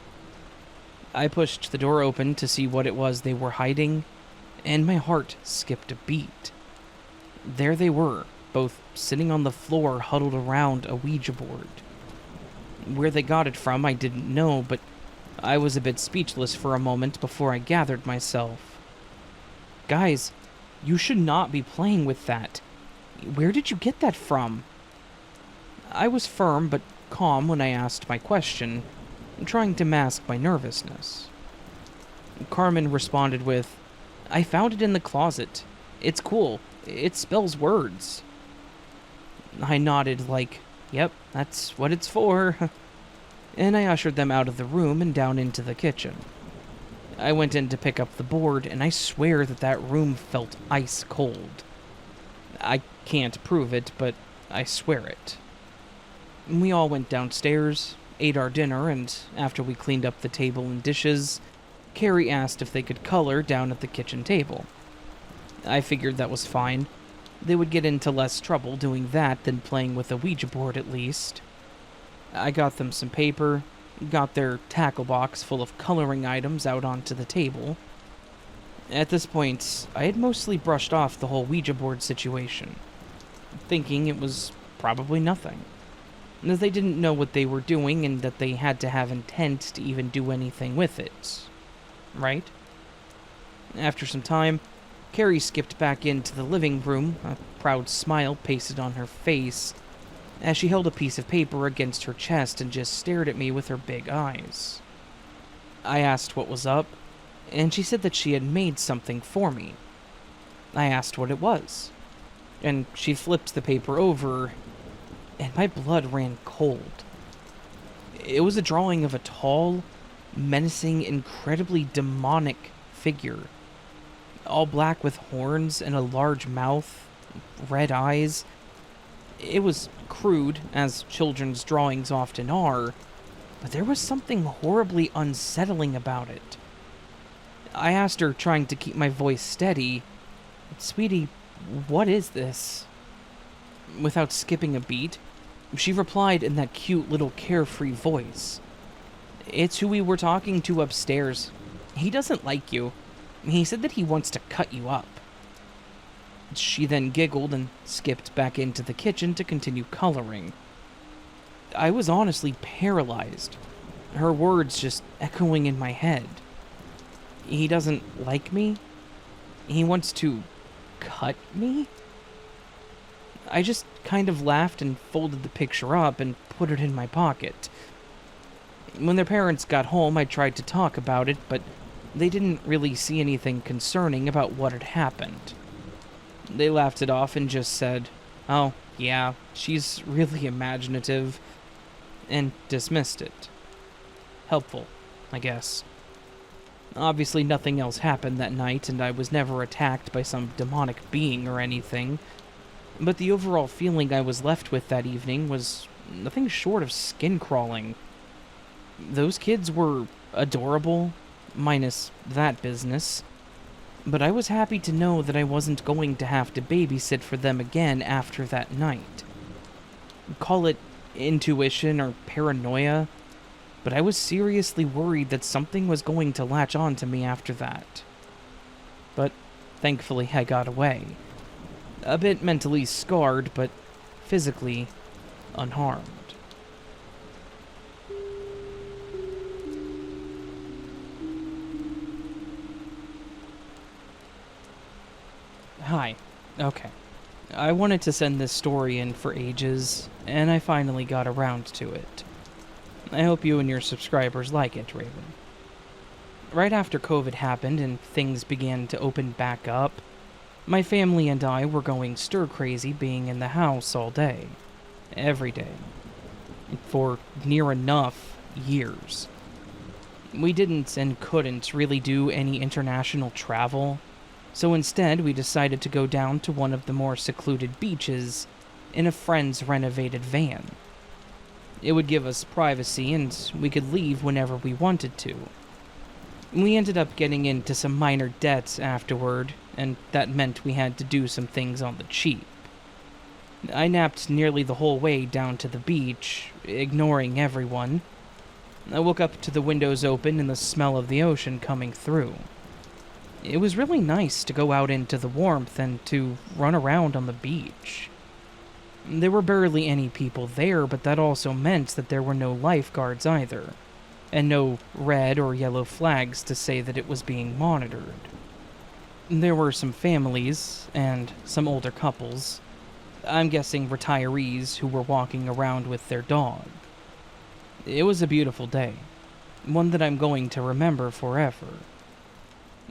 I pushed the door open to see what it was they were hiding, and my heart skipped a beat. There they were, both sitting on the floor huddled around a Ouija board. Where they got it from, I didn't know, but I was a bit speechless for a moment before I gathered myself. "Guys, you should not be playing with that. Where did you get that from?" I was firm but calm when I asked my question, trying to mask my nervousness. Carmen responded with, "I found it in the closet. It's cool. It spells words." I nodded like, "Yep, that's what it's for." And I ushered them out of the room and down into the kitchen. I went in to pick up the board, and I swear that room felt ice cold. I can't prove it, but I swear it. We all went downstairs, ate our dinner, and after we cleaned up the table and dishes, Carrie asked if they could color down at the kitchen table. I figured that was fine. They would get into less trouble doing that than playing with a Ouija board at least. I got them some paper, got their tackle box full of coloring items out onto the table. At this point, I had mostly brushed off the whole Ouija board situation, thinking it was probably nothing, that they didn't know what they were doing and that they had to have intent to even do anything with it. Right? After some time, Carrie skipped back into the living room, a proud smile pasted on her face, as she held a piece of paper against her chest and just stared at me with her big eyes. I asked what was up, and she said that she had made something for me. I asked what it was, and she flipped the paper over, and my blood ran cold. It was a drawing of a tall, menacing, incredibly demonic figure, all black with horns and a large mouth, red eyes. It was crude, as children's drawings often are, but there was something horribly unsettling about it. I asked her, trying to keep my voice steady, "Sweetie, what is this?" Without skipping a beat, she replied in that cute little carefree voice, "It's who we were talking to upstairs. He doesn't like you. He said that he wants to cut you up." She then giggled and skipped back into the kitchen to continue coloring. I was honestly paralyzed, her words just echoing in my head. He doesn't like me? He wants to cut me? I just kind of laughed and folded the picture up and put it in my pocket. When their parents got home, I tried to talk about it, but they didn't really see anything concerning about what had happened. They laughed it off and just said, "Oh, yeah, she's really imaginative," and dismissed it. Helpful, I guess. Obviously, nothing else happened that night, and I was never attacked by some demonic being or anything, but the overall feeling I was left with that evening was nothing short of skin-crawling. Those kids were adorable, minus that business, but I was happy to know that I wasn't going to have to babysit for them again after that night. Call it intuition or paranoia, but I was seriously worried that something was going to latch on to me after that. But thankfully I got away. A bit mentally scarred, but physically unharmed. Hi. Okay. I wanted to send this story in for ages, and I finally got around to it. I hope you and your subscribers like it, Raven. Right after COVID happened and things began to open back up, my family and I were going stir-crazy being in the house all day. Every day. For near enough years. We didn't and couldn't really do any international travel, so instead we decided to go down to one of the more secluded beaches in a friend's renovated van. It would give us privacy and we could leave whenever we wanted to. We ended up getting into some minor debts afterward, and that meant we had to do some things on the cheap. I napped nearly the whole way down to the beach, ignoring everyone. I woke up to the windows open and the smell of the ocean coming through. It was really nice to go out into the warmth and to run around on the beach. There were barely any people there, but that also meant that there were no lifeguards either, and no red or yellow flags to say that it was being monitored. There were some families, and some older couples, I'm guessing retirees who were walking around with their dog. It was a beautiful day, one that I'm going to remember forever.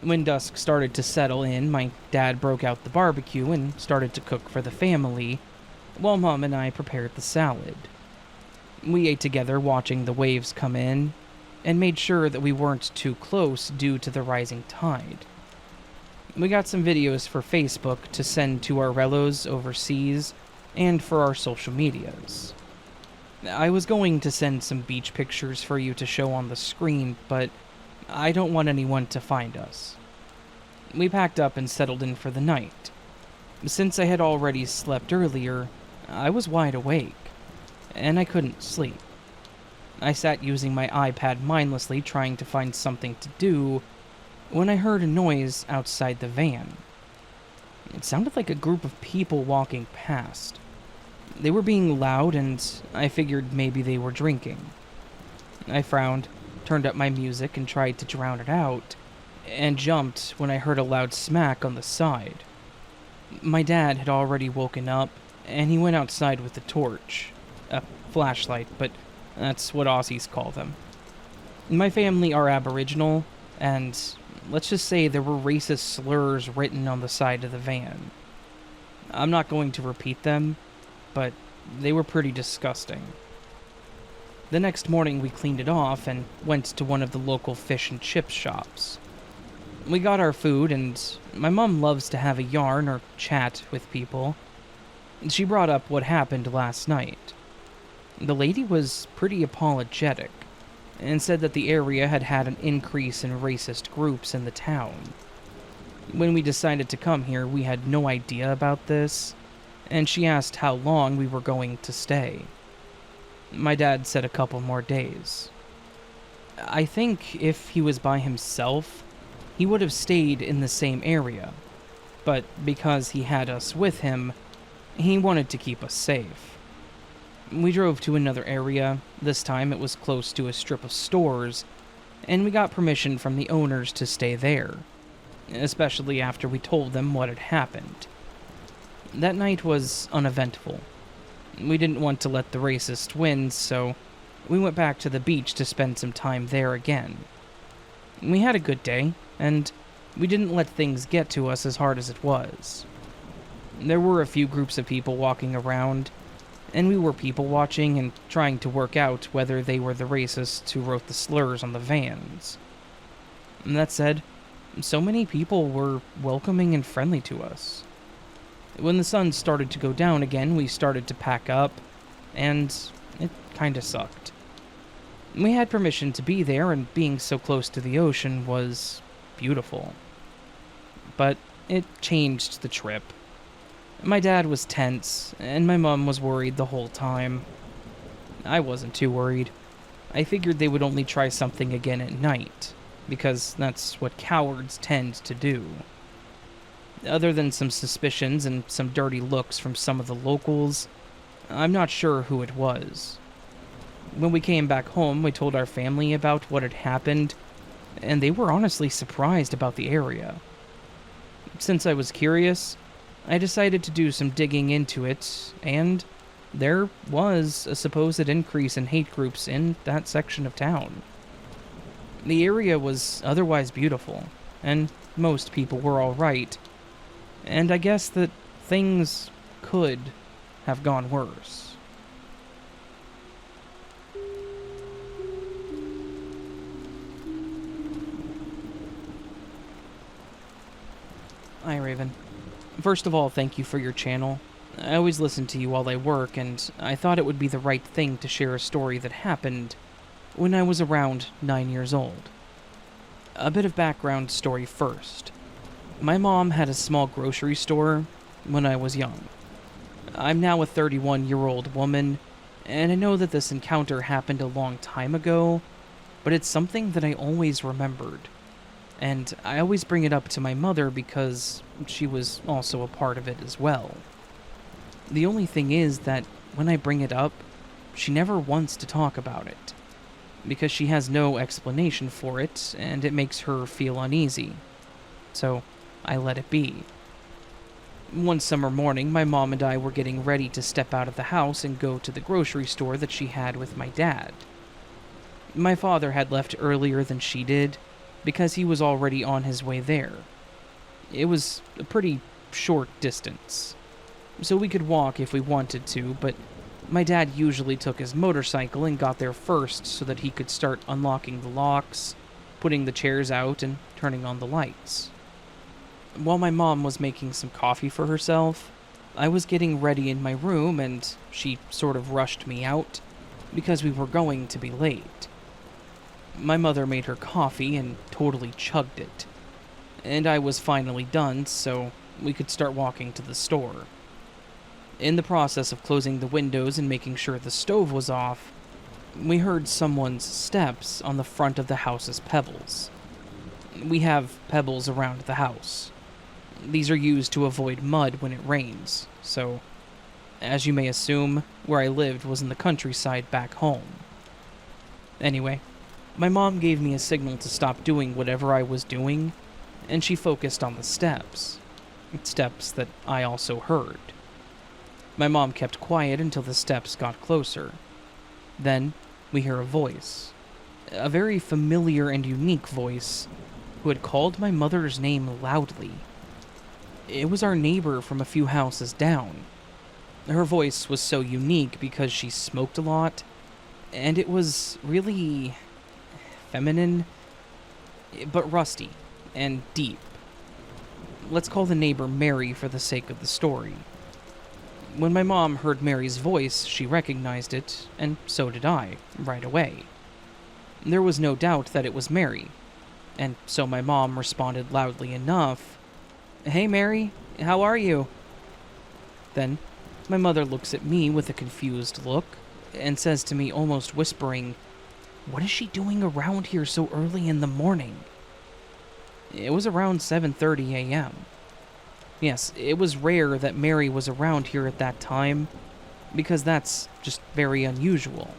When dusk started to settle in, my dad broke out the barbecue and started to cook for the family, while Mom and I prepared the salad. We ate together watching the waves come in, and made sure that we weren't too close due to the rising tide. We got some videos for Facebook to send to our relos overseas, and for our social medias. I was going to send some beach pictures for you to show on the screen, but I don't want anyone to find us. We packed up and settled in for the night. Since I had already slept earlier, I was wide awake, and I couldn't sleep. I sat using my iPad mindlessly trying to find something to do when I heard a noise outside the van. It sounded like a group of people walking past. They were being loud, and I figured maybe they were drinking. I frowned, turned up my music, and tried to drown it out, and jumped when I heard a loud smack on the side. My dad had already woken up, and he went outside with a torch. A flashlight, but that's what Aussies call them. My family are Aboriginal, and let's just say there were racist slurs written on the side of the van. I'm not going to repeat them, but they were pretty disgusting. The next morning we cleaned it off and went to one of the local fish and chip shops. We got our food, and my mom loves to have a yarn or chat with people. She brought up what happened last night. The lady was pretty apologetic, and said that the area had had an increase in racist groups in the town. When we decided to come here, we had no idea about this, and she asked how long we were going to stay. My dad said a couple more days. I think if he was by himself, he would have stayed in the same area, but because he had us with him, he wanted to keep us safe. We drove to another area. This time it was close to a strip of stores, and we got permission from the owners to stay there, especially after we told them what had happened. That night was uneventful. We didn't want to let the racist win, so we went back to the beach to spend some time there again. We had a good day, and we didn't let things get to us as hard as it was. There were a few groups of people walking around, and we were people watching and trying to work out whether they were the racists who wrote the slurs on the vans. And that said, so many people were welcoming and friendly to us. When the sun started to go down again, we started to pack up, and it kinda sucked. We had permission to be there, and being so close to the ocean was beautiful. But it changed the trip. My dad was tense, and my mom was worried the whole time. I wasn't too worried. I figured they would only try something again at night, because that's what cowards tend to do. Other than some suspicions and some dirty looks from some of the locals, I'm not sure who it was. When we came back home, we told our family about what had happened, and they were honestly surprised about the area. Since I was curious, I decided to do some digging into it, and there was a supposed increase in hate groups in that section of town. The area was otherwise beautiful, and most people were alright, and I guess that things could have gone worse. Hi, Raven. First of all, thank you for your channel. I always listen to you while I work, and I thought it would be the right thing to share a story that happened when I was around 9 years old. A bit of background story first. My mom had a small grocery store when I was young. I'm now a 31-year-old woman, and I know that this encounter happened a long time ago, but it's something that I always remembered. And I always bring it up to my mother because she was also a part of it as well. The only thing is that when I bring it up, she never wants to talk about it, because she has no explanation for it, and it makes her feel uneasy. So I let it be. One summer morning, my mom and I were getting ready to step out of the house and go to the grocery store that she had with my dad. My father had left earlier than she did, because he was already on his way there. It was a pretty short distance, so we could walk if we wanted to, but my dad usually took his motorcycle and got there first so that he could start unlocking the locks, putting the chairs out, and turning on the lights. While my mom was making some coffee for herself, I was getting ready in my room, and she sort of rushed me out because we were going to be late. My mother made her coffee and totally chugged it, and I was finally done, so we could start walking to the store. In the process of closing the windows and making sure the stove was off, We heard someone's steps on the front of the house's pebbles. We have pebbles around the house. These are used to avoid mud when it rains, so, as you may assume, where I lived was in the countryside back home. Anyway, my mom gave me a signal to stop doing whatever I was doing, and she focused on the steps. Steps that I also heard. My mom kept quiet until the steps got closer. Then, we hear a voice. A very familiar and unique voice who had called my mother's name loudly. It was our neighbor from a few houses down. Her voice was so unique because she smoked a lot, and it was really feminine, but rusty and deep. Let's call the neighbor Mary for the sake of the story. When my mom heard Mary's voice, she recognized it, and so did I, right away. There was no doubt that it was Mary, and so my mom responded loudly enough, "Hey Mary, how are you?" Then, my mother looks at me with a confused look, and says to me almost whispering, "What is she doing around here so early in the morning?" It was around 7:30 a.m. Yes, it was rare that Mary was around here at that time, because that's just very unusual.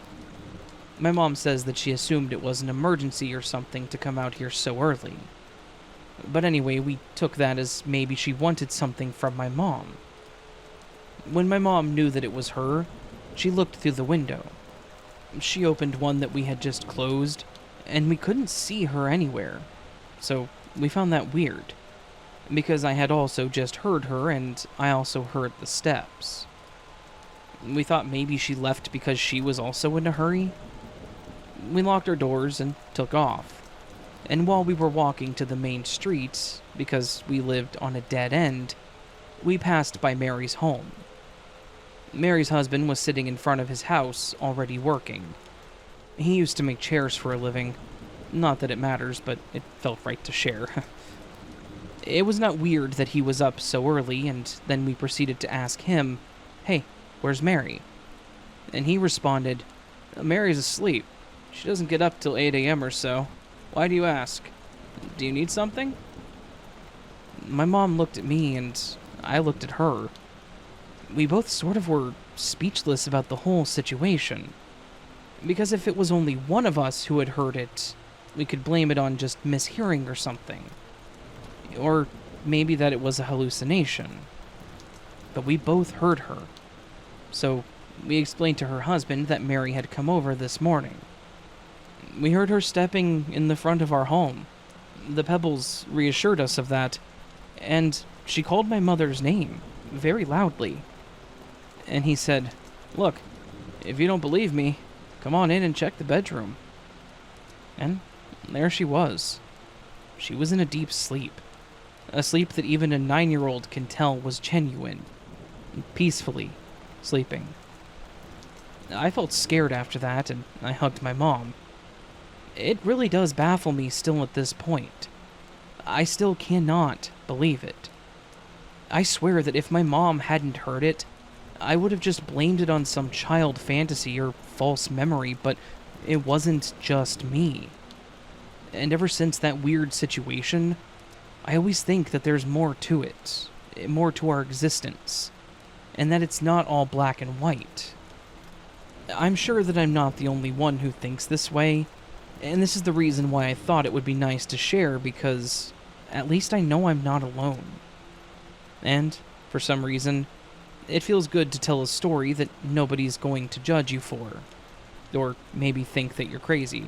My mom says that she assumed it was an emergency or something to come out here so early. But anyway, we took that as maybe she wanted something from my mom. When my mom knew that it was her, she looked through the window. She opened one that we had just closed, and we couldn't see her anywhere. So we found that weird, because I had also just heard her, and I also heard the steps. We thought maybe she left because she was also in a hurry. We locked our doors and took off. And while we were walking to the main street, because we lived on a dead end, we passed by Mary's home. Mary's husband was sitting in front of his house, already working. He used to make chairs for a living. Not that it matters, but it felt right to share. It was not weird that he was up so early, and then we proceeded to ask him, "Hey, where's Mary?" And he responded, "Mary's asleep. She doesn't get up till 8 a.m. or so. Why do you ask? Do you need something?" My mom looked at me, and I looked at her. We both sort of were speechless about the whole situation. Because if it was only one of us who had heard it, we could blame it on just mishearing or something. Or maybe that it was a hallucination. But we both heard her. So we explained to her husband that Mary had come over this morning. We heard her stepping in the front of our home. The pebbles reassured us of that, and she called my mother's name, very loudly. And he said, "Look, if you don't believe me, come on in and check the bedroom." And there she was. She was in a deep sleep. A sleep that even a 9-year-old can tell was genuine. Peacefully sleeping. I felt scared after that, and I hugged my mom. It really does baffle me still at this point. I still cannot believe it. I swear that if my mom hadn't heard it, I would have just blamed it on some child fantasy or false memory, but it wasn't just me. And ever since that weird situation, I always think that there's more to it, more to our existence, and that it's not all black and white. I'm sure that I'm not the only one who thinks this way, and this is the reason why I thought it would be nice to share, because at least I know I'm not alone. And, for some reason, it feels good to tell a story that nobody's going to judge you for, or maybe think that you're crazy.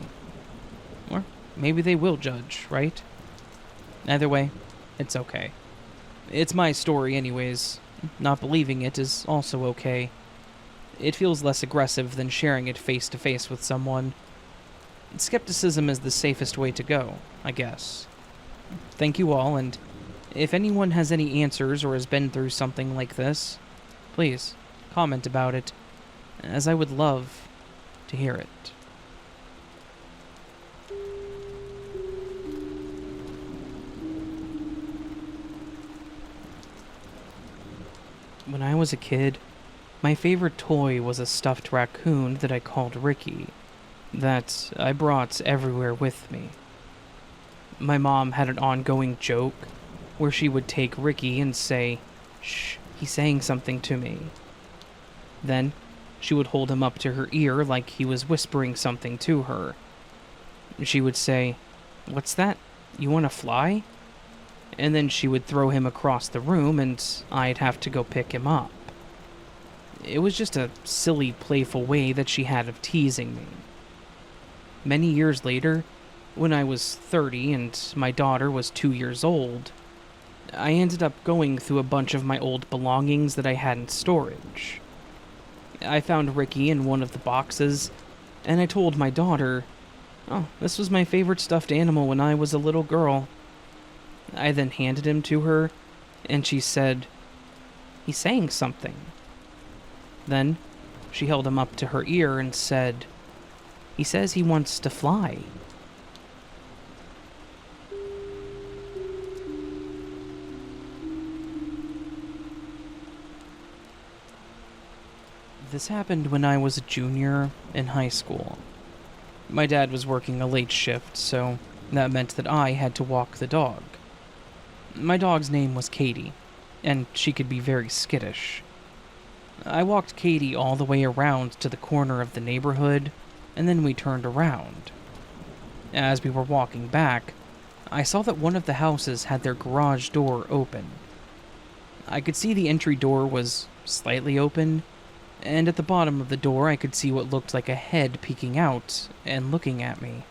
Or maybe they will judge, right? Either way, it's okay. It's my story anyways. Not believing it is also okay. It feels less aggressive than sharing it face to face with someone. Skepticism is the safest way to go, I guess. Thank you all, and if anyone has any answers or has been through something like this, please comment about it, as I would love to hear it. When I was a kid, my favorite toy was a stuffed raccoon that I called Ricky. that I brought everywhere with me. My mom had an ongoing joke where she would take Ricky and say, "Shh, he's saying something to me." Then she would hold him up to her ear like he was whispering something to her. She would say, "What's that? You want to fly?" And then she would throw him across the room and I'd have to go pick him up. It was just a silly, playful way that she had of teasing me. Many years later, when I was 30 and my daughter was 2 years old, I ended up going through a bunch of my old belongings that I had in storage. I found Ricky in one of the boxes, and I told my daughter, "Oh, this was my favorite stuffed animal when I was a little girl." I then handed him to her, and she said, "He's saying something." Then she held him up to her ear and said, "He says he wants to fly." This happened when I was a junior in high school. My dad was working a late shift, so that meant that I had to walk the dog. My dog's name was Katie, and she could be very skittish. I walked Katie all the way around to the corner of the neighborhood, and then we turned around. As we were walking back, I saw that one of the houses had their garage door open. I could see the entry door was slightly open, and at the bottom of the door I could see what looked like a head peeking out and looking at me.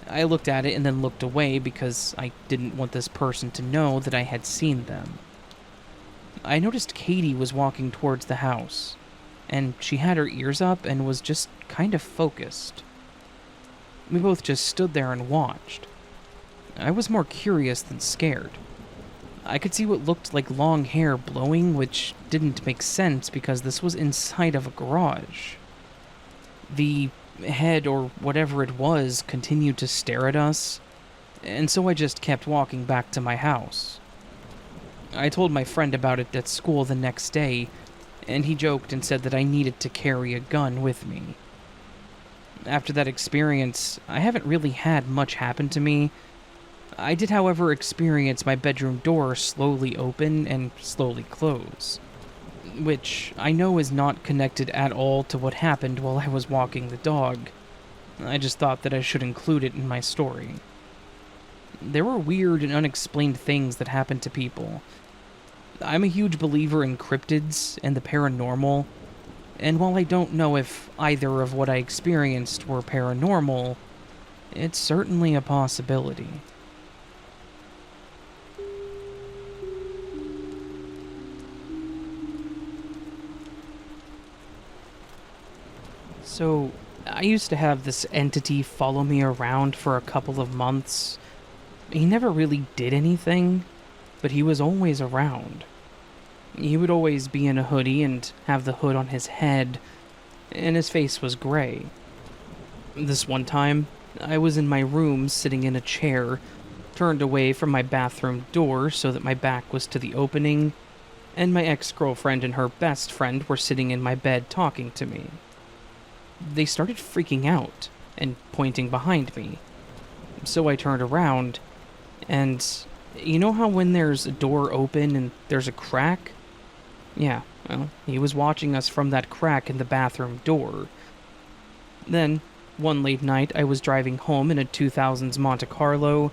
I looked at it and then looked away because I didn't want this person to know that I had seen them. I noticed Katie was walking towards the house, and she had her ears up and was just kind of focused. We both just stood there and watched. I was more curious than scared. I could see what looked like long hair blowing, which didn't make sense because this was inside of a garage. The head, or whatever it was, continued to stare at us, and so I just kept walking back to my house. I told my friend about it at school the next day, and he joked and said that I needed to carry a gun with me. After that experience, I haven't really had much happen to me. I did, however, experience my bedroom door slowly open and slowly close, which I know is not connected at all to what happened while I was walking the dog. I just thought that I should include it in my story. There were weird and unexplained things that happened to people. I'm a huge believer in cryptids and the paranormal, and while I don't know if either of what I experienced were paranormal, it's certainly a possibility. So, I used to have this entity follow me around for a couple of months. He never really did anything, but he was always around. He would always be in a hoodie and have the hood on his head, and his face was gray. This one time, I was in my room sitting in a chair, turned away from my bathroom door so that my back was to the opening, and my ex-girlfriend and her best friend were sitting in my bed talking to me. They started freaking out and pointing behind me. So I turned around, and you know how when there's a door open and there's a crack? Yeah, well, he was watching us from that crack in the bathroom door. Then, one late night, I was driving home in a 2000s Monte Carlo,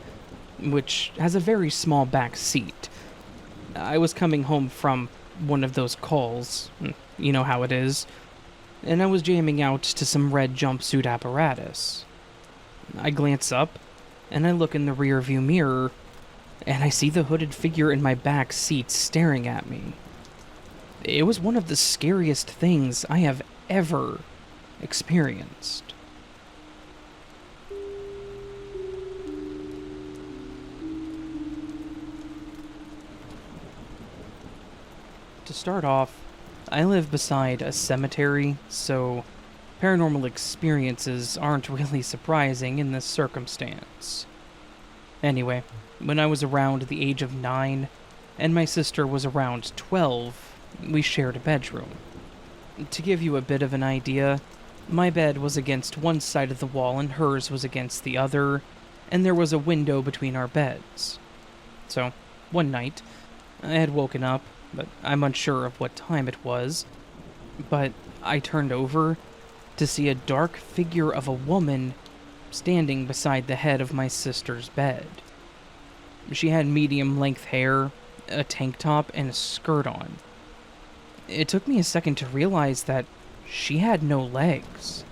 which has a very small back seat. I was coming home from one of those calls, you know how it is, and I was jamming out to some red jumpsuit apparatus. I glance up, and I look in the rearview mirror, and I see the hooded figure in my back seat staring at me. It was one of the scariest things I have ever experienced. To start off, I live beside a cemetery, so paranormal experiences aren't really surprising in this circumstance. Anyway, when I was around the age of 9, and my sister was around 12, we shared a bedroom. To give you a bit of an idea, My bed was against one side of the wall and hers was against the other, and there was a window between our beds. So, one night, I had woken up, but I'm unsure of what time it was, but I turned over to see a dark figure of a woman standing beside the head of my sister's bed. She had medium-length hair, a tank top, and a skirt on. It took me a second to realize that she had no legs.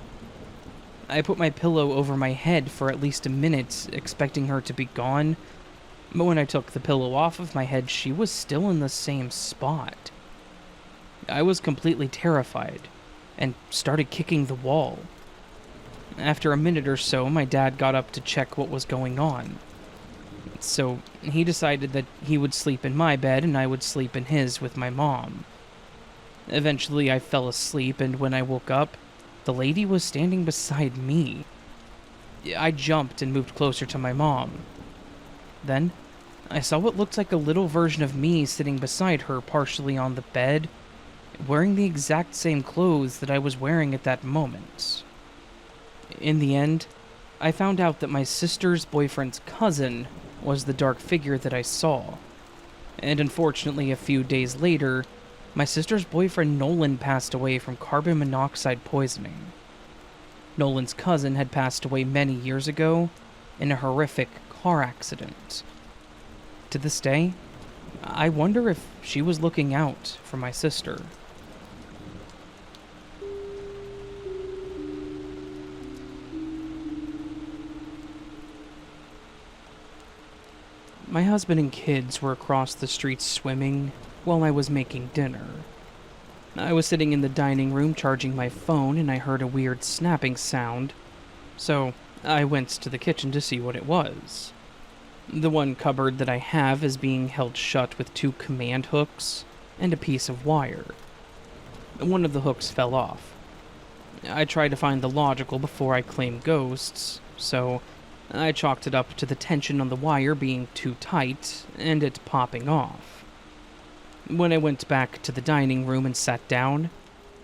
I put my pillow over my head for at least a minute, expecting her to be gone, but when I took the pillow off of my head, she was still in the same spot. I was completely terrified, and started kicking the wall. After a minute or so, my dad got up to check what was going on. So he decided that he would sleep in my bed and I would sleep in his with my mom. Eventually I fell asleep, and when I woke up, the lady was standing beside me. I jumped and moved closer to my mom. Then, I saw what looked like a little version of me sitting beside her, partially on the bed, wearing the exact same clothes that I was wearing at that moment. In the end, I found out that my sister's boyfriend's cousin was the dark figure that I saw. And unfortunately, a few days later, my sister's boyfriend Nolan passed away from carbon monoxide poisoning. Nolan's cousin had passed away many years ago in a horrific car accident. To this day, I wonder if she was looking out for my sister. My husband and kids were across the street swimming while I was making dinner. I was sitting in the dining room charging my phone and I heard a weird snapping sound, so I went to the kitchen to see what it was. The one cupboard that I have is being held shut with 2 command hooks and a piece of wire. One of the hooks fell off. I tried to find the logical before I claim ghosts, so I chalked it up to the tension on the wire being too tight and it popping off. When I went back to the dining room and sat down,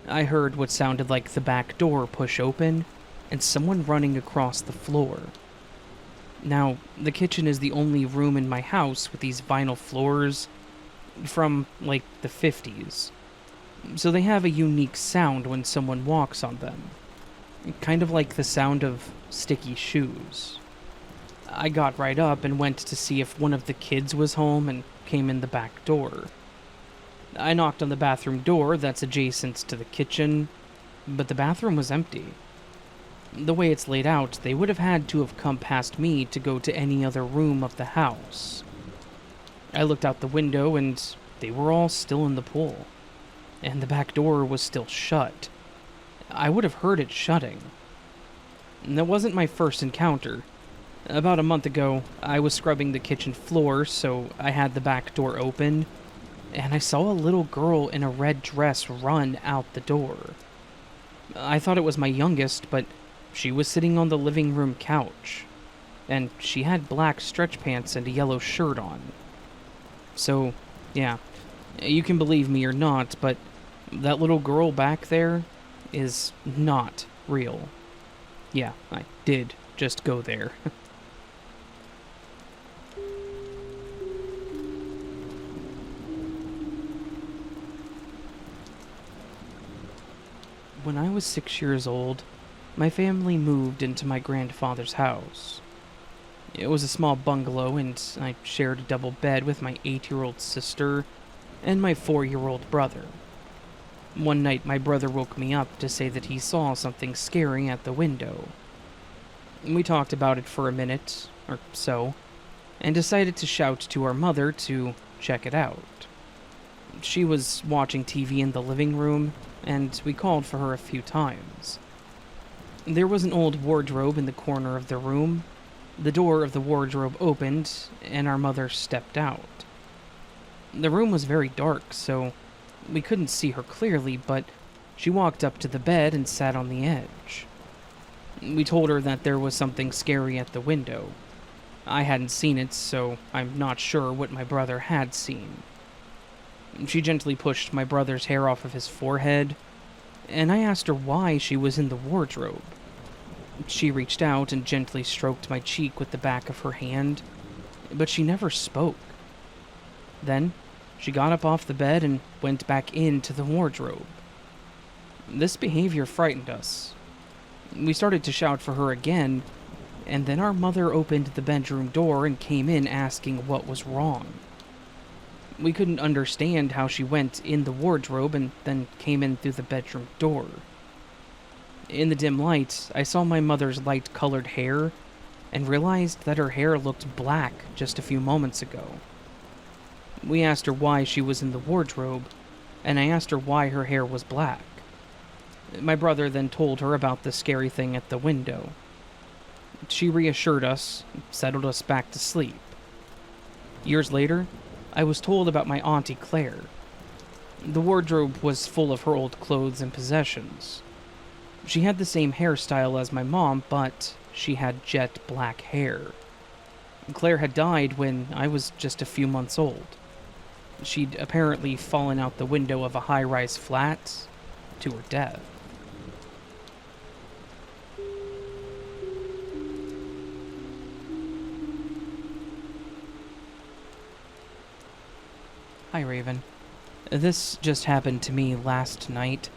I heard what sounded like the back door push open and someone running across the floor. Now, the kitchen is the only room in my house with these vinyl floors from, like, the 50s. So they have a unique sound when someone walks on them. Kind of like the sound of sticky shoes. I got right up and went to see if one of the kids was home and came in the back door. I knocked on the bathroom door that's adjacent to the kitchen, but the bathroom was empty. The way it's laid out, they would have had to have come past me to go to any other room of the house. I looked out the window and they were all still in the pool, and the back door was still shut. I would have heard it shutting. And that wasn't my first encounter. About a month ago, I was scrubbing the kitchen floor, so I had the back door open, and I saw a little girl in a red dress run out the door. I thought it was my youngest, but she was sitting on the living room couch, and she had black stretch pants and a yellow shirt on. So, yeah, you can believe me or not, but that little girl back there is not real. Yeah, I did just go there. When I was 6 years old, my family moved into my grandfather's house. It was a small bungalow, and I shared a double bed with my 8-year-old sister and my 4-year-old brother. One night, my brother woke me up to say that he saw something scary at the window. We talked about it for a minute, or so, and decided to shout to our mother to check it out. She was watching TV in the living room, and we called for her a few times. There was an old wardrobe in the corner of the room. The door of the wardrobe opened, and our mother stepped out. The room was very dark, so we couldn't see her clearly, but she walked up to the bed and sat on the edge. We told her that there was something scary at the window. I hadn't seen it, so I'm not sure what my brother had seen. She gently pushed my brother's hair off of his forehead, and I asked her why she was in the wardrobe. She reached out and gently stroked my cheek with the back of her hand, but she never spoke. Then, she got up off the bed and went back into the wardrobe. This behavior frightened us. We started to shout for her again, and then our mother opened the bedroom door and came in asking what was wrong. We couldn't understand how she went in the wardrobe and then came in through the bedroom door. In the dim light, I saw my mother's light-colored hair and realized that her hair looked black just a few moments ago. We asked her why she was in the wardrobe, and I asked her why her hair was black. My brother then told her about the scary thing at the window. She reassured us, settled us back to sleep. Years later, I was told about my Auntie Claire. The wardrobe was full of her old clothes and possessions. She had the same hairstyle as my mom, but she had jet black hair. Claire had died when I was just a few months old. She'd apparently fallen out the window of a high-rise flat to her death. Hi, Raven. This just happened to me last night,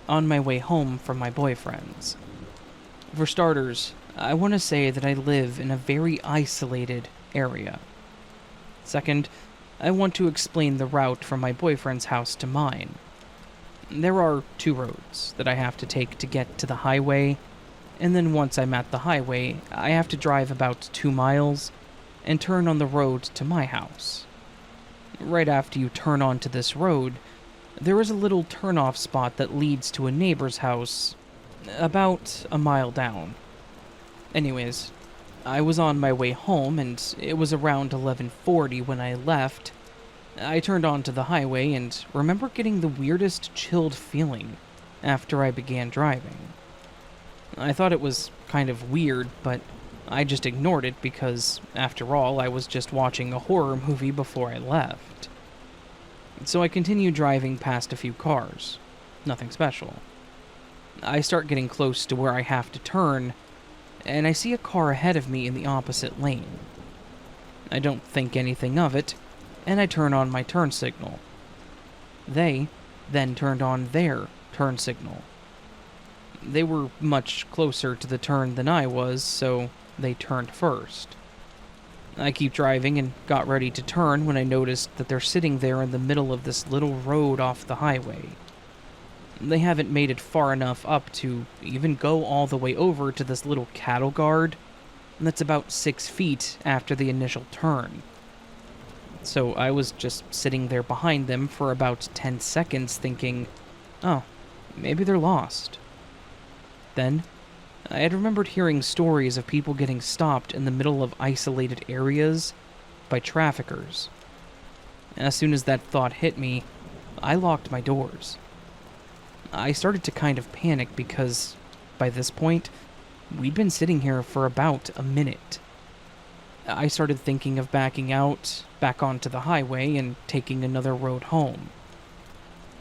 on my way home from my boyfriend's. For starters, I want to say that I live in a very isolated area. Second, I want to explain the route from my boyfriend's house to mine. There are 2 roads that I have to take to get to the highway, and then once I'm at the highway, I have to drive about 2 miles and turn on the road to my house. Right after you turn onto this road, there is a little turn-off spot that leads to a neighbor's house about a mile down. Anyways, I was on my way home, and it was around 11:40 when I left. I turned onto the highway and remember getting the weirdest chilled feeling after I began driving. I thought it was kind of weird, but I just ignored it because, after all, I was just watching a horror movie before I left. So I continued driving past a few cars. Nothing special. I start getting close to where I have to turn, and I see a car ahead of me in the opposite lane. I don't think anything of it, and I turn on my turn signal. They then turned on their turn signal. They were much closer to the turn than I was, so they turned first. I keep driving and got ready to turn when I noticed that they're sitting there in the middle of this little road off the highway. They haven't made it far enough up to even go all the way over to this little cattle guard that's about 6 feet after the initial turn. So I was just sitting there behind them for about 10 seconds thinking, oh, maybe they're lost. Then, I had remembered hearing stories of people getting stopped in the middle of isolated areas by traffickers. As soon as that thought hit me, I locked my doors. I started to kind of panic because, by this point, we'd been sitting here for about a minute. I started thinking of backing out, back onto the highway, and taking another road home.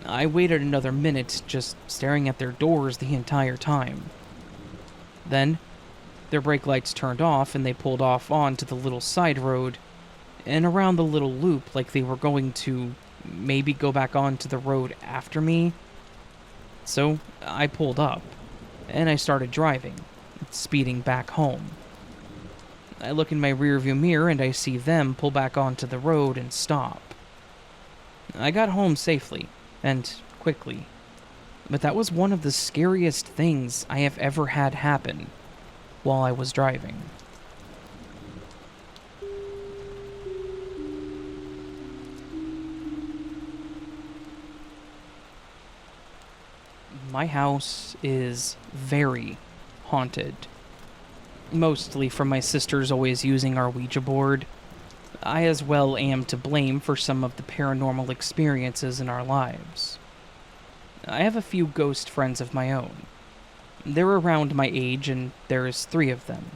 I waited another minute, just staring at their doors the entire time. Then, their brake lights turned off and they pulled off onto the little side road and around the little loop like they were going to maybe go back onto the road after me. So, I pulled up, and I started driving, speeding back home. I look in my rearview mirror and I see them pull back onto the road and stop. I got home safely, and quickly, but that was one of the scariest things I have ever had happen while I was driving. My house is very haunted. Mostly from my sisters always using our Ouija board. I as well am to blame for some of the paranormal experiences in our lives. I have a few ghost friends of my own. They're around my age and there's 3 of them.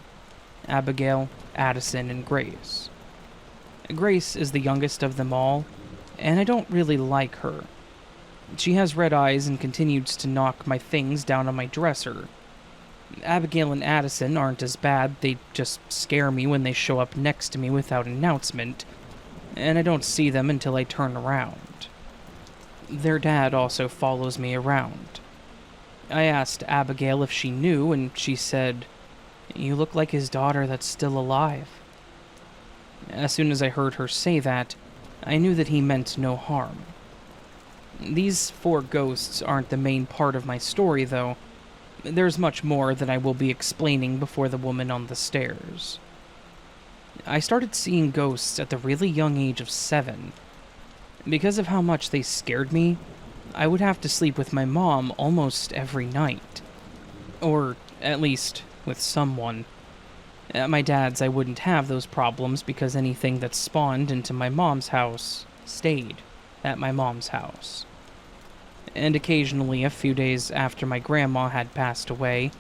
Abigail, Addison, and Grace. Grace is the youngest of them all, and I don't really like her. She has red eyes and continues to knock my things down on my dresser. Abigail and Addison aren't as bad, they just scare me when they show up next to me without announcement, and I don't see them until I turn around. Their dad also follows me around. I asked Abigail if she knew, and she said, "You look like his daughter that's still alive." As soon as I heard her say that, I knew that he meant no harm. These 4 ghosts aren't the main part of my story, though. There's much more that I will be explaining before the woman on the stairs. I started seeing ghosts at the really young age of 7. Because of how much they scared me, I would have to sleep with my mom almost every night. Or, at least, with someone. At my dad's, I wouldn't have those problems because anything that spawned into my mom's house stayed at my mom's house. And occasionally, a few days after my grandma had passed away,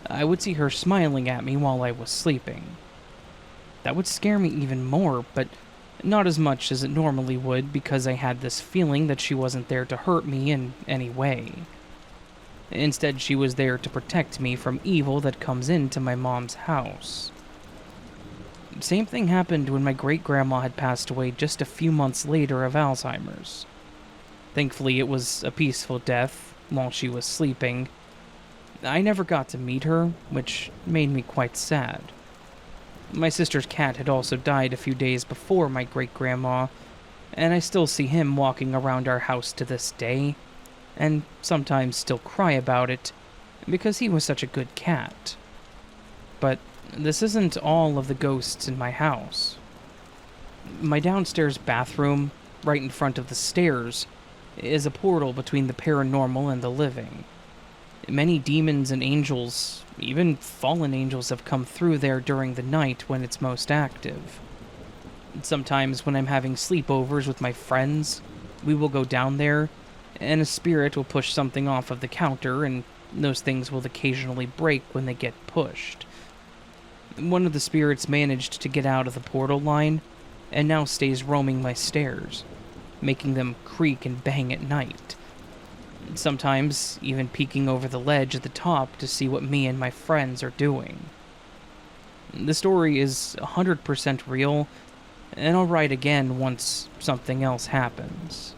I would see her smiling at me while I was sleeping. That would scare me even more, but not as much as it normally would because I had this feeling that she wasn't there to hurt me in any way. Instead, she was there to protect me from evil that comes into my mom's house. Same thing happened when my great-grandma had passed away just a few months later of Alzheimer's. Thankfully, it was a peaceful death while she was sleeping. I never got to meet her, which made me quite sad. My sister's cat had also died a few days before my great-grandma, and I still see him walking around our house to this day, and sometimes still cry about it, because he was such a good cat. But this isn't all of the ghosts in my house. My downstairs bathroom, right in front of the stairs, is a portal between the paranormal and the living. Many demons and angels, even fallen angels, have come through there during the night when it's most active. Sometimes when I'm having sleepovers with my friends, we will go down there, and a spirit will push something off of the counter, and those things will occasionally break when they get pushed. One of the spirits managed to get out of the portal line, and now stays roaming my stairs, making them creak and bang at night. Sometimes even peeking over the ledge at the top to see what me and my friends are doing. The story is 100% real, and I'll write again once something else happens.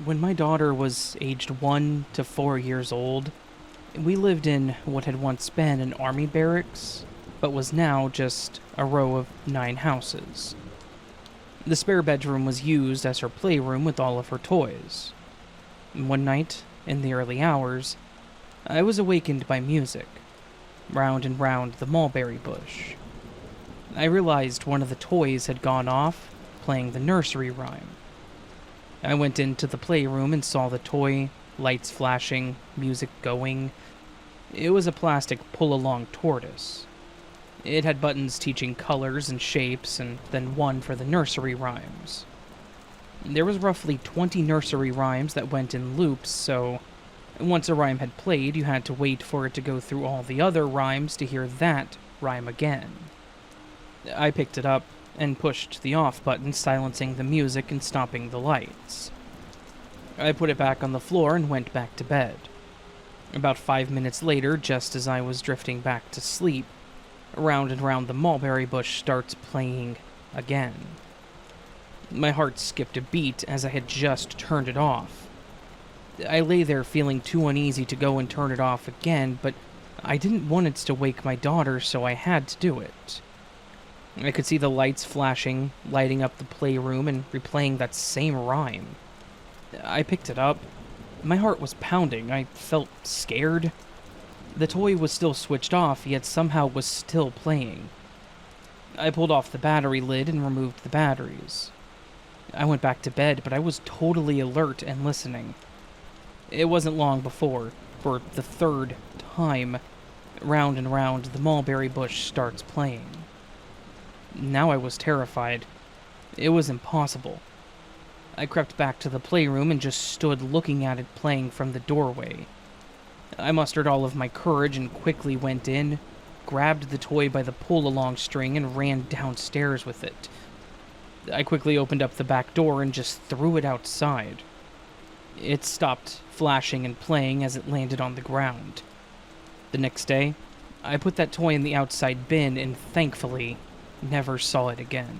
When my daughter was aged 1 to 4 years old, we lived in what had once been an army barracks, but was now just a row of 9 houses. The spare bedroom was used as her playroom with all of her toys. One night, in the early hours, I was awakened by music, round and round the mulberry bush. I realized one of the toys had gone off, playing the nursery rhyme. I went into the playroom and saw the toy, lights flashing, music going. It was a plastic pull-along tortoise. It had buttons teaching colors and shapes, and then one for the nursery rhymes. There was roughly 20 nursery rhymes that went in loops, so once a rhyme had played, you had to wait for it to go through all the other rhymes to hear that rhyme again. I picked it up and pushed the off button, silencing the music and stopping the lights. I put it back on the floor and went back to bed. About 5 minutes later, just as I was drifting back to sleep, round and round the mulberry bush starts playing again. My heart skipped a beat as I had just turned it off. I lay there feeling too uneasy to go and turn it off again, but I didn't want it to wake my daughter, so I had to do it. I could see the lights flashing, lighting up the playroom and replaying that same rhyme. I picked it up. My heart was pounding. I felt scared. The toy was still switched off, yet somehow was still playing. I pulled off the battery lid and removed the batteries. I went back to bed, but I was totally alert and listening. It wasn't long before, for the 3rd time, round and round the mulberry bush starts playing. Now I was terrified. It was impossible. I crept back to the playroom and just stood looking at it playing from the doorway. I mustered all of my courage and quickly went in, grabbed the toy by the pull-along string and ran downstairs with it. I quickly opened up the back door and just threw it outside. It stopped flashing and playing as it landed on the ground. The next day, I put that toy in the outside bin and thankfully never saw it again.